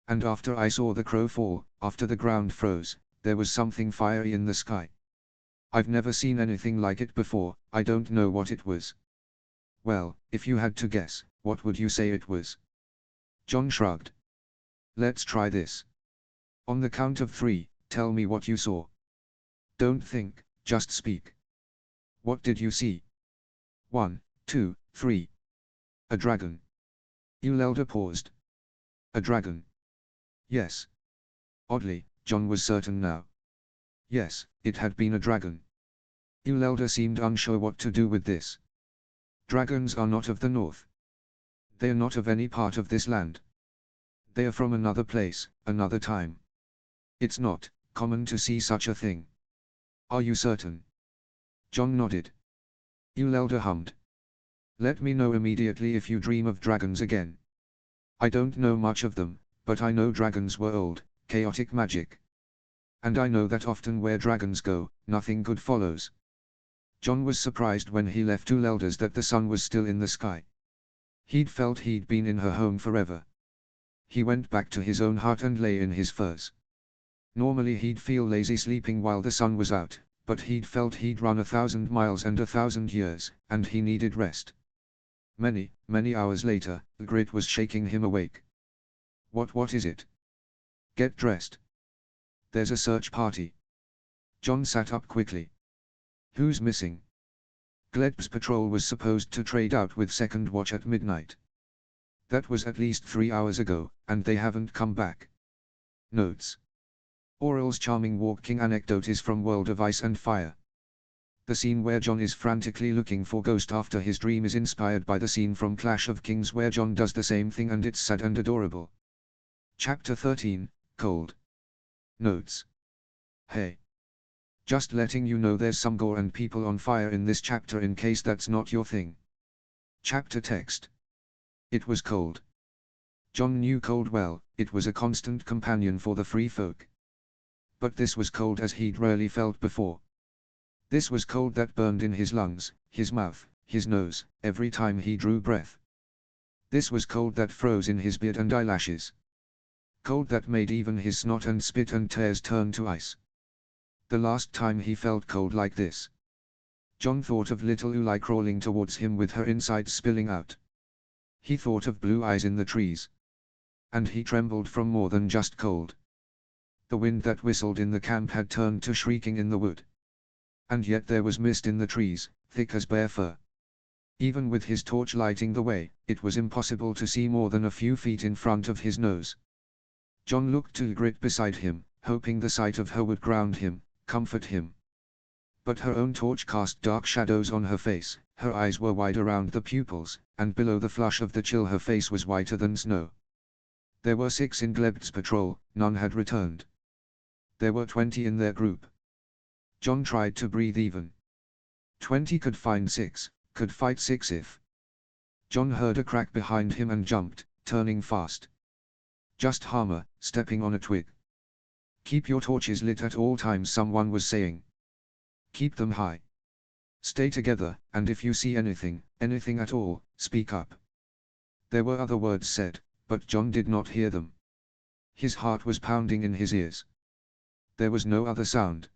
And after I saw the crow fall, after the ground froze, there was something fiery in the sky. I've never seen anything like it before, I don't know what it was. Well, if you had to guess, what would you say it was? John shrugged. Let's try this. On the count of 3, tell me what you saw. Don't think, Just speak. What did you see? 1, 2, 3. A dragon. Ulelda paused. A dragon. Yes. Oddly, John was certain now. Yes, it had been a dragon. Ulelda seemed unsure what to do with this. Dragons are not of the north. They are not of any part of this land. They are from another place, another time. It's not common to see such a thing. Are you certain? John nodded. Ulelda hummed. Let me know immediately if you dream of dragons again. I don't know much of them, but I know dragons were old, chaotic magic. And I know that often where dragons go, nothing good follows. John was surprised when he left Ulelda's that the sun was still in the sky. He'd felt he'd been in her home forever. He went back to his own hut and lay in his furs. Normally he'd feel lazy sleeping while the sun was out, but he'd felt he'd run 1,000 miles and 1,000 years, and he needed rest. Many, many hours later, Ygritte was shaking him awake. What is it? Get dressed. There's a search party. John sat up quickly. Who's missing? Gleb's patrol was supposed to trade out with Second Watch at midnight. That was at least 3 hours ago, and they haven't come back. Notes. Aurel's charming walking anecdote is from World of Ice and Fire. The scene where John is frantically looking for Ghost after his dream is inspired by the scene from Clash of Kings where John does the same thing and it's sad and adorable. Chapter 13, Cold. Notes. Hey. Just letting you know there's some gore and people on fire in this chapter in case that's not your thing. Chapter text. It was cold. John knew cold well, it was a constant companion for the free folk. But this was cold as he'd rarely felt before. This was cold that burned in his lungs, his mouth, his nose, every time he drew breath. This was cold that froze in his beard and eyelashes. Cold that made even his snot and spit and tears turn to ice. The last time he felt cold like this. John thought of little Uli crawling towards him with her insides spilling out. He thought of blue eyes in the trees. And he trembled from more than just cold. The wind that whistled in the camp had turned to shrieking in the wood. And yet there was mist in the trees, thick as bear fur. Even with his torch lighting the way, it was impossible to see more than a few feet in front of his nose. John looked to Ygritte beside him, hoping the sight of her would ground him, comfort him. But her own torch cast dark shadows on her face, her eyes were wide around the pupils, and below the flush of the chill her face was whiter than snow. There were 6 in Gleb's patrol, none had returned. There were 20 in their group. John tried to breathe even. 20 could find 6, could fight 6 if. John heard a crack behind him and jumped, turning fast. Just Harmer, stepping on a twig. Keep your torches lit at all times, someone was saying. Keep them high. Stay together, and if you see anything, anything at all, speak up. There were other words said, but John did not hear them. His heart was pounding in his ears. There was no other sound.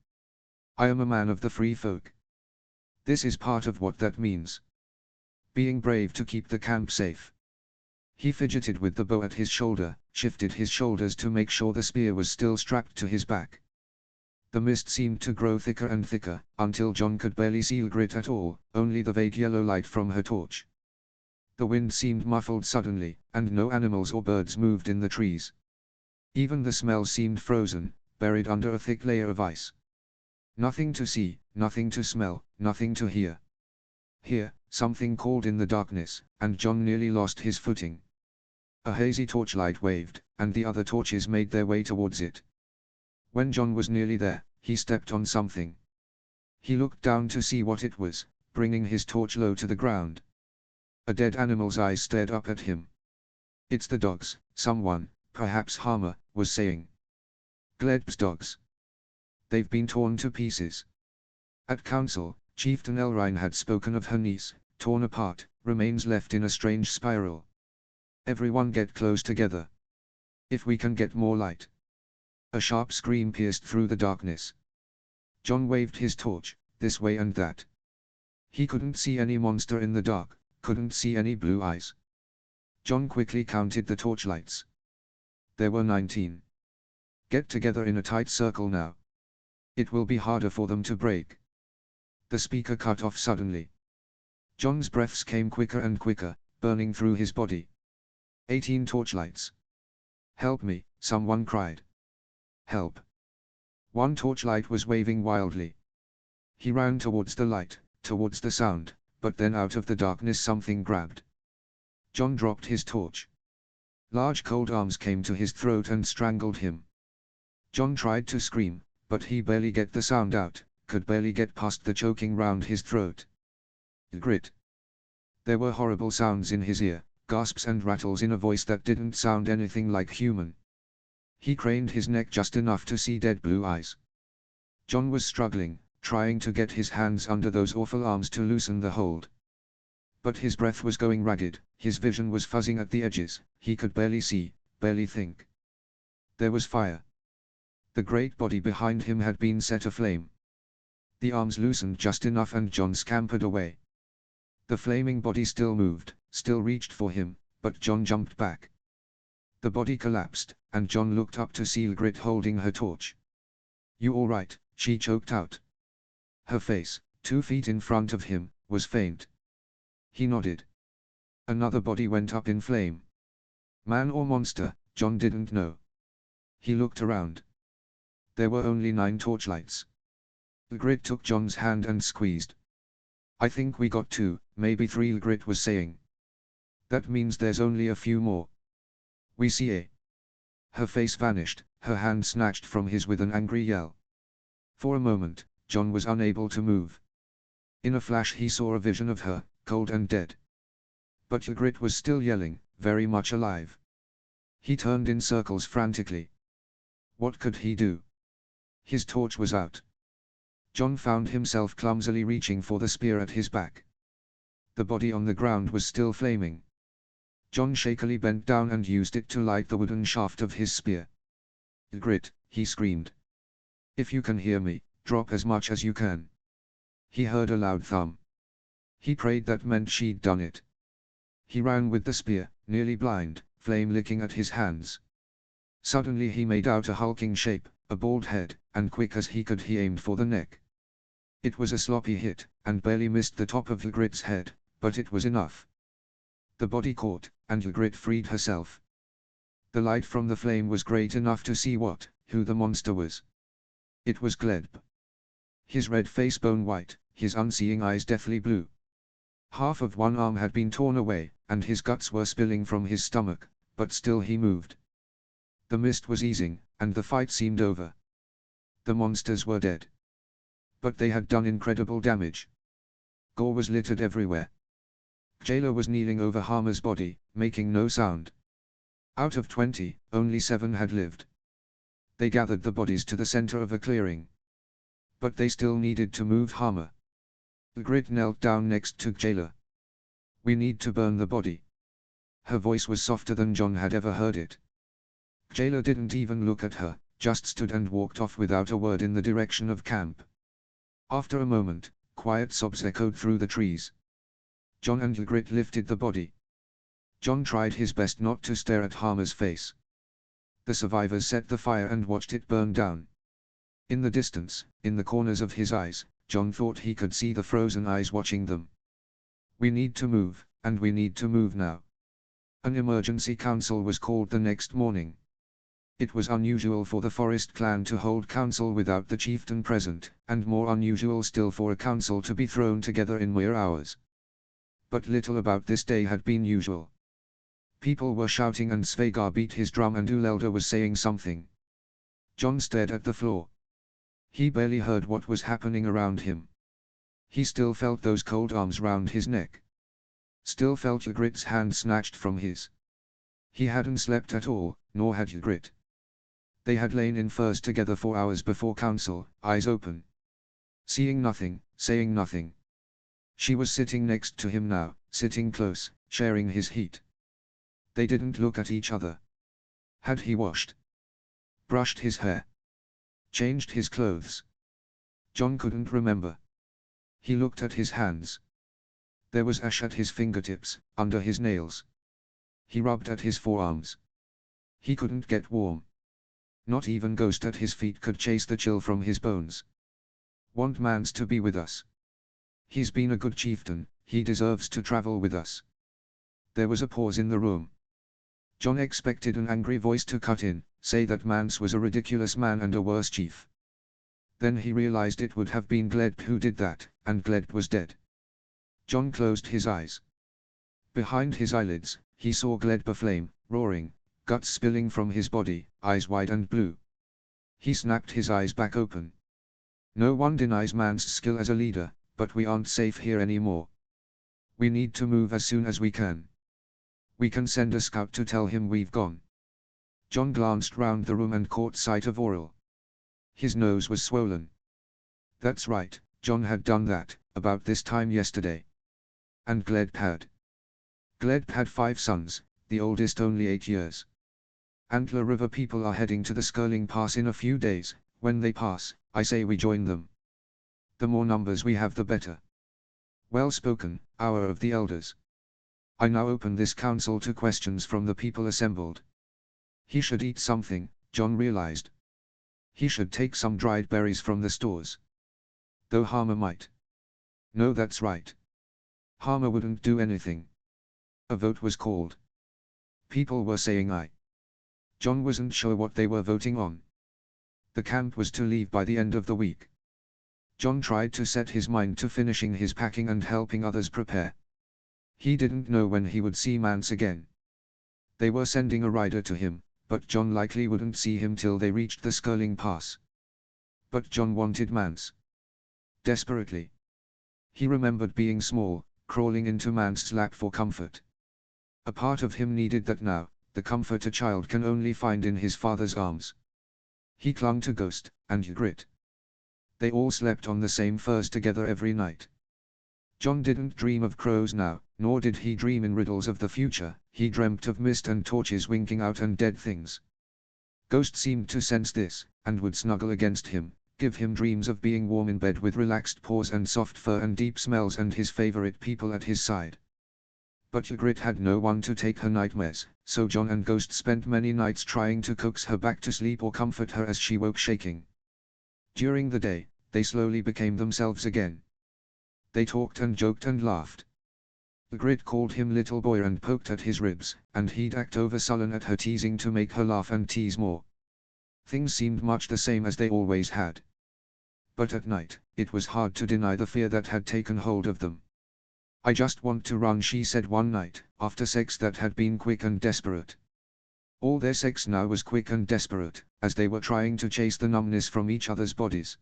I am a man of the free folk. This is part of what that means. Being brave to keep the camp safe. He fidgeted with the bow at his shoulder, shifted his shoulders to make sure the spear was still strapped to his back. The mist seemed to grow thicker and thicker, until John could barely see Ygritte at all, only the vague yellow light from her torch. The wind seemed muffled suddenly, and no animals or birds moved in the trees. Even the smell seemed frozen, buried under a thick layer of ice. Nothing to see, nothing to smell, nothing to hear. Here, something called in the darkness, and John nearly lost his footing. A hazy torchlight waved, and the other torches made their way towards it. When John was nearly there, he stepped on something. He looked down to see what it was, bringing his torch low to the ground. A dead animal's eyes stared up at him. It's the dogs, someone, perhaps Harmer, was saying. Gleb's dogs. They've been torn to pieces. At council, Chieftain Elrine had spoken of her niece, torn apart, remains left in a strange spiral. Everyone get close together. If we can get more light. A sharp scream pierced through the darkness. John waved his torch, this way and that. He couldn't see any monster in the dark, couldn't see any blue eyes. John quickly counted the torchlights. There were 19. Get together in a tight circle now. It will be harder for them to break. The speaker cut off suddenly. John's breaths came quicker and quicker, burning through his body. 18 torchlights. Help me, someone cried. Help. One torchlight was waving wildly. He ran towards the light, towards the sound, but then out of the darkness something grabbed. John dropped his torch. Large cold arms came to his throat and strangled him. John tried to scream, but he barely get the sound out, could barely get past the choking round his throat. Grit. There were horrible sounds in his ear, gasps and rattles in a voice that didn't sound anything like human. He craned his neck just enough to see dead blue eyes. John was struggling, trying to get his hands under those awful arms to loosen the hold. But his breath was going ragged, his vision was fuzzing at the edges, he could barely see, barely think. There was fire. The great body behind him had been set aflame. The arms loosened just enough and John scampered away. The flaming body still moved, still reached for him, but John jumped back. The body collapsed, and John looked up to see Ygritte holding her torch. "You all right?" she choked out. Her face, 2 feet in front of him, was faint. He nodded. Another body went up in flame. Man or monster, John didn't know. He looked around. There were only 9 torchlights. Ygritte took John's hand and squeezed. "I think we got 2, maybe 3," Ygritte was saying. "That means there's only a few more. We see a..." Her face vanished, her hand snatched from his with an angry yell. For a moment, John was unable to move. In a flash he saw a vision of her, cold and dead. But Ygritte was still yelling, very much alive. He turned in circles frantically. What could he do? His torch was out. John found himself clumsily reaching for the spear at his back. The body on the ground was still flaming. John shakily bent down and used it to light the wooden shaft of his spear. "Ygritte," he screamed. "If you can hear me, drop as much as you can." He heard a loud thump. He prayed that meant she'd done it. He ran with the spear, nearly blind, flame licking at his hands. Suddenly he made out a hulking shape, a bald head, and quick as he could he aimed for the neck. It was a sloppy hit, and barely missed the top of Ygritte's head, but it was enough. The body caught, and Ygritte freed herself. The light from the flame was great enough to see who the monster was. It was Gleb. His red face bone white, his unseeing eyes deathly blue. Half of one arm had been torn away, and his guts were spilling from his stomach, but still he moved. The mist was easing, and the fight seemed over. The monsters were dead. But they had done incredible damage. Gore was littered everywhere. Jailer was kneeling over Harmer's body, making no sound. Out of 20, only 7 had lived. They gathered the bodies to the center of a clearing. But they still needed to move Harmer. Ygritte knelt down next to Jailer. "We need to burn the body." Her voice was softer than John had ever heard it. Jailer didn't even look at her, just stood and walked off without a word in the direction of camp. After a moment, quiet sobs echoed through the trees. John and Ygritte lifted the body. John tried his best not to stare at Harmer's face. The survivors set the fire and watched it burn down. In the distance, in the corners of his eyes, John thought he could see the frozen eyes watching them. "We need to move, and we need to move now." An emergency council was called the next morning. It was unusual for the Forest clan to hold council without the chieftain present, and more unusual still for a council to be thrown together in mere hours. But little about this day had been usual. People were shouting and Svegar beat his drum and Ulelda was saying something. John stared at the floor. He barely heard what was happening around him. He still felt those cold arms round his neck. Still felt Ygritte's hand snatched from his. He hadn't slept at all, nor had Ygritte. They had lain in furs together for hours before council, eyes open. Seeing nothing, saying nothing. She was sitting next to him now, sitting close, sharing his heat. They didn't look at each other. Had he washed? Brushed his hair? Changed his clothes? John couldn't remember. He looked at his hands. There was ash at his fingertips, under his nails. He rubbed at his forearms. He couldn't get warm. Not even Ghost at his feet could chase the chill from his bones. "Want mans to be with us?" He's been a good chieftain, he deserves to travel with us. There was a pause in the room. John expected an angry voice to cut in, say that Mance was a ridiculous man and a worse chief. Then he realized it would have been Gleb who did that, and Gleb was dead. John closed his eyes. Behind his eyelids, he saw Gleb aflame, roaring, guts spilling from his body, eyes wide and blue. He snapped his eyes back open. No one denies Mance's skill as a leader, but we aren't safe here anymore. We need to move as soon as we can. We can send a scout to tell him we've gone. John glanced round the room and caught sight of Aurel. His nose was swollen. That's right, John had done that, about this time yesterday. And Gleb had. Gleb had 5 sons, the oldest only 8 years. Antler River people are heading to the Skirling Pass in a few days. When they pass, I say we join them. The more numbers we have the better. Well spoken, Hour of the Elders. I now open this council to questions from the people assembled. He should eat something, John realized. He should take some dried berries from the stores. Though Harmer might. No, that's right. Harmer wouldn't do anything. A vote was called. People were saying aye. John wasn't sure what they were voting on. The camp was to leave by the end of the week. John tried to set his mind to finishing his packing and helping others prepare. He didn't know when he would see Mance again. They were sending a rider to him, but John likely wouldn't see him till they reached the Skirling Pass. But John wanted Mance. Desperately. He remembered being small, crawling into Mance's lap for comfort. A part of him needed that now, the comfort a child can only find in his father's arms. He clung to Ghost, and Ygritte. They all slept on the same furs together every night. John didn't dream of crows now, nor did he dream in riddles of the future, he dreamt of mist and torches winking out and dead things. Ghost seemed to sense this, and would snuggle against him, give him dreams of being warm in bed with relaxed paws and soft fur and deep smells and his favorite people at his side. But Ygritte had no one to take her nightmares, so John and Ghost spent many nights trying to coax her back to sleep or comfort her as she woke shaking. During the day, they slowly became themselves again. They talked and joked and laughed. Ygritte called him little boy and poked at his ribs, and he'd act over sullen at her teasing to make her laugh and tease more. Things seemed much the same as they always had. But at night, it was hard to deny the fear that had taken hold of them. I just want to run, she said one night, after sex that had been quick and desperate. All their sex now was quick and desperate, as they were trying to chase the numbness from each other's bodies.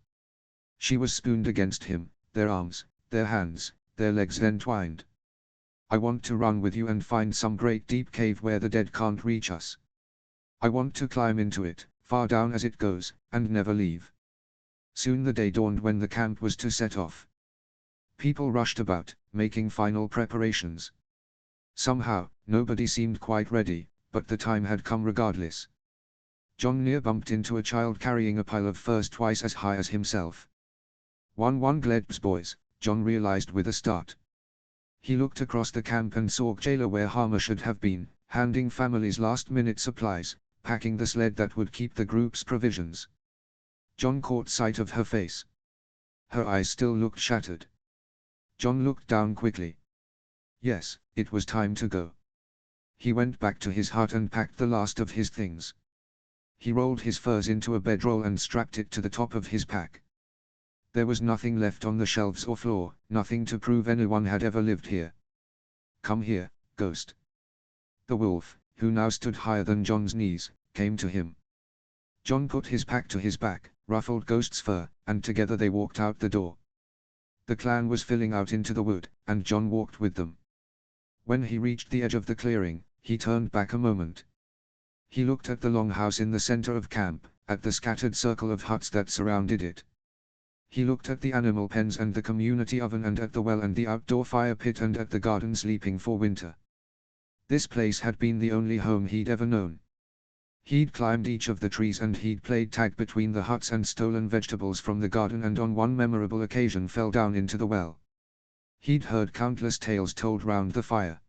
She was spooned against him, their arms, their hands, their legs entwined. I want to run with you and find some great deep cave where the dead can't reach us. I want to climb into it, far down as it goes, and never leave. Soon the day dawned when the camp was to set off. People rushed about, making final preparations. Somehow, nobody seemed quite ready, but the time had come regardless. John near bumped into a child carrying a pile of furs twice as high as himself. One Gleb's boys, John realized with a start. He looked across the camp and saw Jailer where Harmer should have been, handing families last-minute supplies, packing the sled that would keep the group's provisions. John caught sight of her face. Her eyes still looked shattered. John looked down quickly. Yes, it was time to go. He went back to his hut and packed the last of his things. He rolled his furs into a bedroll and strapped it to the top of his pack. There was nothing left on the shelves or floor, nothing to prove anyone had ever lived here. Come here, Ghost. The wolf, who now stood higher than John's knees, came to him. John put his pack to his back, ruffled Ghost's fur, and together they walked out the door. The clan was filling out into the wood, and John walked with them. When he reached the edge of the clearing, he turned back a moment. He looked at the longhouse in the center of camp, at the scattered circle of huts that surrounded it. He looked at the animal pens and the community oven and at the well and the outdoor fire pit and at the garden sleeping for winter. This place had been the only home he'd ever known. He'd climbed each of the trees and he'd played tag between the huts and stolen vegetables from the garden and on one memorable occasion fell down into the well. He'd heard countless tales told round the fire.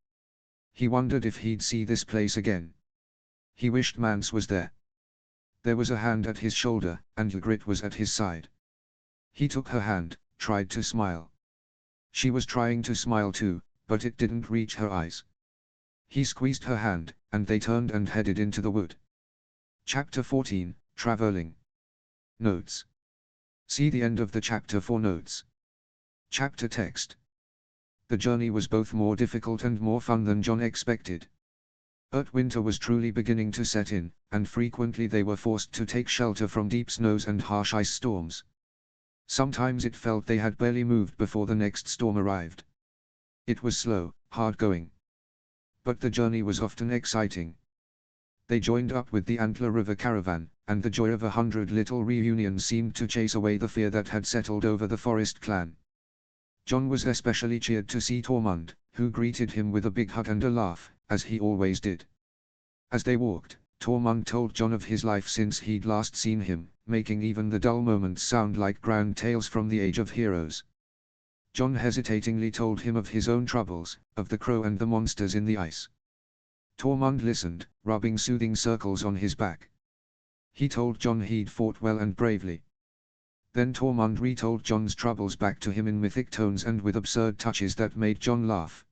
He wondered if he'd see this place again. He wished Mance was there. There was a hand at his shoulder, and Ygritte was at his side. He took her hand, tried to smile. She was trying to smile too, but it didn't reach her eyes. He squeezed her hand, and they turned and headed into the wood. Chapter 14, Traveling. Notes. See the end of the chapter for notes. Chapter text. The journey was both more difficult and more fun than John expected. Winter was truly beginning to set in, and frequently they were forced to take shelter from deep snows and harsh ice storms. Sometimes it felt they had barely moved before the next storm arrived. It was slow, hard going. But the journey was often exciting. They joined up with the Antler River caravan, and the joy of 100 little reunions seemed to chase away the fear that had settled over the Forest clan. John was especially cheered to see Tormund, who greeted him with a big hug and a laugh, as he always did. As they walked, Tormund told John of his life since he'd last seen him, making even the dull moments sound like grand tales from the Age of Heroes. John hesitatingly told him of his own troubles, of the crow and the monsters in the ice. Tormund listened, rubbing soothing circles on his back. He told John he'd fought well and bravely. Then Tormund retold John's troubles back to him in mythic tones and with absurd touches that made John laugh.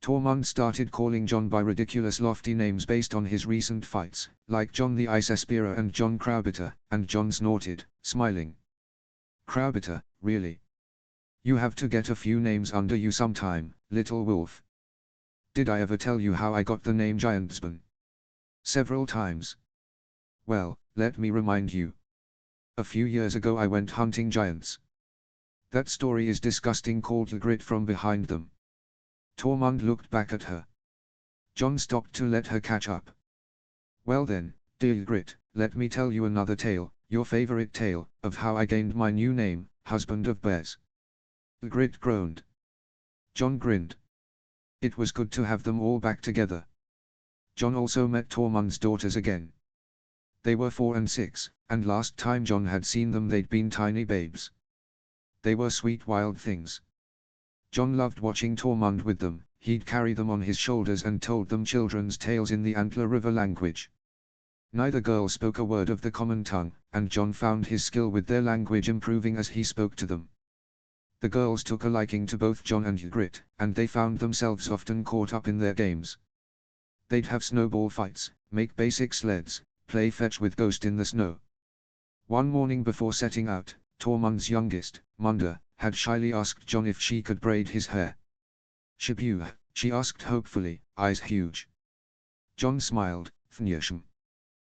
Tormund started calling John by ridiculous lofty names based on his recent fights, like John the Ice Aspirer and John Crowbitter, and John snorted, smiling. Crowbitter, really? You have to get a few names under you sometime, little wolf. Did I ever tell you how I got the name Giantsbane? Several times. Well, let me remind you. A few years ago I went hunting giants. That story is disgusting, called Ygritte from behind them. Tormund looked back at her. John stopped to let her catch up. Well then, dear Ygritte, let me tell you another tale, your favorite tale, of how I gained my new name, Husband of Bears. Ygritte groaned. John grinned. It was good to have them all back together. John also met Tormund's daughters again. They were 4 and 6, and last time John had seen them they'd been tiny babes. They were sweet wild things. John loved watching Tormund with them. He'd carry them on his shoulders and told them children's tales in the Antler River language. Neither girl spoke a word of the common tongue, and John found his skill with their language improving as he spoke to them. The girls took a liking to both John and Ygritte, and they found themselves often caught up in their games. They'd have snowball fights, make basic sleds, play fetch with Ghost in the snow. One morning before setting out, Tormund's youngest, Munda, had shyly asked John if she could braid his hair. Shibu, she asked hopefully, eyes huge. John smiled, Fnirsham.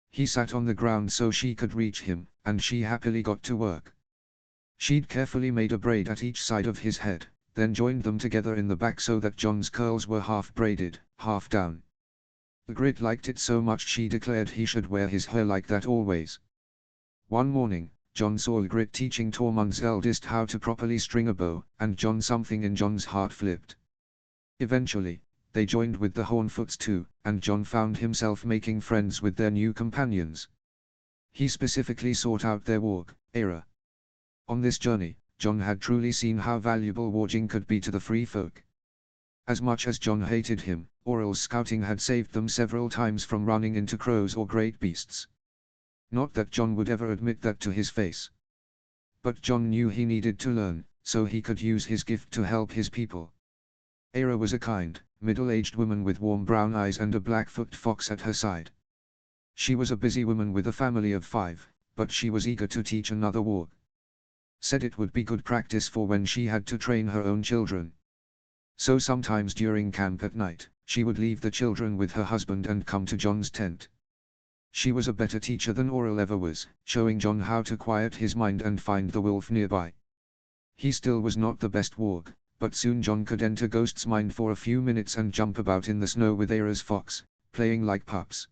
He sat on the ground so she could reach him, and she happily got to work. She'd carefully made a braid at each side of his head, then joined them together in the back so that John's curls were half braided, half down. Ygritte liked it so much she declared he should wear his hair like that always. One morning, John saw Ygritte teaching Tormund's eldest how to properly string a bow, and something in John's heart flipped. Eventually, they joined with the Hornfoots too, and John found himself making friends with their new companions. He specifically sought out their warg, Aera. On this journey, John had truly seen how valuable warging could be to the free folk. As much as John hated him, Aurel's scouting had saved them several times from running into crows or great beasts. Not that John would ever admit that to his face. But John knew he needed to learn, so he could use his gift to help his people. Aera was a kind, middle-aged woman with warm brown eyes and a Blackfoot fox at her side. She was a busy woman with a family of 5, but she was eager to teach another warg. Said it would be good practice for when she had to train her own children. So sometimes during camp at night, she would leave the children with her husband and come to John's tent. She was a better teacher than Aurel ever was, showing John how to quiet his mind and find the wolf nearby. He still was not the best warg, but soon John could enter Ghost's mind for a few minutes and jump about in the snow with Aera's fox, playing like pups.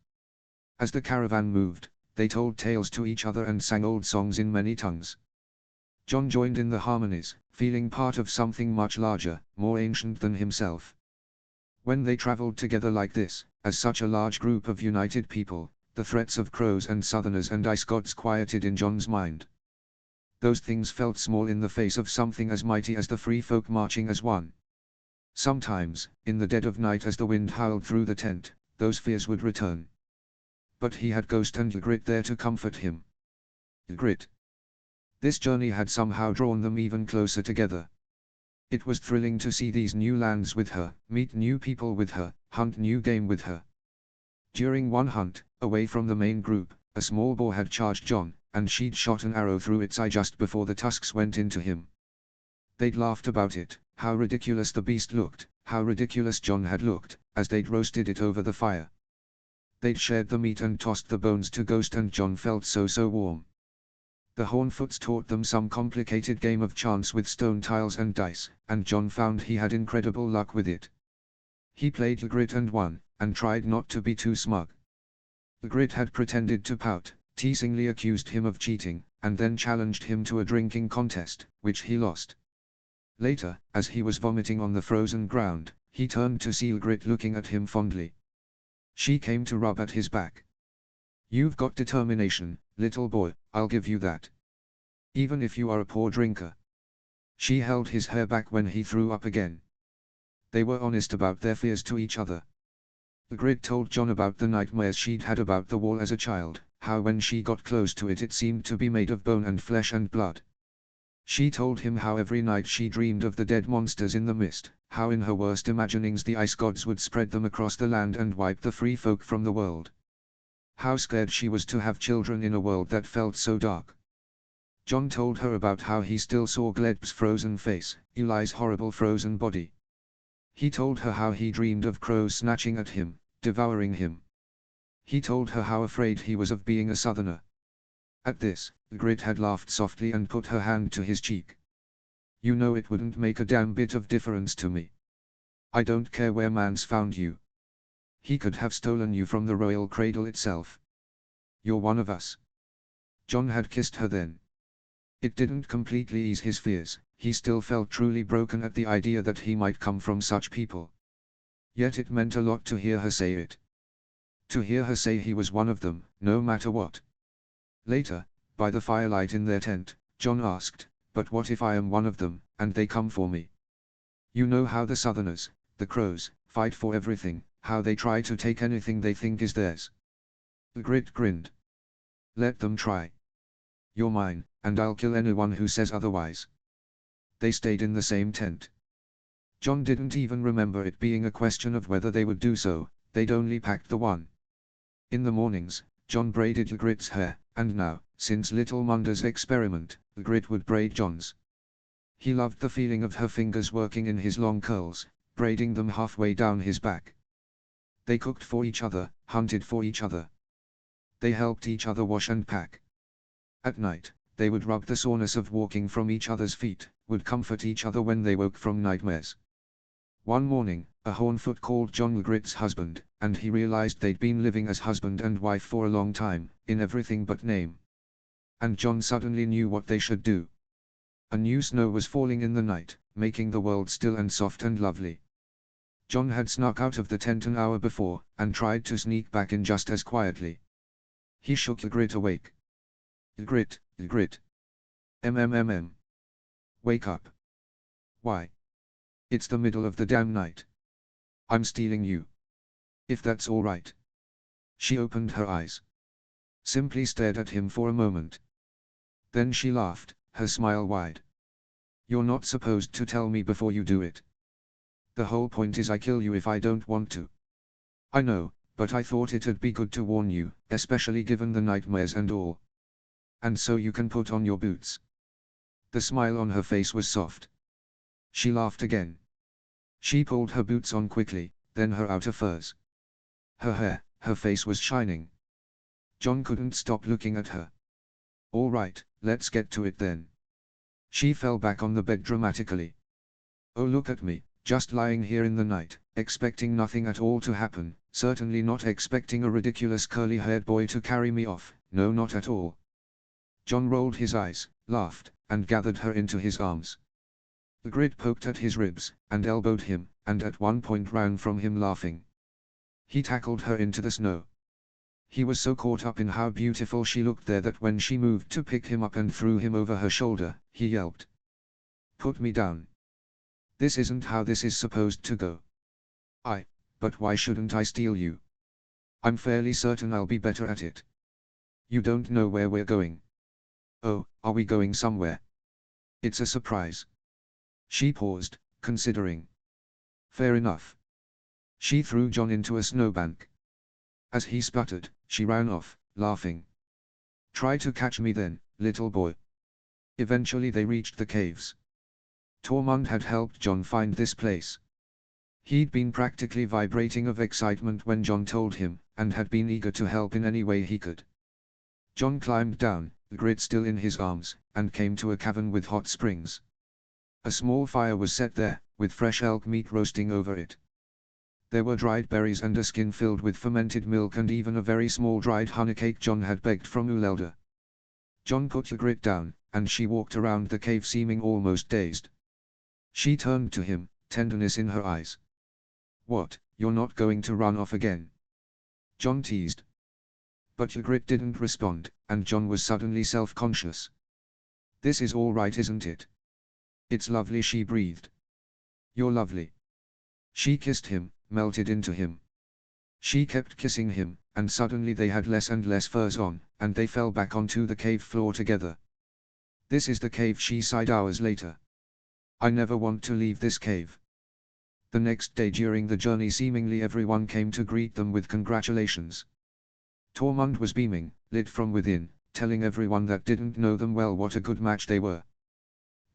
As the caravan moved, they told tales to each other and sang old songs in many tongues. John joined in the harmonies, feeling part of something much larger, more ancient than himself. When they traveled together like this, as such a large group of united people, the threats of crows and southerners and ice gods quieted in John's mind. Those things felt small in the face of something as mighty as the free folk marching as one. Sometimes, in the dead of night as the wind howled through the tent, those fears would return. But he had Ghost and Ygritte there to comfort him. Ygritte. This journey had somehow drawn them even closer together. It was thrilling to see these new lands with her, meet new people with her, hunt new game with her. During one hunt, away from the main group, a small boar had charged John, and she'd shot an arrow through its eye just before the tusks went into him. They'd laughed about it, how ridiculous the beast looked, how ridiculous John had looked, as they'd roasted it over the fire. They'd shared the meat and tossed the bones to Ghost, and John felt so warm. The Hornfoots taught them some complicated game of chance with stone tiles and dice, and John found he had incredible luck with it. He played Ygritte and won, and tried not to be too smug. Ygritte had pretended to pout, teasingly accused him of cheating, and then challenged him to a drinking contest, which he lost. Later, as he was vomiting on the frozen ground, he turned to see Ygritte looking at him fondly. She came to rub at his back. "You've got determination, little boy, I'll give you that. Even if you are a poor drinker." She held his hair back when he threw up again. They were honest about their fears to each other. Ygritte told John about the nightmares she'd had about the wall as a child, how when she got close to it seemed to be made of bone and flesh and blood. She told him how every night she dreamed of the dead monsters in the mist, how in her worst imaginings the ice gods would spread them across the land and wipe the free folk from the world. How scared she was to have children in a world that felt so dark. John told her about how he still saw Gledb's frozen face, Eli's horrible frozen body. He told her how he dreamed of crows snatching at him, devouring him. He told her how afraid he was of being a southerner. At this, Ygritte had laughed softly and put her hand to his cheek. "You know it wouldn't make a damn bit of difference to me. I don't care where Mance found you. He could have stolen you from the royal cradle itself. You're one of us." John had kissed her then. It didn't completely ease his fears, he still felt truly broken at the idea that he might come from such people. Yet it meant a lot to hear her say it. To hear her say he was one of them, no matter what. Later, by the firelight in their tent, John asked, "But what if I am one of them, and they come for me? You know how the Southerners, the Crows, fight for everything, how they try to take anything they think is theirs." Ygritte grinned. "Let them try. You're mine, and I'll kill anyone who says otherwise." They stayed in the same tent. John didn't even remember it being a question of whether they would do so, they'd only packed the one. In the mornings, John braided Ygritte's hair, and now, since Little Munda's experiment, Ygritte would braid John's. He loved the feeling of her fingers working in his long curls, braiding them halfway down his back. They cooked for each other, hunted for each other. They helped each other wash and pack. At night, they would rub the soreness of walking from each other's feet, would comfort each other when they woke from nightmares. One morning, a Hornfoot called John Ygritte's husband, and he realized they'd been living as husband and wife for a long time, in everything but name. And John suddenly knew what they should do. A new snow was falling in the night, making the world still and soft and lovely. John had snuck out of the tent an hour before, and tried to sneak back in just as quietly. He shook Ygritte awake. "Ygritte, Ygritte. Wake up. Why? It's the middle of the damn night. I'm stealing you. If that's all right." She opened her eyes. Simply stared at him for a moment. Then she laughed, her smile wide. "You're not supposed to tell me before you do it. The whole point is I kill you if I don't want to." "I know, but I thought it'd be good to warn you, especially given the nightmares and all. And so you can put on your boots." The smile on her face was soft. She laughed again. She pulled her boots on quickly, then her outer furs. Her hair, her face was shining. John couldn't stop looking at her. "All right, let's get to it then." She fell back on the bed dramatically. "Oh, look at me, just lying here in the night, expecting nothing at all to happen, certainly not expecting a ridiculous curly-haired boy to carry me off, no, not at all." John rolled his eyes, laughed, and gathered her into his arms. Ygritte poked at his ribs, and elbowed him, and at one point ran from him laughing. He tackled her into the snow. He was so caught up in how beautiful she looked there that when she moved to pick him up and threw him over her shoulder, he yelped. "Put me down. This isn't how this is supposed to go." But why shouldn't I steal you? I'm fairly certain I'll be better at it." "You don't know where we're going." "Oh, are we going somewhere?" "It's a surprise." She paused, considering. Fair enough. She threw John into a snowbank. As he sputtered, she ran off, laughing. Try to catch me then, little boy. Eventually they reached the caves. Tormund had helped John find this place. He'd been practically vibrating of excitement when John told him, and had been eager to help in any way he could. John climbed down, Ygritte still in his arms, and came to a cavern with hot springs. A small fire was set there, with fresh elk meat roasting over it. There were dried berries and a skin filled with fermented milk and even a very small dried honeycake John had begged from Ulelda. John put Ygritte down, and she walked around the cave seeming almost dazed. She turned to him, tenderness in her eyes. What, you're not going to run off again? John teased. But Ygritte didn't respond, and John was suddenly self-conscious. This is all right, isn't it? It's lovely, she breathed. You're lovely. She kissed him, melted into him. She kept kissing him, and suddenly they had less and less furs on, and they fell back onto the cave floor together. This is the cave, she sighed hours later. I never want to leave this cave. The next day during the journey seemingly everyone came to greet them with congratulations. Tormund was beaming, lit from within, telling everyone that didn't know them well what a good match they were.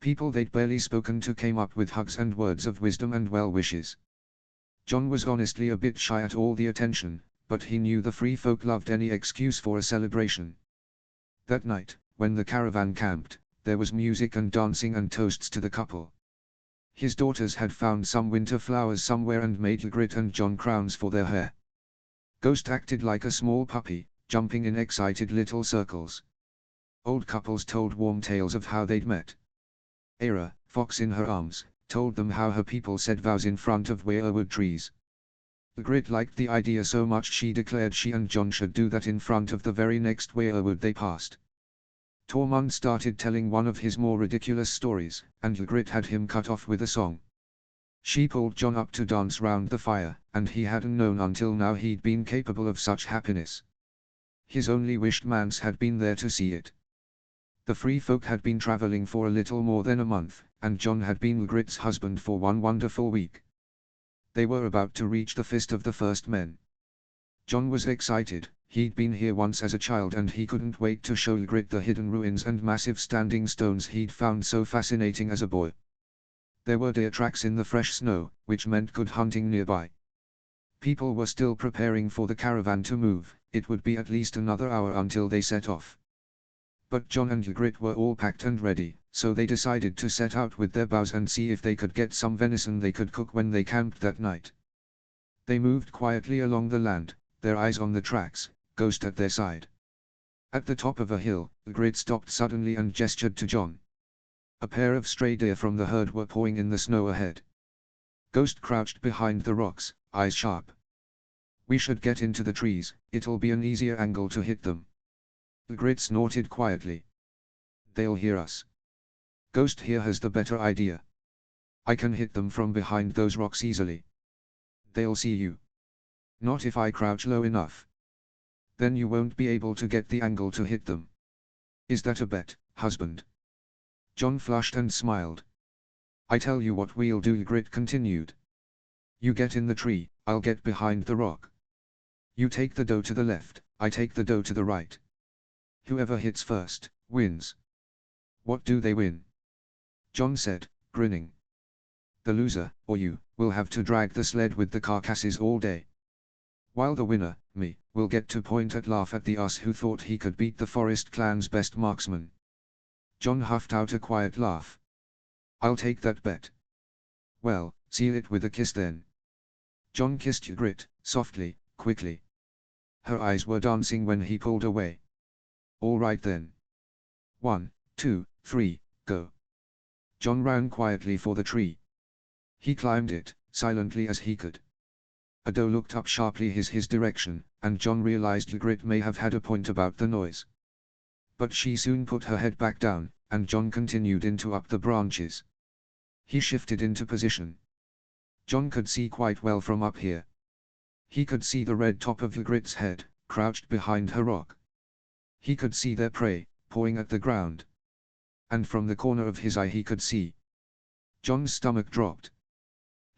People they'd barely spoken to came up with hugs and words of wisdom and well wishes. John was honestly a bit shy at all the attention, but he knew the free folk loved any excuse for a celebration. That night, when the caravan camped, there was music and dancing and toasts to the couple. His daughters had found some winter flowers somewhere and made Ygritte and John crowns for their hair. Ghost acted like a small puppy, jumping in excited little circles. Old couples told warm tales of how they'd met. Aera, fox in her arms, told them how her people said vows in front of weirwood trees. Ygritte liked the idea so much she declared she and John should do that in front of the very next weirwood they passed. Tormund started telling one of his more ridiculous stories, and Ygritte had him cut off with a song. She pulled John up to dance round the fire, and he hadn't known until now he'd been capable of such happiness. His only wished Mance had been there to see it. The free folk had been traveling for a little more than a month, and John had been Ygritte's husband for one wonderful week. They were about to reach the Fist of the First Men. John was excited. He'd been here once as a child and he couldn't wait to show Ygritte the hidden ruins and massive standing stones he'd found so fascinating as a boy. There were deer tracks in the fresh snow, which meant good hunting nearby. People were still preparing for the caravan to move. It would be at least another hour until they set off. But John and Ygritte were all packed and ready, so they decided to set out with their bows and see if they could get some venison they could cook when they camped that night. They moved quietly along the land, their eyes on the tracks, Ghost at their side. At the top of a hill, Ygritte stopped suddenly and gestured to John. A pair of stray deer from the herd were pawing in the snow ahead. Ghost crouched behind the rocks, eyes sharp. We should get into the trees, it'll be an easier angle to hit them. Ygritte snorted quietly. They'll hear us. Ghost here has the better idea. I can hit them from behind those rocks easily. They'll see you. Not if I crouch low enough. Then you won't be able to get the angle to hit them. Is that a bet, husband? John flushed and smiled. I tell you what we'll do, Ygritte continued. You get in the tree, I'll get behind the rock. You take the doe to the left, I take the doe to the right. Whoever hits first, wins. What do they win? John said, grinning. The loser, or you, will have to drag the sled with the carcasses all day. While the winner, me, will get to point and laugh at the ass who thought he could beat the Forest clan's best marksman. John huffed out a quiet laugh. I'll take that bet. Well, seal it with a kiss then. John kissed Ygritte, softly, quickly. Her eyes were dancing when he pulled away. All right then. 1, 2, 3, go. John ran quietly for the tree. He climbed it, silently as he could. A doe looked up sharply his direction, and John realized Ygritte may have had a point about the noise. But she soon put her head back down, and John continued into up the branches. He shifted into position. John could see quite well from up here. He could see the red top of Ygritte's head, crouched behind her rock. He could see their prey, pawing at the ground. And from the corner of his eye he could see. John's stomach dropped.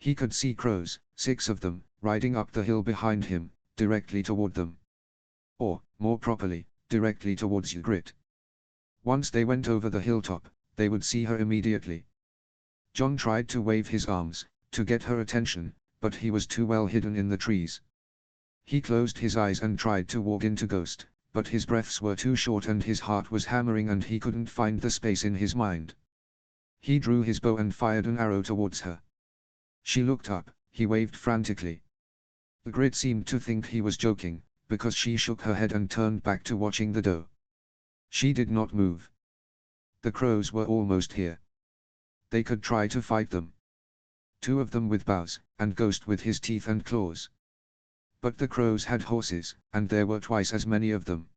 He could see crows, 6 of them, riding up the hill behind him, directly toward them. Or, more properly, directly towards Ygritte. Once they went over the hilltop, they would see her immediately. Jon tried to wave his arms, to get her attention, but he was too well hidden in the trees. He closed his eyes and tried to walk into Ghost, but his breaths were too short and his heart was hammering and he couldn't find the space in his mind. He drew his bow and fired an arrow towards her. She looked up, he waved frantically. Ygritte seemed to think he was joking, because she shook her head and turned back to watching the doe. She did not move. The crows were almost here. They could try to fight them. 2 of them with bows, and Ghost with his teeth and claws. But the crows had horses, and there were twice as many of them.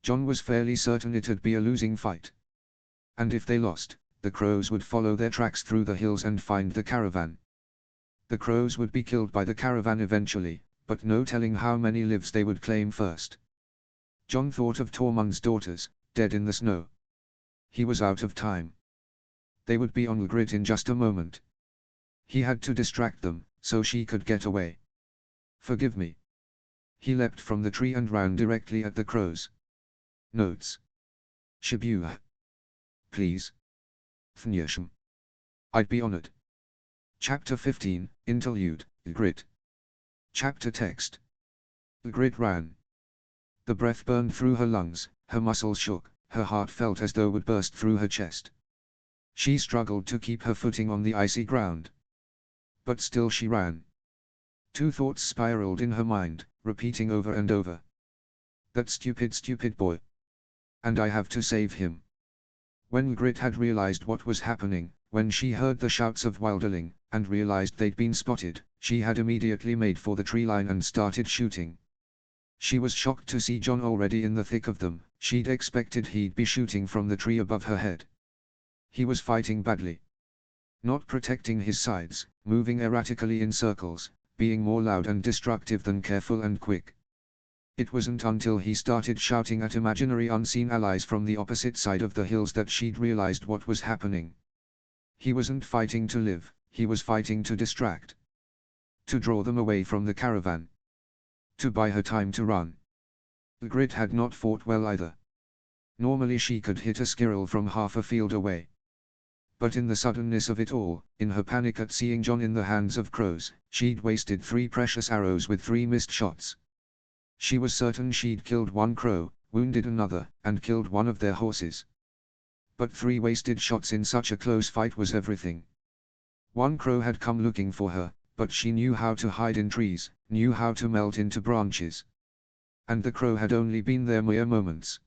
Jon was fairly certain it'd be a losing fight. And if they lost, the crows would follow their tracks through the hills and find the caravan. The crows would be killed by the caravan eventually, but no telling how many lives they would claim first. Jon thought of Tormund's daughters, dead in the snow. He was out of time. They would be on Ygritte in just a moment. He had to distract them, so she could get away. Forgive me. He leapt from the tree and ran directly at the crows. Notes. Shibuya. Please. Thnyasham. I'd be honored. Chapter 15, Interlude, Ygritte. Chapter text. Ygritte ran. The breath burned through her lungs, her muscles shook, her heart felt as though it would burst through her chest. She struggled to keep her footing on the icy ground. But still she ran. 2 thoughts spiraled in her mind, repeating over and over. That stupid boy. And I have to save him. When Ygritte had realized what was happening, when she heard the shouts of Wilderling, and realized they'd been spotted, she had immediately made for the tree line and started shooting. She was shocked to see Jon already in the thick of them. She'd expected he'd be shooting from the tree above her head. He was fighting badly. Not protecting his sides, moving erratically in circles, being more loud and destructive than careful and quick. It wasn't until he started shouting at imaginary unseen allies from the opposite side of the hills that she'd realized what was happening. He wasn't fighting to live, he was fighting to distract. To draw them away from the caravan. To buy her time to run. Ygritte had not fought well either. Normally she could hit a squirrel from half a field away. But in the suddenness of it all, in her panic at seeing Jon in the hands of crows, she'd wasted 3 precious arrows with 3 missed shots. She was certain she'd killed 1 crow, wounded another, and killed 1 of their horses. But 3 wasted shots in such a close fight was everything. 1 crow had come looking for her, but she knew how to hide in trees, knew how to melt into branches. And the crow had only been there mere moments.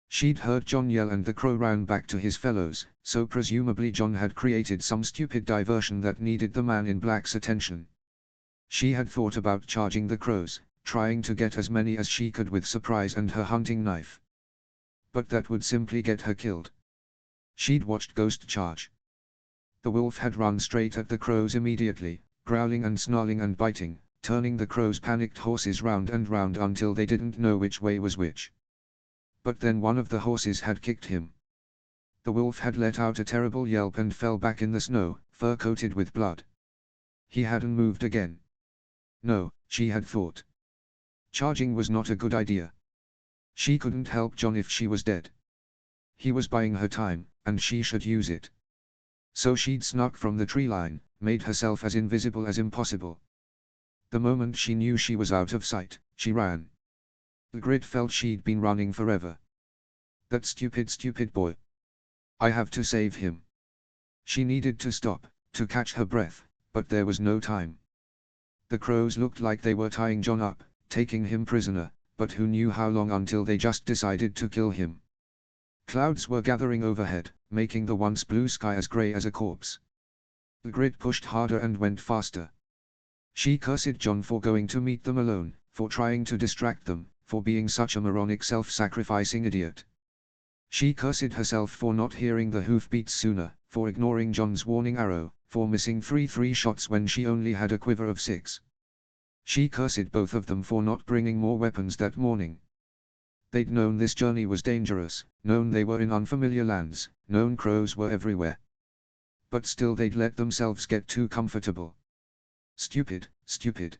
She'd heard Jon yell and the crow ran back to his fellows, so presumably Jon had created some stupid diversion that needed the man in black's attention. She had thought about charging the crows, trying to get as many as she could with surprise and her hunting knife. But that would simply get her killed. She'd watched Ghost charge. The wolf had run straight at the crows immediately, growling and snarling and biting, turning the crows' panicked horses round and round until they didn't know which way was which. But then one of the horses had kicked him. The wolf had let out a terrible yelp and fell back in the snow, fur coated with blood. He hadn't moved again. No, she had thought. Charging was not a good idea. She couldn't help Jon if she was dead. He was buying her time, and she should use it. So she'd snuck from the tree line, made herself as invisible as impossible. The moment she knew she was out of sight, she ran. Ygritte felt she'd been running forever. That stupid boy. I have to save him. She needed to stop, to catch her breath, but there was no time. The crows looked like they were tying Jon up, taking him prisoner, but who knew how long until they just decided to kill him. Clouds were gathering overhead, making the once blue sky as grey as a corpse. Ygritte pushed harder and went faster. She cursed Jon for going to meet them alone, for trying to distract them, for being such a moronic self-sacrificing idiot. She cursed herself for not hearing the hoofbeats sooner, for ignoring Jon's warning arrow, for missing 3 shots when she only had a quiver of 6. She cursed both of them for not bringing more weapons that morning. They'd known this journey was dangerous, known they were in unfamiliar lands, known crows were everywhere. But still they'd let themselves get too comfortable. Stupid, stupid.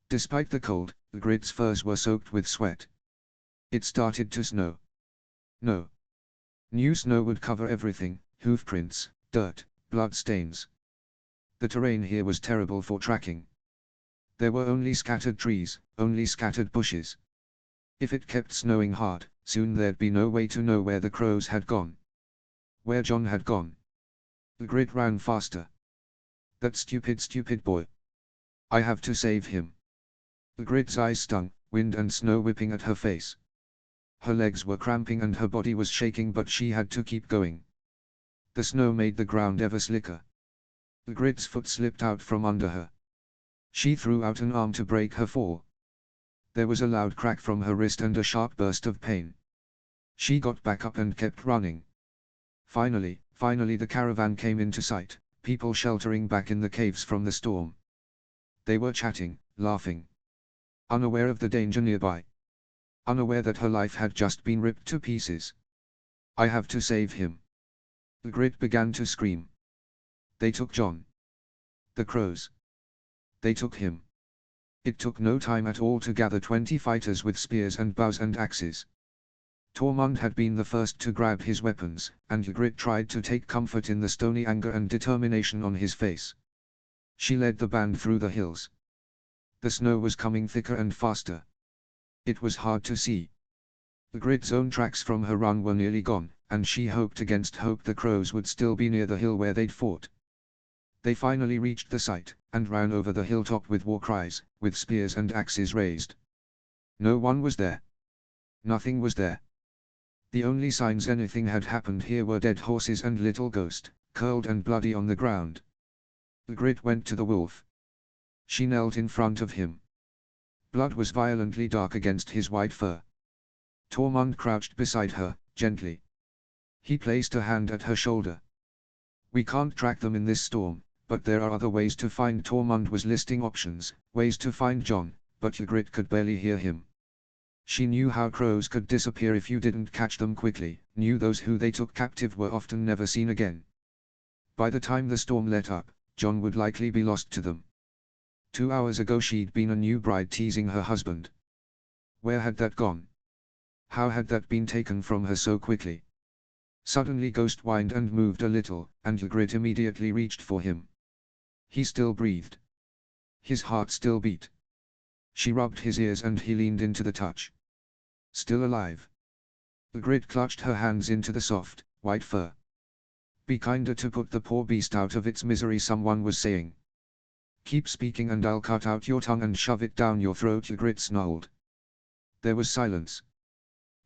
Despite the cold, Ygritte's furs were soaked with sweat. It started to snow. No. New snow would cover everything, hoofprints, dirt, blood stains. The terrain here was terrible for tracking. There were only scattered trees, only scattered bushes. If it kept snowing hard, soon there'd be no way to know where the crows had gone. Where John had gone. Ygritte ran faster. That stupid boy. I have to save him. Ygritte's eyes stung, wind and snow whipping at her face. Her legs were cramping and her body was shaking, but she had to keep going. The snow made the ground ever slicker. Ygritte's foot slipped out from under her. She threw out an arm to break her fall. There was a loud crack from her wrist and a sharp burst of pain. She got back up and kept running. Finally the caravan came into sight, people sheltering back in the caves from the storm. They were chatting, laughing. Unaware of the danger nearby. Unaware that her life had just been ripped to pieces. I have to save him. Ygritte began to scream. They took John. The crows. They took him. It took no time at all to gather 20 fighters with spears and bows and axes. Tormund had been the first to grab his weapons, and Ygritte tried to take comfort in the stony anger and determination on his face. She led the band through the hills. The snow was coming thicker and faster. It was hard to see. Ygritte's own tracks from her run were nearly gone, and she hoped against hope the crows would still be near the hill where they'd fought. They finally reached the site, and ran over the hilltop with war cries, with spears and axes raised. No one was there. Nothing was there. The only signs anything had happened here were dead horses and little ghost, curled and bloody on the ground. Ygritte went to the wolf. She knelt in front of him. Blood was violently dark against his white fur. Tormund crouched beside her, gently. He placed a hand at her shoulder. We can't track them in this storm, but there are other ways to find. Tormund was listing options, ways to find John, but Ygritte could barely hear him. She knew how crows could disappear if you didn't catch them quickly, knew those who they took captive were often never seen again. By the time the storm let up, John would likely be lost to them. 2 hours ago she'd been a new bride teasing her husband. Where had that gone? How had that been taken from her so quickly? Suddenly Ghost whined and moved a little, and Ygritte immediately reached for him. He still breathed. His heart still beat. She rubbed his ears and he leaned into the touch. Still alive. Ygritte clutched her hands into the soft, white fur. Be kinder to put the poor beast out of its misery, someone was saying. Keep speaking and I'll cut out your tongue and shove it down your throat, Ygritte snarled. There was silence.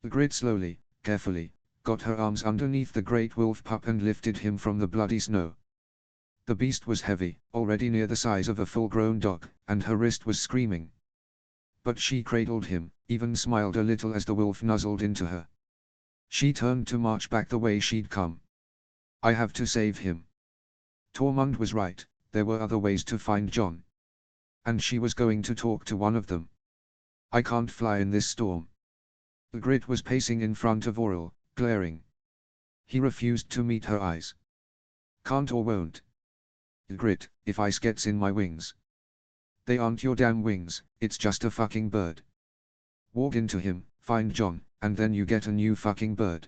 Ygritte slowly, carefully, got her arms underneath the great wolf pup and lifted him from the bloody snow. The beast was heavy, already near the size of a full-grown dog, and her wrist was screaming. But she cradled him, even smiled a little as the wolf nuzzled into her. She turned to march back the way she'd come. I have to save him. Tormund was right, there were other ways to find John. And she was going to talk to one of them. I can't fly in this storm. Ygritte was pacing in front of Auril, glaring. He refused to meet her eyes. Can't or won't. Ygritte, if ice gets in my wings. They aren't your damn wings, it's just a fucking bird. Walk into him, find John, and then you get a new fucking bird.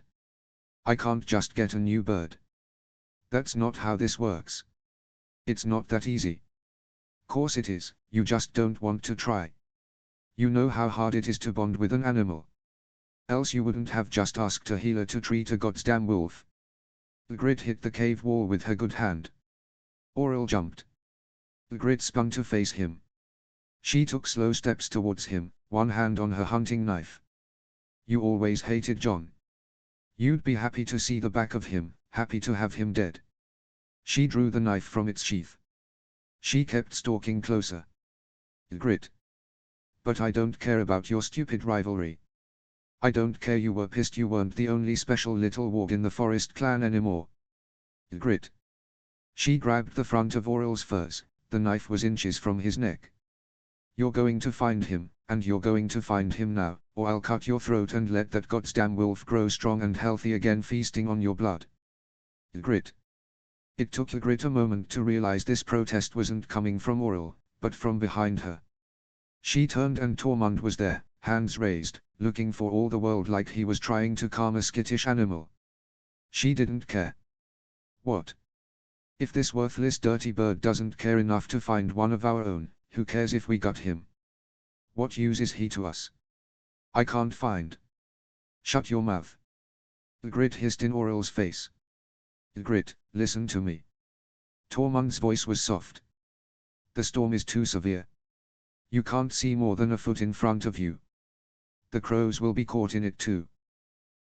I can't just get a new bird. That's not how this works. It's not that easy. Course it is, you just don't want to try. You know how hard it is to bond with an animal. Else you wouldn't have just asked a healer to treat a goddamn wolf. Ygritte hit the cave wall with her good hand. Auril jumped. Ygritte spun to face him. She took slow steps towards him, one hand on her hunting knife. You always hated John. You'd be happy to see the back of him, happy to have him dead. She drew the knife from its sheath. She kept stalking closer. Ygritte. But I don't care about your stupid rivalry. I don't care you were pissed you weren't the only special little warg in the Forest clan anymore. Ygritte. She grabbed the front of Auril's furs, the knife was inches from his neck. You're going to find him, and you're going to find him now, or I'll cut your throat and let that goddamn wolf grow strong and healthy again feasting on your blood. Ygritte. It took Ygritte a moment to realize this protest wasn't coming from Auril, but from behind her. She turned and Tormund was there, hands raised, looking for all the world like he was trying to calm a skittish animal. She didn't care. What? If this worthless dirty bird doesn't care enough to find one of our own, who cares if we got him? What use is he to us? I can't find. Shut your mouth. Ygritte hissed in Auril's face. Ygritte, listen to me. Tormund's voice was soft. The storm is too severe. You can't see more than a foot in front of you. The crows will be caught in it too.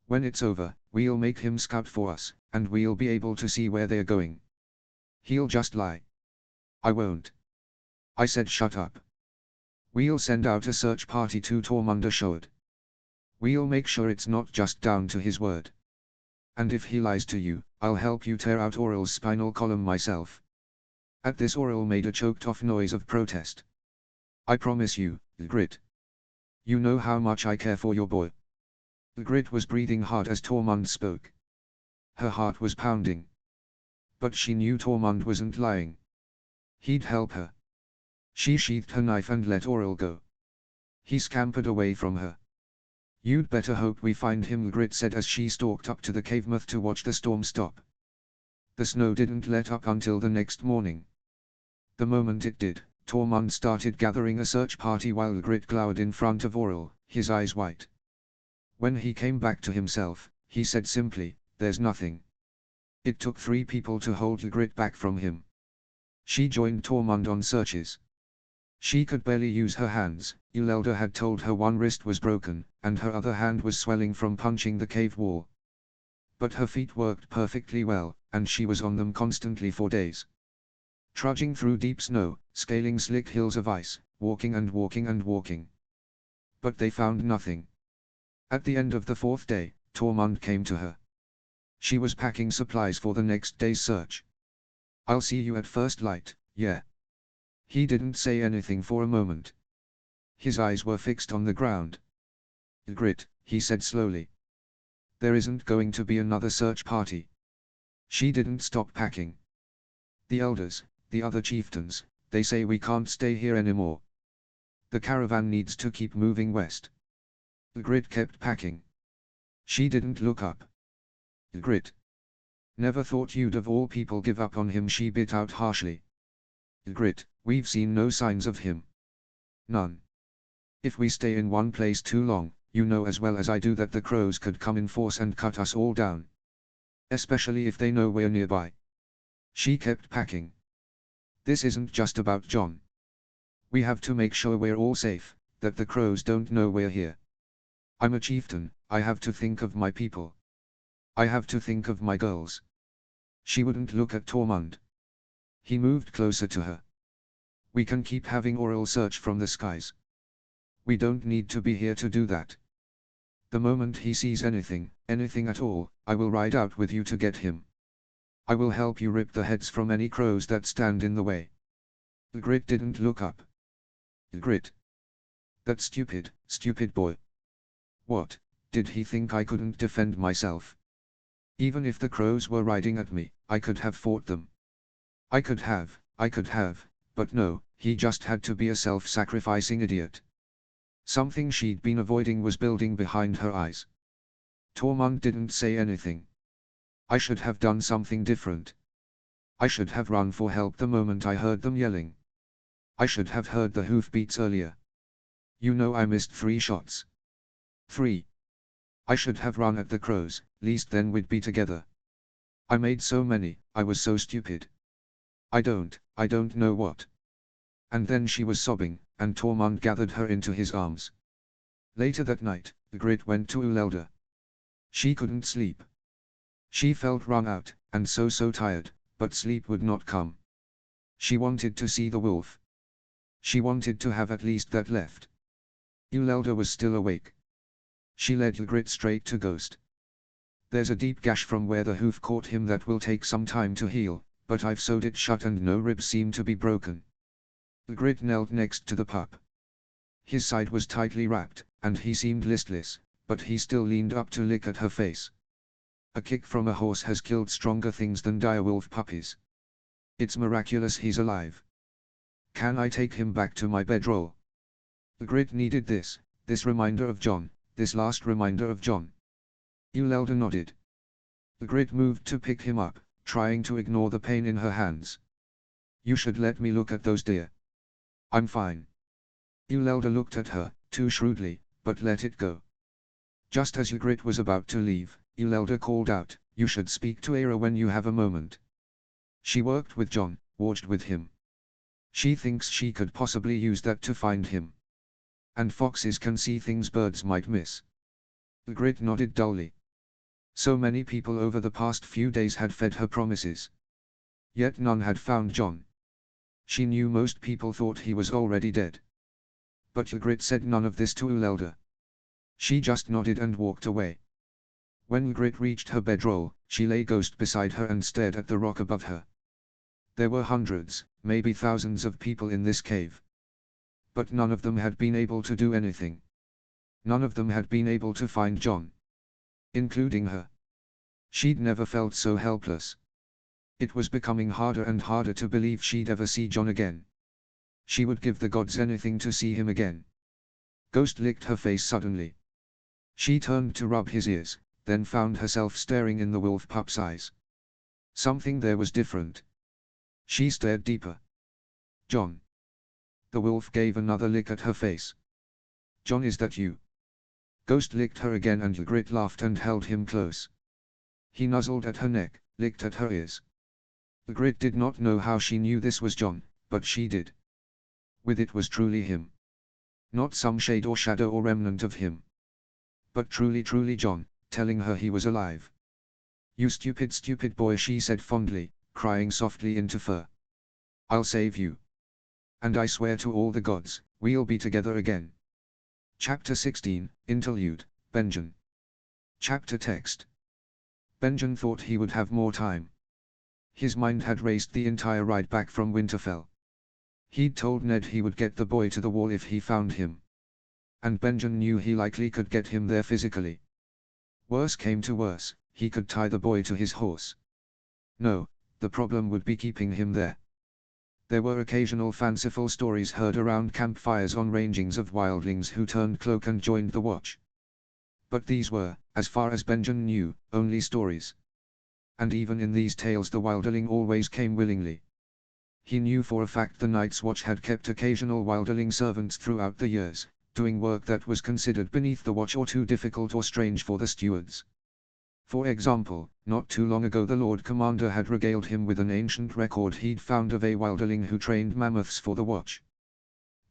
When it's over, we'll make him scout for us, and we'll be able to see where they're going. He'll just lie. I won't. I said shut up. We'll send out a search party to Tormund assured. We'll make sure it's not just down to his word. And if he lies to you, I'll help you tear out Auril's spinal column myself. At this Auril made a choked-off noise of protest. I promise you, Ygritte. You know how much I care for your boy. Ygritte was breathing hard as Tormund spoke. Her heart was pounding. But she knew Tormund wasn't lying. He'd help her. She sheathed her knife and let Auril go. He scampered away from her. You'd better hope we find him, Ygritte said as she stalked up to the cave mouth to watch the storm stop. The snow didn't let up until the next morning. The moment it did, Tormund started gathering a search party while Ygritte glowered in front of Auril, his eyes white. When he came back to himself, he said simply, "There's nothing." It took 3 people to hold Ygritte back from him. She joined Tormund on searches. She could barely use her hands. Eulelda had told her one wrist was broken, and her other hand was swelling from punching the cave wall. But her feet worked perfectly well, and she was on them constantly for days. Trudging through deep snow, scaling slick hills of ice, walking and walking and walking. But they found nothing. At the end of the 4th day, Tormund came to her. She was packing supplies for the next day's search. "I'll see you at first light, yeah." He didn't say anything for a moment. His eyes were fixed on the ground. "Ygritte," he said slowly. "There isn't going to be another search party." She didn't stop packing. "The elders, the other chieftains, they say we can't stay here anymore. The caravan needs to keep moving west." Ygritte kept packing. She didn't look up. "Ygritte. Never thought you'd of all people give up on him," she bit out harshly. "Ygritte, we've seen no signs of him. None. If we stay in one place too long, you know as well as I do that the crows could come in force and cut us all down. Especially if they know we're nearby." She kept packing. "This isn't just about Jon. We have to make sure we're all safe, that the crows don't know we're here. I'm a chieftain, I have to think of my people. I have to think of my girls." She wouldn't look at Tormund. He moved closer to her. "We can keep having Auril search from the skies. We don't need to be here to do that. The moment he sees anything at all, I will ride out with you to get him. I will help you rip the heads from any crows that stand in the way." Ygritte didn't look up. "Ygritte. That stupid boy. What, did he think I couldn't defend myself? Even if the crows were riding at me, I could have fought them. I could have, but no, he just had to be a self-sacrificing idiot." Something she'd been avoiding was building behind her eyes. Tormund didn't say anything. "I should have done something different. I should have run for help the moment I heard them yelling. I should have heard the hoofbeats earlier. You know I missed 3 shots. 3. I should have run at the crows, least then we'd be together. I made so many, I was so stupid. I don't know what." And then she was sobbing, and Tormund gathered her into his arms. Later that night, Ygritte went to Eulelda. She couldn't sleep. She felt wrung out, and so tired, but sleep would not come. She wanted to see the wolf. She wanted to have at least that left. Eulelda was still awake. She led Ygritte straight to Ghost. "There's a deep gash from where the hoof caught him that will take some time to heal, but I've sewed it shut and no ribs seem to be broken." Ygritte knelt next to the pup. His side was tightly wrapped, and he seemed listless, but he still leaned up to lick at her face. A kick from a horse has killed stronger things than direwolf puppies. It's miraculous he's alive. Can I take him back to my bedroll? The grid needed this reminder of John, this last reminder of John. Uelda nodded. The grid moved to pick him up, trying to ignore the pain in her hands. You should let me look at those deer. I'm fine. Uelda looked at her, too shrewdly, but let it go. Just as Ygritte was about to leave, Uelda called out, you should speak to Aira when you have a moment. She worked with John, watched with him. She thinks she could possibly use that to find him. And foxes can see things birds might miss. Ygritte nodded dully. So many people over the past few days had fed her promises. Yet none had found John. She knew most people thought he was already dead. But Ygritte said none of this to Uelda. She just nodded and walked away. When Ygritte reached her bedroll, she lay ghost beside her and stared at the rock above her. There were hundreds, maybe thousands of people in this cave. But none of them had been able to do anything. None of them had been able to find John. Including her. She'd never felt so helpless. It was becoming harder and harder to believe she'd ever see John again. She would give the gods anything to see him again. Ghost licked her face suddenly. She turned to rub his ears, then found herself staring in the wolf pup's eyes. Something there was different. She stared deeper. John. The wolf gave another lick at her face. John, is that you? Ghost licked her again and Ygritte laughed and held him close. He nuzzled at her neck, licked at her ears. Ygritte did not know how she knew this was John, but she did. With it was truly him. Not some shade or shadow or remnant of him. But truly John, telling her he was alive. You stupid boy, she said fondly, crying softly into fur. I'll save you. And I swear to all the gods, we'll be together again. Chapter 16, Interlude, Benjen. Chapter text. Benjen thought he would have more time. His mind had raced the entire ride back from Winterfell. He'd told Ned he would get the boy to the wall if he found him. And Benjen knew he likely could get him there physically. Worse came to worse, he could tie the boy to his horse. No, the problem would be keeping him there. There were occasional fanciful stories heard around campfires on rangings of wildlings who turned cloak and joined the watch. But these were, as far as Benjen knew, only stories. And even in these tales the wildling always came willingly. He knew for a fact the Night's Watch had kept occasional wildling servants throughout the years, doing work that was considered beneath the watch or too difficult or strange for the stewards. For example, not too long ago the Lord Commander had regaled him with an ancient record he'd found of a wildling who trained mammoths for the watch.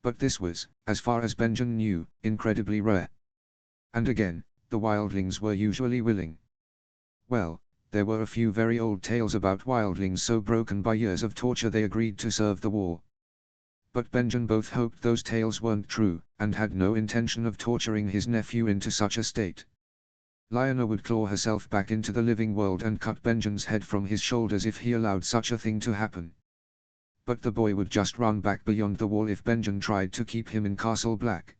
But this was, as far as Benjen knew, incredibly rare. And again, the wildlings were usually willing. Well, there were a few very old tales about wildlings so broken by years of torture they agreed to serve the wall. But Benjen both hoped those tales weren't true, and had no intention of torturing his nephew into such a state. Lyanna would claw herself back into the living world and cut Benjen's head from his shoulders if he allowed such a thing to happen. But the boy would just run back beyond the wall if Benjen tried to keep him in Castle Black.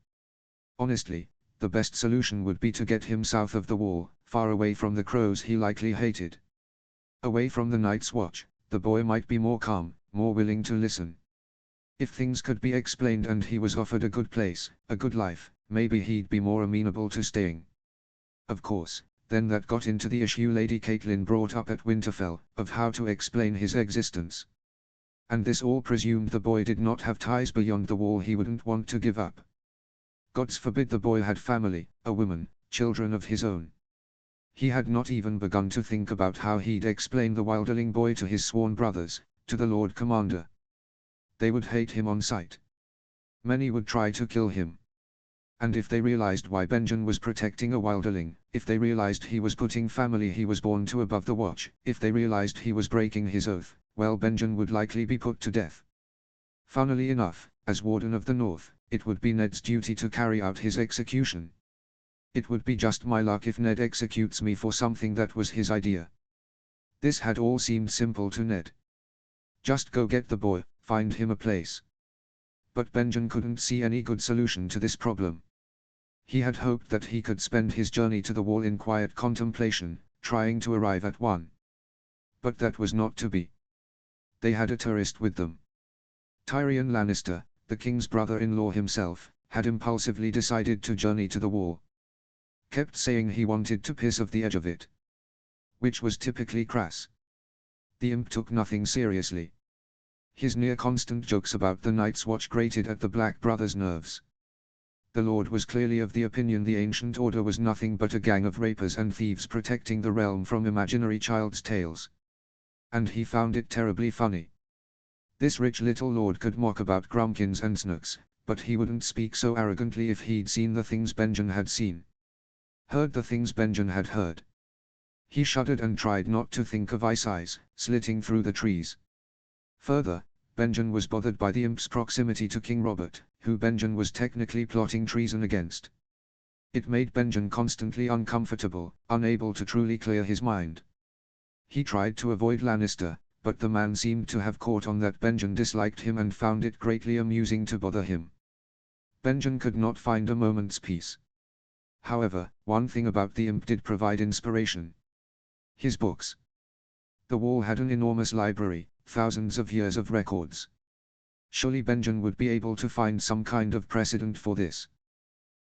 Honestly, the best solution would be to get him south of the wall, far away from the crows he likely hated. Away from the Night's Watch, the boy might be more calm, more willing to listen. If things could be explained and he was offered a good place, a good life, maybe he'd be more amenable to staying. Of course, then that got into the issue Lady Catelyn brought up at Winterfell, of how to explain his existence. And this all presumed the boy did not have ties beyond the wall he wouldn't want to give up. Gods forbid the boy had family, a woman, children of his own. He had not even begun to think about how he'd explain the wildling boy to his sworn brothers, to the Lord Commander. They would hate him on sight. Many would try to kill him. And if they realized why Benjen was protecting a wildling, if they realized he was putting family he was born to above the watch, if they realized he was breaking his oath, well, Benjen would likely be put to death. Funnily enough, as Warden of the North, it would be Ned's duty to carry out his execution. It would be just my luck if Ned executes me for something that was his idea. This had all seemed simple to Ned. Just go get the boy, find him a place. But Benjen couldn't see any good solution to this problem. He had hoped that he could spend his journey to the wall in quiet contemplation, trying to arrive at one. But that was not to be. They had a tourist with them. Tyrion Lannister, the king's brother-in-law himself, had impulsively decided to journey to the wall. Kept saying he wanted to piss off the edge of it. Which was typically crass. The imp took nothing seriously. His near-constant jokes about the Night's Watch grated at the Black Brothers' nerves. The Lord was clearly of the opinion the Ancient Order was nothing but a gang of rapers and thieves protecting the realm from imaginary child's tales. And he found it terribly funny. This rich little lord could mock about Grumpkins and Snooks, but he wouldn't speak so arrogantly if he'd seen the things Benjen had seen. Heard the things Benjen had heard. He shuddered and tried not to think of Ice Eyes, slitting through the trees. Further, Benjen was bothered by the imp's proximity to King Robert, who Benjen was technically plotting treason against. It made Benjen constantly uncomfortable, unable to truly clear his mind. He tried to avoid Lannister, but the man seemed to have caught on that Benjen disliked him and found it greatly amusing to bother him. Benjen could not find a moment's peace. However, one thing about the imp did provide inspiration. His books. The wall had an enormous library, thousands of years of records. Surely Benjen would be able to find some kind of precedent for this.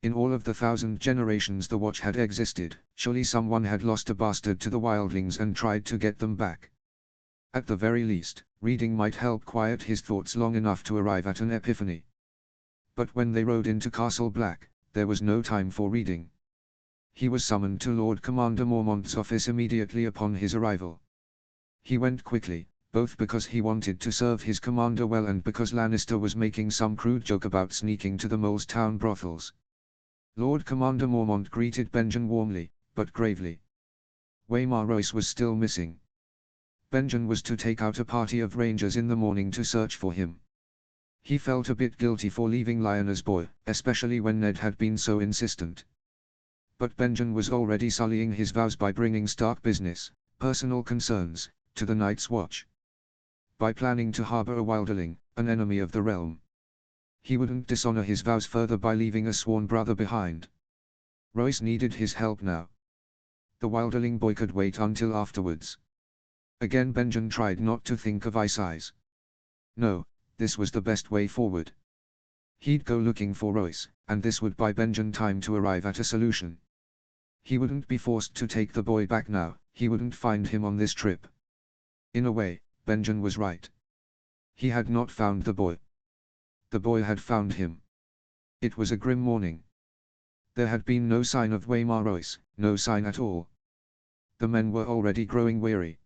In all of the 1,000 generations the Watch had existed, surely someone had lost a bastard to the wildlings and tried to get them back. At the very least, reading might help quiet his thoughts long enough to arrive at an epiphany. But when they rode into Castle Black, there was no time for reading. He was summoned to Lord Commander Mormont's office immediately upon his arrival. He went quickly, both because he wanted to serve his commander well and because Lannister was making some crude joke about sneaking to the Mole's Town brothels. Lord Commander Mormont greeted Benjen warmly, but gravely. Waymar Royce was still missing. Benjen was to take out a party of rangers in the morning to search for him. He felt a bit guilty for leaving Lyanna's boy, especially when Ned had been so insistent. But Benjen was already sullying his vows by bringing Stark business, personal concerns, to the Night's Watch. By planning to harbor a wildling, an enemy of the realm. He wouldn't dishonor his vows further by leaving a sworn brother behind. Royce needed his help now. The wildling boy could wait until afterwards. Again Benjen tried not to think of Ice Eyes. No, this was the best way forward. He'd go looking for Royce, and this would buy Benjen time to arrive at a solution. He wouldn't be forced to take the boy back now, he wouldn't find him on this trip. In a way, Benjen was right. He had not found the boy. The boy had found him. It was a grim morning. There had been no sign of Waymar Royce, no sign at all. The men were already growing weary.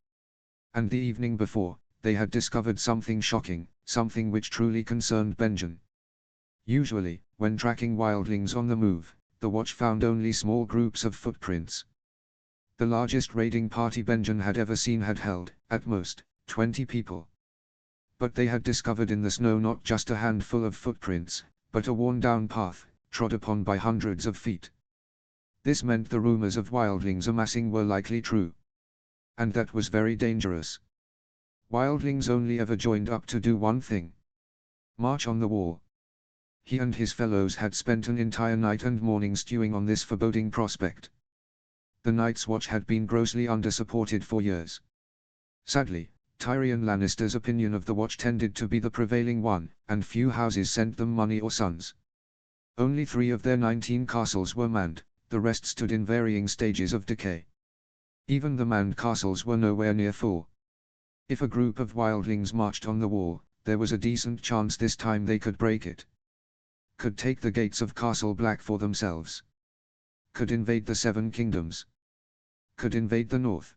And the evening before, they had discovered something shocking, something which truly concerned Benjen. Usually, when tracking wildlings on the move, the Watch found only small groups of footprints. The largest raiding party Benjen had ever seen had held, at most, 20 people. But they had discovered in the snow not just a handful of footprints, but a worn-down path, trod upon by hundreds of feet. This meant the rumors of wildlings amassing were likely true. And that was very dangerous. Wildlings only ever joined up to do one thing. March on the wall. He and his fellows had spent an entire night and morning stewing on this foreboding prospect. The Night's Watch had been grossly under-supported for years. Sadly, Tyrion Lannister's opinion of the Watch tended to be the prevailing one, and few houses sent them money or sons. Only 3 of their 19 castles were manned, the rest stood in varying stages of decay. Even the manned castles were nowhere near full. If a group of wildlings marched on the wall, there was a decent chance this time they could break it. Could take the gates of Castle Black for themselves. Could invade the 7 kingdoms. Could invade the north.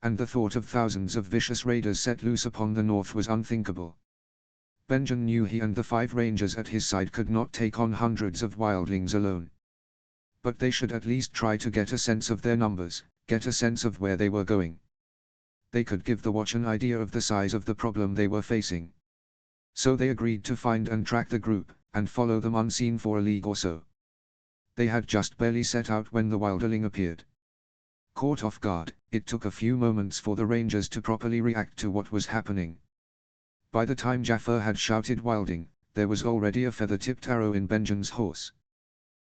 And the thought of thousands of vicious raiders set loose upon the north was unthinkable. Benjen knew he and the 5 rangers at his side could not take on hundreds of wildlings alone. But they should at least try to get a sense of their numbers, get a sense of where they were going. They could give the Watch an idea of the size of the problem they were facing. So they agreed to find and track the group, and follow them unseen for a league or so. They had just barely set out when the wildling appeared. Caught off guard, it took a few moments for the rangers to properly react to what was happening. By the time Jaffer had shouted wilding, there was already a feather-tipped arrow in Benjen's horse.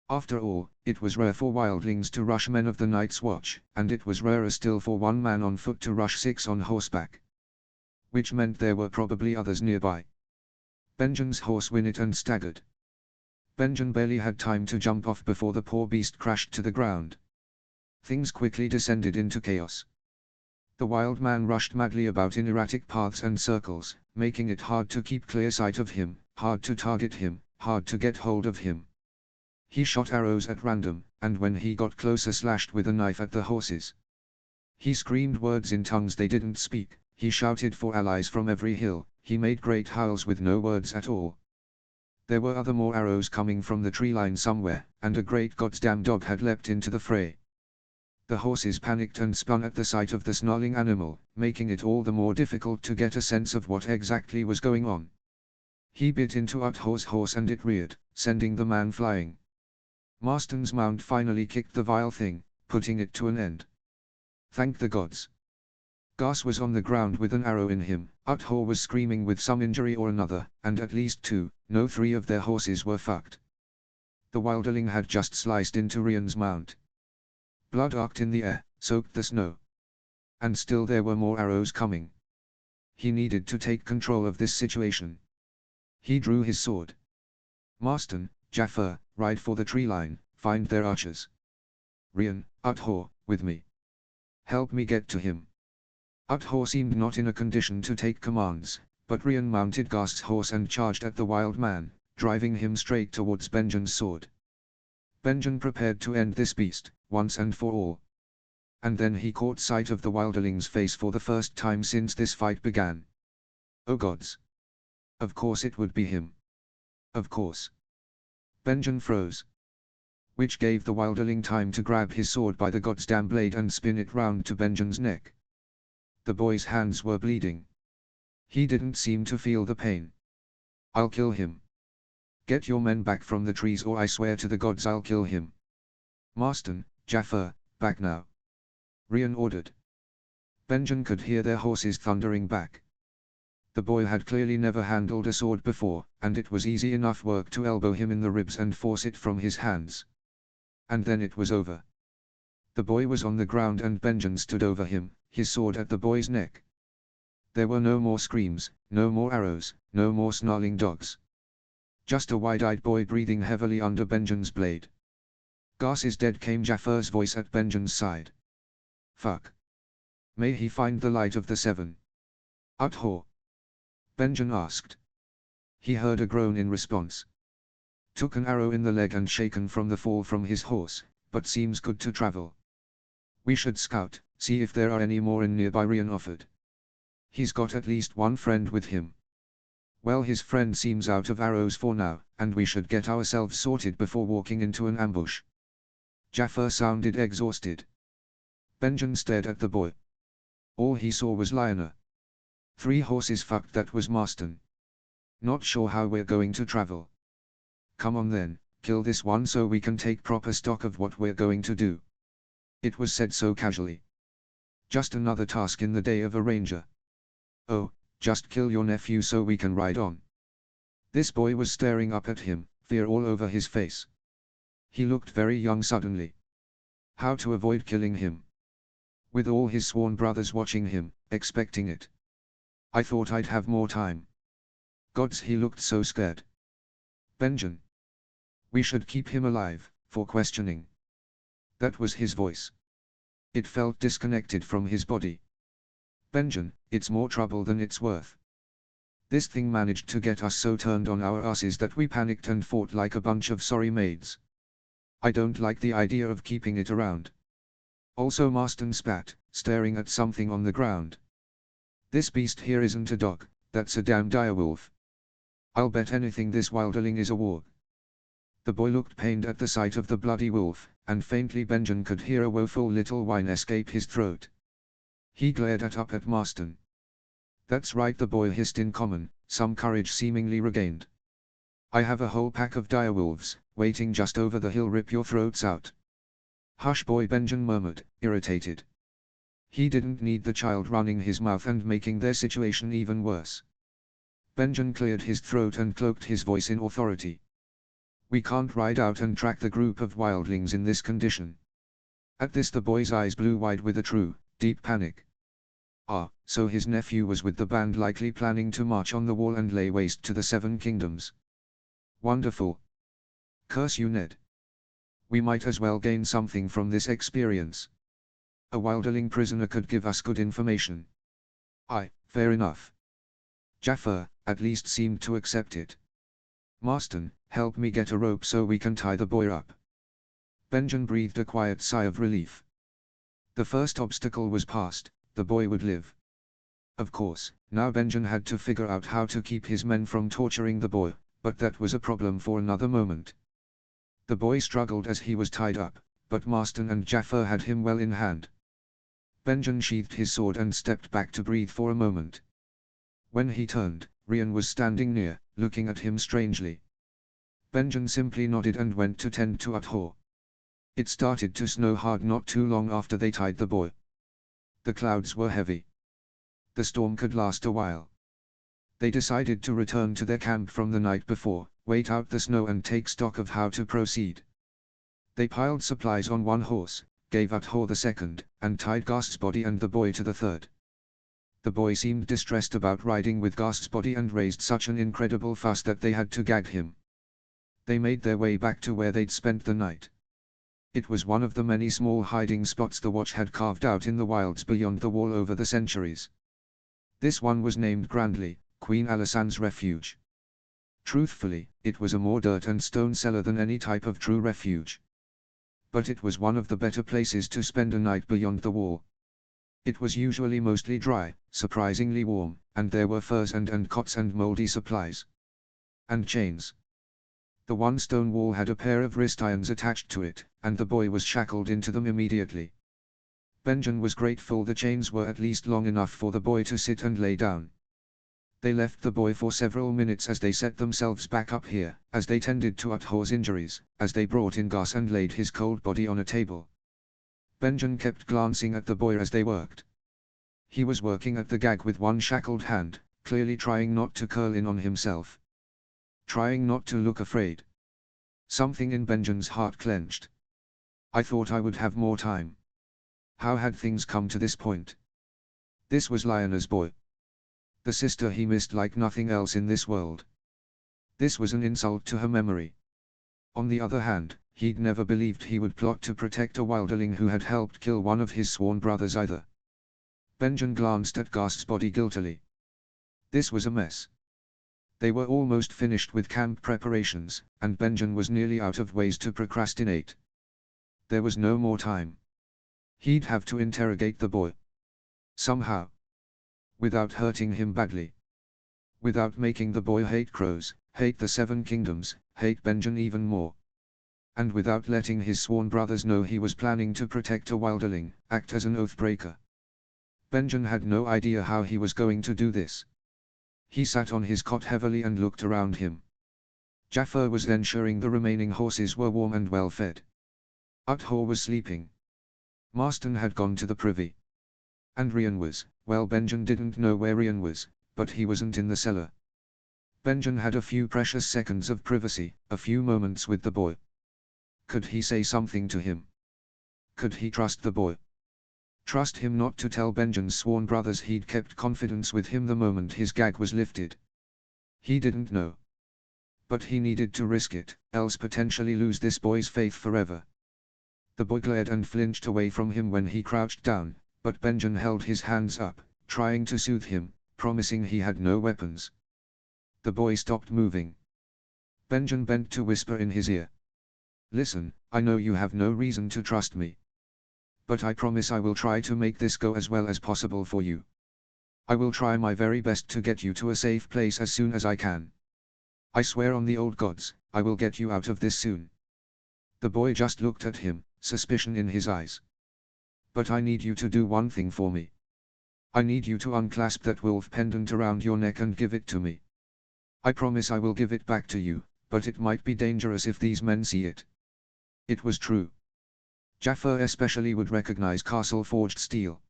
After all, it was rare for wildlings to rush men of the Night's Watch, and it was rarer still for one man on foot to rush 6 on horseback. Which meant there were probably others nearby. Benjen's horse whinnied and staggered. Benjen barely had time to jump off before the poor beast crashed to the ground. Things quickly descended into chaos. The wild man rushed madly about in erratic paths and circles, making it hard to keep clear sight of him, hard to target him, hard to get hold of him. He shot arrows at random, and when he got closer slashed with a knife at the horses. He screamed words in tongues they didn't speak, he shouted for allies from every hill, he made great howls with no words at all. There were other more arrows coming from the tree line somewhere, and a great goddamn dog had leapt into the fray. The horses panicked and spun at the sight of the snarling animal, making it all the more difficult to get a sense of what exactly was going on. He bit into Uthor's horse and it reared, sending the man flying. Marston's mount finally kicked the vile thing, putting it to an end. Thank the gods. Gas was on the ground with an arrow in him, Uthor was screaming with some injury or another, and at least 2, no 3 of their horses were fucked. The wilderling had just sliced into Rian's mount. Blood arced in the air, soaked the snow. And still there were more arrows coming. He needed to take control of this situation. He drew his sword. Marston, Jaffer, ride for the tree line, find their archers. Rian, Uthor, with me. Help me get to him. Uthor seemed not in a condition to take commands, but Rian mounted Gast's horse and charged at the wild man, driving him straight towards Benjen's sword. Benjen prepared to end this beast, once and for all. And then he caught sight of the wilderling's face for the first time since this fight began. Oh gods! Of course it would be him. Of course. Benjen froze. Which gave the wilderling time to grab his sword by the goddamn blade and spin it round to Benjen's neck. The boy's hands were bleeding. He didn't seem to feel the pain. I'll kill him. Get your men back from the trees or I swear to the gods I'll kill him. Marston, Jaffer, back now. Rian ordered. Benjen could hear their horses thundering back. The boy had clearly never handled a sword before, and it was easy enough work to elbow him in the ribs and force it from his hands. And then it was over. The boy was on the ground and Benjen stood over him, his sword at the boy's neck. There were no more screams, no more arrows, no more snarling dogs. Just a wide-eyed boy breathing heavily under Benjen's blade. Gas is dead, came Jaffer's voice at Benjen's side. Fuck. May he find the light of the 7. Uthor? Benjen asked. He heard a groan in response. Took an arrow in the leg and shaken from the fall from his horse, but seems good to travel. We should scout, see if there are any more in nearby, Rian offered. He's got at least one friend with him. Well, his friend seems out of arrows for now, and we should get ourselves sorted before walking into an ambush. Jaffer sounded exhausted. Benjen stared at the boy. All he saw was Lionel. 3 horses fucked, that was Marston. Not sure how we're going to travel. Come on then, kill this one so we can take proper stock of what we're going to do. It was said so casually. Just another task in the day of a ranger. Oh, just kill your nephew so we can ride on. This boy was staring up at him, fear all over his face. He looked very young suddenly. How to avoid killing him? With all his sworn brothers watching him, expecting it. I thought I'd have more time. Gods, he looked so scared. Benjen. We should keep him alive, for questioning. That was his voice. It felt disconnected from his body. Benjen, it's more trouble than it's worth. This thing managed to get us so turned on our asses that we panicked and fought like a bunch of sorry maids. I don't like the idea of keeping it around. Also, Marston spat, staring at something on the ground. This beast here isn't a dog, that's a damn direwolf. I'll bet anything this wilderling is a warg. The boy looked pained at the sight of the bloody wolf, and faintly Benjen could hear a woeful little whine escape his throat. He glared up at Marston. That's right, the boy hissed in common, some courage seemingly regained. I have a whole pack of direwolves, waiting just over the hill, rip your throats out. Hush boy, Benjen murmured, irritated. He didn't need the child running his mouth and making their situation even worse. Benjen cleared his throat and cloaked his voice in authority. We can't ride out and track the group of wildlings in this condition. At this the boy's eyes blew wide with a true, deep panic. Ah, so his nephew was with the band, likely planning to march on the wall and lay waste to the Seven Kingdoms. Wonderful. Curse you, Ned. We might as well gain something from this experience. A wildling prisoner could give us good information. Aye, fair enough. Jafar, at least, seemed to accept it. Marston, help me get a rope so we can tie the boy up. Benjen breathed a quiet sigh of relief. The first obstacle was past, the boy would live. Of course, now Benjen had to figure out how to keep his men from torturing the boy, but that was a problem for another moment. The boy struggled as he was tied up, but Marston and Jafar had him well in hand. Benjen sheathed his sword and stepped back to breathe for a moment. When he turned, Rian was standing near, looking at him strangely. Benjen simply nodded and went to tend to Uthor. It started to snow hard not too long after they tied the boy. The clouds were heavy. The storm could last a while. They decided to return to their camp from the night before, wait out the snow and take stock of how to proceed. They piled supplies on one horse, gave Uthor the second, and tied Ghast's body and the boy to the third. The boy seemed distressed about riding with Ghast's body and raised such an incredible fuss that they had to gag him. They made their way back to where they'd spent the night. It was one of the many small hiding spots the Watch had carved out in the wilds beyond the wall over the centuries. This one was named grandly, Queen Alisanne's Refuge. Truthfully, it was a more dirt and stone cellar than any type of true refuge. But it was one of the better places to spend a night beyond the wall. It was usually mostly dry, surprisingly warm, and there were furs and cots and moldy supplies. And chains. The one stone wall had a pair of wrist irons attached to it, and the boy was shackled into them immediately. Benjen was grateful the chains were at least long enough for the boy to sit and lay down. They left the boy for several minutes as they set themselves back up here, as they tended to Uthor's injuries, as they brought in Ghast and laid his cold body on a table. Benjen kept glancing at the boy as they worked. He was working at the gag with one shackled hand, clearly trying not to curl in on himself. Trying not to look afraid. Something in Benjen's heart clenched. I thought I would have more time. How had things come to this point? This was Lyanna's boy. The sister he missed like nothing else in this world. This was an insult to her memory. On the other hand, he'd never believed he would plot to protect a wildling who had helped kill one of his sworn brothers either. Benjen glanced at Ghast's body guiltily. This was a mess. They were almost finished with camp preparations, and Benjen was nearly out of ways to procrastinate. There was no more time. He'd have to interrogate the boy. Somehow. Without hurting him badly. Without making the boy hate crows, hate the Seven Kingdoms, hate Benjen even more. And without letting his sworn brothers know he was planning to protect a wildling, act as an oathbreaker. Benjen had no idea how he was going to do this. He sat on his cot heavily and looked around him. Jafar was ensuring the remaining horses were warm and well fed. Uthor was sleeping. Marston had gone to the privy. And Rian was, well, Benjen didn't know where Rian was, but he wasn't in the cellar. Benjen had a few precious seconds of privacy, a few moments with the boy. Could he say something to him? Could he trust the boy? Trust him not to tell Benjen's sworn brothers he'd kept confidence with him the moment his gag was lifted? He didn't know. But he needed to risk it, else potentially lose this boy's faith forever. The boy glared and flinched away from him when he crouched down, but Benjen held his hands up, trying to soothe him, promising he had no weapons. The boy stopped moving. Benjen bent to whisper in his ear. Listen, I know you have no reason to trust me. But I promise I will try to make this go as well as possible for you. I will try my very best to get you to a safe place as soon as I can. I swear on the old gods, I will get you out of this soon. The boy just looked at him, suspicion in his eyes. But I need you to do one thing for me. I need you to unclasp that wolf pendant around your neck and give it to me. I promise I will give it back to you, but it might be dangerous if these men see it. It was true. Jafar especially would recognize castle-forged steel.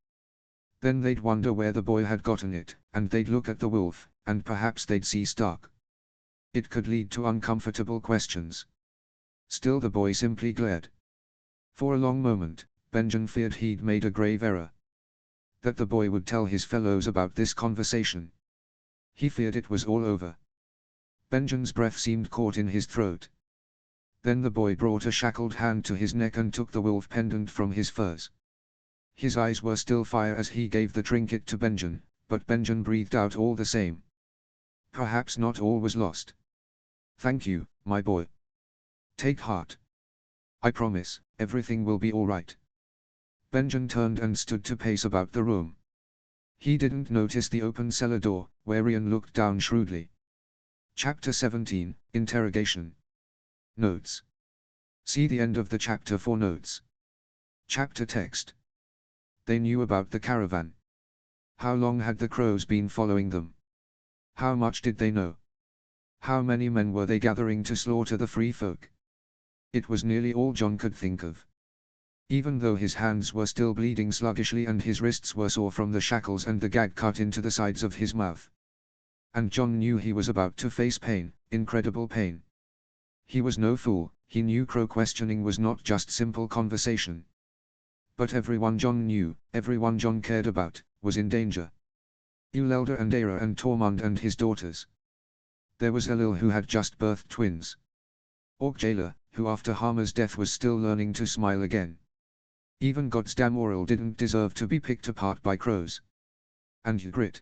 Then they'd wonder where the boy had gotten it, and they'd look at the wolf, and perhaps they'd see Stark. It could lead to uncomfortable questions. Still the boy simply glared. For a long moment, Benjamin feared he'd made a grave error. That the boy would tell his fellows about this conversation. He feared it was all over. Benjamin's breath seemed caught in his throat. Then the boy brought a shackled hand to his neck and took the wolf pendant from his furs. His eyes were still fire as he gave the trinket to Benjamin, but Benjamin breathed out all the same. Perhaps not all was lost. Thank you, my boy. Take heart. I promise, everything will be all right. Benjamin turned and stood to pace about the room. He didn't notice the open cellar door, where Ian looked down shrewdly. Chapter 17, Interrogation. Notes. See the end of the chapter for notes. Chapter text. They knew about the caravan. How long had the crows been following them? How much did they know? How many men were they gathering to slaughter the free folk? It was nearly all John could think of. Even though his hands were still bleeding sluggishly and his wrists were sore from the shackles and the gag cut into the sides of his mouth. And John knew he was about to face pain, incredible pain. He was no fool, he knew crow questioning was not just simple conversation. But everyone John knew, everyone John cared about, was in danger. Ulelda and Era and Tormund and his daughters. There was Elil who had just birthed twins. Orkjala, who after Hama's death was still learning to smile again. Even Godsdam Auril didn't deserve to be picked apart by crows. And Ygritte.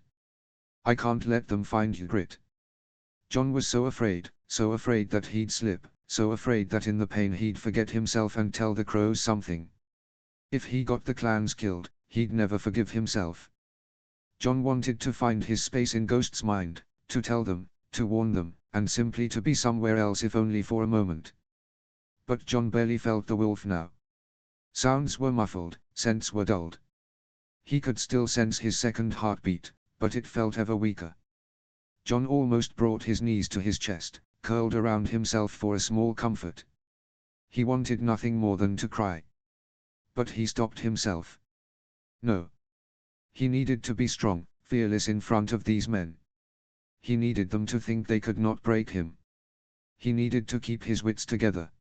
I can't let them find Ygritte. John was so afraid that he'd slip, so afraid that in the pain he'd forget himself and tell the crows something. If he got the clans killed, he'd never forgive himself. John wanted to find his space in Ghost's mind, to tell them, to warn them, and simply to be somewhere else if only for a moment. But John barely felt the wolf now. Sounds were muffled, scents were dulled. He could still sense his second heartbeat, but it felt ever weaker. John almost brought his knees to his chest, curled around himself for a small comfort. He wanted nothing more than to cry. But he stopped himself. No. He needed to be strong, fearless in front of these men. He needed them to think they could not break him. He needed to keep his wits together.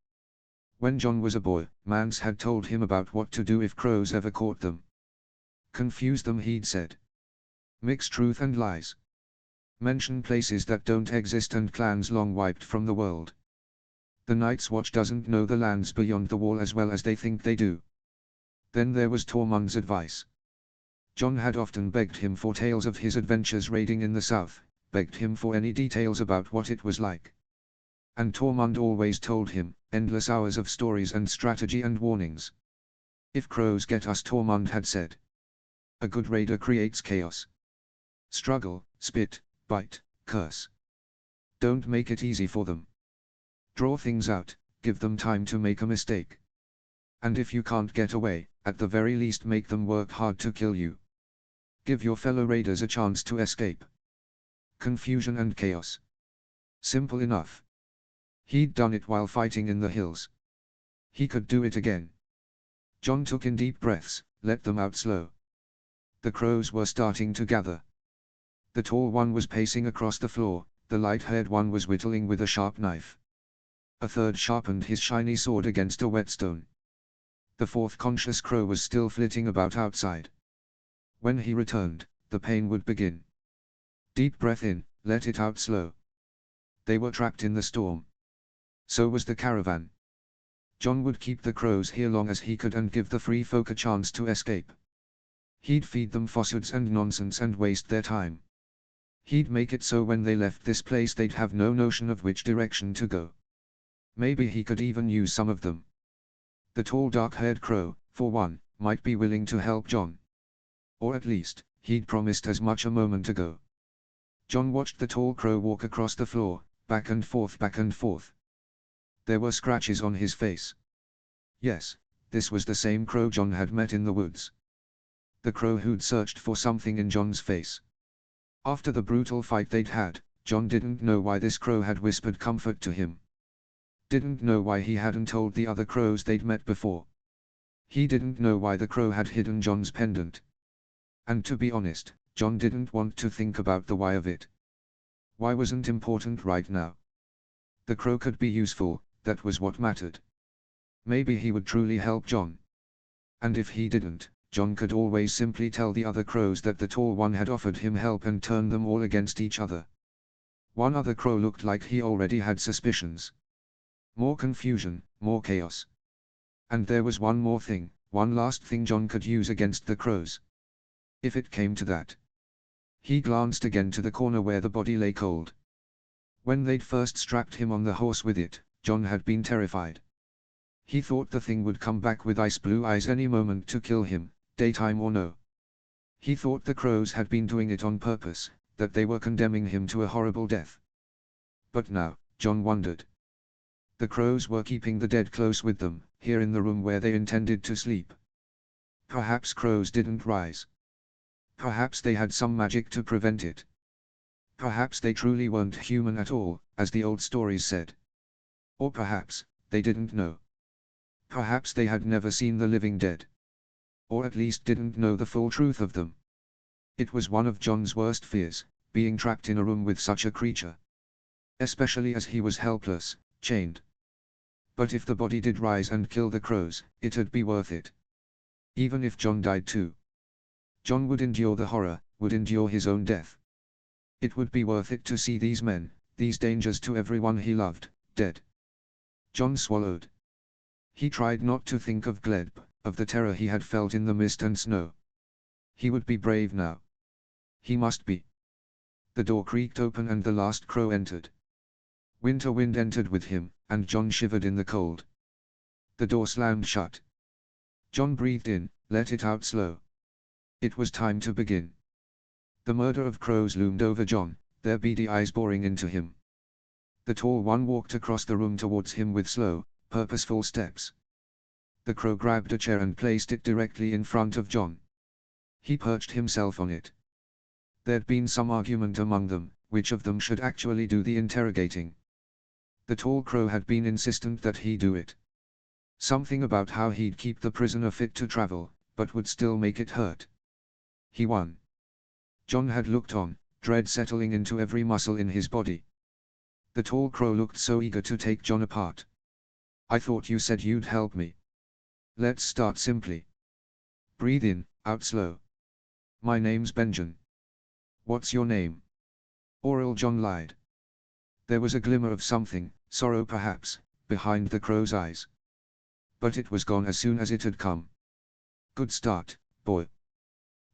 When John was a boy, Mance had told him about what to do if crows ever caught them. Confuse them, he'd said. Mix truth and lies. Mention places that don't exist and clans long wiped from the world. The Night's Watch doesn't know the lands beyond the wall as well as they think they do. Then there was Tormund's advice. John had often begged him for tales of his adventures raiding in the south, begged him for any details about what it was like. And Tormund always told him, endless hours of stories and strategy and warnings. If crows get us, Tormund had said. A good raider creates chaos. Struggle, spit, bite, curse. Don't make it easy for them. Draw things out, give them time to make a mistake. And if you can't get away, at the very least make them work hard to kill you. Give your fellow raiders a chance to escape. Confusion and chaos. Simple enough. He'd done it while fighting in the hills. He could do it again. John took in deep breaths, let them out slow. The crows were starting to gather. The tall one was pacing across the floor, the light-haired one was whittling with a sharp knife. A third sharpened his shiny sword against a whetstone. The fourth conscious crow was still flitting about outside. When he returned, the pain would begin. Deep breath in, let it out slow. They were trapped in the storm. So was the caravan. John would keep the crows here long as he could and give the free folk a chance to escape. He'd feed them falsehoods and nonsense and waste their time. He'd make it so when they left this place they'd have no notion of which direction to go. Maybe he could even use some of them. The tall dark-haired crow, for one, might be willing to help John. Or at least, he'd promised as much a moment ago. John watched the tall crow walk across the floor, back and forth, back and forth. There were scratches on his face. Yes, this was the same crow John had met in the woods. The crow who'd searched for something in John's face. After the brutal fight they'd had, John didn't know why this crow had whispered comfort to him. Didn't know why he hadn't told the other crows they'd met before. He didn't know why the crow had hidden John's pendant. And to be honest, John didn't want to think about the why of it. Why wasn't important right now. The crow could be useful, that was what mattered. Maybe he would truly help John. And if he didn't, John could always simply tell the other crows that the tall one had offered him help and turn them all against each other. One other crow looked like he already had suspicions. More confusion, more chaos. And there was one more thing, one last thing John could use against the crows. If it came to that. He glanced again to the corner where the body lay cold. When they'd first strapped him on the horse with it, John had been terrified. He thought the thing would come back with ice blue eyes any moment to kill him, daytime or no. He thought the crows had been doing it on purpose, that they were condemning him to a horrible death. But now, John wondered. The crows were keeping the dead close with them, here in the room where they intended to sleep. Perhaps crows didn't rise. Perhaps they had some magic to prevent it. Perhaps they truly weren't human at all, as the old stories said. Or perhaps, they didn't know. Perhaps they had never seen the living dead. Or at least didn't know the full truth of them. It was one of John's worst fears, being trapped in a room with such a creature. Especially as he was helpless, chained. But if the body did rise and kill the crows, it'd be worth it. Even if John died too. John would endure the horror, would endure his own death. It would be worth it to see these men, these dangers to everyone he loved, dead. John swallowed. He tried not to think of Gleb, of the terror he had felt in the mist and snow. He would be brave now. He must be. The door creaked open and the last crow entered. Winter wind entered with him, and John shivered in the cold. The door slammed shut. John breathed in, let it out slow. It was time to begin. The murder of crows loomed over John, their beady eyes boring into him. The tall one walked across the room towards him with slow, purposeful steps. The crow grabbed a chair and placed it directly in front of John. He perched himself on it. There'd been some argument among them, which of them should actually do the interrogating. The tall crow had been insistent that he do it. Something about how he'd keep the prisoner fit to travel, but would still make it hurt. He won. John had looked on, dread settling into every muscle in his body. The tall crow looked so eager to take John apart. I thought you said you'd help me. Let's start simply. Breathe in, out slow. My name's Benjamin. What's your name? Oral. John lied. There was a glimmer of something, sorrow perhaps, behind the crow's eyes. But it was gone as soon as it had come. Good start, boy.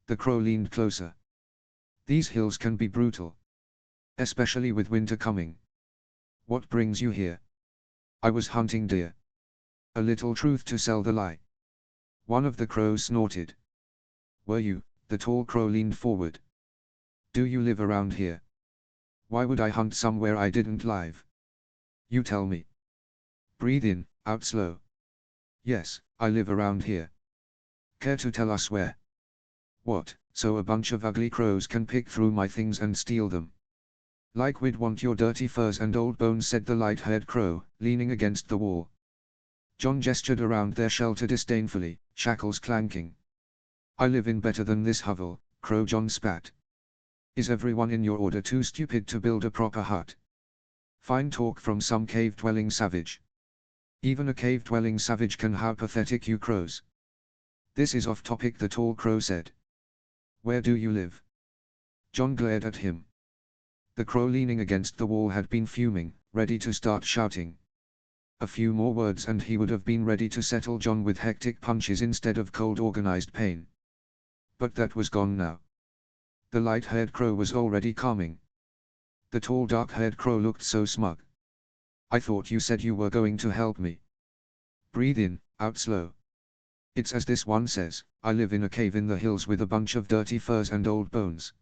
The crow leaned closer. These hills can be brutal. Especially with winter coming. What brings you here? I was hunting deer. A little truth to sell the lie. One of the crows snorted. Were you? The tall crow leaned forward. Do you live around here? Why would I hunt somewhere I didn't live? You tell me. Breathe in, out slow. Yes, I live around here. Care to tell us where? What, so a bunch of ugly crows can pick through my things and steal them? Like we'd want your dirty furs and old bones, said the light-haired crow, leaning against the wall. John gestured around their shelter disdainfully, shackles clanking. I live in better than this hovel, Crow John spat. Is everyone in your order too stupid to build a proper hut? Fine talk from some cave-dwelling savage. Even a cave-dwelling savage can how pathetic you crows. This is off topic, the tall crow said. Where do you live? John glared at him. The crow leaning against the wall had been fuming, ready to start shouting. A few more words and he would have been ready to settle John with hectic punches instead of cold organized pain. But that was gone now. The light-haired crow was already calming. The tall dark-haired crow looked so smug. I thought you said you were going to help me. Breathe in, out slow. It's as this one says, I live in a cave in the hills with a bunch of dirty furs and old bones.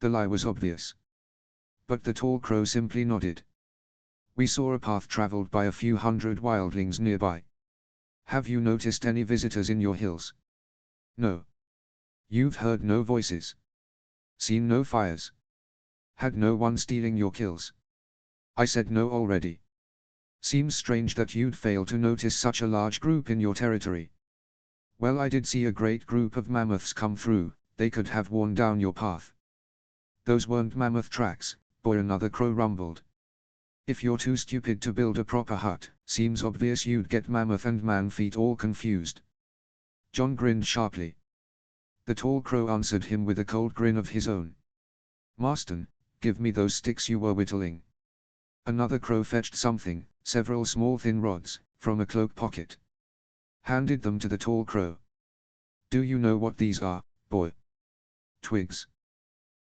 The lie was obvious. But the tall crow simply nodded. We saw a path traveled by a few hundred wildlings nearby. Have you noticed any visitors in your hills? No. You've heard no voices. Seen no fires. Had no one stealing your kills? I said no already. Seems strange that you'd fail to notice such a large group in your territory. Well, I did see a great group of mammoths come through, they could have worn down your path. Those weren't mammoth tracks, boy, another crow rumbled. If you're too stupid to build a proper hut, seems obvious you'd get mammoth and man feet all confused. John grinned sharply. The tall crow answered him with a cold grin of his own. Marston, give me those sticks you were whittling. Another crow fetched something, several small thin rods, from a cloak pocket. Handed them to the tall crow. Do you know what these are, boy? Twigs.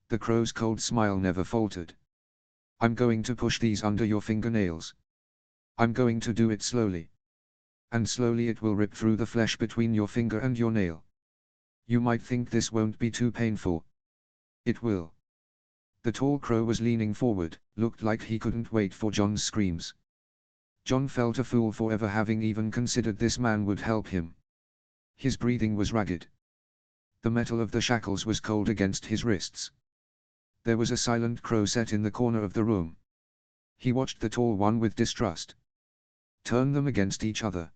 The crow's cold smile never faltered. I'm going to push these under your fingernails. I'm going to do it slowly. And slowly it will rip through the flesh between your finger and your nail. You might think this won't be too painful. It will. The tall crow was leaning forward, looked like he couldn't wait for John's screams. John felt a fool for ever having even considered this man would help him. His breathing was ragged. The metal of the shackles was cold against his wrists. There was a silent crow set in the corner of the room. He watched the tall one with distrust. Turn them against each other.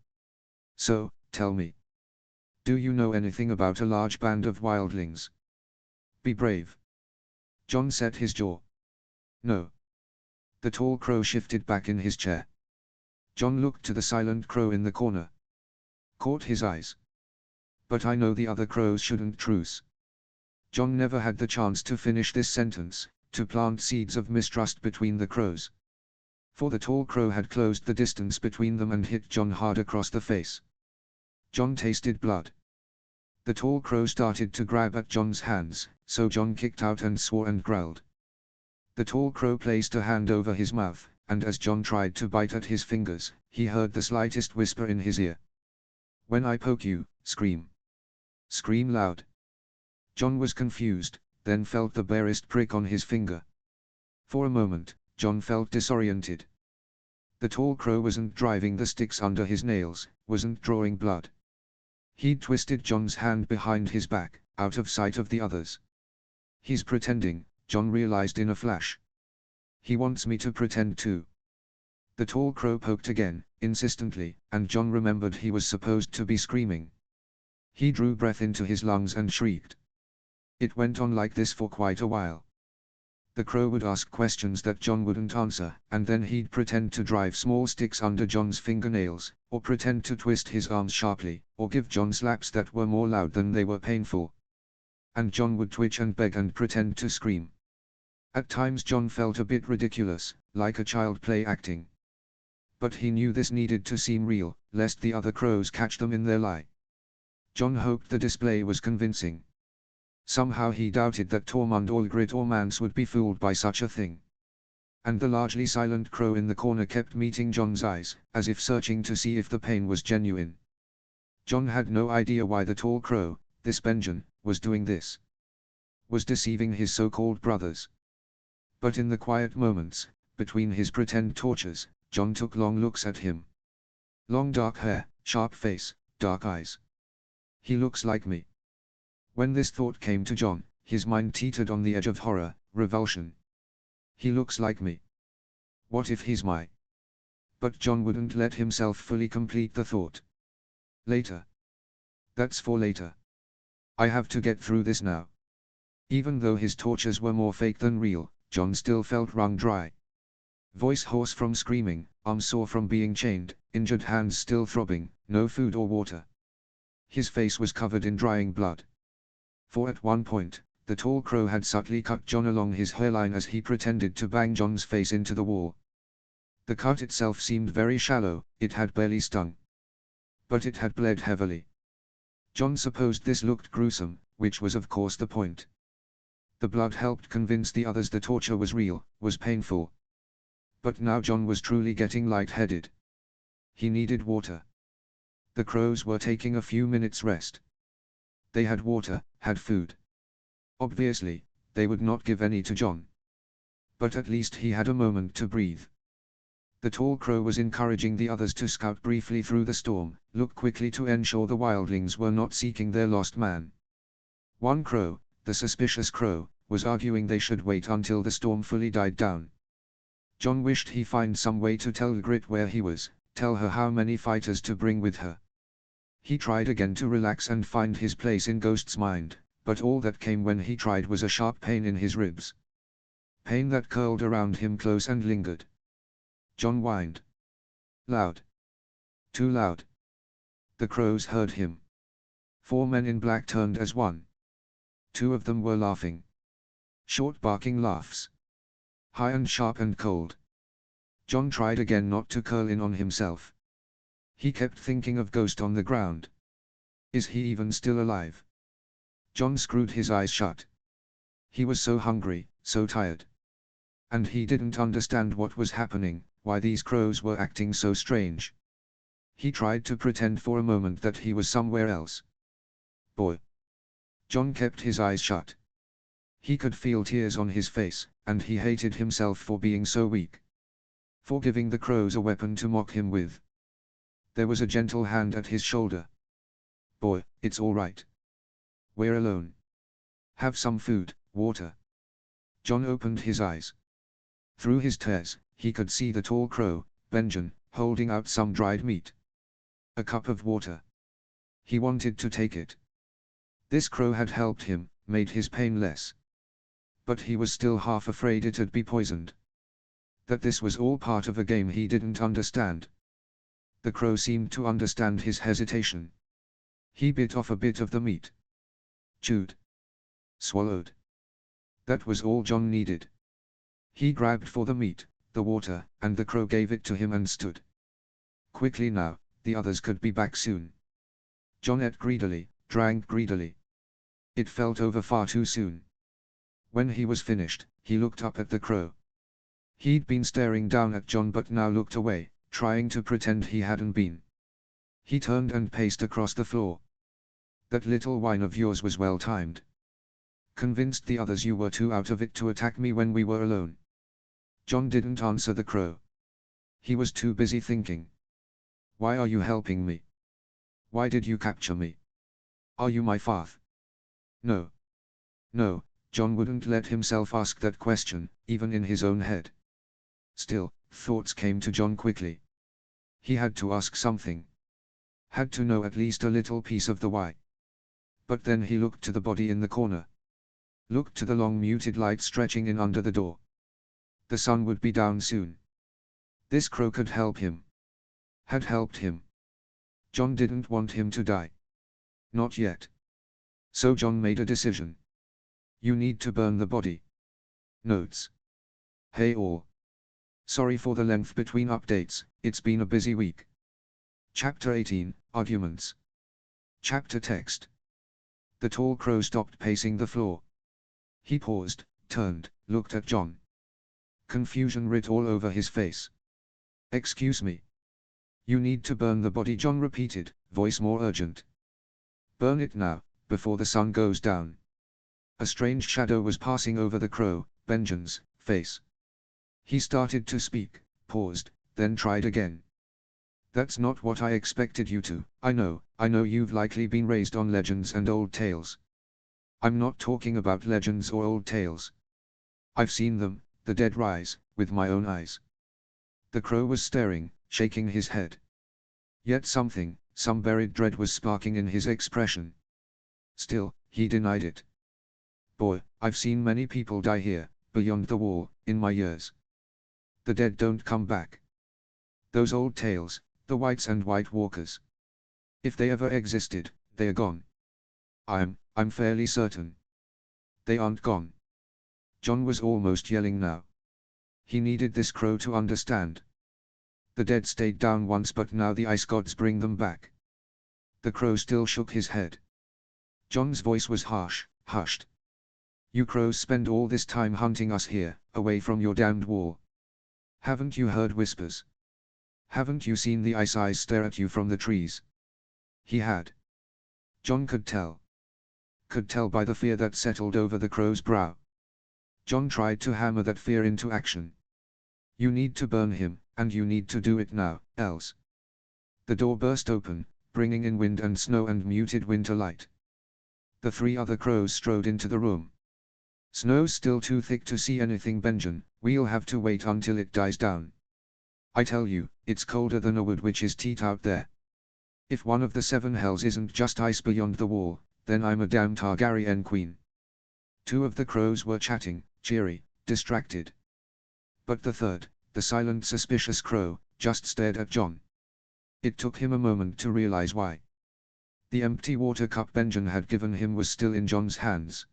So, tell me. Do you know anything about a large band of wildlings? Be brave. John set his jaw. No. The tall crow shifted back in his chair. John looked to the silent crow in the corner. Caught his eyes. But I know the other crows shouldn't truce. John never had the chance to finish this sentence, to plant seeds of mistrust between the crows. For the tall crow had closed the distance between them and hit John hard across the face. John tasted blood. The tall crow started to grab at John's hands, so John kicked out and swore and growled. The tall crow placed a hand over his mouth, and as John tried to bite at his fingers, he heard the slightest whisper in his ear. When I poke you, scream. Scream loud. John was confused, then felt the barest prick on his finger. For a moment, John felt disoriented. The tall crow wasn't driving the sticks under his nails, wasn't drawing blood. He'd twisted John's hand behind his back, out of sight of the others. He's pretending, John realized in a flash. He wants me to pretend too. The tall crow poked again, insistently, and John remembered he was supposed to be screaming. He drew breath into his lungs and shrieked. It went on like this for quite a while. The crow would ask questions that John wouldn't answer, and then he'd pretend to drive small sticks under John's fingernails, or pretend to twist his arms sharply, or give John slaps that were more loud than they were painful. And John would twitch and beg and pretend to scream. At times John felt a bit ridiculous, like a child play acting. But he knew this needed to seem real, lest the other crows catch them in their lie. John hoped the display was convincing. Somehow he doubted that Tormund or Grit or Mance would be fooled by such a thing. And the largely silent crow in the corner kept meeting John's eyes, as if searching to see if the pain was genuine. John had no idea why the tall crow, this Benjen, was doing this. Was deceiving his so-called brothers. But in the quiet moments, between his pretend tortures, John took long looks at him. Long dark hair, sharp face, dark eyes. He looks like me. When this thought came to John, his mind teetered on the edge of horror, revulsion. He looks like me. What if he's my? But John wouldn't let himself fully complete the thought. Later. That's for later. I have to get through this now. Even though his tortures were more fake than real, John still felt wrung dry. Voice hoarse from screaming, arms sore from being chained, injured hands still throbbing, no food or water. His face was covered in drying blood. For at one point, the tall crow had subtly cut John along his hairline as he pretended to bang John's face into the wall. The cut itself seemed very shallow, it had barely stung. But it had bled heavily. John supposed this looked gruesome, which was of course the point. The blood helped convince the others the torture was real, was painful. But now John was truly getting lightheaded. He needed water. The crows were taking a few minutes rest. They had water, had food. Obviously, they would not give any to John. But at least he had a moment to breathe. The tall crow was encouraging the others to scout briefly through the storm, look quickly to ensure the wildlings were not seeking their lost man. One crow, the suspicious crow, was arguing they should wait until the storm fully died down. John wished he find some way to tell Grit where he was, tell her how many fighters to bring with her. He tried again to relax and find his place in Ghost's mind, but all that came when he tried was a sharp pain in his ribs. Pain that curled around him close and lingered. John whined. Loud. Too loud. The crows heard him. 4 men in black turned as one. 2 of them were laughing. Short barking laughs. High and sharp and cold. John tried again not to curl in on himself. He kept thinking of Ghost on the ground. Is he even still alive? John screwed his eyes shut. He was so hungry, so tired. And he didn't understand what was happening, why these crows were acting so strange. He tried to pretend for a moment that he was somewhere else. Boy. John kept his eyes shut. He could feel tears on his face, and he hated himself for being so weak. For giving the crows a weapon to mock him with. There was a gentle hand at his shoulder. Boy, it's all right. We're alone. Have some food, water. John opened his eyes. Through his tears, he could see the tall crow, Benjen, holding out some dried meat. A cup of water. He wanted to take it. This crow had helped him, made his pain less. But he was still half afraid it'd be poisoned. That this was all part of a game he didn't understand. The crow seemed to understand his hesitation. He bit off a bit of the meat. Chewed. Swallowed. That was all John needed. He grabbed for the meat, the water, and the crow gave it to him and stood. Quickly now, the others could be back soon. John ate greedily, drank greedily. It felt over far too soon. When he was finished, he looked up at the crow. He'd been staring down at John but now looked away, trying to pretend he hadn't been. He turned and paced across the floor. That little whine of yours was well timed. Convinced the others you were too out of it to attack me when we were alone. John didn't answer the crow. He was too busy thinking. Why are you helping me? Why did you capture me? Are you my father? No. No, John wouldn't let himself ask that question, even in his own head. Still, thoughts came to John quickly. He had to ask something. Had to know at least a little piece of the why. But then he looked to the body in the corner. Looked to the long muted light stretching in under the door. The sun would be down soon. This crow could help him. Had helped him. John didn't want him to die. Not yet. So John made a decision. You need to burn the body. Notes. Hey all. Sorry for the length between updates, it's been a busy week. Chapter 18, Arguments. Chapter text. The tall crow stopped pacing the floor. He paused, turned, looked at John. Confusion writ all over his face. Excuse me. You need to burn the body, John repeated, voice more urgent. Burn it now, before the sun goes down. A strange shadow was passing over the crow, Benjen's, face. He started to speak, paused, then tried again. That's not what I expected you to. I know you've likely been raised on legends and old tales. I'm not talking about legends or old tales. I've seen them, the dead rise, with my own eyes. The crow was staring, shaking his head. Yet some buried dread was sparking in his expression. Still, he denied it. Boy, I've seen many people die here, beyond the wall, in my years. The dead don't come back. Those old tales, the whites and white walkers. If they ever existed, they are gone. I'm fairly certain. They aren't gone. John was almost yelling now. He needed this crow to understand. The dead stayed down once but now the ice gods bring them back. The crow still shook his head. John's voice was harsh, hushed. You crows spend all this time hunting us here, away from your damned wall. Haven't you heard whispers? Haven't you seen the ice eyes stare at you from the trees? He had. John could tell. Could tell by the fear that settled over the crow's brow. John tried to hammer that fear into action. You need to burn him, and you need to do it now, else. The door burst open, bringing in wind and snow and muted winter light. The 3 other crows strode into the room. Snow's still too thick to see anything, Benjen, we'll have to wait until it dies down. I tell you, it's colder than a wood witch's teat out there. If one of the 7 hells isn't just ice beyond the wall, then I'm a damn Targaryen queen. 2 of the crows were chatting, cheery, distracted. But the third, The silent suspicious crow just stared at John. It took him a moment to realize why. The empty water cup Benjen had given him was still in John's hands.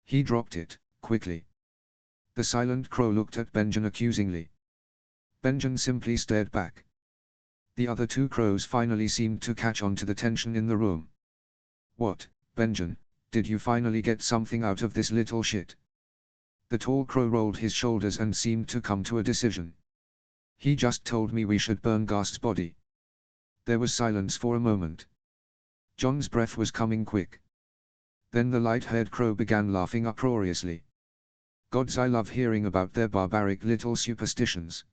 He dropped it, quickly. The silent crow looked at Benjen accusingly. Benjen simply stared back. The other two crows finally seemed to catch on to the tension in the room. "What, Benjen, did you finally get something out of this little shit?" The tall crow rolled his shoulders and seemed to come to a decision. "He just told me we should burn Ghast's body." There was silence for a moment. John's breath was coming quick. Then the light-haired crow began laughing uproariously. "Gods, I love hearing about their barbaric little superstitions.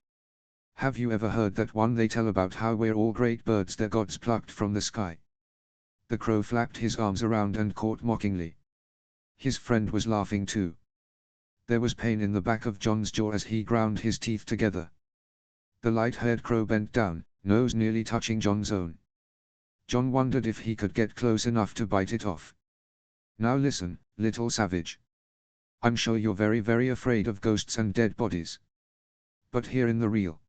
Have you ever heard that one they tell about how we're all great birds their gods plucked from the sky?" The crow flapped his arms around and cawed mockingly. His friend was laughing too. There was pain in the back of John's jaw as he ground his teeth together. The light-haired crow bent down, nose nearly touching John's own. John wondered if he could get close enough to bite it off. "Now listen, little savage. I'm sure you're very very afraid of ghosts and dead bodies. But here in the real.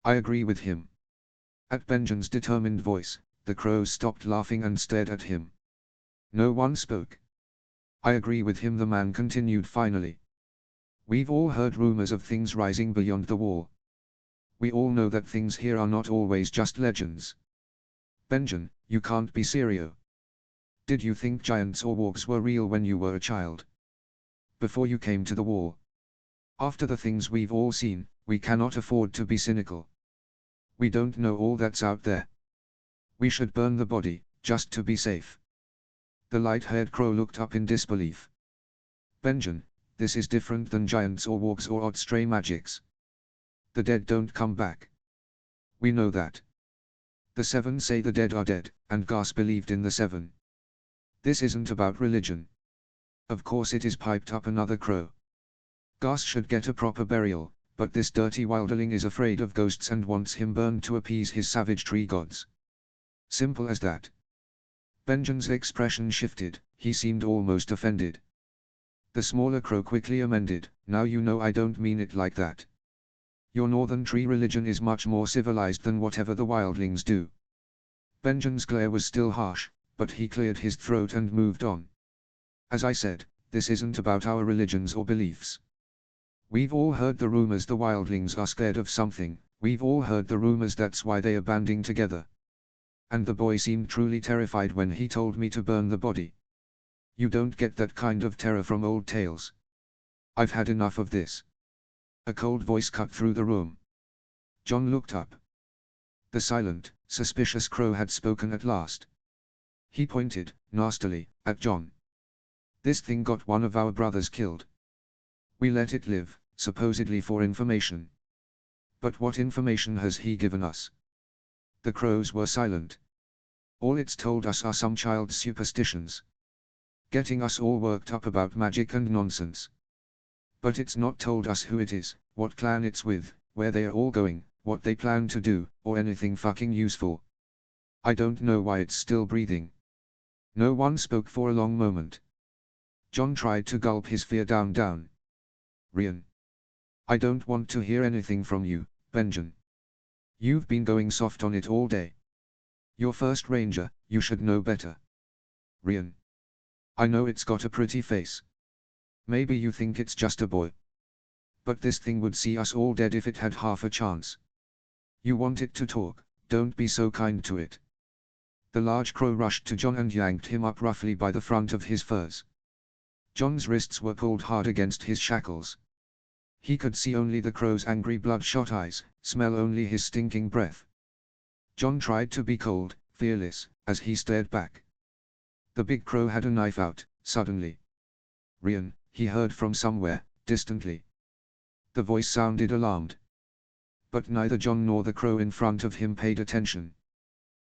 I agree with him." At Benjen's determined voice, the crows stopped laughing and stared at him. No one spoke. "I agree with him," the man continued finally. "We've all heard rumors of things rising beyond the wall. We all know that things here are not always just legends. Benjen, you can't be serious. Did you think giants or wargs were real when you were a child? Before you came to the wall? After the things we've all seen, we cannot afford to be cynical. We don't know all that's out there. We should burn the body, just to be safe." The light-haired crow looked up in disbelief. "Benjen, this is different than giants or wargs or odd stray magics. The dead don't come back. We know that. The seven say the dead are dead, and Ghast believed in the seven. This isn't about religion." "Of course it is," piped up another crow. "Ghast should get a proper burial, but this dirty wilderling is afraid of ghosts and wants him burned to appease his savage tree gods. Simple as that." Benjen's expression shifted, he seemed almost offended. The smaller crow quickly amended, "Now you know I don't mean it like that. Your northern tree religion is much more civilized than whatever the wildlings do." Benjen's glare was still harsh, but he cleared his throat and moved on. "As I said, this isn't about our religions or beliefs. We've all heard the rumors the wildlings are scared of something, we've all heard the rumors that's why they are banding together. And the boy seemed truly terrified when he told me to burn the body. You don't get that kind of terror from old tales. I've had enough of this." A cold voice cut through the room. John looked up. The silent, suspicious crow had spoken at last. He pointed, nastily, at John. "This thing got one of our brothers killed. We let it live, supposedly for information. But what information has he given us?" The crows were silent. "All it's told us are some child's superstitions. Getting us all worked up about magic and nonsense. But it's not told us who it is, what clan it's with, where they are all going, what they plan to do, or anything fucking useful. I don't know why it's still breathing." No one spoke for a long moment. John tried to gulp his fear down. "Rian. I don't want to hear anything from you, Benjen. You've been going soft on it all day. You're first ranger, you should know better. Rian. I know it's got a pretty face. Maybe you think it's just a boy. But this thing would see us all dead if it had half a chance. You want it to talk, don't be so kind to it." The large crow rushed to John and yanked him up roughly by the front of his furs. John's wrists were pulled hard against his shackles. He could see only the crow's angry bloodshot eyes, smell only his stinking breath. John tried to be cold, fearless, as he stared back. The big crow had a knife out, suddenly. "Rian," he heard from somewhere, distantly. The voice sounded alarmed. But neither John nor the crow in front of him paid attention.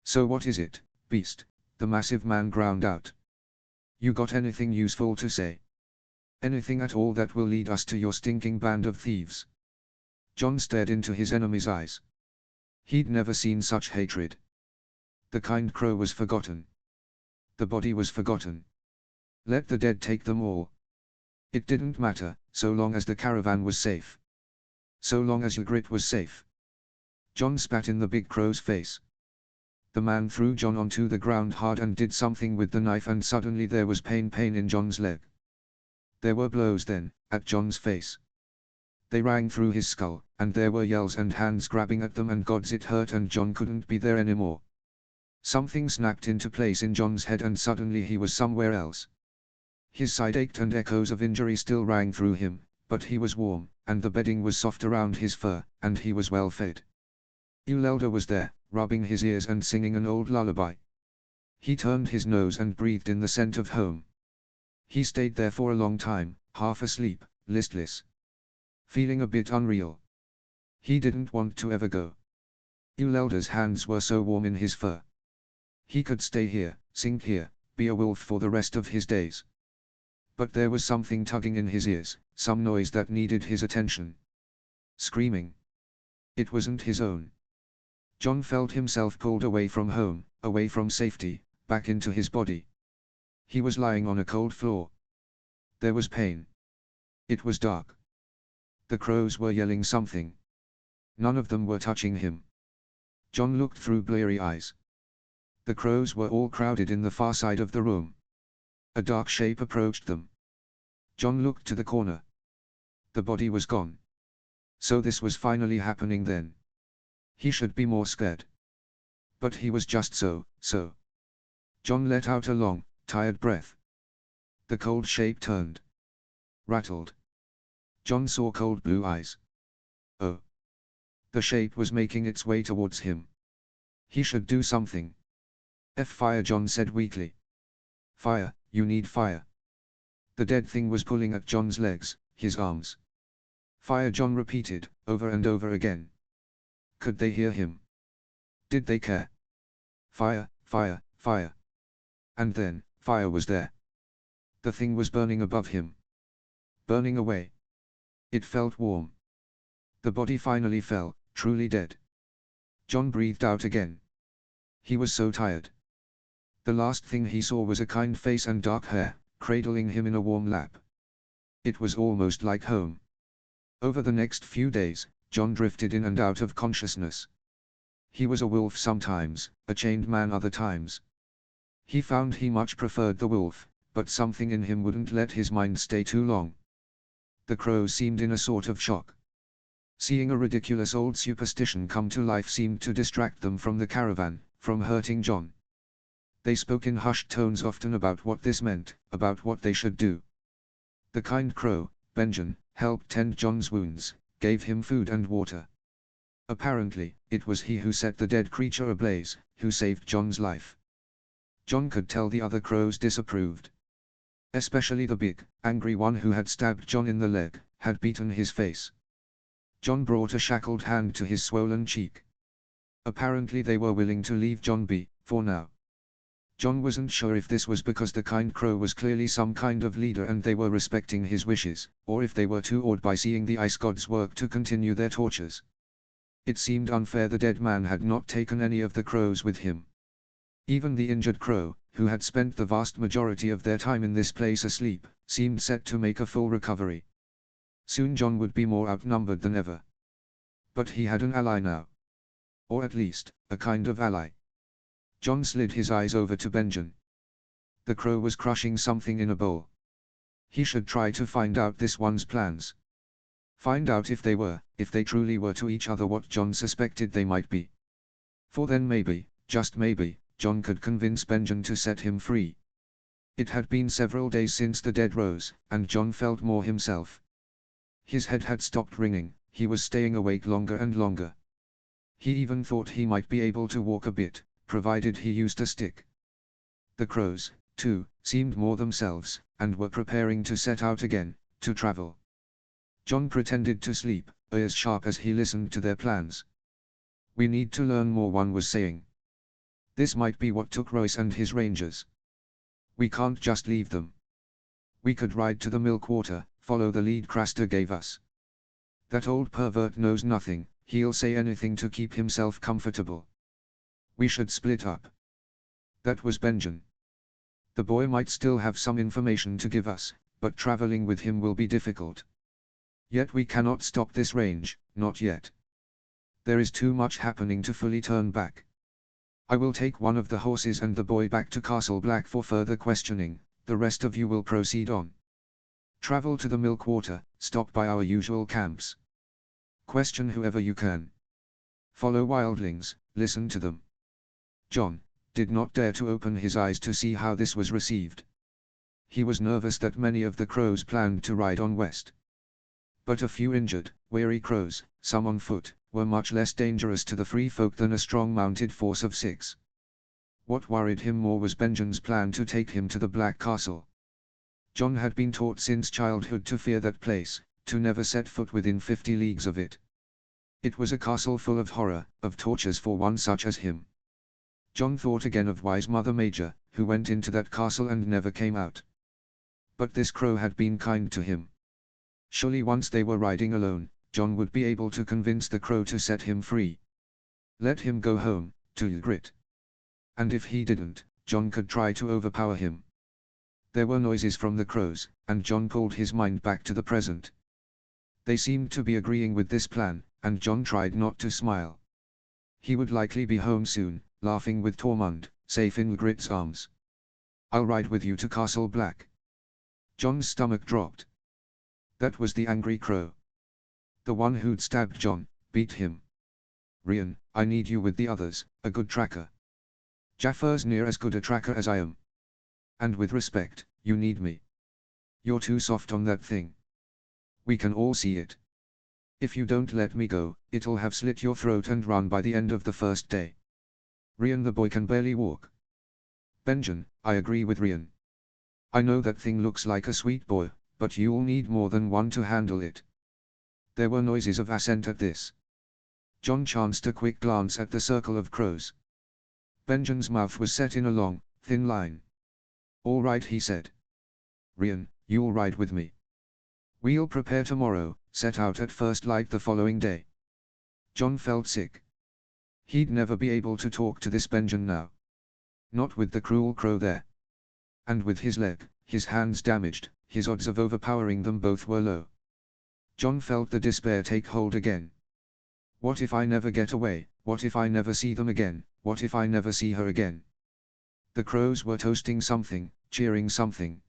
"So what is it, beast?" the massive man ground out. "You got anything useful to say? Anything at all that will lead us to your stinking band of thieves?" John stared into his enemy's eyes. He'd never seen such hatred. The kind crow was forgotten. The body was forgotten. Let the dead take them all. It didn't matter, so long as the caravan was safe. So long as Ygritte was safe. Jon spat in the big crow's face. The man threw Jon onto the ground hard and did something with the knife, and suddenly there was pain in Jon's leg. There were blows then, at Jon's face. They rang through his skull, and there were yells and hands grabbing at them, and gods it hurt, and Jon couldn't be there anymore. Something snapped into place in Jon's head and suddenly he was somewhere else. His side ached and echoes of injury still rang through him, but he was warm, and the bedding was soft around his fur, and he was well fed. Uelda was there, rubbing his ears and singing an old lullaby. He turned his nose and breathed in the scent of home. He stayed there for a long time, half asleep, listless. Feeling a bit unreal. He didn't want to ever go. Uelda's hands were so warm in his fur. He could stay here, sink here, be a wolf for the rest of his days. But there was something tugging in his ears, some noise that needed his attention. Screaming. It wasn't his own. Jon felt himself pulled away from home, away from safety, back into his body. He was lying on a cold floor. There was pain. It was dark. The crows were yelling something. None of them were touching him. Jon looked through bleary eyes. The crows were all crowded in the far side of the room. A dark shape approached them. Jon looked to the corner. The body was gone. So this was finally happening then. He should be more scared. But he was just so. Jon let out a long, tired breath. The cold shape turned. Rattled. Jon saw cold blue eyes. Oh. The shape was making its way towards him. He should do something. Fire, Jon said weakly. Fire, you need fire. The dead thing was pulling at Jon's legs, his arms. Fire, Jon repeated, over and over again. Could they hear him? Did they care? Fire, fire, fire. And then, fire was there. The thing was burning above him. Burning away. It felt warm. The body finally fell, truly dead. Jon breathed out again. He was so tired. The last thing he saw was a kind face and dark hair, cradling him in a warm lap. It was almost like home. Over the next few days, Jon drifted in and out of consciousness. He was a wolf sometimes, a chained man other times. He found he much preferred the wolf, but something in him wouldn't let his mind stay too long. The crows seemed in a sort of shock. Seeing a ridiculous old superstition come to life seemed to distract them from the caravan, from hurting Jon. They spoke in hushed tones often about what this meant, about what they should do. The kind crow, Benjen, helped tend Jon's wounds, gave him food and water. Apparently, it was he who set the dead creature ablaze, who saved Jon's life. Jon could tell the other crows disapproved. Especially the big, angry one who had stabbed Jon in the leg, had beaten his face. Jon brought a shackled hand to his swollen cheek. Apparently they were willing to leave Jon be, for now. Jon wasn't sure if this was because the kind crow was clearly some kind of leader and they were respecting his wishes, or if they were too awed by seeing the ice gods work to continue their tortures. It seemed unfair the dead man had not taken any of the crows with him. Even the injured crow, who had spent the vast majority of their time in this place asleep, seemed set to make a full recovery. Soon Jon would be more outnumbered than ever. But he had an ally now. Or at least, a kind of ally. Jon slid his eyes over to Benjen. The crow was crushing something in a bowl. He should try to find out this one's plans. Find out if they truly were to each other what Jon suspected they might be. For then maybe, just maybe, Jon could convince Benjen to set him free. It had been several days since the dead rose, and Jon felt more himself. His head had stopped ringing, he was staying awake longer and longer. He even thought he might be able to walk a bit, provided he used a stick. The crows, too, seemed more themselves, and were preparing to set out again, to travel. Jon pretended to sleep, ears sharp as he listened to their plans. We need to learn more, one was saying. This might be what took Royce and his rangers. We can't just leave them. We could ride to the Milkwater, follow the lead Craster gave us. That old pervert knows nothing, he'll say anything to keep himself comfortable. We should split up. That was Benjen. The boy might still have some information to give us, but traveling with him will be difficult. Yet we cannot stop this range, not yet. There is too much happening to fully turn back. I will take one of the horses and the boy back to Castle Black for further questioning, the rest of you will proceed on. Travel to the Milkwater, stop by our usual camps. Question whoever you can. Follow wildlings, listen to them. John did not dare to open his eyes to see how this was received. He was nervous that many of the crows planned to ride on west. But a few injured, weary crows, some on foot, were much less dangerous to the free folk than a strong mounted force of 6. What worried him more was Benjen's plan to take him to the Black Castle. John had been taught since childhood to fear that place, to never set foot within 50 leagues of it. It was a castle full of horror, of tortures for one such as him. John thought again of wise Mother Major, who went into that castle and never came out. But this crow had been kind to him. Surely once they were riding alone, John would be able to convince the crow to set him free. Let him go home, to Ygritte. And if he didn't, John could try to overpower him. There were noises from the crows, and John pulled his mind back to the present. They seemed to be agreeing with this plan, and John tried not to smile. He would likely be home soon, laughing with Tormund, safe in Ygritte's arms. I'll ride with you to Castle Black. John's stomach dropped. That was the angry crow. The one who'd stabbed John, beat him. Rian, I need you with the others, a good tracker. Jafar's near as good a tracker as I am. And with respect, you need me. You're too soft on that thing. We can all see it. If you don't let me go, it'll have slit your throat and run by the end of the first day. Rian the boy can barely walk. Benjen, I agree with Rian. I know that thing looks like a sweet boy, but you'll need more than one to handle it. There were noises of assent at this. John chanced a quick glance at the circle of crows. Benjen's mouth was set in a long, thin line. All right, he said. Rian, you'll ride with me. We'll prepare tomorrow, set out at first light the following day. John felt sick. He'd never be able to talk to this Benjen now. Not with the cruel crow there. And with his leg, his hands damaged, his odds of overpowering them both were low. John felt the despair take hold again. What if I never get away, what if I never see them again, what if I never see her again? The crows were toasting something, cheering something.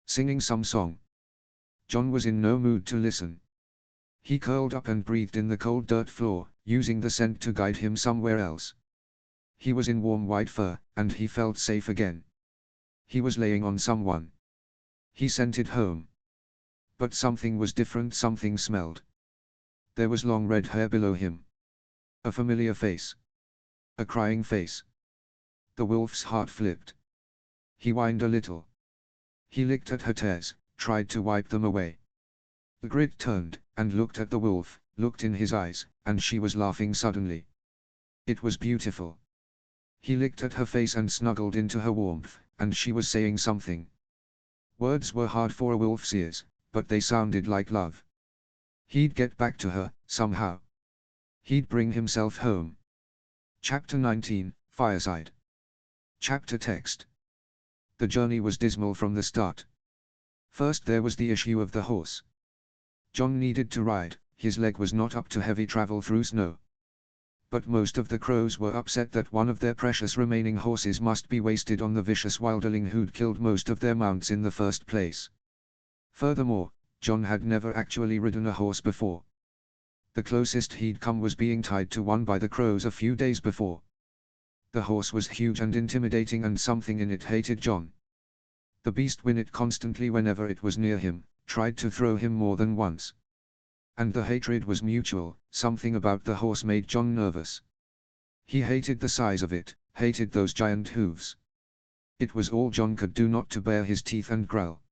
Singing some song. John was in no mood to listen. He curled up and breathed in the cold dirt floor, using the scent to guide him somewhere else. He was in warm white fur, and he felt safe again. He was laying on someone. He scented home. But something was different, something smelled. There was long red hair below him. A familiar face. A crying face. The wolf's heart flipped. He whined a little. He licked at her tears, tried to wipe them away. Ygritte turned, and looked at the wolf, looked in his eyes, and she was laughing suddenly. It was beautiful. He licked at her face and snuggled into her warmth, and she was saying something. Words were hard for a wolf's ears, but they sounded like love. He'd get back to her, somehow. He'd bring himself home. Chapter 19, Fireside. Chapter text. The journey was dismal from the start. First there was the issue of the horse. John needed to ride, his leg was not up to heavy travel through snow. But most of the crows were upset that one of their precious remaining horses must be wasted on the vicious wilderling who'd killed most of their mounts in the first place. Furthermore, John had never actually ridden a horse before. The closest he'd come was being tied to one by the crows a few days before. The horse was huge and intimidating, and something in it hated John. The beast whinnied constantly whenever it was near him, tried to throw him more than once. And the hatred was mutual. Something about the horse made John nervous. He hated the size of it, hated those giant hooves. It was all John could do not to bare his teeth and growl.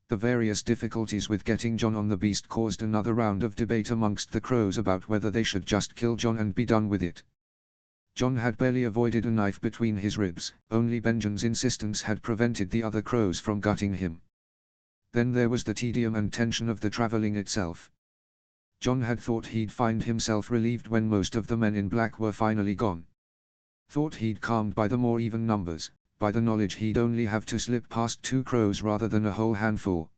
The various difficulties with getting John on the beast caused another round of debate amongst the crows about whether they should just kill John and be done with it. John had barely avoided a knife between his ribs, only Benjen's insistence had prevented the other crows from gutting him. Then there was the tedium and tension of the traveling itself. John had thought he'd find himself relieved when most of the men in black were finally gone. Thought he'd calmed by the more even numbers, by the knowledge he'd only have to slip past 2 crows rather than a whole handful.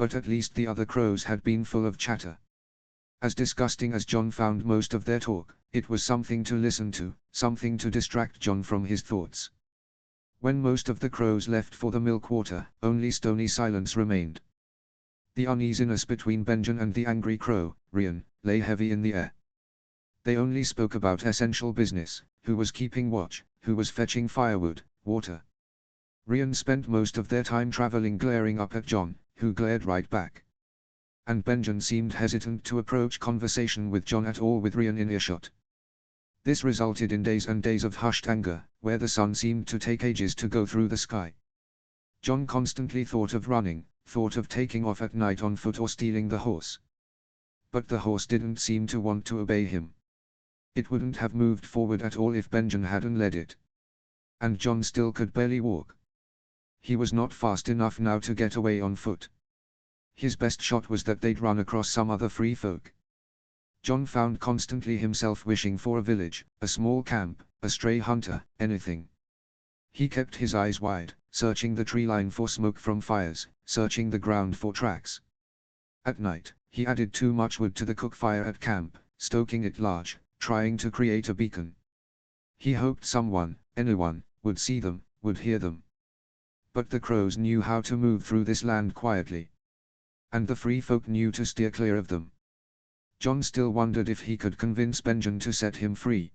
But at least the other crows had been full of chatter. As disgusting as John found most of their talk, it was something to listen to, something to distract John from his thoughts. When most of the crows left for the milk-water, only stony silence remained. The uneasiness between Benjen and the angry crow, Ryan, lay heavy in the air. They only spoke about essential business: who was keeping watch, who was fetching firewood, water. Ryan spent most of their time traveling glaring up at John, who glared right back. And Benjen seemed hesitant to approach conversation with John at all with Ryan in earshot. This resulted in days and days of hushed anger, where the sun seemed to take ages to go through the sky. John constantly thought of running, thought of taking off at night on foot or stealing the horse. But the horse didn't seem to want to obey him. It wouldn't have moved forward at all if Benjen hadn't led it. And John still could barely walk. He was not fast enough now to get away on foot. His best shot was that they'd run across some other free folk. John found constantly himself wishing for a village, a small camp, a stray hunter, anything. He kept his eyes wide, searching the tree line for smoke from fires, searching the ground for tracks. At night, he added too much wood to the cook fire at camp, stoking it large, trying to create a beacon. He hoped someone, anyone, would see them, would hear them. But the crows knew how to move through this land quietly. And the free folk knew to steer clear of them. John still wondered if he could convince Benjen to set him free.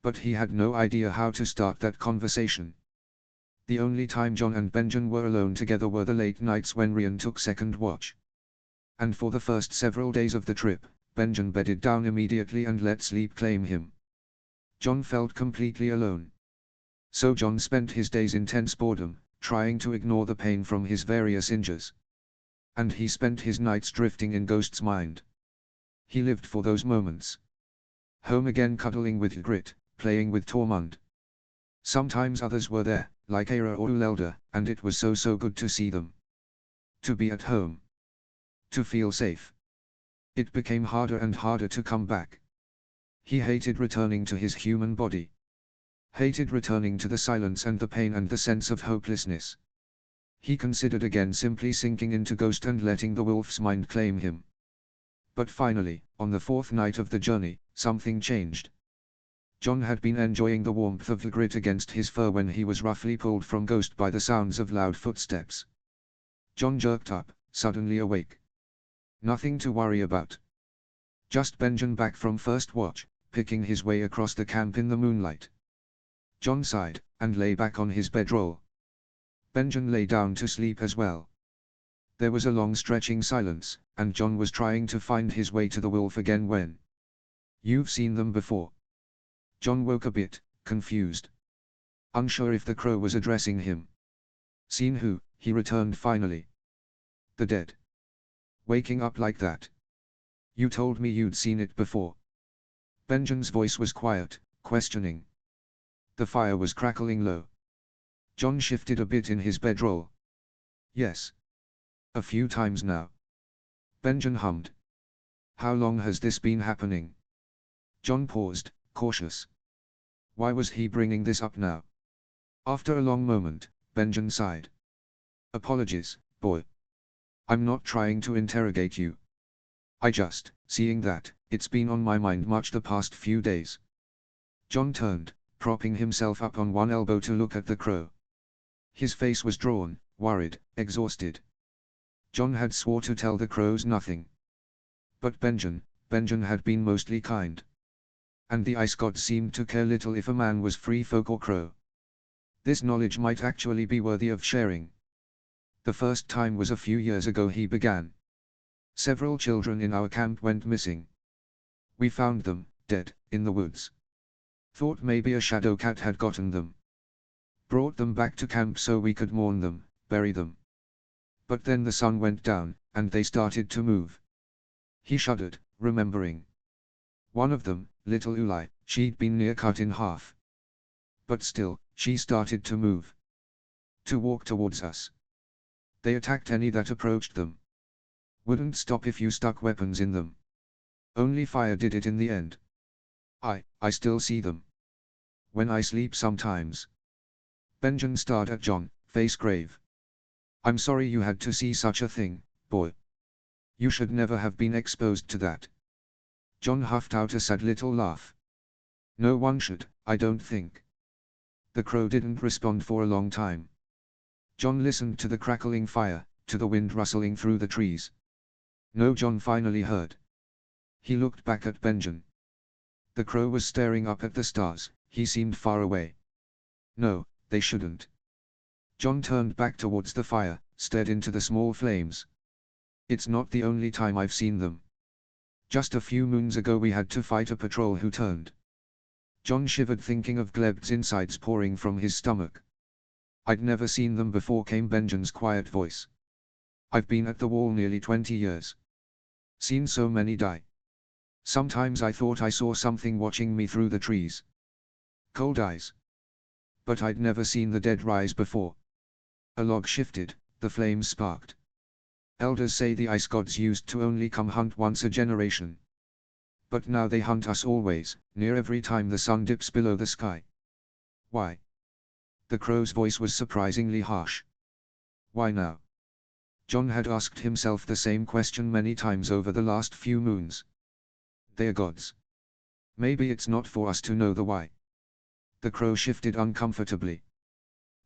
But he had no idea how to start that conversation. The only time John and Benjen were alone together were the late nights when Ryan took second watch. And for the first several days of the trip, Benjen bedded down immediately and let sleep claim him. John felt completely alone. So John spent his days in tense boredom, trying to ignore the pain from his various injuries. And he spent his nights drifting in Ghost's mind. He lived for those moments. Home again, cuddling with Grit, playing with Tormund. Sometimes others were there, like Aira or Ulelda, and it was so good to see them. To be at home. To feel safe. It became harder and harder to come back. He hated returning to his human body. Hated returning to the silence and the pain and the sense of hopelessness. He considered again simply sinking into Ghost and letting the wolf's mind claim him. But finally, on the fourth night of the journey, something changed. John had been enjoying the warmth of the grit against his fur when he was roughly pulled from Ghost by the sounds of loud footsteps. John jerked up, suddenly awake. Nothing to worry about. Just Benjen back from first watch, picking his way across the camp in the moonlight. John sighed, and lay back on his bedroll. Benjen lay down to sleep as well. There was a long stretching silence, and John was trying to find his way to the wolf again when... "You've seen them before." John woke a bit, confused. Unsure if the crow was addressing him. "Seen who?" he returned finally. "The dead." "Waking up like that? You told me you'd seen it before." Benjen's voice was quiet, questioning. The fire was crackling low. John shifted a bit in his bedroll. "Yes. A few times now." Benjen hummed. "How long has this been happening?" John paused, cautious. Why was he bringing this up now? After a long moment, Benjen sighed. "Apologies, boy. I'm not trying to interrogate you. I just, seeing that, it's been on my mind much the past few days." John turned, propping himself up on one elbow to look at the crow. His face was drawn, worried, exhausted. John had swore to tell the crows nothing. But Benjen had been mostly kind. And the ice god seemed to care little if a man was free folk or crow. This knowledge might actually be worthy of sharing. The first time was a few years ago, he began. "Several children in our camp went missing. We found them, dead, in the woods. Thought maybe a shadow cat had gotten them. Brought them back to camp so we could mourn them, bury them. But then the sun went down, and they started to move." He shuddered, remembering. One of them, little Uli, she'd been near cut in half. But still, she started to move. To walk towards us. They attacked any that approached them. Wouldn't stop if you stuck weapons in them. Only fire did it in the end. I still see them. When I sleep sometimes." Benjen stared at John, face grave. "I'm sorry you had to see such a thing, boy. You should never have been exposed to that. John huffed out a sad little laugh. No one should, I don't think. The crow didn't respond for a long time. John listened to the crackling fire, to the wind rustling through the trees. No, John finally heard. He looked back at Benjen. The crow was staring up at the stars, he seemed far away. No, they shouldn't. John turned back towards the fire, stared into the small flames. It's not the only time I've seen them. Just a few moons ago we had to fight a patrol who turned. John shivered thinking of Gleb's insides pouring from his stomach. I'd never seen them before, came Benjen's quiet voice. I've been at the wall nearly 20 years. Seen so many die. Sometimes I thought I saw something watching me through the trees. Cold eyes. But I'd never seen the dead rise before. A log shifted, the flames sparked. Elders say the ice gods used to only come hunt once a generation. But now they hunt us always, near every time the sun dips below the sky. Why? The crow's voice was surprisingly harsh. Why now? John had asked himself the same question many times over the last few moons. They're gods. Maybe it's not for us to know the why. The crow shifted uncomfortably.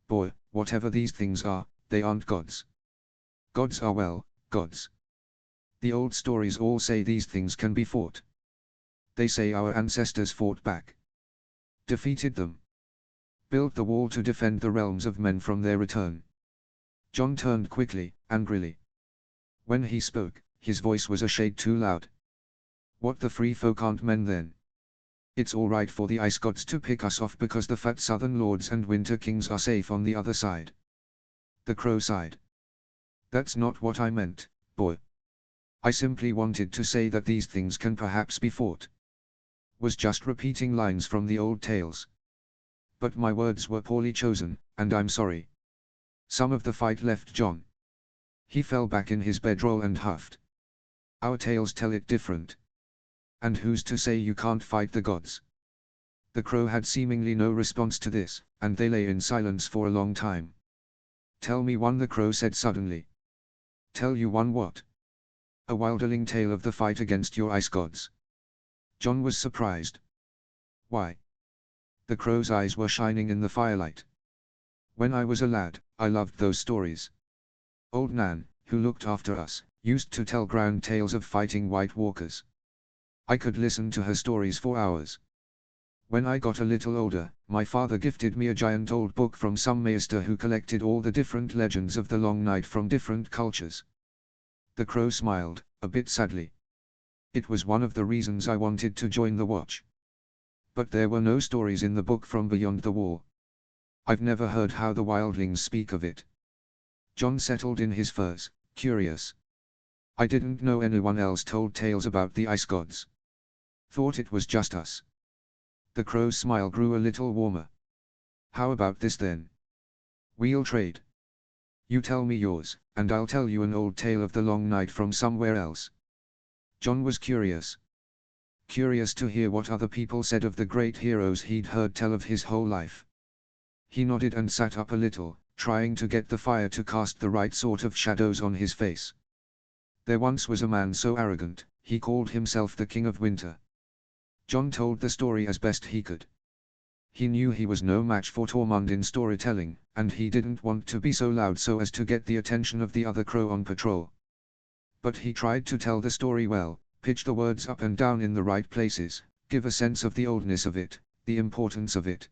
Boy, whatever these things are, they aren't gods. Gods are, well, gods. The old stories all say these things can be fought. They say our ancestors fought back. Defeated them. Built the wall to defend the realms of men from their return. John turned quickly, angrily. When he spoke, his voice was a shade too loud. What, the free folk aren't men then? It's all right for the ice gods to pick us off because the fat southern lords and winter kings are safe on the other side. The crow sighed. That's not what I meant, boy. I simply wanted to say that these things can perhaps be fought. Was just repeating lines from the old tales. But my words were poorly chosen, and I'm sorry. Some of the fight left John. He fell back in his bedroll and huffed. Our tales tell it different. And who's to say you can't fight the gods? The crow had seemingly no response to this, and they lay in silence for a long time. Tell me one, the crow said suddenly. Tell you one what? A wilderling tale of the fight against your ice gods. John was surprised. Why? The crow's eyes were shining in the firelight. When I was a lad, I loved those stories. Old Nan, who looked after us, used to tell grand tales of fighting White Walkers. I could listen to her stories for hours. When I got a little older, my father gifted me a giant old book from some maester who collected all the different legends of the Long Night from different cultures. The crow smiled, a bit sadly. It was one of the reasons I wanted to join the watch. But there were no stories in the book from beyond the wall. I've never heard how the wildlings speak of it. John settled in his furs, curious. I didn't know anyone else told tales about the ice gods. Thought it was just us. The crow's smile grew a little warmer. How about this then? We'll trade. You tell me yours, and I'll tell you an old tale of the Long Night from somewhere else. John was curious. Curious to hear what other people said of the great heroes he'd heard tell of his whole life. He nodded and sat up a little, trying to get the fire to cast the right sort of shadows on his face. There once was a man so arrogant, he called himself the King of Winter. John told the story as best he could. He knew he was no match for Tormund in storytelling, and he didn't want to be so loud so as to get the attention of the other crow on patrol. But he tried to tell the story well, pitch the words up and down in the right places, give a sense of the oldness of it, the importance of it.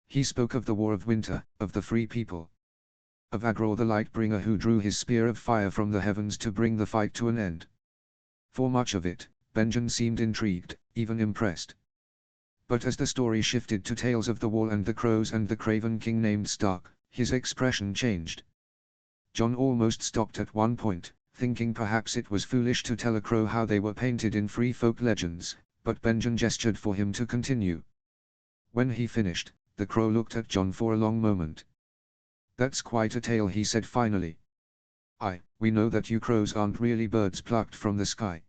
He spoke of the War of Winter, of the free people. Of Agror the Lightbringer who drew his spear of fire from the heavens to bring the fight to an end. For much of it, Benjen seemed intrigued, even impressed. But as the story shifted to tales of the wall and the crows and the craven king named Stark, his expression changed. John almost stopped at one point, thinking perhaps it was foolish to tell a crow how they were painted in free folk legends, but Benjen gestured for him to continue. When he finished, the crow looked at John for a long moment. That's quite a tale, he said finally. We know that you crows aren't really birds plucked from the sky.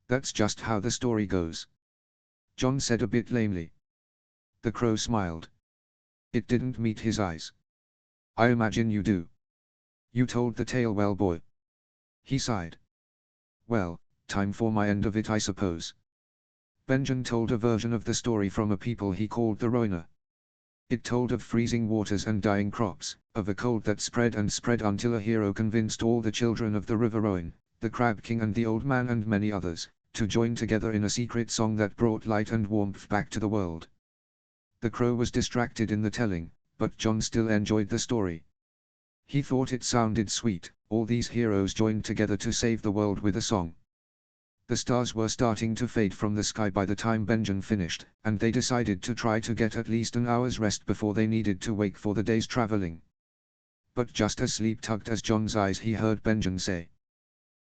That's just how the story goes. John said a bit lamely. The crow smiled. It didn't meet his eyes. I imagine you do. You told the tale well, boy. He sighed. Well, time for my end of it, I suppose. Benjen told a version of the story from a people he called the Rhoynar. It told of freezing waters and dying crops, of a cold that spread and spread until a hero convinced all the children of the River Rhone, the Crab King and the Old Man and many others, to join together in a secret song that brought light and warmth back to the world. The crow was distracted in the telling, but John still enjoyed the story. He thought it sounded sweet, all these heroes joined together to save the world with a song. The stars were starting to fade from the sky by the time Benjen finished, and they decided to try to get at least an hour's rest before they needed to wake for the day's traveling. But just as sleep tugged at John's eyes, he heard Benjen say,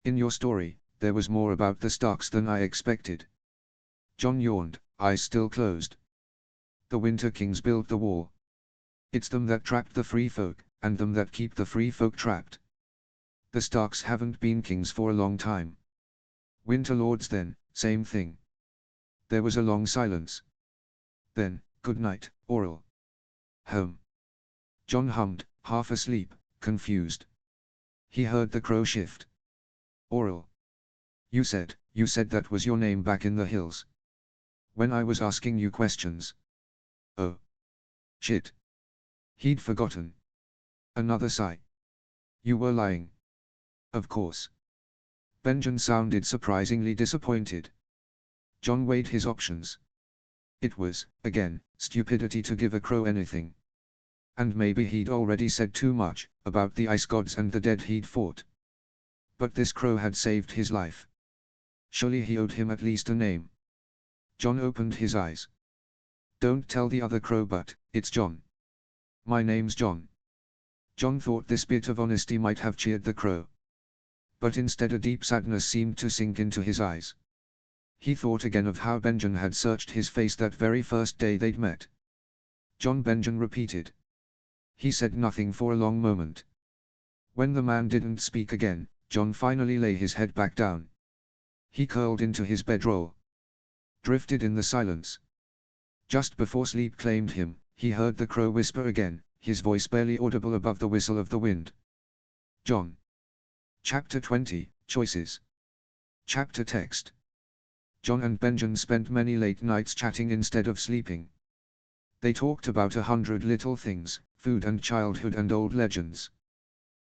"In your story, there was more about the Starks than I expected." John yawned, eyes still closed. "The Winter Kings built the wall. It's them that trapped the free folk, and them that keep the free folk trapped. The Starks haven't been kings for a long time. Winter Lords then, same thing." There was a long silence. Then, "Good night, Auril." "Home." John hummed, half asleep, confused. He heard the crow shift. "Auril. You said that was your name back in the hills. When I was asking you questions." "Oh. Shit." He'd forgotten. Another sigh. "You were lying." "Of course." Benjen sounded surprisingly disappointed. John weighed his options. It was, again, stupidity to give a crow anything. And maybe he'd already said too much, about the ice gods and the dead he'd fought. But this crow had saved his life. Surely he owed him at least a name. John opened his eyes. "Don't tell the other crow, but it's John. My name's John." John thought this bit of honesty might have cheered the crow. But instead a deep sadness seemed to sink into his eyes. He thought again of how Benjen had searched his face that very first day they'd met. "John," Benjen repeated. He said nothing for a long moment. When the man didn't speak again, John finally lay his head back down. He curled into his bedroll. Drifted in the silence. Just before sleep claimed him, he heard the crow whisper again, his voice barely audible above the whistle of the wind. John. Chapter 20, Choices. Chapter text. John and Benjen spent many late nights chatting instead of sleeping. They talked about 100 little things, food and childhood and old legends.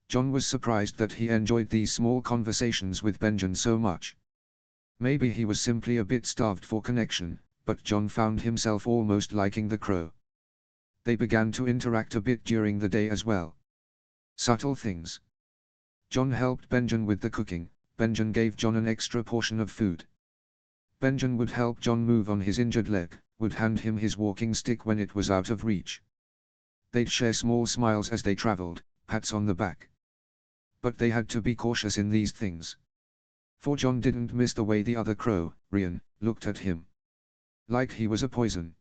John was surprised that he enjoyed these small conversations with Benjen so much. Maybe he was simply a bit starved for connection, but John found himself almost liking the crow. They began to interact a bit during the day as well. Subtle things. John helped Benjen with the cooking. Benjen gave John an extra portion of food. Benjen would help John move on his injured leg, would hand him his walking stick when it was out of reach. They'd share small smiles as they traveled, pats on the back. But they had to be cautious in these things. For John didn't miss the way the other crow, Rian, looked at him. Like he was a poison.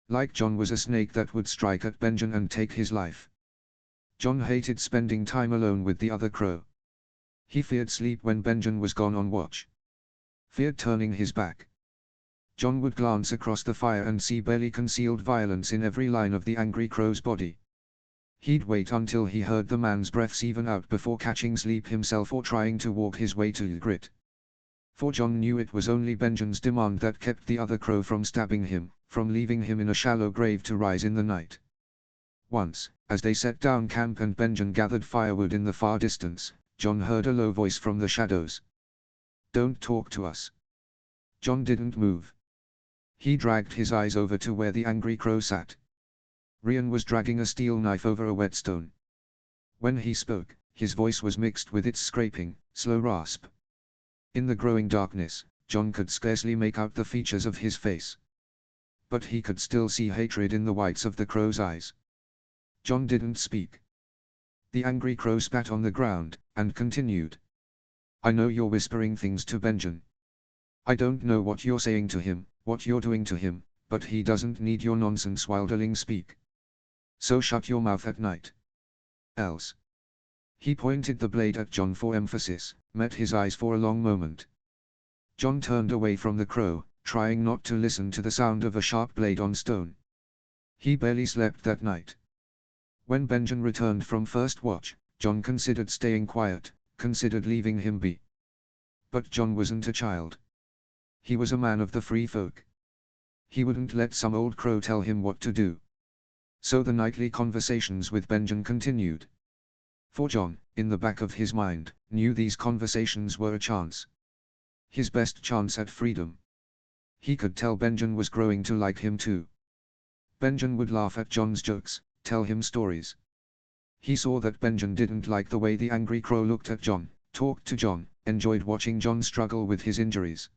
Like John was a snake that would strike at Benjen and take his life. John hated spending time alone with the other crow. He feared sleep when Benjen was gone on watch. Feared turning his back. John would glance across the fire and see barely concealed violence in every line of the angry crow's body. He'd wait until he heard the man's breaths even out before catching sleep himself or trying to walk his way to Ygritte. For John knew it was only Benjen's demand that kept the other crow from stabbing him, from leaving him in a shallow grave to rise in the night. Once, as they set down camp and Benjen gathered firewood in the far distance, John heard a low voice from the shadows. "Don't talk to us." John didn't move. He dragged his eyes over to where the angry crow sat. Rian was dragging a steel knife over a whetstone. When he spoke, his voice was mixed with its scraping, slow rasp. In the growing darkness, John could scarcely make out the features of his face. But he could still see hatred in the whites of the crow's eyes. John didn't speak. The angry crow spat on the ground, and continued. "I know you're whispering things to Benjen. I don't know what you're saying to him, what you're doing to him, but he doesn't need your nonsense wilderling speak. So shut your mouth at night. Else." He pointed the blade at John for emphasis, met his eyes for a long moment. John turned away from the crow, trying not to listen to the sound of a sharp blade on stone. He barely slept that night. When Benjen returned from first watch, John considered staying quiet, considered leaving him be. But John wasn't a child. He was a man of the free folk. He wouldn't let some old crow tell him what to do. So the nightly conversations with Benjen continued. For John, in the back of his mind, knew these conversations were a chance. His best chance at freedom. He could tell Benjen was growing to like him too. Benjen would laugh at John's jokes, tell him stories. He saw that Benjen didn't like the way the angry crow looked at John, talked to John, enjoyed watching John struggle with his injuries.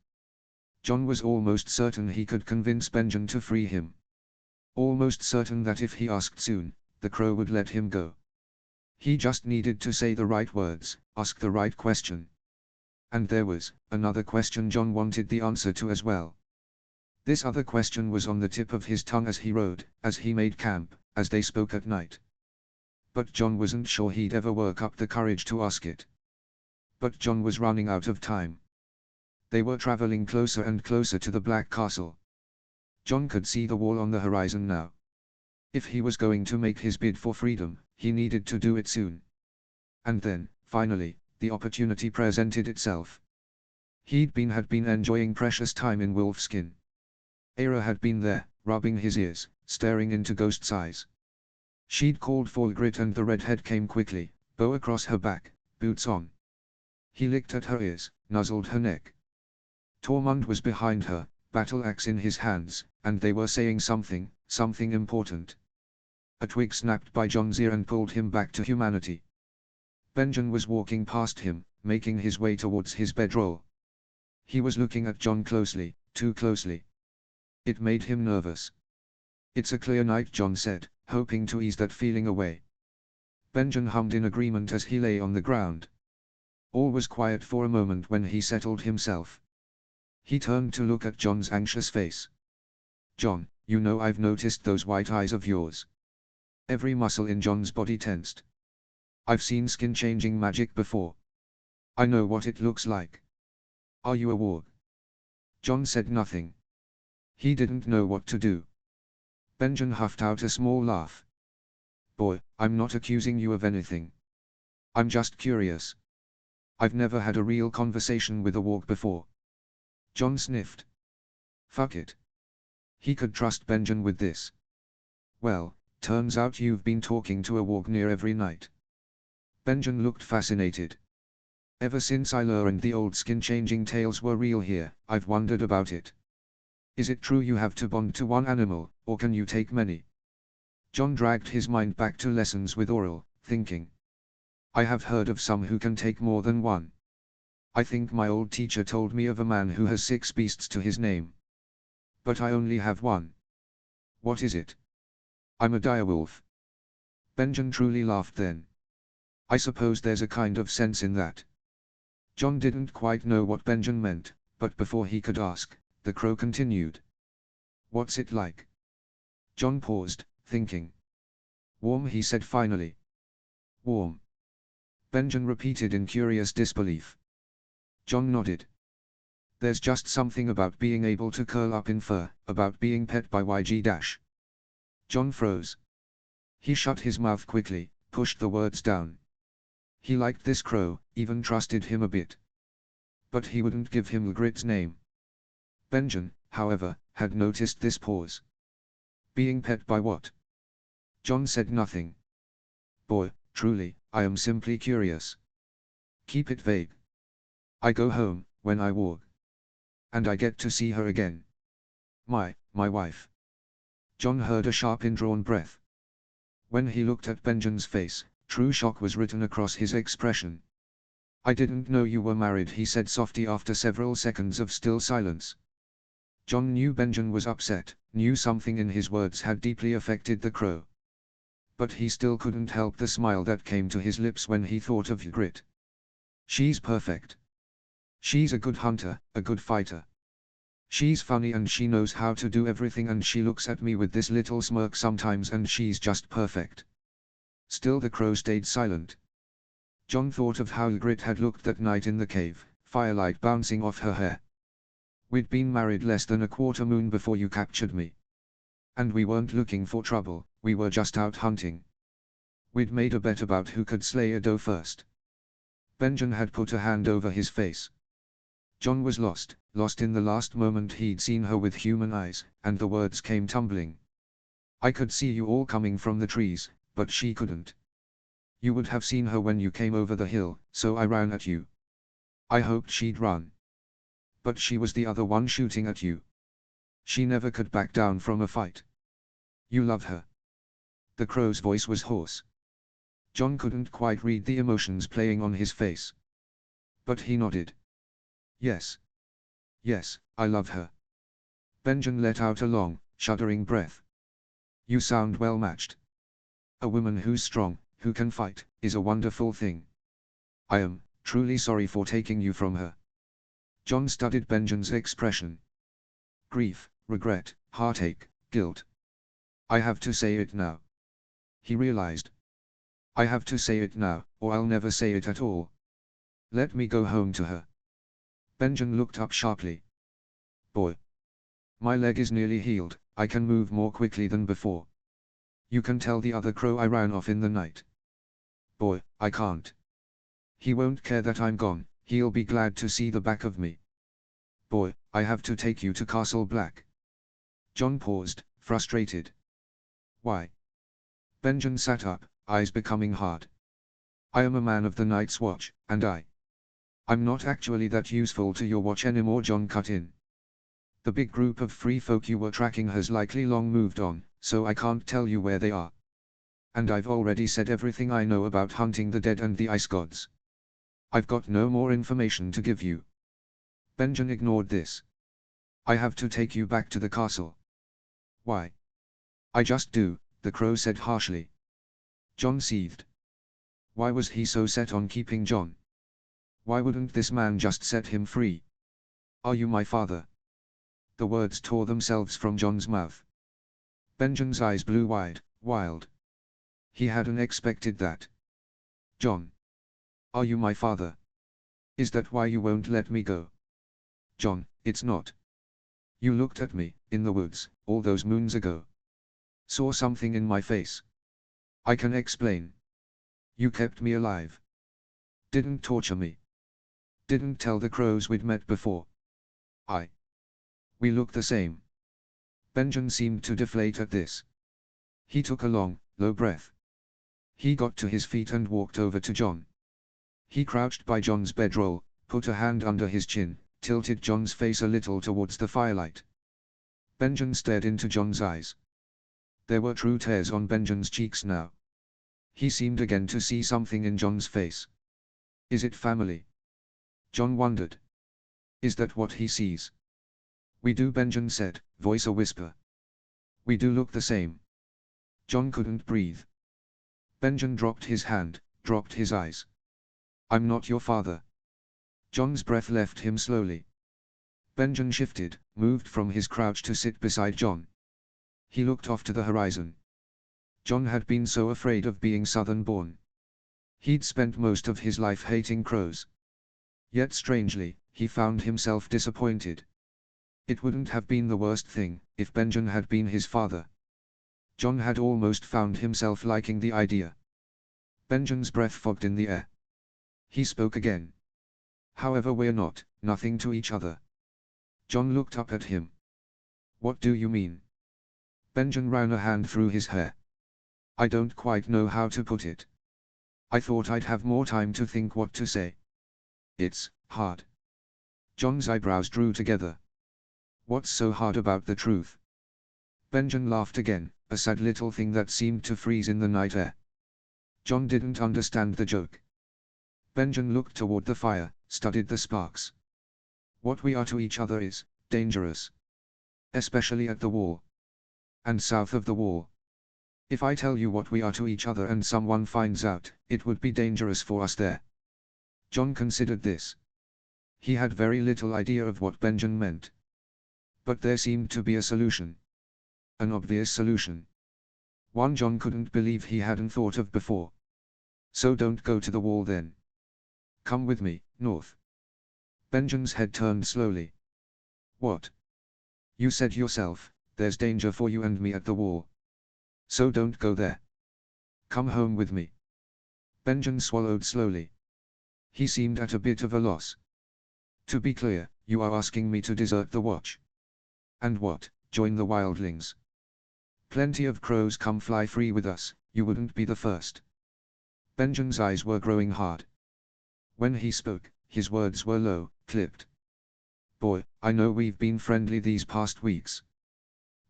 John was almost certain he could convince Benjen to free him. Almost certain that if he asked soon, the crow would let him go. He just needed to say the right words, ask the right question. And there was another question John wanted the answer to as well. This other question was on the tip of his tongue as he rode, as he made camp, as they spoke at night. But John wasn't sure he'd ever work up the courage to ask it. But John was running out of time. They were traveling closer and closer to the Black Castle. John could see the wall on the horizon now. If he was going to make his bid for freedom, he needed to do it soon. And then, finally, the opportunity presented itself. Had been enjoying precious time in Wolfskin. Era had been there, rubbing his ears, staring into Ghost's eyes. She'd called for Ygritte and the redhead came quickly, bow across her back, boots on. He licked at her ears, nuzzled her neck. Tormund was behind her, battle axe in his hands, and they were saying something important. A twig snapped by John's ear and pulled him back to humanity. Benjen was walking past him, making his way towards his bedroll. He was looking at John closely, too closely. It made him nervous. "It's a clear night," John said, hoping to ease that feeling away. Benjen hummed in agreement as he lay on the ground. All was quiet for a moment when he settled himself. He turned to look at John's anxious face. "John, you know I've noticed those white eyes of yours." Every muscle in John's body tensed. "I've seen skin-changing magic before. I know what it looks like. Are you a warg?" John said nothing. He didn't know what to do. Benjen huffed out a small laugh. "Boy, I'm not accusing you of anything. I'm just curious. I've never had a real conversation with a warg before." John sniffed. Fuck it. He could trust Benjen with this. "Well, turns out you've been talking to a warg near every night." Benjen looked fascinated. "Ever since I learned the old skin-changing tales were real here, I've wondered about it. Is it true you have to bond to one animal, or can you take many?" John dragged his mind back to lessons with Auril, thinking. "I have heard of some who can take more than one. I think my old teacher told me of a man who has 6 beasts to his name. But I only have one." "What is it?" "I'm a direwolf." Benjen truly laughed then. "I suppose there's a kind of sense in that." John didn't quite know what Benjen meant, but before he could ask, the crow continued. "What's it like?" John paused, thinking. "Warm," he said finally. "Warm?" Benjen repeated in curious disbelief. John nodded. "There's just something about being able to curl up in fur, about being pet by YG-. John froze. He shut his mouth quickly, pushed the words down. He liked this crow, even trusted him a bit. But he wouldn't give him Ygritte's name. Benjen, however, had noticed this pause. "Being pet by what?" John said nothing. "Boy, truly, I am simply curious. Keep it vague. I go home, when I walk. And I get to see her again. My wife." John heard a sharp indrawn breath. When he looked at Benjen's face, true shock was written across his expression. "I didn't know you were married," he said softly after several seconds of still silence. John knew Benjen was upset, knew something in his words had deeply affected the crow. But he still couldn't help the smile that came to his lips when he thought of Ygritte. "She's perfect. She's a good hunter, a good fighter. She's funny and she knows how to do everything and she looks at me with this little smirk sometimes and she's just perfect." Still the crow stayed silent. John thought of how Ygritte had looked that night in the cave, firelight bouncing off her hair. "We'd been married less than a quarter moon before you captured me. And we weren't looking for trouble, we were just out hunting. We'd made a bet about who could slay a doe first. Benjamin had put a hand over his face. John was lost in the last moment he'd seen her with human eyes, and the words came tumbling. I could see you all coming from the trees, but she couldn't. You would have seen her when you came over the hill, so I ran at you. I hoped she'd run. But she was the other one shooting at you. She never could back down from a fight. You love her. The crow's voice was hoarse. John couldn't quite read the emotions playing on his face. But he nodded. Yes. Yes, I love her. Benjamin let out a long, shuddering breath. You sound well matched. A woman who's strong, who can fight, is a wonderful thing. I am truly sorry for taking you from her. John studied Benjamin's expression. Grief, regret, heartache, guilt. I have to say it now. He realized. I have to say it now, or I'll never say it at all. Let me go home to her. Benjamin looked up sharply. Boy. My leg is nearly healed, I can move more quickly than before. You can tell the other crow I ran off in the night. Boy, I can't. He won't care that I'm gone, he'll be glad to see the back of me. Boy, I have to take you to Castle Black. John paused, frustrated. Why? Benjamin sat up, eyes becoming hard. I am a man of the Night's Watch, and I'm not actually that useful to your watch anymore. John cut in. The big group of free folk you were tracking has likely long moved on, so I can't tell you where they are. And I've already said everything I know about hunting the dead and the ice gods. I've got no more information to give you. Benjamin ignored this. I have to take you back to the castle. Why? I just do, the crow said harshly. John seethed. Why was he so set on keeping John? Why wouldn't this man just set him free? Are you my father? The words tore themselves from John's mouth. Benjamin's eyes blew wide, wild. He hadn't expected that. John. Are you my father? Is that why you won't let me go? John, it's not. You looked at me, in the woods, all those moons ago. Saw something in my face. I can explain. You kept me alive. Didn't torture me. Didn't tell the crows we'd met before. We look the same. Benjamin seemed to deflate at this. He took a long, low breath. He got to his feet and walked over to John. He crouched by John's bedroll, put a hand under his chin, tilted John's face a little towards the firelight. Benjamin stared into John's eyes. There were true tears on Benjamin's cheeks now. He seemed again to see something in John's face. Is it family? John wondered. Is that what he sees? We do, Benjamin said, voice a whisper. We do look the same. John couldn't breathe. Benjamin dropped his hand, dropped his eyes. I'm not your father. John's breath left him slowly. Benjamin shifted, moved from his crouch to sit beside John. He looked off to the horizon. John had been so afraid of being southern-born. He'd spent most of his life hating crows. Yet strangely, he found himself disappointed. It wouldn't have been the worst thing, if Benjamin had been his father. John had almost found himself liking the idea. Benjamin's breath fogged in the air. He spoke again. However, we're not, nothing to each other. John looked up at him. What do you mean? Benjamin ran a hand through his hair. I don't quite know how to put it. I thought I'd have more time to think what to say. It's hard. John's eyebrows drew together. What's so hard about the truth? Benjamin laughed again, a sad little thing that seemed to freeze in the night air. John didn't understand the joke. Benjamin looked toward the fire, studied the sparks. What we are to each other is dangerous. Especially at the wall. And south of the wall. If I tell you what we are to each other and someone finds out, it would be dangerous for us there. John considered this. He had very little idea of what Benjamin meant. But there seemed to be a solution. An obvious solution. One John couldn't believe he hadn't thought of before. So don't go to the wall then. Come with me, north. Benjamin's head turned slowly. What? You said yourself, there's danger for you and me at the wall. So don't go there. Come home with me. Benjamin swallowed slowly. He seemed at a bit of a loss. To be clear, you are asking me to desert the watch. And what, join the wildlings? Plenty of crows come fly free with us, you wouldn't be the first. Benjamin's eyes were growing hard. When he spoke, his words were low, clipped. Boy, I know we've been friendly these past weeks.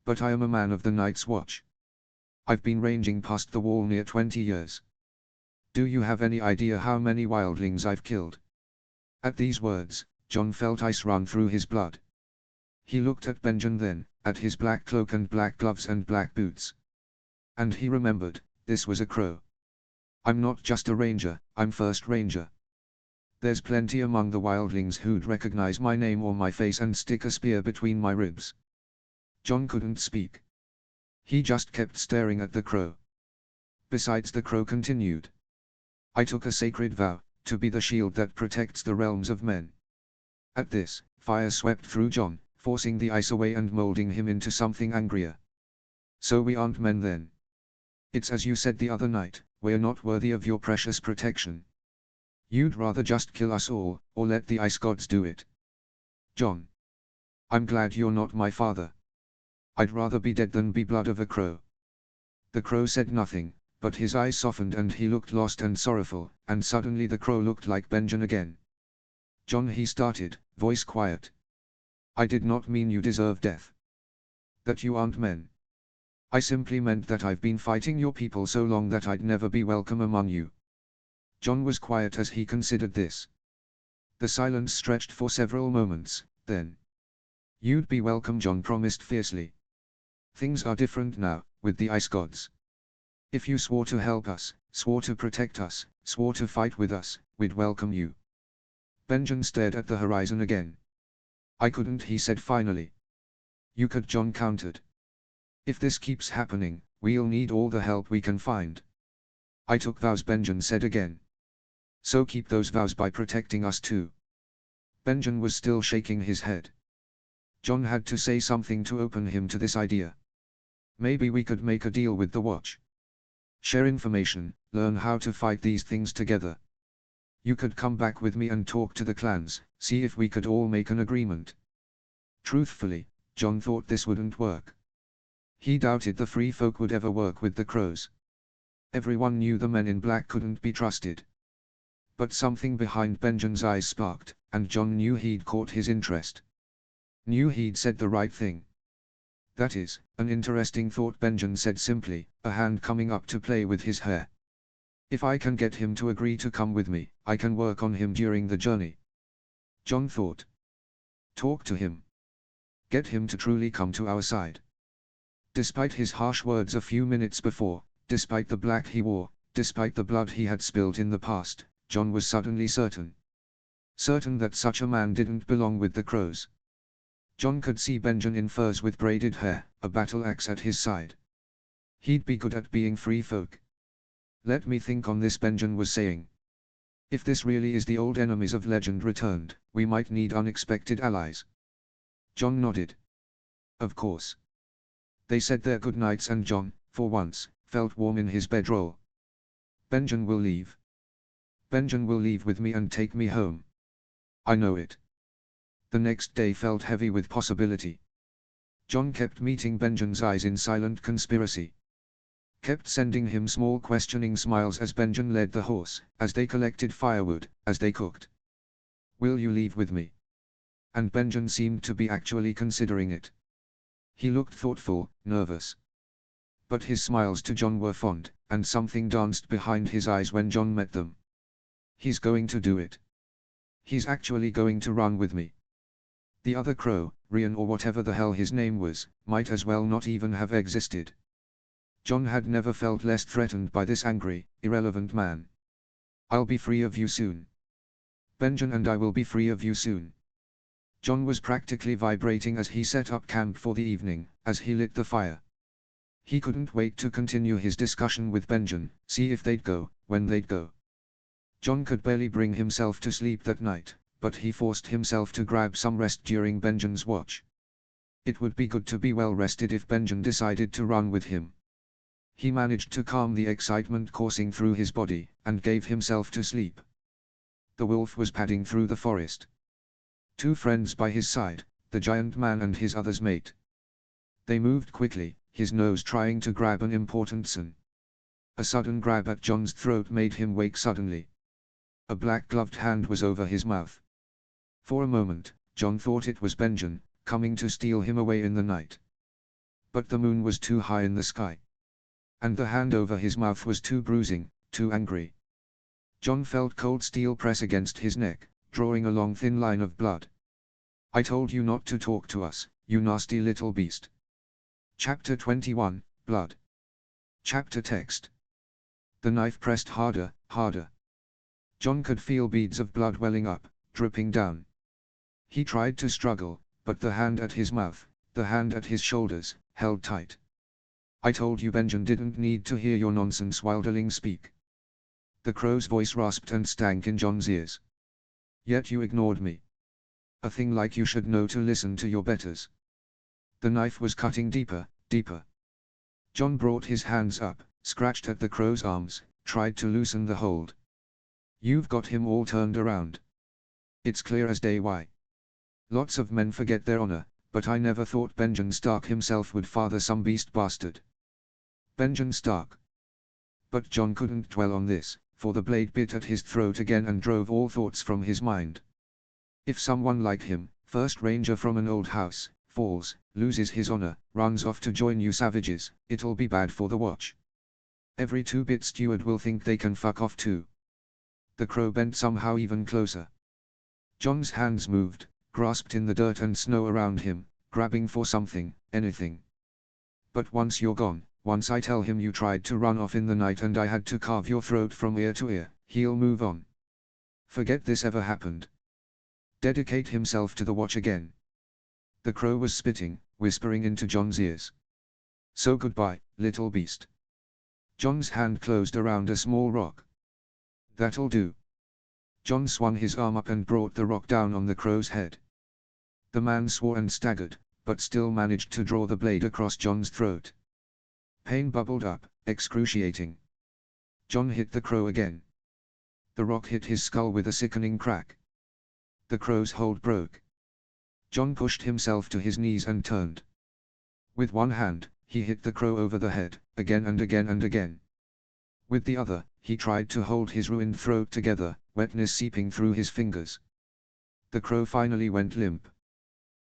But I am a man of the Night's Watch. I've been ranging past the wall near 20 years. Do you have any idea how many wildlings I've killed? At these words, John felt ice run through his blood. He looked at Benjamin then, at his black cloak and black gloves and black boots. And he remembered, this was a crow. I'm not just a ranger, I'm first ranger. There's plenty among the wildlings who'd recognize my name or my face and stick a spear between my ribs. John couldn't speak. He just kept staring at the crow. Besides, the crow continued. I took a sacred vow, to be the shield that protects the realms of men. At this, fire swept through John, forcing the ice away and molding him into something angrier. So we aren't men then. It's as you said the other night, we're not worthy of your precious protection. You'd rather just kill us all, or let the ice gods do it. John. I'm glad you're not my father. I'd rather be dead than be blood of a crow. The crow said nothing, but his eyes softened and he looked lost and sorrowful, and suddenly the crow looked like Benjamin again. John, he started, voice quiet. I did not mean you deserve death. That you aren't men. I simply meant that I've been fighting your people so long that I'd never be welcome among you. John was quiet as he considered this. The silence stretched for several moments, then. You'd be welcome, John promised fiercely. Things are different now, with the ice gods. If you swore to help us, swore to protect us, swore to fight with us, we'd welcome you. Benjamin stared at the horizon again. I couldn't, he said finally. You could, John countered. If this keeps happening, we'll need all the help we can find. I took vows, Benjamin said again. So keep those vows by protecting us too. Benjamin was still shaking his head. John had to say something to open him to this idea. Maybe we could make a deal with the watch. Share information, learn how to fight these things together. You could come back with me and talk to the clans, see if we could all make an agreement. Truthfully, John thought this wouldn't work. He doubted the free folk would ever work with the crows. Everyone knew the men in black couldn't be trusted. But something behind Benjamin's eyes sparked, and John knew he'd caught his interest. Knew he'd said the right thing. That is, an interesting thought, Benjamin said simply, a hand coming up to play with his hair. If I can get him to agree to come with me, I can work on him during the journey. John thought. Talk to him. Get him to truly come to our side. Despite his harsh words a few minutes before, despite the black he wore, despite the blood he had spilled in the past, John was suddenly certain. Certain that such a man didn't belong with the crows. John could see Benjamin in furs with braided hair, a battle axe at his side. He'd be good at being free folk. Let me think on this, Benjamin was saying. If this really is the old enemies of legend returned, we might need unexpected allies. John nodded. Of course. They said their goodnights and John, for once, felt warm in his bedroll. Benjamin will leave. Benjamin will leave with me and take me home. I know it. The next day felt heavy with possibility. John kept meeting Benjamin's eyes in silent conspiracy. Kept sending him small questioning smiles as Benjamin led the horse, as they collected firewood, as they cooked. Will you leave with me? And Benjamin seemed to be actually considering it. He looked thoughtful, nervous. But his smiles to John were fond, and something danced behind his eyes when John met them. He's going to do it. He's actually going to run with me. The other crow, Rian or whatever the hell his name was, might as well not even have existed. John had never felt less threatened by this angry, irrelevant man. I'll be free of you soon. Benjamin and I will be free of you soon. John was practically vibrating as he set up camp for the evening, as he lit the fire. He couldn't wait to continue his discussion with Benjamin, see if they'd go, when they'd go. John could barely bring himself to sleep that night, but he forced himself to grab some rest during Benjamin's watch. It would be good to be well rested if Benjamin decided to run with him. He managed to calm the excitement coursing through his body, and gave himself to sleep. The wolf was padding through the forest. Two friends by his side, the giant man and his other's mate. They moved quickly, his nose trying to grab an important scent. A sudden grab at John's throat made him wake suddenly. A black-gloved hand was over his mouth. For a moment, John thought it was Benjen, coming to steal him away in the night. But the moon was too high in the sky. And the hand over his mouth was too bruising, too angry. John felt cold steel press against his neck, drawing a long thin line of blood. "I told you not to talk to us, you nasty little beast." Chapter 21, Blood. Chapter text. The knife pressed harder, harder. John could feel beads of blood welling up, dripping down. He tried to struggle, but the hand at his mouth, the hand at his shoulders, held tight. "I told you Benjen didn't need to hear your nonsense wilderling speak." The crow's voice rasped and stank in John's ears. "Yet you ignored me. A thing like you should know to listen to your betters." The knife was cutting deeper, deeper. John brought his hands up, scratched at the crow's arms, tried to loosen the hold. "You've got him all turned around. It's clear as day why. Lots of men forget their honor, but I never thought Benjen Stark himself would father some beast bastard." Benjen Stark. But John couldn't dwell on this, for the blade bit at his throat again and drove all thoughts from his mind. If someone like him, first ranger from an old house, falls, loses his honor, runs off to join you savages, it'll be bad for the watch. Every two-bit steward will think they can fuck off too. The crow bent somehow even closer. John's hands moved, grasped in the dirt and snow around him, grabbing for something, anything. "But once you're gone, once I tell him you tried to run off in the night and I had to carve your throat from ear to ear, he'll move on. Forget this ever happened. Dedicate himself to the watch again." The crow was spitting, whispering into John's ears. "So goodbye, little beast." John's hand closed around a small rock. "That'll do." John swung his arm up and brought the rock down on the crow's head. The man swore and staggered, but still managed to draw the blade across John's throat. Pain bubbled up, excruciating. John hit the crow again. The rock hit his skull with a sickening crack. The crow's hold broke. John pushed himself to his knees and turned. With one hand, he hit the crow over the head, again and again and again. With the other, he tried to hold his ruined throat together, wetness seeping through his fingers. The crow finally went limp.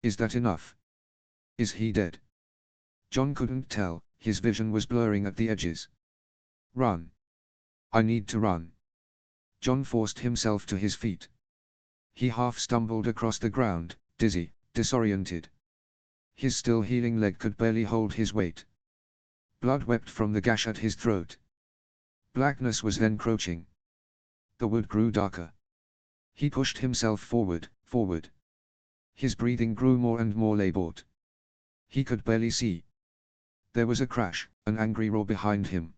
"Is that enough? Is he dead?" John couldn't tell, his vision was blurring at the edges. "Run. I need to run." John forced himself to his feet. He half stumbled across the ground, dizzy, disoriented. His still healing leg could barely hold his weight. Blood wept from the gash at his throat. Blackness was encroaching. The wood grew darker. He pushed himself forward, forward. His breathing grew more and more labored. He could barely see. There was a crash, an angry roar behind him.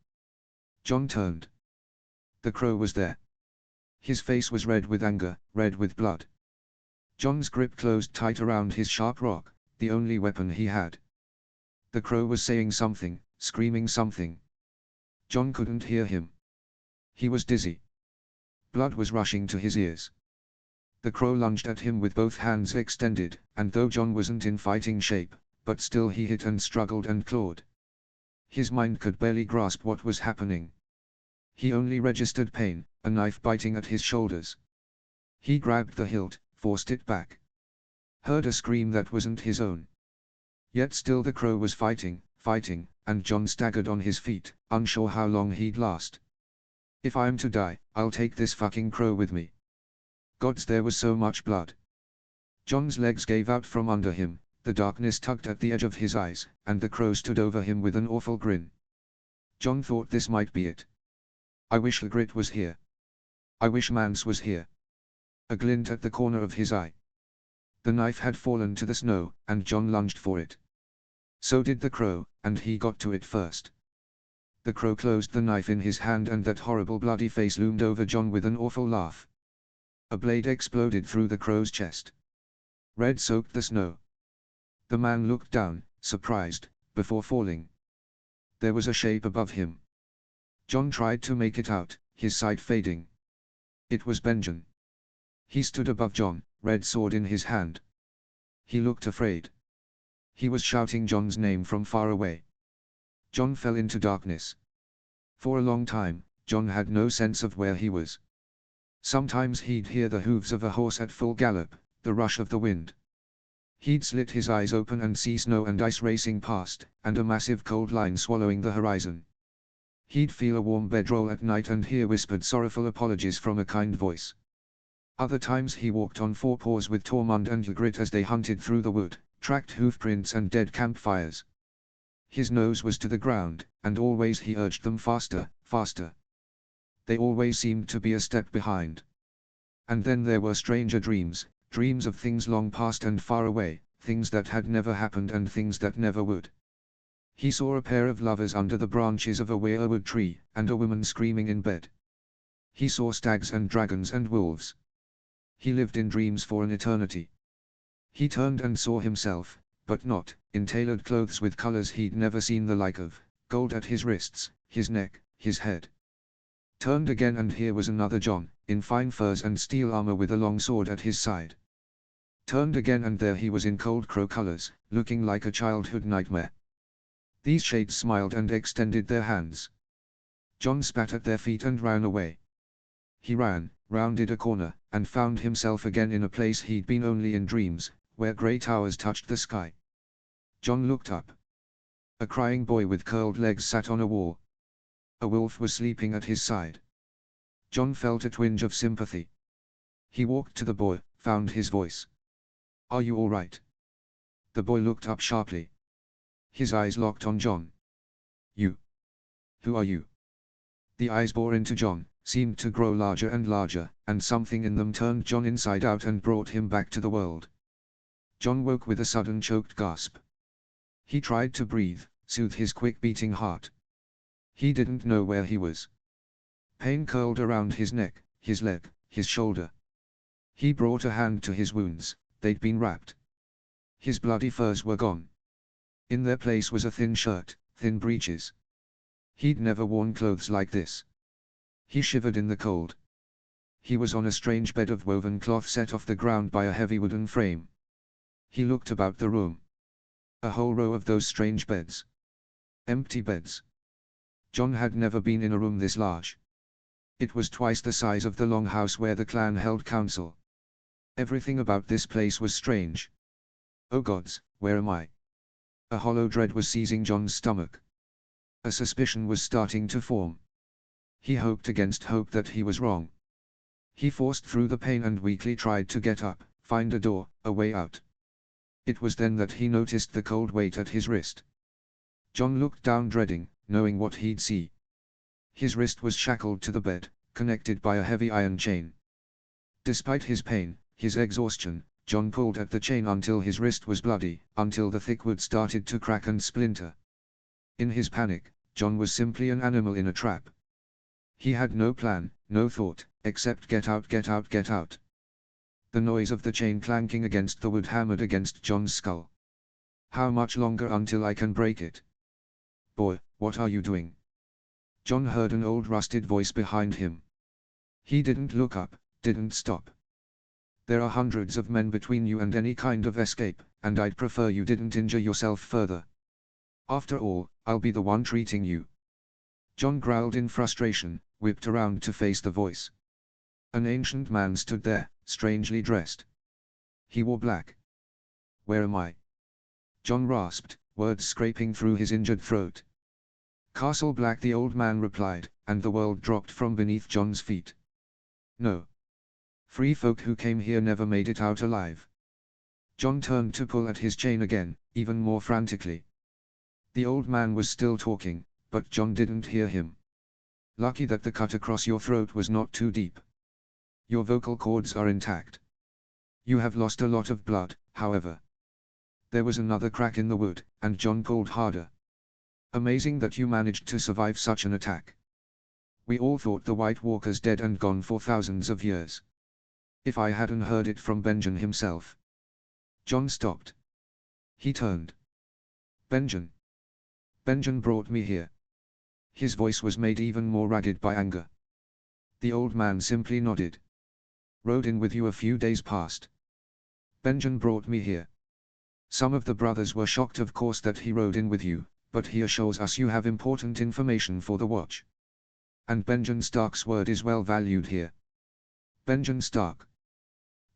John turned. The crow was there. His face was red with anger, red with blood. John's grip closed tight around his sharp rock, the only weapon he had. The crow was saying something, screaming something. John couldn't hear him. He was dizzy. Blood was rushing to his ears. The crow lunged at him with both hands extended, and though John wasn't in fighting shape, but still he hit and struggled and clawed. His mind could barely grasp what was happening. He only registered pain, a knife biting at his shoulders. He grabbed the hilt, forced it back. Heard a scream that wasn't his own. Yet still the crow was fighting, fighting, and John staggered on his feet, unsure how long he'd last. "If I'm to die, I'll take this fucking crow with me." Gods, there was so much blood. John's legs gave out from under him, the darkness tugged at the edge of his eyes, and the crow stood over him with an awful grin. John thought this might be it. "I wish Ygritte was here. I wish Mance was here." A glint at the corner of his eye. The knife had fallen to the snow, and John lunged for it. So did the crow, and he got to it first. The crow closed the knife in his hand and that horrible bloody face loomed over John with an awful laugh. A blade exploded through the crow's chest. Red soaked the snow. The man looked down, surprised, before falling. There was a shape above him. John tried to make it out, his sight fading. It was Benjen. He stood above John, red sword in his hand. He looked afraid. He was shouting John's name from far away. John fell into darkness. For a long time, John had no sense of where he was. Sometimes he'd hear the hooves of a horse at full gallop, the rush of the wind. He'd slit his eyes open and see snow and ice racing past, and a massive cold line swallowing the horizon. He'd feel a warm bedroll at night and hear whispered sorrowful apologies from a kind voice. Other times he walked on four paws with Tormund and Ygritte as they hunted through the wood, tracked hoofprints and dead campfires. His nose was to the ground, and always he urged them faster, faster. They always seemed to be a step behind. And then there were stranger dreams, dreams of things long past and far away, things that had never happened and things that never would. He saw a pair of lovers under the branches of a weirwood tree, and a woman screaming in bed. He saw stags and dragons and wolves. He lived in dreams for an eternity. He turned and saw himself, but not, in tailored clothes with colors he'd never seen the like of, gold at his wrists, his neck, his head. Turned again and here was another John, in fine furs and steel armor with a long sword at his side. Turned again and there he was in cold crow colors, looking like a childhood nightmare. These shades smiled and extended their hands. John spat at their feet and ran away. He ran, rounded a corner, and found himself again in a place he'd been only in dreams, where grey towers touched the sky. John looked up. A crying boy with curled legs sat on a wall. A wolf was sleeping at his side. John felt a twinge of sympathy. He walked to the boy, found his voice. "Are you all right?" The boy looked up sharply. His eyes locked on John. "You? Who are you?" The eyes bore into John, seemed to grow larger and larger, and something in them turned John inside out and brought him back to the world. John woke with a sudden choked gasp. He tried to breathe, soothe his quick beating heart. He didn't know where he was. Pain curled around his neck, his leg, his shoulder. He brought a hand to his wounds, they'd been wrapped. His bloody furs were gone. In their place was a thin shirt, thin breeches. He'd never worn clothes like this. He shivered in the cold. He was on a strange bed of woven cloth set off the ground by a heavy wooden frame. He looked about the room. A whole row of those strange beds. Empty beds. John had never been in a room this large. It was twice the size of the long house where the clan held council. Everything about this place was strange. Oh gods, where am I? A hollow dread was seizing John's stomach. A suspicion was starting to form. He hoped against hope that he was wrong. He forced through the pain and weakly tried to get up, find a door, a way out. It was then that he noticed the cold weight at his wrist. John looked down dreading, knowing what he'd see. His wrist was shackled to the bed, connected by a heavy iron chain. Despite his pain, his exhaustion, John pulled at the chain until his wrist was bloody, until the thick wood started to crack and splinter. In his panic, John was simply an animal in a trap. He had no plan, no thought, except get out, get out, get out. The noise of the chain clanking against the wood hammered against John's skull. How much longer until I can break it? Boy, what are you doing? John heard an old rusted voice behind him. He didn't look up, didn't stop. There are hundreds of men between you and any kind of escape, and I'd prefer you didn't injure yourself further. After all, I'll be the one treating you. John growled in frustration, whipped around to face the voice. An ancient man stood there, strangely dressed. He wore black. Where am I? John rasped, words scraping through his injured throat. Castle Black, the old man replied, and the world dropped from beneath John's feet. No. Free folk who came here never made it out alive. John turned to pull at his chain again, even more frantically. The old man was still talking, but John didn't hear him. Lucky that the cut across your throat was not too deep. Your vocal cords are intact. You have lost a lot of blood, however. There was another crack in the wood, and John pulled harder. Amazing that you managed to survive such an attack. We all thought the White Walkers dead and gone for thousands of years. If I hadn't heard it from Benjen himself. John stopped. He turned. Benjen. Benjen brought me here. His voice was made even more ragged by anger. The old man simply nodded. Rode in with you a few days past. Benjen brought me here. Some of the brothers were shocked of course that he rode in with you, but he assures us you have important information for the watch. And Benjen Stark's word is well valued here. Benjen Stark.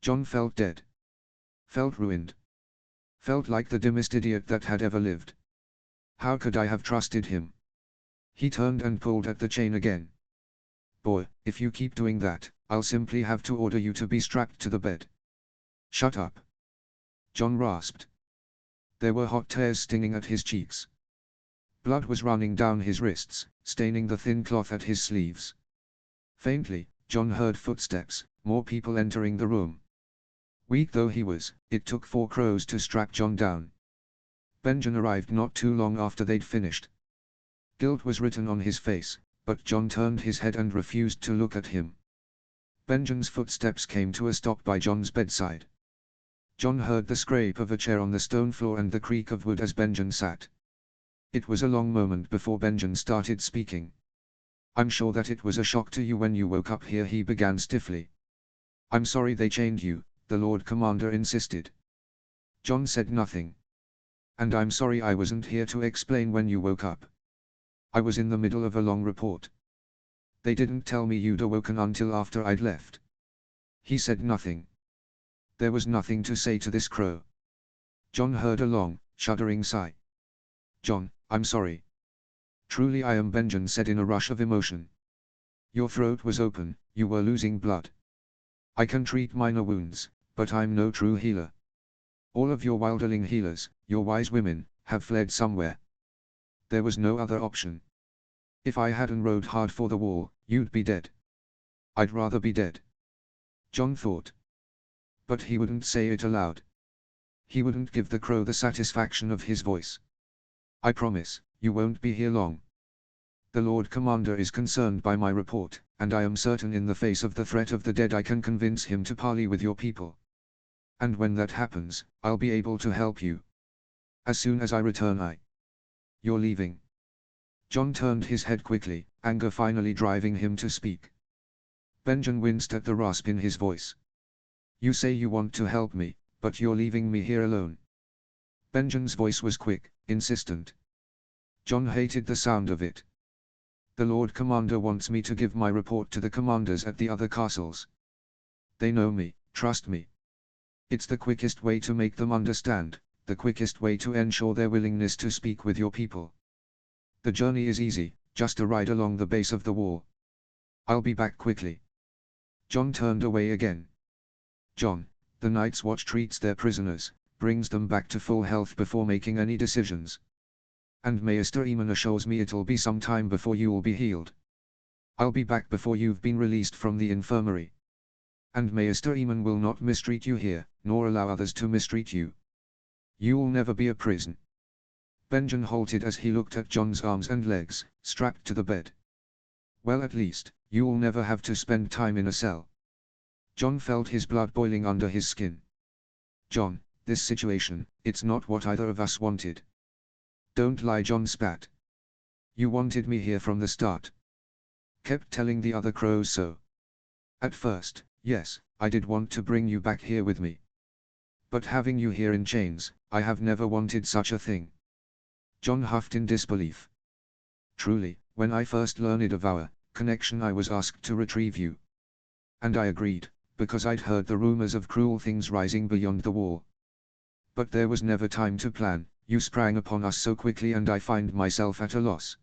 Jon felt dead. Felt ruined. Felt like the dimmest idiot that had ever lived. How could I have trusted him? He turned and pulled at the chain again. Boy, if you keep doing that, I'll simply have to order you to be strapped to the bed. Shut up. Jon rasped. There were hot tears stinging at his cheeks. Blood was running down his wrists, staining the thin cloth at his sleeves. Faintly, Jon heard footsteps, more people entering the room. Weak though he was, it took 4 crows to strap Jon down. Benjen arrived not too long after they'd finished. Guilt was written on his face, but Jon turned his head and refused to look at him. Benjen's footsteps came to a stop by Jon's bedside. Jon heard the scrape of a chair on the stone floor and the creak of wood as Benjen sat. It was a long moment before Benjen started speaking. I'm sure that it was a shock to you when you woke up here, he began stiffly. I'm sorry they chained you, the Lord Commander insisted. Jon said nothing. And I'm sorry I wasn't here to explain when you woke up. I was in the middle of a long report. They didn't tell me you'd awoken until after I'd left. He said nothing. There was nothing to say to this crow. Jon heard a long, shuddering sigh. Jon, I'm sorry. Truly I am, Benjen said in a rush of emotion. Your throat was open, you were losing blood. I can treat minor wounds, but I'm no true healer. All of your wilderling healers, your wise women, have fled somewhere. There was no other option. If I hadn't rode hard for the wall, you'd be dead. I'd rather be dead. Jon thought. But he wouldn't say it aloud. He wouldn't give the crow the satisfaction of his voice. I promise, you won't be here long. The Lord Commander is concerned by my report, and I am certain in the face of the threat of the dead I can convince him to parley with your people. And when that happens, I'll be able to help you. As soon as I return You're leaving. Jon turned his head quickly, anger finally driving him to speak. Benjen winced at the rasp in his voice. You say you want to help me, but you're leaving me here alone. Benjen's voice was quick, insistent. Jon hated the sound of it. The Lord Commander wants me to give my report to the commanders at the other castles. They know me, trust me. It's the quickest way to make them understand, the quickest way to ensure their willingness to speak with your people. The journey is easy, just a ride along the base of the wall. I'll be back quickly. Jon turned away again. Jon, the Night's Watch treats their prisoners, brings them back to full health before making any decisions. And Maester Aemon assures me it'll be some time before you'll be healed. I'll be back before you've been released from the infirmary. And Maester Aemon will not mistreat you here, nor allow others to mistreat you. You'll never be a prison. Benjen halted as he looked at Jon's arms and legs, strapped to the bed. Well, at least, you'll never have to spend time in a cell. Jon felt his blood boiling under his skin. Jon, this situation, it's not what either of us wanted. Don't lie, Jon spat. You wanted me here from the start. Kept telling the other crows so. At first, yes, I did want to bring you back here with me. But having you here in chains, I have never wanted such a thing. Jon huffed in disbelief. Truly, when I first learned of our connection I was asked to retrieve you. And I agreed, because I'd heard the rumors of cruel things rising beyond the wall. But there was never time to plan, you sprang upon us so quickly and I find myself at a loss.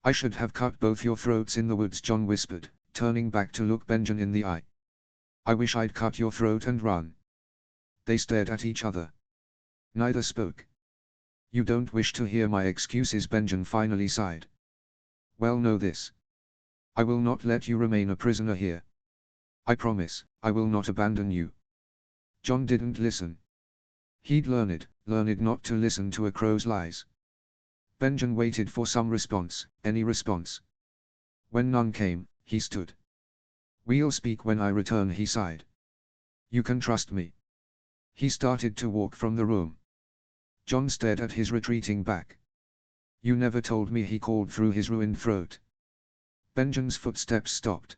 I should have cut both your throats in the woods, Jon whispered, turning back to look Benjen in the eye. I wish I'd cut your throat and run. They stared at each other. Neither spoke. You don't wish to hear my excuses, Benjen finally sighed. Well, know this. I will not let you remain a prisoner here. I promise, I will not abandon you. Jon didn't listen. He'd learned not to listen to a crow's lies. Benjen waited for some response, any response. When none came, he stood. We'll speak when I return, he sighed. You can trust me. He started to walk from the room. Jon stared at his retreating back. You never told me, he called through his ruined throat. Benjen's footsteps stopped.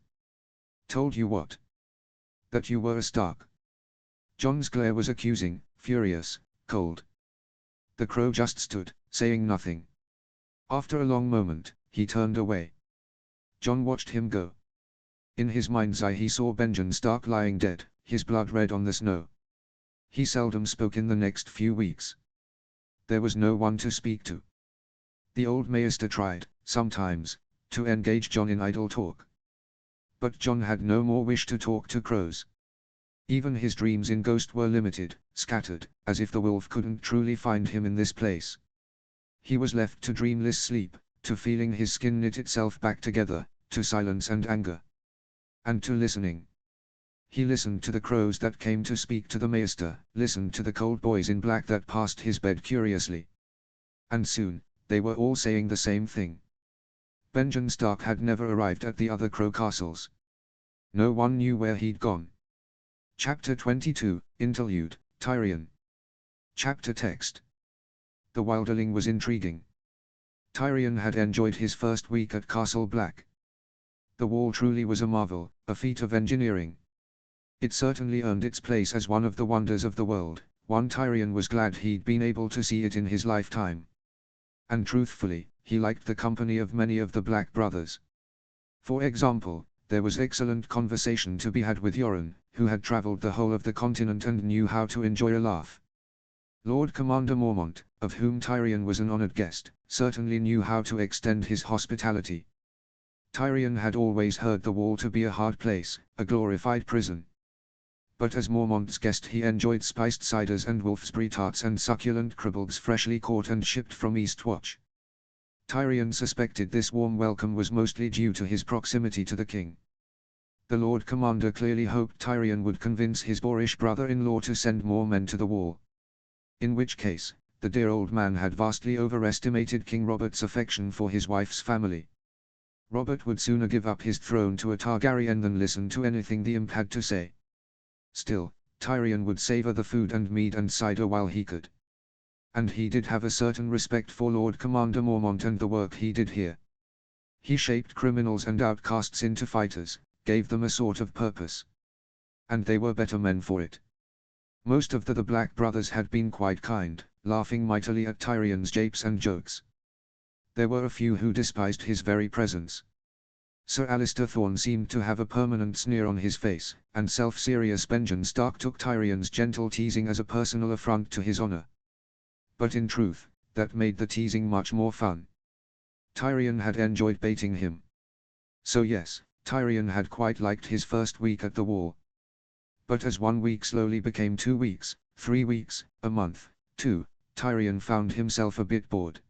Told you what? That you were a Stark. Jon's glare was accusing, furious, cold. The crow just stood, saying nothing. After a long moment, he turned away. Jon watched him go. In his mind's eye he saw Benjen Stark lying dead, his blood red on the snow. He seldom spoke in the next few weeks. There was no one to speak to. The old maester tried, sometimes, to engage Jon in idle talk. But Jon had no more wish to talk to crows. Even his dreams in Ghost were limited, scattered, as if the wolf couldn't truly find him in this place. He was left to dreamless sleep, to feeling his skin knit itself back together, to silence and anger. And to listening. He listened to the crows that came to speak to the maester, listened to the cold boys in black that passed his bed curiously. And soon, they were all saying the same thing. Benjen Stark had never arrived at the other crow castles. No one knew where he'd gone. Chapter 22, Interlude, Tyrion. Chapter text. The Wilderling was intriguing. Tyrion had enjoyed his first week at Castle Black. The wall truly was a marvel, a feat of engineering. It certainly earned its place as one of the wonders of the world. One Tyrion was glad he'd been able to see it in his lifetime. And truthfully, he liked the company of many of the Black brothers. For example, there was excellent conversation to be had with Yoren, who had traveled the whole of the continent and knew how to enjoy a laugh. Lord Commander Mormont, of whom Tyrion was an honored guest, certainly knew how to extend his hospitality. Tyrion had always heard the wall to be a hard place, a glorified prison. But as Mormont's guest he enjoyed spiced ciders and wolfsberry tarts and succulent cribbles freshly caught and shipped from Eastwatch. Tyrion suspected this warm welcome was mostly due to his proximity to the king. The Lord Commander clearly hoped Tyrion would convince his boorish brother-in-law to send more men to the wall. In which case, the dear old man had vastly overestimated King Robert's affection for his wife's family. Robert would sooner give up his throne to a Targaryen than listen to anything the imp had to say. Still, Tyrion would savor the food and mead and cider while he could. And he did have a certain respect for Lord Commander Mormont and the work he did here. He shaped criminals and outcasts into fighters, gave them a sort of purpose. And they were better men for it. Most of the Black brothers had been quite kind, laughing mightily at Tyrion's japes and jokes. There were a few who despised his very presence. Sir Alistair Thorne seemed to have a permanent sneer on his face, and self-serious Benjen Stark took Tyrion's gentle teasing as a personal affront to his honor. But in truth, that made the teasing much more fun. Tyrion had enjoyed baiting him. So yes, Tyrion had quite liked his first week at the wall. But as 1 week slowly became 2 weeks, 3 weeks, a month, 2, Tyrion found himself a bit bored.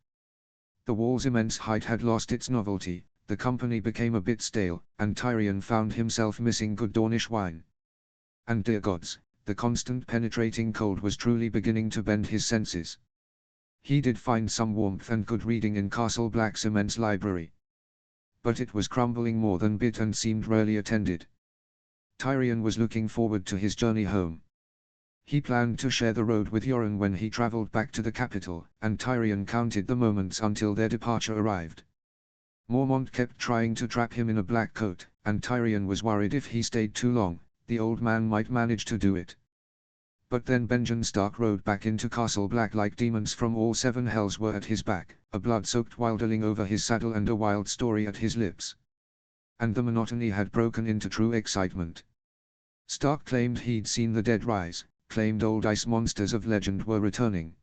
The wall's immense height had lost its novelty, the company became a bit stale, and Tyrion found himself missing good Dornish wine. And dear gods, the constant penetrating cold was truly beginning to bend his senses. He did find some warmth and good reading in Castle Black's immense library. But it was crumbling more than bit and seemed rarely attended. Tyrion was looking forward to his journey home. He planned to share the road with Yoren when he traveled back to the capital, and Tyrion counted the moments until their departure arrived. Mormont kept trying to trap him in a black coat, and Tyrion was worried if he stayed too long, the old man might manage to do it. But then Benjen Stark rode back into Castle Black like demons from all 7 hells were at his back, a blood-soaked wilderling over his saddle and a wild story at his lips. And the monotony had broken into true excitement. Stark claimed he'd seen the dead rise, claimed old ice monsters of legend were returning.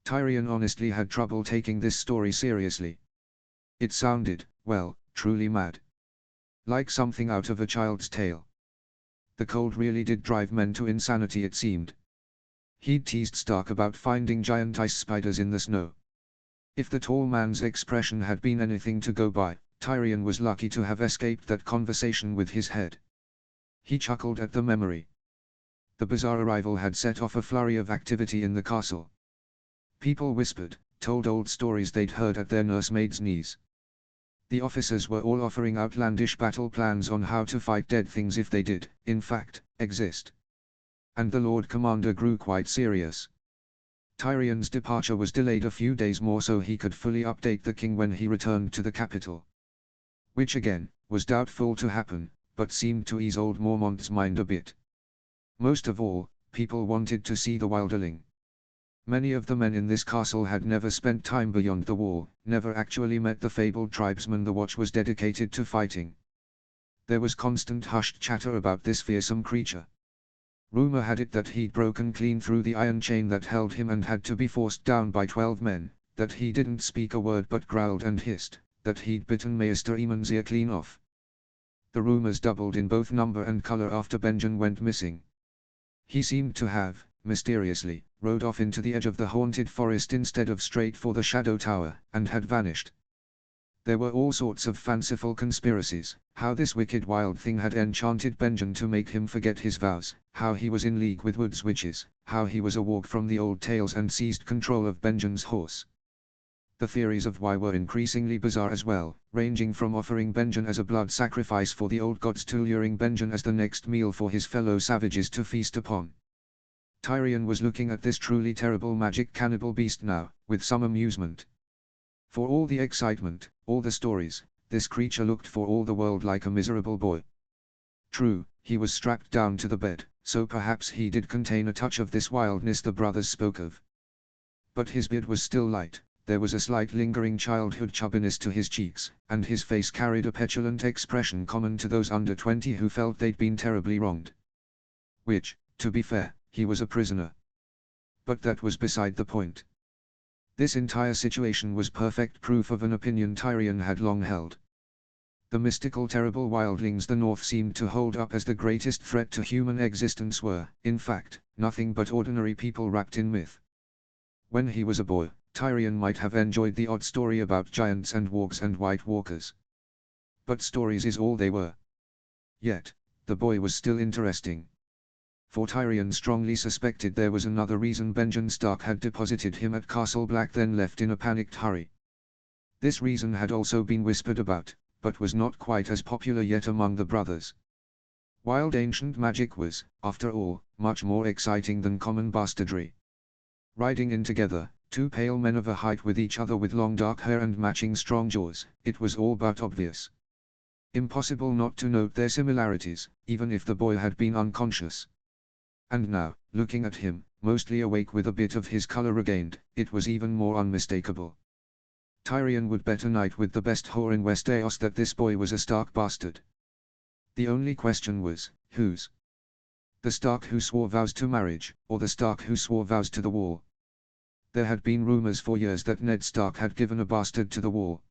Tyrion honestly had trouble taking this story seriously. It sounded, well, truly mad. Like something out of a child's tale. The cold really did drive men to insanity, it seemed. He'd teased Stark about finding giant ice spiders in the snow. If the tall man's expression had been anything to go by, Tyrion was lucky to have escaped that conversation with his head. He chuckled at the memory. The bizarre arrival had set off a flurry of activity in the castle. People whispered, told old stories they'd heard at their nursemaids' knees. The officers were all offering outlandish battle plans on how to fight dead things if they did, in fact, exist. And the Lord Commander grew quite serious. Tyrion's departure was delayed a few days more so he could fully update the king when he returned to the capital. Which again, was doubtful to happen, but seemed to ease old Mormont's mind a bit. Most of all, people wanted to see the wilderling. Many of the men in this castle had never spent time beyond the wall, never actually met the fabled tribesman the watch was dedicated to fighting. There was constant hushed chatter about this fearsome creature. Rumor had it that he'd broken clean through the iron chain that held him and had to be forced down by 12 men, that he didn't speak a word but growled and hissed, that he'd bitten Maester Eamon's ear clean off. The rumors doubled in both number and color after Benjen went missing. He seemed to have, mysteriously, rode off into the edge of the haunted forest instead of straight for the Shadow Tower, and had vanished. There were all sorts of fanciful conspiracies, how this wicked wild thing had enchanted Benjen to make him forget his vows, how he was in league with woods witches, how he was a walk from the old tales and seized control of Benjen's horse. The theories of why were increasingly bizarre as well, ranging from offering Benjen as a blood sacrifice for the old gods to luring Benjen as the next meal for his fellow savages to feast upon. Tyrion was looking at this truly terrible magic cannibal beast now, with some amusement. For all the excitement, all the stories, this creature looked for all the world like a miserable boy. True, he was strapped down to the bed, so perhaps he did contain a touch of this wildness the brothers spoke of. But his beard was still light, there was a slight lingering childhood chubbiness to his cheeks, and his face carried a petulant expression common to those under 20 who felt they'd been terribly wronged. Which, to be fair, he was a prisoner. But that was beside the point. This entire situation was perfect proof of an opinion Tyrion had long held. The mystical terrible wildlings the North seemed to hold up as the greatest threat to human existence were, in fact, nothing but ordinary people wrapped in myth. When he was a boy, Tyrion might have enjoyed the odd story about giants and wargs and white walkers. But stories is all they were. Yet, the boy was still interesting. For Tyrion strongly suspected there was another reason Benjen Stark had deposited him at Castle Black then left in a panicked hurry. This reason had also been whispered about, but was not quite as popular yet among the brothers. Wild ancient magic was, after all, much more exciting than common bastardry. Riding in together, two pale men of a height with each other with long dark hair and matching strong jaws, it was all but obvious. Impossible not to note their similarities, even if the boy had been unconscious. And now, looking at him, mostly awake with a bit of his color regained, it was even more unmistakable. Tyrion would bet a night with the best whore in Westeros that this boy was a Stark bastard. The only question was, whose? The Stark who swore vows to marriage, or the Stark who swore vows to the wall? There had been rumors for years that Ned Stark had given a bastard to the wall.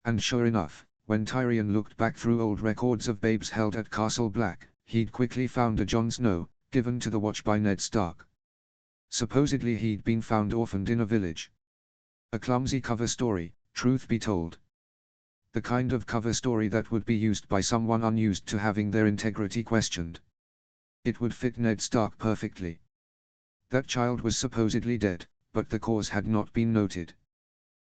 And sure enough, when Tyrion looked back through old records of babes held at Castle Black, he'd quickly found a Jon Snow, given to the watch by Ned Stark. Supposedly he'd been found orphaned in a village. A clumsy cover story, truth be told. The kind of cover story that would be used by someone unused to having their integrity questioned. It would fit Ned Stark perfectly. That child was supposedly dead, but the cause had not been noted.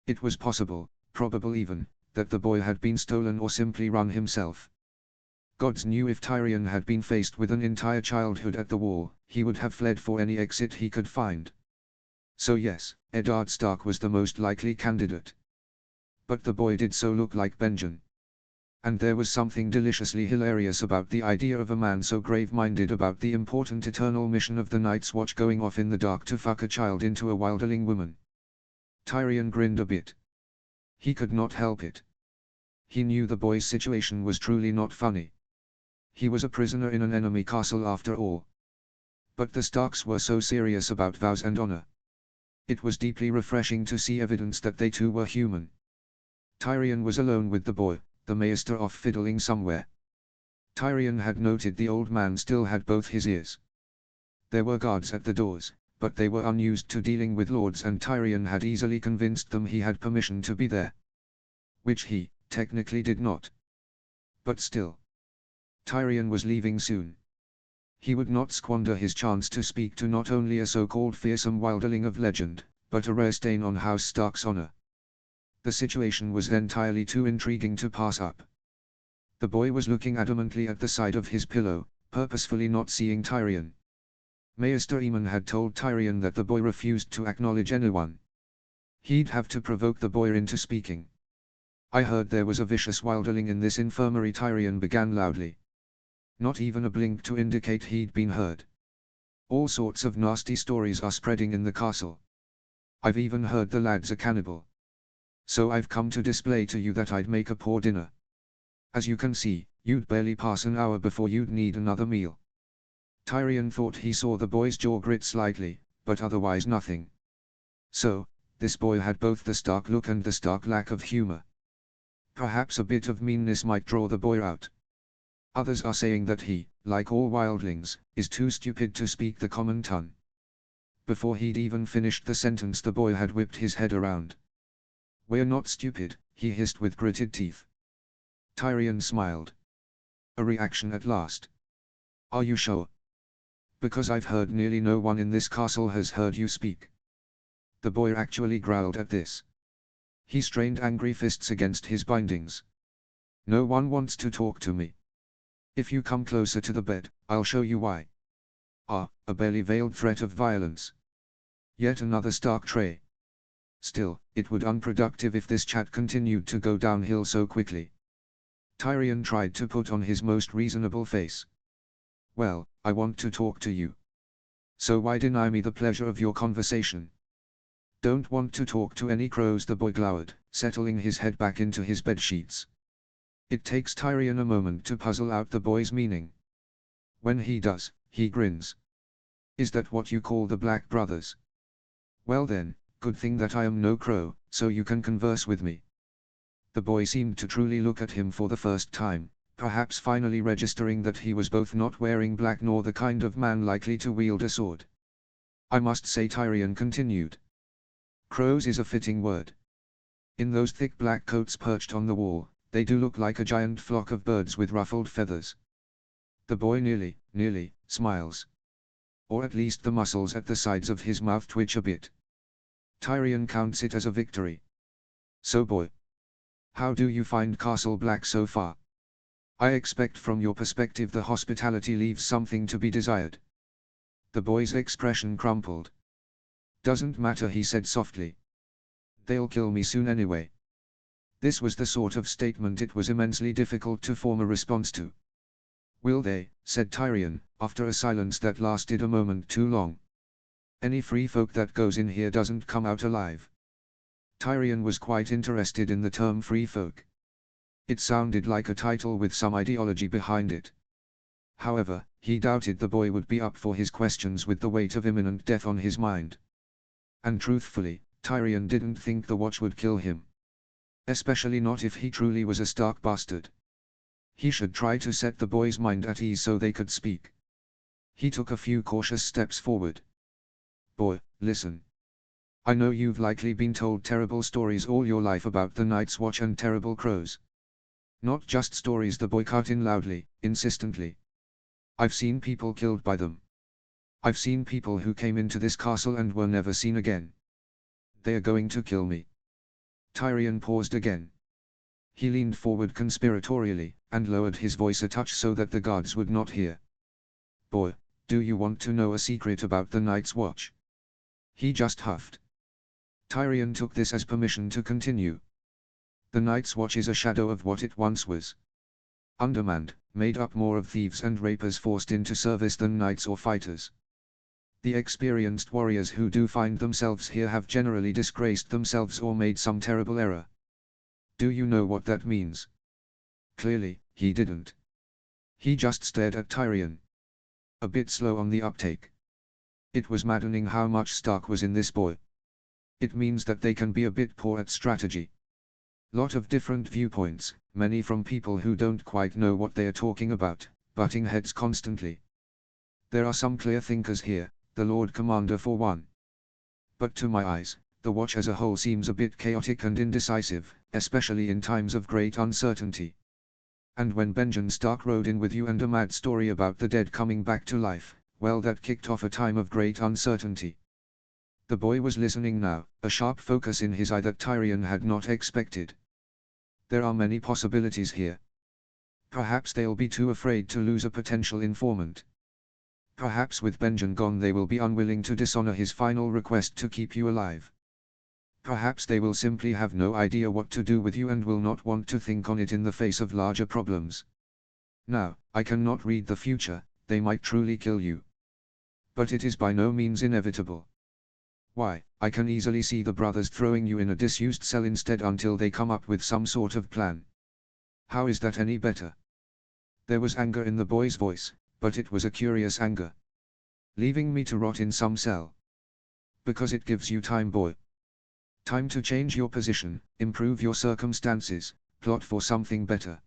It was possible, probable even, that the boy had been stolen or simply run himself. Gods knew if Tyrion had been faced with an entire childhood at the wall, he would have fled for any exit he could find. So yes, Eddard Stark was the most likely candidate. But the boy did so look like Benjen. And there was something deliciously hilarious about the idea of a man so grave-minded about the important eternal mission of the Night's Watch going off in the dark to fuck a child into a wilderling woman. Tyrion grinned a bit. He could not help it. He knew the boy's situation was truly not funny. He was a prisoner in an enemy castle after all. But the Starks were so serious about vows and honor. It was deeply refreshing to see evidence that they too were human. Tyrion was alone with the boy, the Maester off fiddling somewhere. Tyrion had noted the old man still had both his ears. There were guards at the doors, but they were unused to dealing with lords and Tyrion had easily convinced them he had permission to be there. Which he, technically did not. But still. Tyrion was leaving soon. He would not squander his chance to speak to not only a so-called fearsome wilderling of legend, but a rare stain on House Stark's honor. The situation was entirely too intriguing to pass up. The boy was looking adamantly at the side of his pillow, purposefully not seeing Tyrion. Maester Aemon had told Tyrion that the boy refused to acknowledge anyone. He'd have to provoke the boy into speaking. I heard there was a vicious wilderling in this infirmary, Tyrion began loudly. Not even a blink to indicate he'd been heard. All sorts of nasty stories are spreading in the castle. I've even heard the lad's a cannibal. So I've come to display to you that I'd make a poor dinner. As you can see, you'd barely pass an hour before you'd need another meal. Tyrion thought he saw the boy's jaw grit slightly, but otherwise nothing. So, this boy had both the stark look and the stark lack of humor. Perhaps a bit of meanness might draw the boy out. Others are saying that he, like all wildlings, is too stupid to speak the common tongue. Before he'd even finished the sentence, the boy had whipped his head around. "We're not stupid," he hissed with gritted teeth. Tyrion smiled. A reaction at last. "Are you sure? Because I've heard nearly no one in this castle has heard you speak." The boy actually growled at this. He strained angry fists against his bindings. "No one wants to talk to me. If you come closer to the bed, I'll show you why." Ah, a barely veiled threat of violence. Yet another stark trait. Still, it would unproductive if this chat continued to go downhill so quickly. Tyrion tried to put on his most reasonable face. "Well, I want to talk to you. So why deny me the pleasure of your conversation?" "Don't want to talk to any crows," the boy glowered, settling his head back into his bedsheets. It takes Tyrion a moment to puzzle out the boy's meaning. When he does, he grins. "Is that what you call the Black Brothers? Well then, good thing that I am no crow, so you can converse with me." The boy seemed to truly look at him for the first time, perhaps finally registering that he was both not wearing black nor the kind of man likely to wield a sword. "I must say," Tyrion continued, "crows is a fitting word. In those thick black coats perched on the wall, they do look like a giant flock of birds with ruffled feathers." The boy nearly, smiles. Or at least the muscles at the sides of his mouth twitch a bit. Tyrion counts it as a victory. "So boy, how do you find Castle Black so far? I expect from your perspective the hospitality leaves something to be desired." The boy's expression crumpled. "Doesn't matter," he said softly. "They'll kill me soon anyway." This was the sort of statement it was immensely difficult to form a response to. "Will they?" said Tyrion, after a silence that lasted a moment too long. "Any free folk that goes in here doesn't come out alive." Tyrion was quite interested in the term free folk. It sounded like a title with some ideology behind it. However, he doubted the boy would be up for his questions with the weight of imminent death on his mind. And truthfully, Tyrion didn't think the watch would kill him. Especially not if he truly was a stark bastard. He should try to set the boy's mind at ease so they could speak. He took a few cautious steps forward. "Boy, listen. I know you've likely been told terrible stories all your life about the Night's Watch and terrible crows. Not just stories," the boy cut in loudly, insistently. "I've seen people killed by them. I've seen people who came into this castle and were never seen again. They're going to kill me." Tyrion paused again. He leaned forward conspiratorially, and lowered his voice a touch so that the guards would not hear. "Boy, do you want to know a secret about the Night's Watch?" He just huffed. Tyrion took this as permission to continue. "The Night's Watch is a shadow of what it once was. Undermanned, made up more of thieves and rapers forced into service than knights or fighters. The experienced warriors who do find themselves here have generally disgraced themselves or made some terrible error. Do you know what that means?" Clearly, he didn't. He just stared at Tyrion. A bit slow on the uptake. It was maddening how much Stark was in this boy. "It means that they can be a bit poor at strategy. Lot of different viewpoints, many from people who don't quite know what they are talking about, butting heads constantly. There are some clear thinkers here, the Lord Commander for one. But to my eyes, the Watch as a whole seems a bit chaotic and indecisive, especially in times of great uncertainty. And when Benjen Stark rode in with you and a mad story about the dead coming back to life, well, that kicked off a time of great uncertainty." The boy was listening now, a sharp focus in his eye that Tyrion had not expected. "There are many possibilities here. Perhaps they'll be too afraid to lose a potential informant. Perhaps with Benjen gone they will be unwilling to dishonor his final request to keep you alive. Perhaps they will simply have no idea what to do with you and will not want to think on it in the face of larger problems. Now, I cannot read the future, they might truly kill you. But it is by no means inevitable. Why, I can easily see the brothers throwing you in a disused cell instead until they come up with some sort of plan. How is that any better? There was anger in the boy's voice, but it was a curious anger. Leaving me to rot in some cell. Because it gives you time, boy. Time to change your position, improve your circumstances, plot for something better.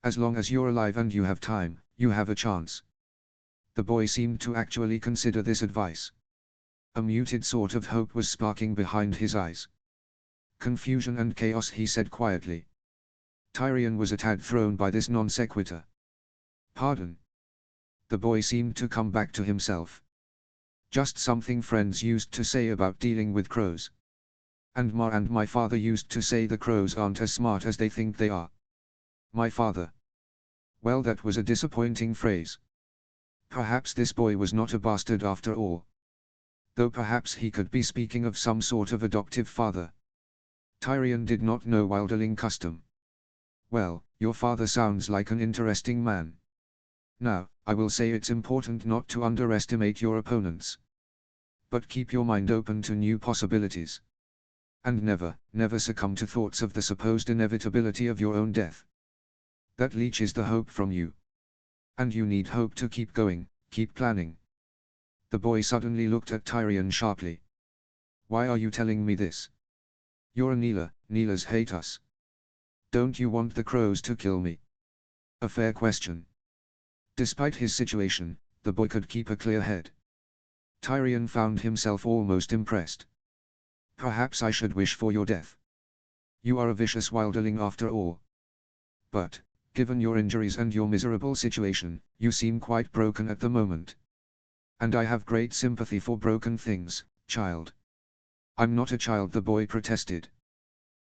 As long as you're alive and you have time, you have a chance. The boy seemed to actually consider this advice. A muted sort of hope was sparking behind his eyes. Confusion and chaos, he said quietly. Tyrion was a tad thrown by this non sequitur. Pardon? The boy seemed to come back to himself. Just something friends used to say about dealing with crows. And Ma and my father used to say the crows aren't as smart as they think they are. My father. Well, that was a disappointing phrase. Perhaps this boy was not a bastard after all. Though perhaps he could be speaking of some sort of adoptive father. Tyrion did not know wildling custom. Well, your father sounds like an interesting man. Now, I will say it's important not to underestimate your opponents. But keep your mind open to new possibilities. And never succumb to thoughts of the supposed inevitability of your own death. That leeches the hope from you. And you need hope to keep going, keep planning. The boy suddenly looked at Tyrion sharply. Why are you telling me this? You're a Kneeler, Kneelers hate us. Don't you want the crows to kill me? A fair question. Despite his situation, the boy could keep a clear head. Tyrion found himself almost impressed. Perhaps I should wish for your death. You are a vicious wildling after all. But, given your injuries and your miserable situation, you seem quite broken at the moment. And I have great sympathy for broken things, child. I'm not a child, the boy protested.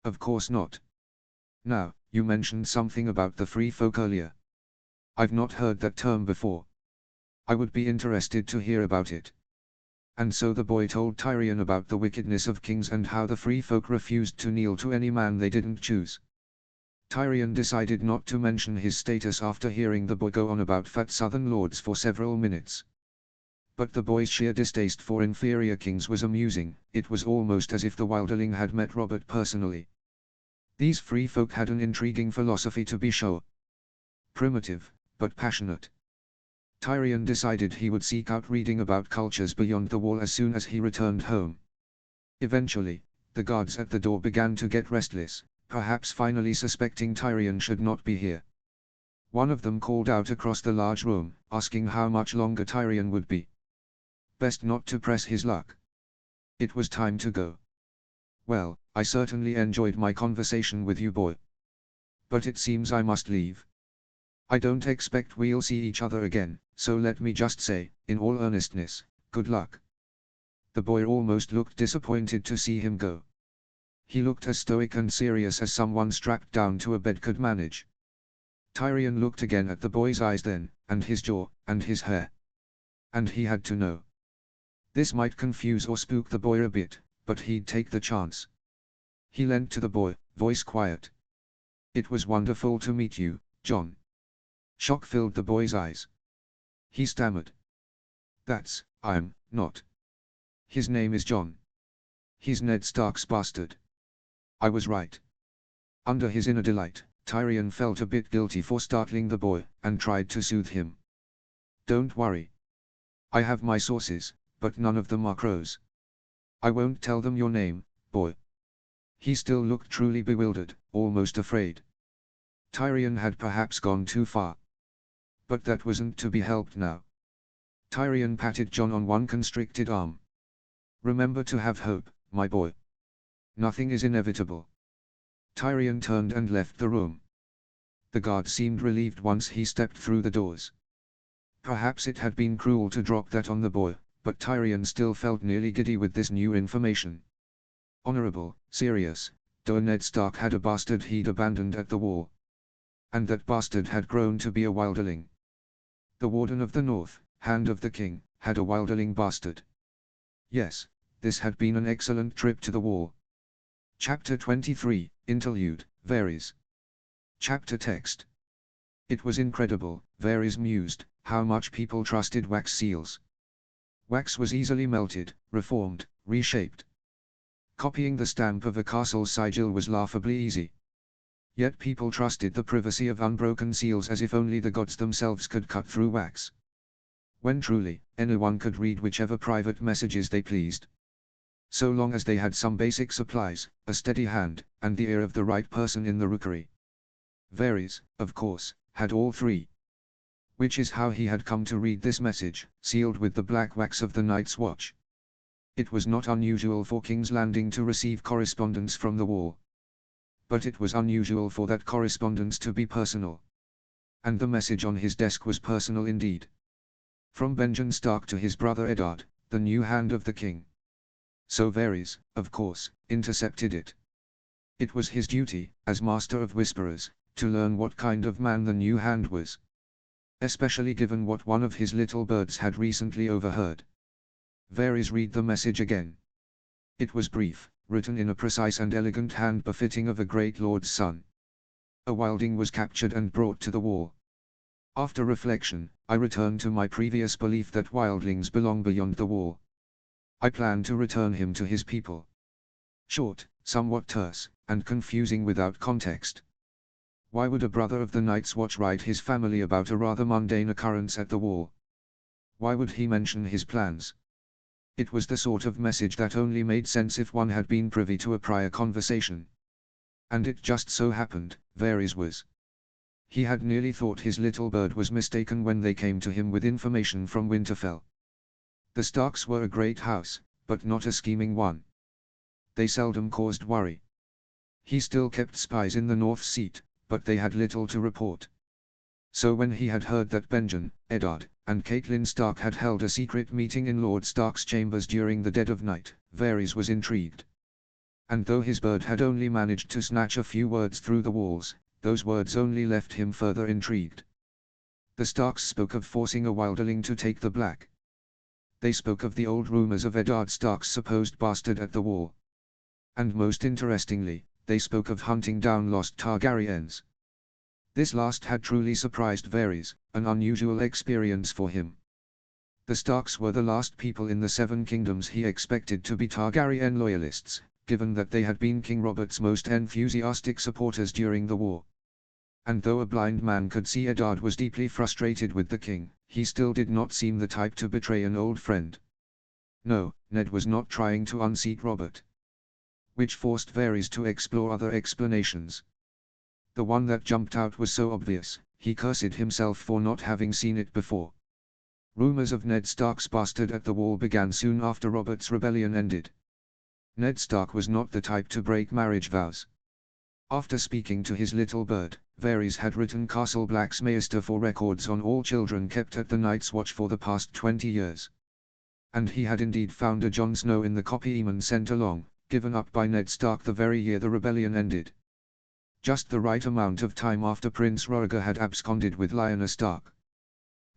Of course not. Now, you mentioned something about the free folk earlier. I've not heard that term before. I would be interested to hear about it. And so the boy told Tyrion about the wickedness of kings and how the free folk refused to kneel to any man they didn't choose. Tyrion decided not to mention his status after hearing the boy go on about fat southern lords for several minutes. But the boy's sheer distaste for inferior kings was amusing. It was almost as if the wildling had met Robert personally. These free folk had an intriguing philosophy, to be sure. Primitive, but passionate. Tyrion decided he would seek out reading about cultures beyond the wall as soon as he returned home. Eventually, the guards at the door began to get restless, perhaps finally suspecting Tyrion should not be here. One of them called out across the large room, asking how much longer Tyrion would be. Best not to press his luck. It was time to go. Well, I certainly enjoyed my conversation with you, boy. But it seems I must leave. I don't expect we'll see each other again, so let me just say, in all earnestness, good luck. The boy almost looked disappointed to see him go. He looked as stoic and serious as someone strapped down to a bed could manage. Tyrion looked again at the boy's eyes then, and his jaw, and his hair. And he had to know. This might confuse or spook the boy a bit, but he'd take the chance. He leant to the boy, voice quiet. It was wonderful to meet you, Jon. Shock filled the boy's eyes. He stammered. I'm not. His name is Jon. He's Ned Stark's bastard. I was right. Under his inner delight, Tyrion felt a bit guilty for startling the boy, and tried to soothe him. Don't worry. I have my sources, but none of them are crows. I won't tell them your name, boy. He still looked truly bewildered, almost afraid. Tyrion had perhaps gone too far. But that wasn't to be helped now. Tyrion patted Jon on one constricted arm. Remember to have hope, my boy. Nothing is inevitable. Tyrion turned and left the room. The guard seemed relieved once he stepped through the doors. Perhaps it had been cruel to drop that on the boy, but Tyrion still felt nearly giddy with this new information. Honorable, serious, though Ned Stark had a bastard he'd abandoned at the wall. And that bastard had grown to be a wildling. The Warden of the North, Hand of the King, had a wildling bastard. Yes, this had been an excellent trip to the wall. Chapter 23, Interlude, varies. Chapter text. It was incredible, Varys mused, how much people trusted wax seals. Wax was easily melted, reformed, reshaped. Copying the stamp of a castle's sigil was laughably easy. Yet people trusted the privacy of unbroken seals as if only the gods themselves could cut through wax. When truly, anyone could read whichever private messages they pleased. So long as they had some basic supplies, a steady hand, and the ear of the right person in the rookery. Varys, of course, had all three. Which is how he had come to read this message, sealed with the black wax of the Night's Watch. It was not unusual for King's Landing to receive correspondence from the Wall. But it was unusual for that correspondence to be personal. And the message on his desk was personal indeed. From Benjen Stark to his brother Eddard, the new hand of the king. So Varys, of course, intercepted it. It was his duty, as Master of Whisperers, to learn what kind of man the new hand was. Especially given what one of his little birds had recently overheard. Varys read the message again. It was brief, written in a precise and elegant hand befitting of a great lord's son. A wilding was captured and brought to the Wall. After reflection, I returned to my previous belief that wildlings belong beyond the Wall. I plan to return him to his people. Short, somewhat terse, and confusing without context. Why would a brother of the Night's Watch write his family about a rather mundane occurrence at the Wall? Why would he mention his plans? It was the sort of message that only made sense if one had been privy to a prior conversation. And it just so happened, Varys was. He had nearly thought his little bird was mistaken when they came to him with information from Winterfell. The Starks were a great house, but not a scheming one. They seldom caused worry. He still kept spies in the North Seat, but they had little to report. So when he had heard that Benjen, Eddard, and Catelyn Stark had held a secret meeting in Lord Stark's chambers during the dead of night, Varys was intrigued. And though his bird had only managed to snatch a few words through the walls, those words only left him further intrigued. The Starks spoke of forcing a wilderling to take the Black. They spoke of the old rumors of Eddard Stark's supposed bastard at the Wall. And most interestingly, they spoke of hunting down lost Targaryens. This last had truly surprised Varys, an unusual experience for him. The Starks were the last people in the Seven Kingdoms he expected to be Targaryen loyalists, given that they had been King Robert's most enthusiastic supporters during the war. And though a blind man could see Eddard was deeply frustrated with the king, he still did not seem the type to betray an old friend. No, Ned was not trying to unseat Robert. Which forced Varys to explore other explanations. The one that jumped out was so obvious, he cursed himself for not having seen it before. Rumors of Ned Stark's bastard at the Wall began soon after Robert's rebellion ended. Ned Stark was not the type to break marriage vows. After speaking to his little bird, Varys had written Castle Black's Maester for records on all children kept at the Night's Watch for the past 20 years. And he had indeed found a Jon Snow in the copy Aemon sent along, given up by Ned Stark the very year the rebellion ended. Just the right amount of time after Prince Rhaegar had absconded with Lyanna Stark.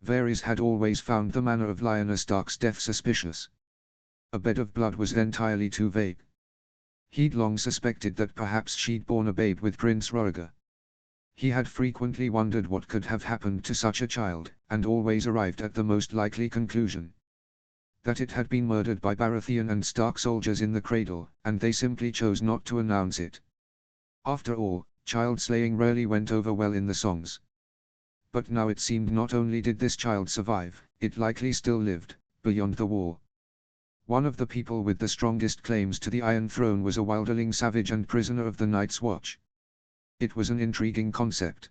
Varys had always found the manner of Lyanna Stark's death suspicious. A bed of blood was entirely too vague. He'd long suspected that perhaps she'd borne a babe with Prince Rhaegar. He had frequently wondered what could have happened to such a child, and always arrived at the most likely conclusion. That it had been murdered by Baratheon and Stark soldiers in the cradle, and they simply chose not to announce it. After all, child slaying rarely went over well in the songs. But now it seemed not only did this child survive, it likely still lived, beyond the Wall. One of the people with the strongest claims to the Iron Throne was a wilderling savage and prisoner of the Night's Watch. It was an intriguing concept.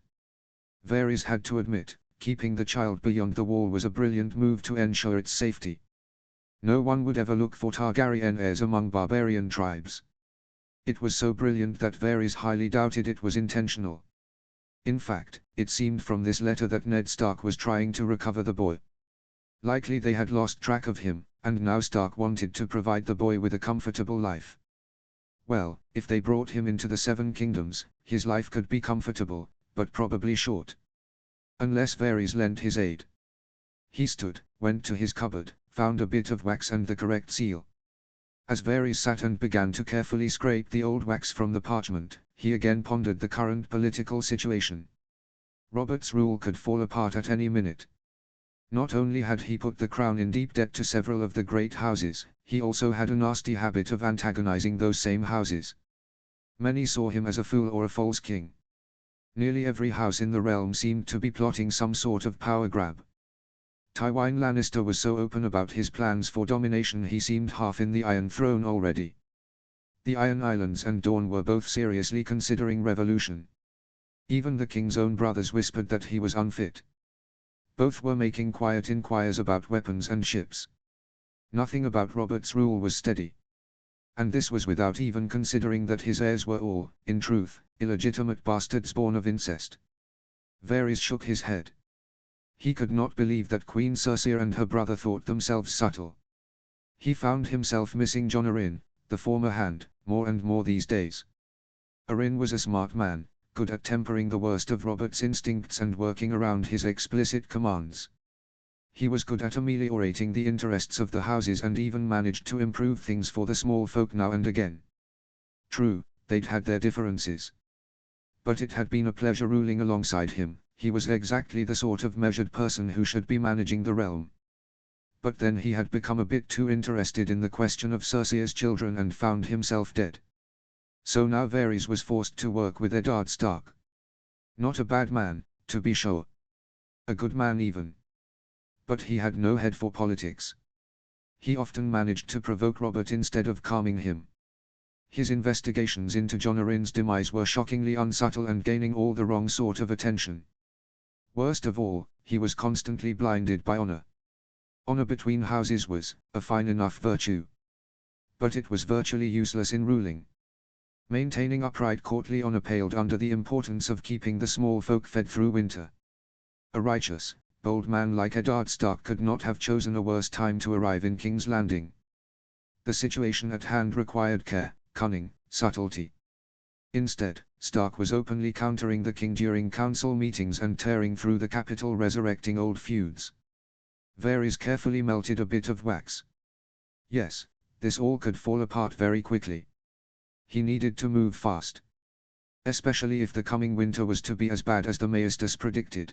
Varys had to admit, keeping the child beyond the Wall was a brilliant move to ensure its safety. No one would ever look for Targaryen heirs among barbarian tribes. It was so brilliant that Varys highly doubted it was intentional. In fact, it seemed from this letter that Ned Stark was trying to recover the boy. Likely they had lost track of him, and now Stark wanted to provide the boy with a comfortable life. Well, if they brought him into the Seven Kingdoms, his life could be comfortable, but probably short. Unless Varys lent his aid. He stood, went to his cupboard, found a bit of wax and the correct seal. As Varys sat and began to carefully scrape the old wax from the parchment, he again pondered the current political situation. Robert's rule could fall apart at any minute. Not only had he put the crown in deep debt to several of the great houses, he also had a nasty habit of antagonizing those same houses. Many saw him as a fool or a false king. Nearly every house in the realm seemed to be plotting some sort of power grab. Tywin Lannister was so open about his plans for domination he seemed half in the Iron Throne already. The Iron Islands and Dorne were both seriously considering revolution. Even the king's own brothers whispered that he was unfit. Both were making quiet inquiries about weapons and ships. Nothing about Robert's rule was steady. And this was without even considering that his heirs were all, in truth, illegitimate bastards born of incest. Varys shook his head. He could not believe that Queen Cersei and her brother thought themselves subtle. He found himself missing Jon Arryn, the former hand, more and more these days. Arryn was a smart man, good at tempering the worst of Robert's instincts and working around his explicit commands. He was good at ameliorating the interests of the houses and even managed to improve things for the small folk now and again. True, they'd had their differences. But it had been a pleasure ruling alongside him. He was exactly the sort of measured person who should be managing the realm. But then he had become a bit too interested in the question of Cersei's children and found himself dead. So now Varys was forced to work with Eddard Stark. Not a bad man, to be sure. A good man even. But he had no head for politics. He often managed to provoke Robert instead of calming him. His investigations into Jon Arryn's demise were shockingly unsubtle and gaining all the wrong sort of attention. Worst of all, he was constantly blinded by honor. Honor between houses was a fine enough virtue. But it was virtually useless in ruling. Maintaining upright courtly honor paled under the importance of keeping the small folk fed through winter. A righteous, bold man like Eddard Stark could not have chosen a worse time to arrive in King's Landing. The situation at hand required care, cunning, subtlety. Instead, Stark was openly countering the king during council meetings and tearing through the capital resurrecting old feuds. Varys carefully melted a bit of wax. Yes, this all could fall apart very quickly. He needed to move fast. Especially if the coming winter was to be as bad as the Maesters predicted.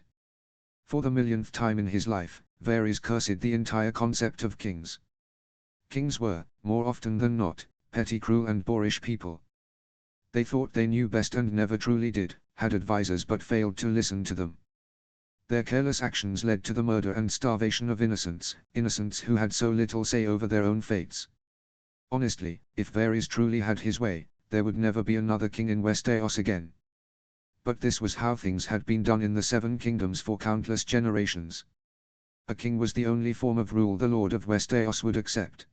For the millionth time in his life, Varys cursed the entire concept of kings. Kings were, more often than not, petty, cruel and boorish people. They thought they knew best and never truly did, had advisors but failed to listen to them. Their careless actions led to the murder and starvation of innocents who had so little say over their own fates. Honestly, if Varys truly had his way, there would never be another king in Westeros again. But this was how things had been done in the Seven Kingdoms for countless generations. A king was the only form of rule the Lord of Westeros would accept.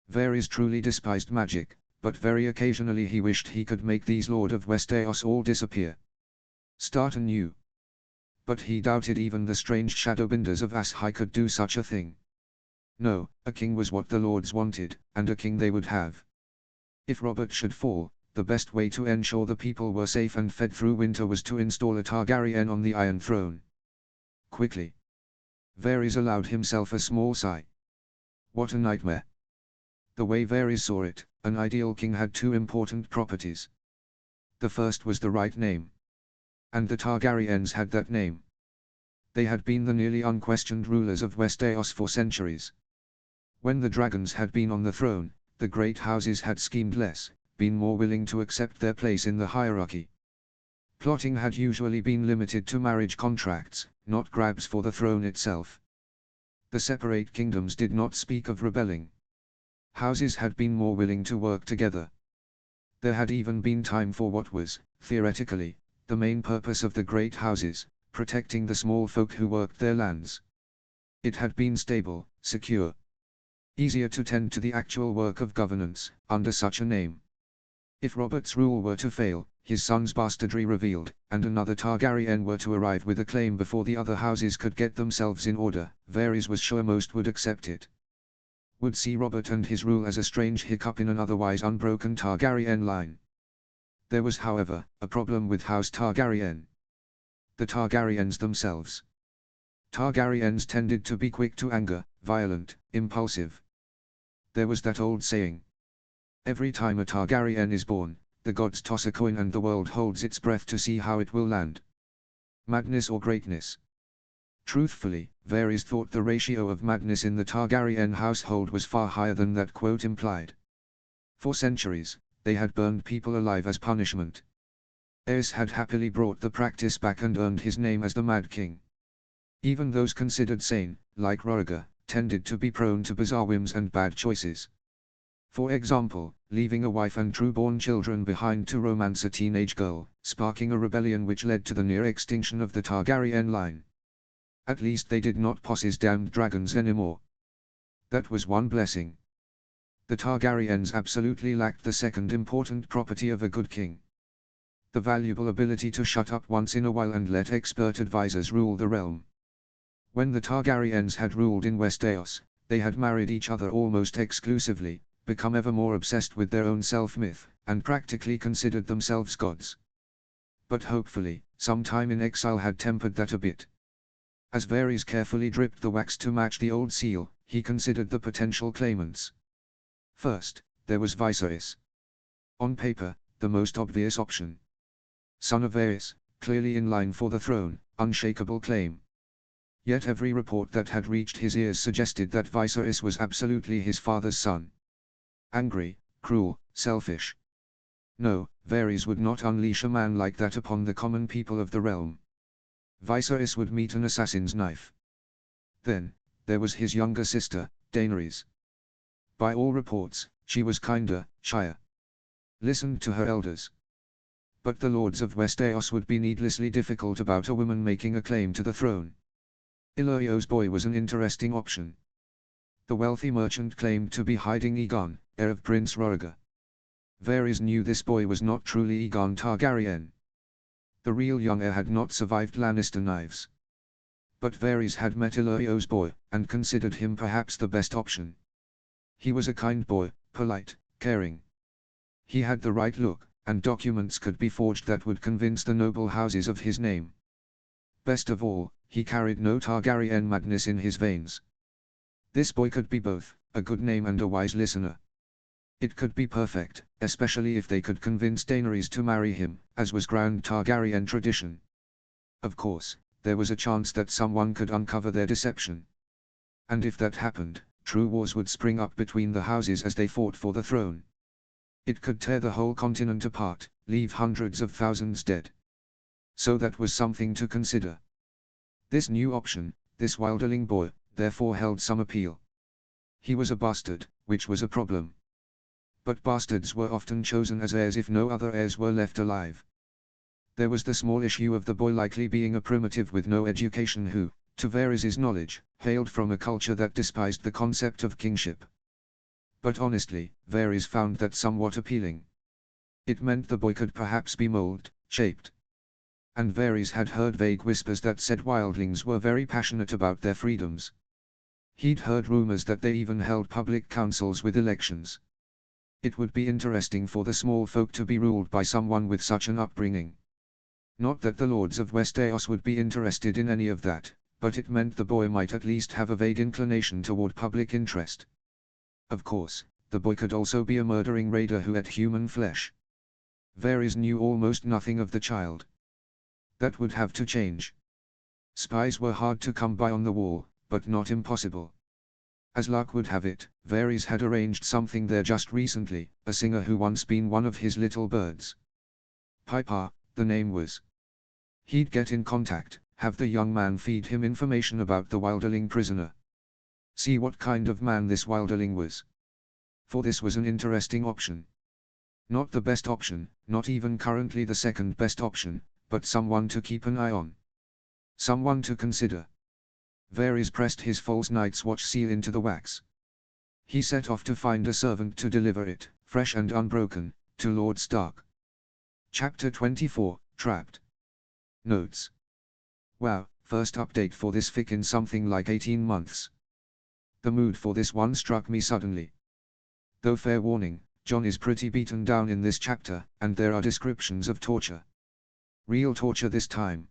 Varys truly despised magic, but very occasionally he wished he could make these Lord of Westeros all disappear. Start anew. But he doubted even the strange Shadowbinders of Aes Sedai could do such a thing. No, a king was what the lords wanted, and a king they would have. If Robert should fall, the best way to ensure the people were safe and fed through winter was to install a Targaryen on the Iron Throne. Quickly. Varys allowed himself a small sigh. What a nightmare. The way Varys saw it, an ideal king had two important properties. The first was the right name. And the Targaryens had that name. They had been the nearly unquestioned rulers of Westeros for centuries. When the dragons had been on the throne, the great houses had schemed less, been more willing to accept their place in the hierarchy. Plotting had usually been limited to marriage contracts, not grabs for the throne itself. The separate kingdoms did not speak of rebelling. Houses had been more willing to work together. There had even been time for what was, theoretically, the main purpose of the great houses, protecting the small folk who worked their lands. It had been stable, secure. Easier to tend to the actual work of governance, under such a name. If Robert's rule were to fail, his son's bastardry revealed, and another Targaryen were to arrive with a claim before the other houses could get themselves in order, Varys was sure most would accept it. Would see Robert and his rule as a strange hiccup in an otherwise unbroken Targaryen line. There was however, a problem with House Targaryen. The Targaryens themselves. Targaryens tended to be quick to anger, violent, impulsive. There was that old saying. Every time a Targaryen is born, the gods toss a coin and the world holds its breath to see how it will land. Madness or greatness? Truthfully, Varys thought the ratio of madness in the Targaryen household was far higher than that quote implied. For centuries, they had burned people alive as punishment. Aerys had happily brought the practice back and earned his name as the Mad King. Even those considered sane, like Rhaegar, tended to be prone to bizarre whims and bad choices. For example, leaving a wife and true-born children behind to romance a teenage girl, sparking a rebellion which led to the near extinction of the Targaryen line. At least they did not possess damned dragons anymore. That was one blessing. The Targaryens absolutely lacked the second important property of a good king. The valuable ability to shut up once in a while and let expert advisors rule the realm. When the Targaryens had ruled in Westeros, they had married each other almost exclusively, become ever more obsessed with their own self-myth, and practically considered themselves gods. But hopefully, some time in exile had tempered that a bit. As Varys carefully dripped the wax to match the old seal, he considered the potential claimants. First, there was Viserys. On paper, the most obvious option. Son of Varys, clearly in line for the throne, unshakable claim. Yet every report that had reached his ears suggested that Viserys was absolutely his father's son. Angry, cruel, selfish. No, Varys would not unleash a man like that upon the common people of the realm. Viserys would meet an assassin's knife. Then, there was his younger sister, Daenerys. By all reports, she was kinder, shyer. Listened to her elders. But the lords of Westeros would be needlessly difficult about a woman making a claim to the throne. Illyrio's boy was an interesting option. The wealthy merchant claimed to be hiding Aegon, heir of Prince Rhaegar. Varys knew this boy was not truly Aegon Targaryen. The real young heir had not survived Lannister knives. But Varys had met Illyrio's boy, and considered him perhaps the best option. He was a kind boy, polite, caring. He had the right look, and documents could be forged that would convince the noble houses of his name. Best of all, he carried no Targaryen madness in his veins. This boy could be both, a good name and a wise listener. It could be perfect, especially if they could convince Daenerys to marry him, as was grand Targaryen tradition. Of course, there was a chance that someone could uncover their deception. And if that happened, true wars would spring up between the houses as they fought for the throne. It could tear the whole continent apart, leave hundreds of thousands dead. So that was something to consider. This new option, this wilderling boy, therefore held some appeal. He was a bastard, which was a problem. But bastards were often chosen as heirs if no other heirs were left alive. There was the small issue of the boy likely being a primitive with no education who, to Varys' knowledge, hailed from a culture that despised the concept of kingship. But honestly, Varys found that somewhat appealing. It meant the boy could perhaps be molded, shaped. And Varys had heard vague whispers that said wildlings were very passionate about their freedoms. He'd heard rumors that they even held public councils with elections. It would be interesting for the small folk to be ruled by someone with such an upbringing. Not that the lords of Westeros would be interested in any of that, but it meant the boy might at least have a vague inclination toward public interest. Of course, the boy could also be a murdering raider who ate human flesh. Varys knew almost nothing of the child. That would have to change. Spies were hard to come by on the wall, but not impossible. As luck would have it, Varys had arranged something there just recently, a singer who once been one of his little birds. Piper, the name was. He'd get in contact, have the young man feed him information about the wilderling prisoner. See what kind of man this wilderling was. For this was an interesting option. Not the best option, not even currently the second best option, but someone to keep an eye on. Someone to consider. Varys pressed his false night's watch seal into the wax. He set off to find a servant to deliver it, fresh and unbroken, to Lord Stark. Chapter 24, Trapped. Notes. Wow, first update for this fic in something like 18 months. The mood for this one struck me suddenly. Though fair warning, Jon is pretty beaten down in this chapter, and there are descriptions of torture. Real torture this time.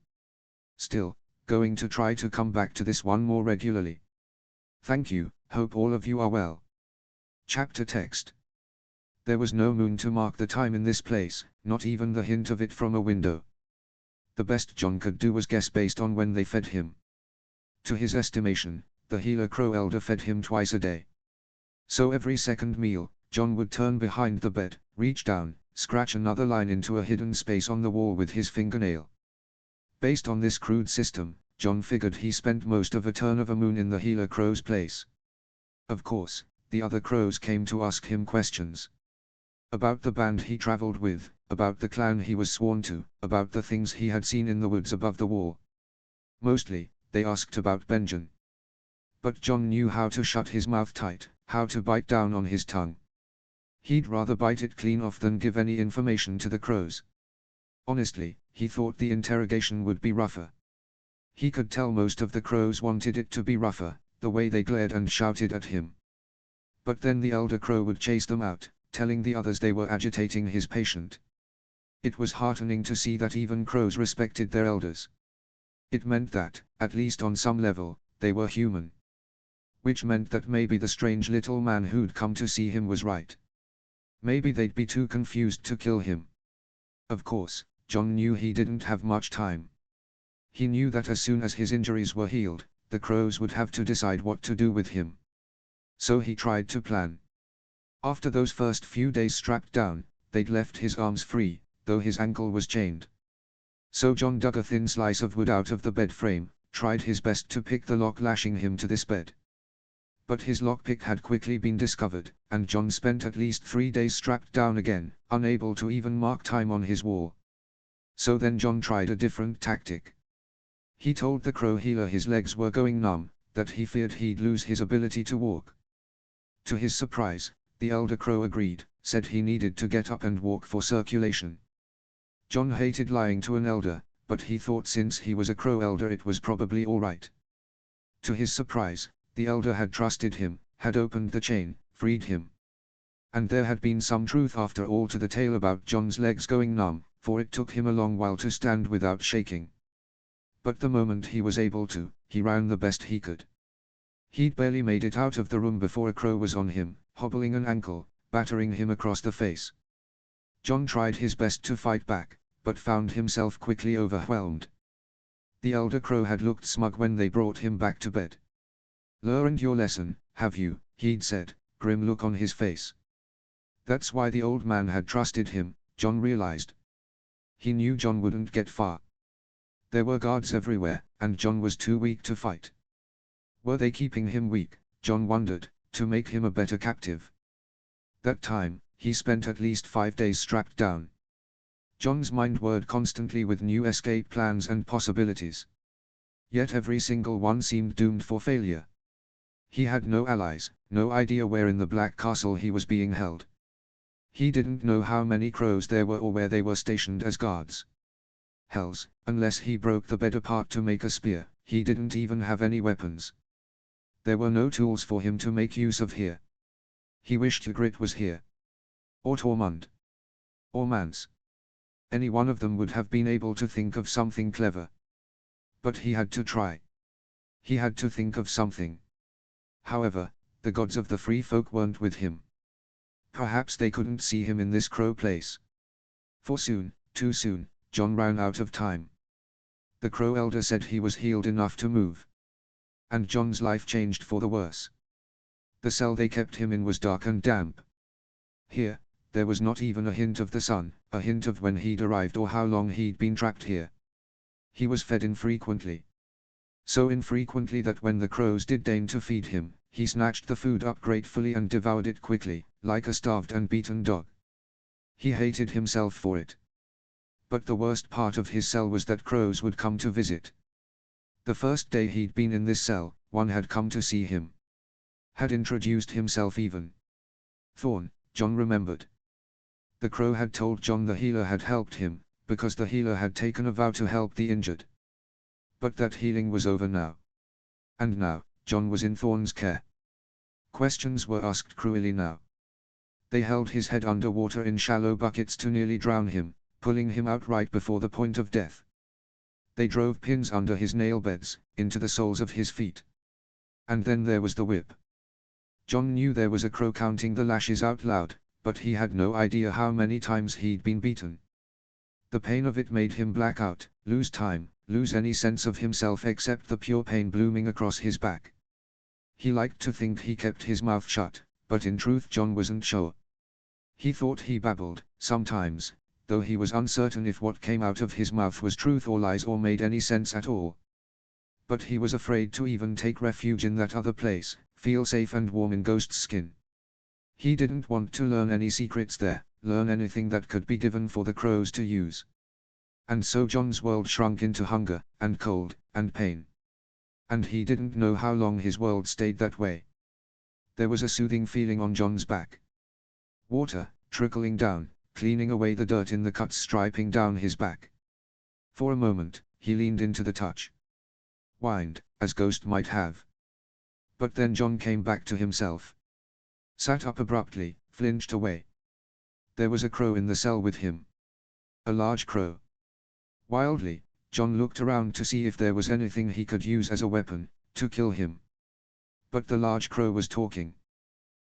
Still, going to try to come back to this one more regularly. Thank you, hope all of you are well. Chapter text. There was no moon to mark the time in this place, not even the hint of it from a window. The best John could do was guess based on when they fed him. To his estimation, the Gila Crow elder fed him twice a day. So every second meal, John would turn behind the bed, reach down, scratch another line into a hidden space on the wall with his fingernail. Based on this crude system, John figured he spent most of a turn of a moon in the Gila Crow's place. Of course, the other crows came to ask him questions. About the band he traveled with, about the clan he was sworn to, about the things he had seen in the woods above the wall. Mostly, they asked about Benjen. But John knew how to shut his mouth tight, how to bite down on his tongue. He'd rather bite it clean off than give any information to the crows. Honestly, he thought the interrogation would be rougher. He could tell most of the crows wanted it to be rougher, the way they glared and shouted at him. But then the elder crow would chase them out, telling the others they were agitating his patient. It was heartening to see that even crows respected their elders. It meant that, at least on some level, they were human. Which meant that maybe the strange little man who'd come to see him was right. Maybe they'd be too confused to kill him. Of course, John knew he didn't have much time. He knew that as soon as his injuries were healed, the crows would have to decide what to do with him. So he tried to plan. After those first few days strapped down, they'd left his arms free, though his ankle was chained. So John dug a thin slice of wood out of the bed frame, tried his best to pick the lock lashing him to this bed. But his lockpick had quickly been discovered, and John spent at least 3 days strapped down again, unable to even mark time on his wall. So then John tried a different tactic. He told the crow healer his legs were going numb, that he feared he'd lose his ability to walk. To his surprise, the elder crow agreed, said he needed to get up and walk for circulation. John hated lying to an elder, but he thought since he was a crow elder it was probably all right. To his surprise, the elder had trusted him, had opened the chain, freed him. And there had been some truth after all to the tale about John's legs going numb, for it took him a long while to stand without shaking. But the moment he was able to, he ran the best he could. He'd barely made it out of the room before a crow was on him, hobbling an ankle, battering him across the face. John tried his best to fight back, but found himself quickly overwhelmed. The elder crow had looked smug when they brought him back to bed. "Learned your lesson, have you?" he'd said, grim look on his face. That's why the old man had trusted him, John realized. He knew John wouldn't get far. There were guards everywhere, and John was too weak to fight. Were they keeping him weak, John wondered, to make him a better captive? That time, he spent at least 5 days strapped down. John's mind whirred constantly with new escape plans and possibilities. Yet every single one seemed doomed for failure. He had no allies, no idea where in the Black Castle he was being held. He didn't know how many crows there were or where they were stationed as guards. Hells, unless he broke the bed apart to make a spear, he didn't even have any weapons. There were no tools for him to make use of here. He wished Ygritte was here. Or Tormund. Or Mance. Any one of them would have been able to think of something clever. But he had to try. He had to think of something. However, the gods of the free folk weren't with him. Perhaps they couldn't see him in this crow place. For soon, too soon, John ran out of time. The crow elder said he was healed enough to move. And John's life changed for the worse. The cell they kept him in was dark and damp. Here, there was not even a hint of the sun, a hint of when he'd arrived or how long he'd been trapped here. He was fed infrequently. So infrequently that when the crows did deign to feed him, he snatched the food up gratefully and devoured it quickly, like a starved and beaten dog. He hated himself for it. But the worst part of his cell was that crows would come to visit. The first day he'd been in this cell, one had come to see him. Had introduced himself even. Thorn, John remembered. The crow had told John the healer had helped him, because the healer had taken a vow to help the injured. But that healing was over now. And now, John was in Thorn's care. Questions were asked cruelly now. They held his head under water in shallow buckets to nearly drown him, pulling him out right before the point of death. They drove pins under his nail beds, into the soles of his feet. And then there was the whip. John knew there was a crow counting the lashes out loud, but he had no idea how many times he'd been beaten. The pain of it made him black out, lose time, lose any sense of himself except the pure pain blooming across his back. He liked to think he kept his mouth shut, but in truth John wasn't sure. He thought he babbled, sometimes, though he was uncertain if what came out of his mouth was truth or lies or made any sense at all. But he was afraid to even take refuge in that other place, feel safe and warm in Ghost's skin. He didn't want to learn any secrets there, learn anything that could be given for the crows to use. And so John's world shrunk into hunger, and cold, and pain. And he didn't know how long his world stayed that way. There was a soothing feeling on John's back. Water, trickling down, cleaning away the dirt in the cuts striping down his back. For a moment, he leaned into the touch. Whined, as Ghost might have. But then John came back to himself. Sat up abruptly, flinched away. There was a crow in the cell with him. A large crow. Wildly, John looked around to see if there was anything he could use as a weapon, to kill him. But the large crow was talking.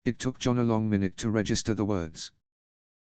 It took John a long minute to register the words.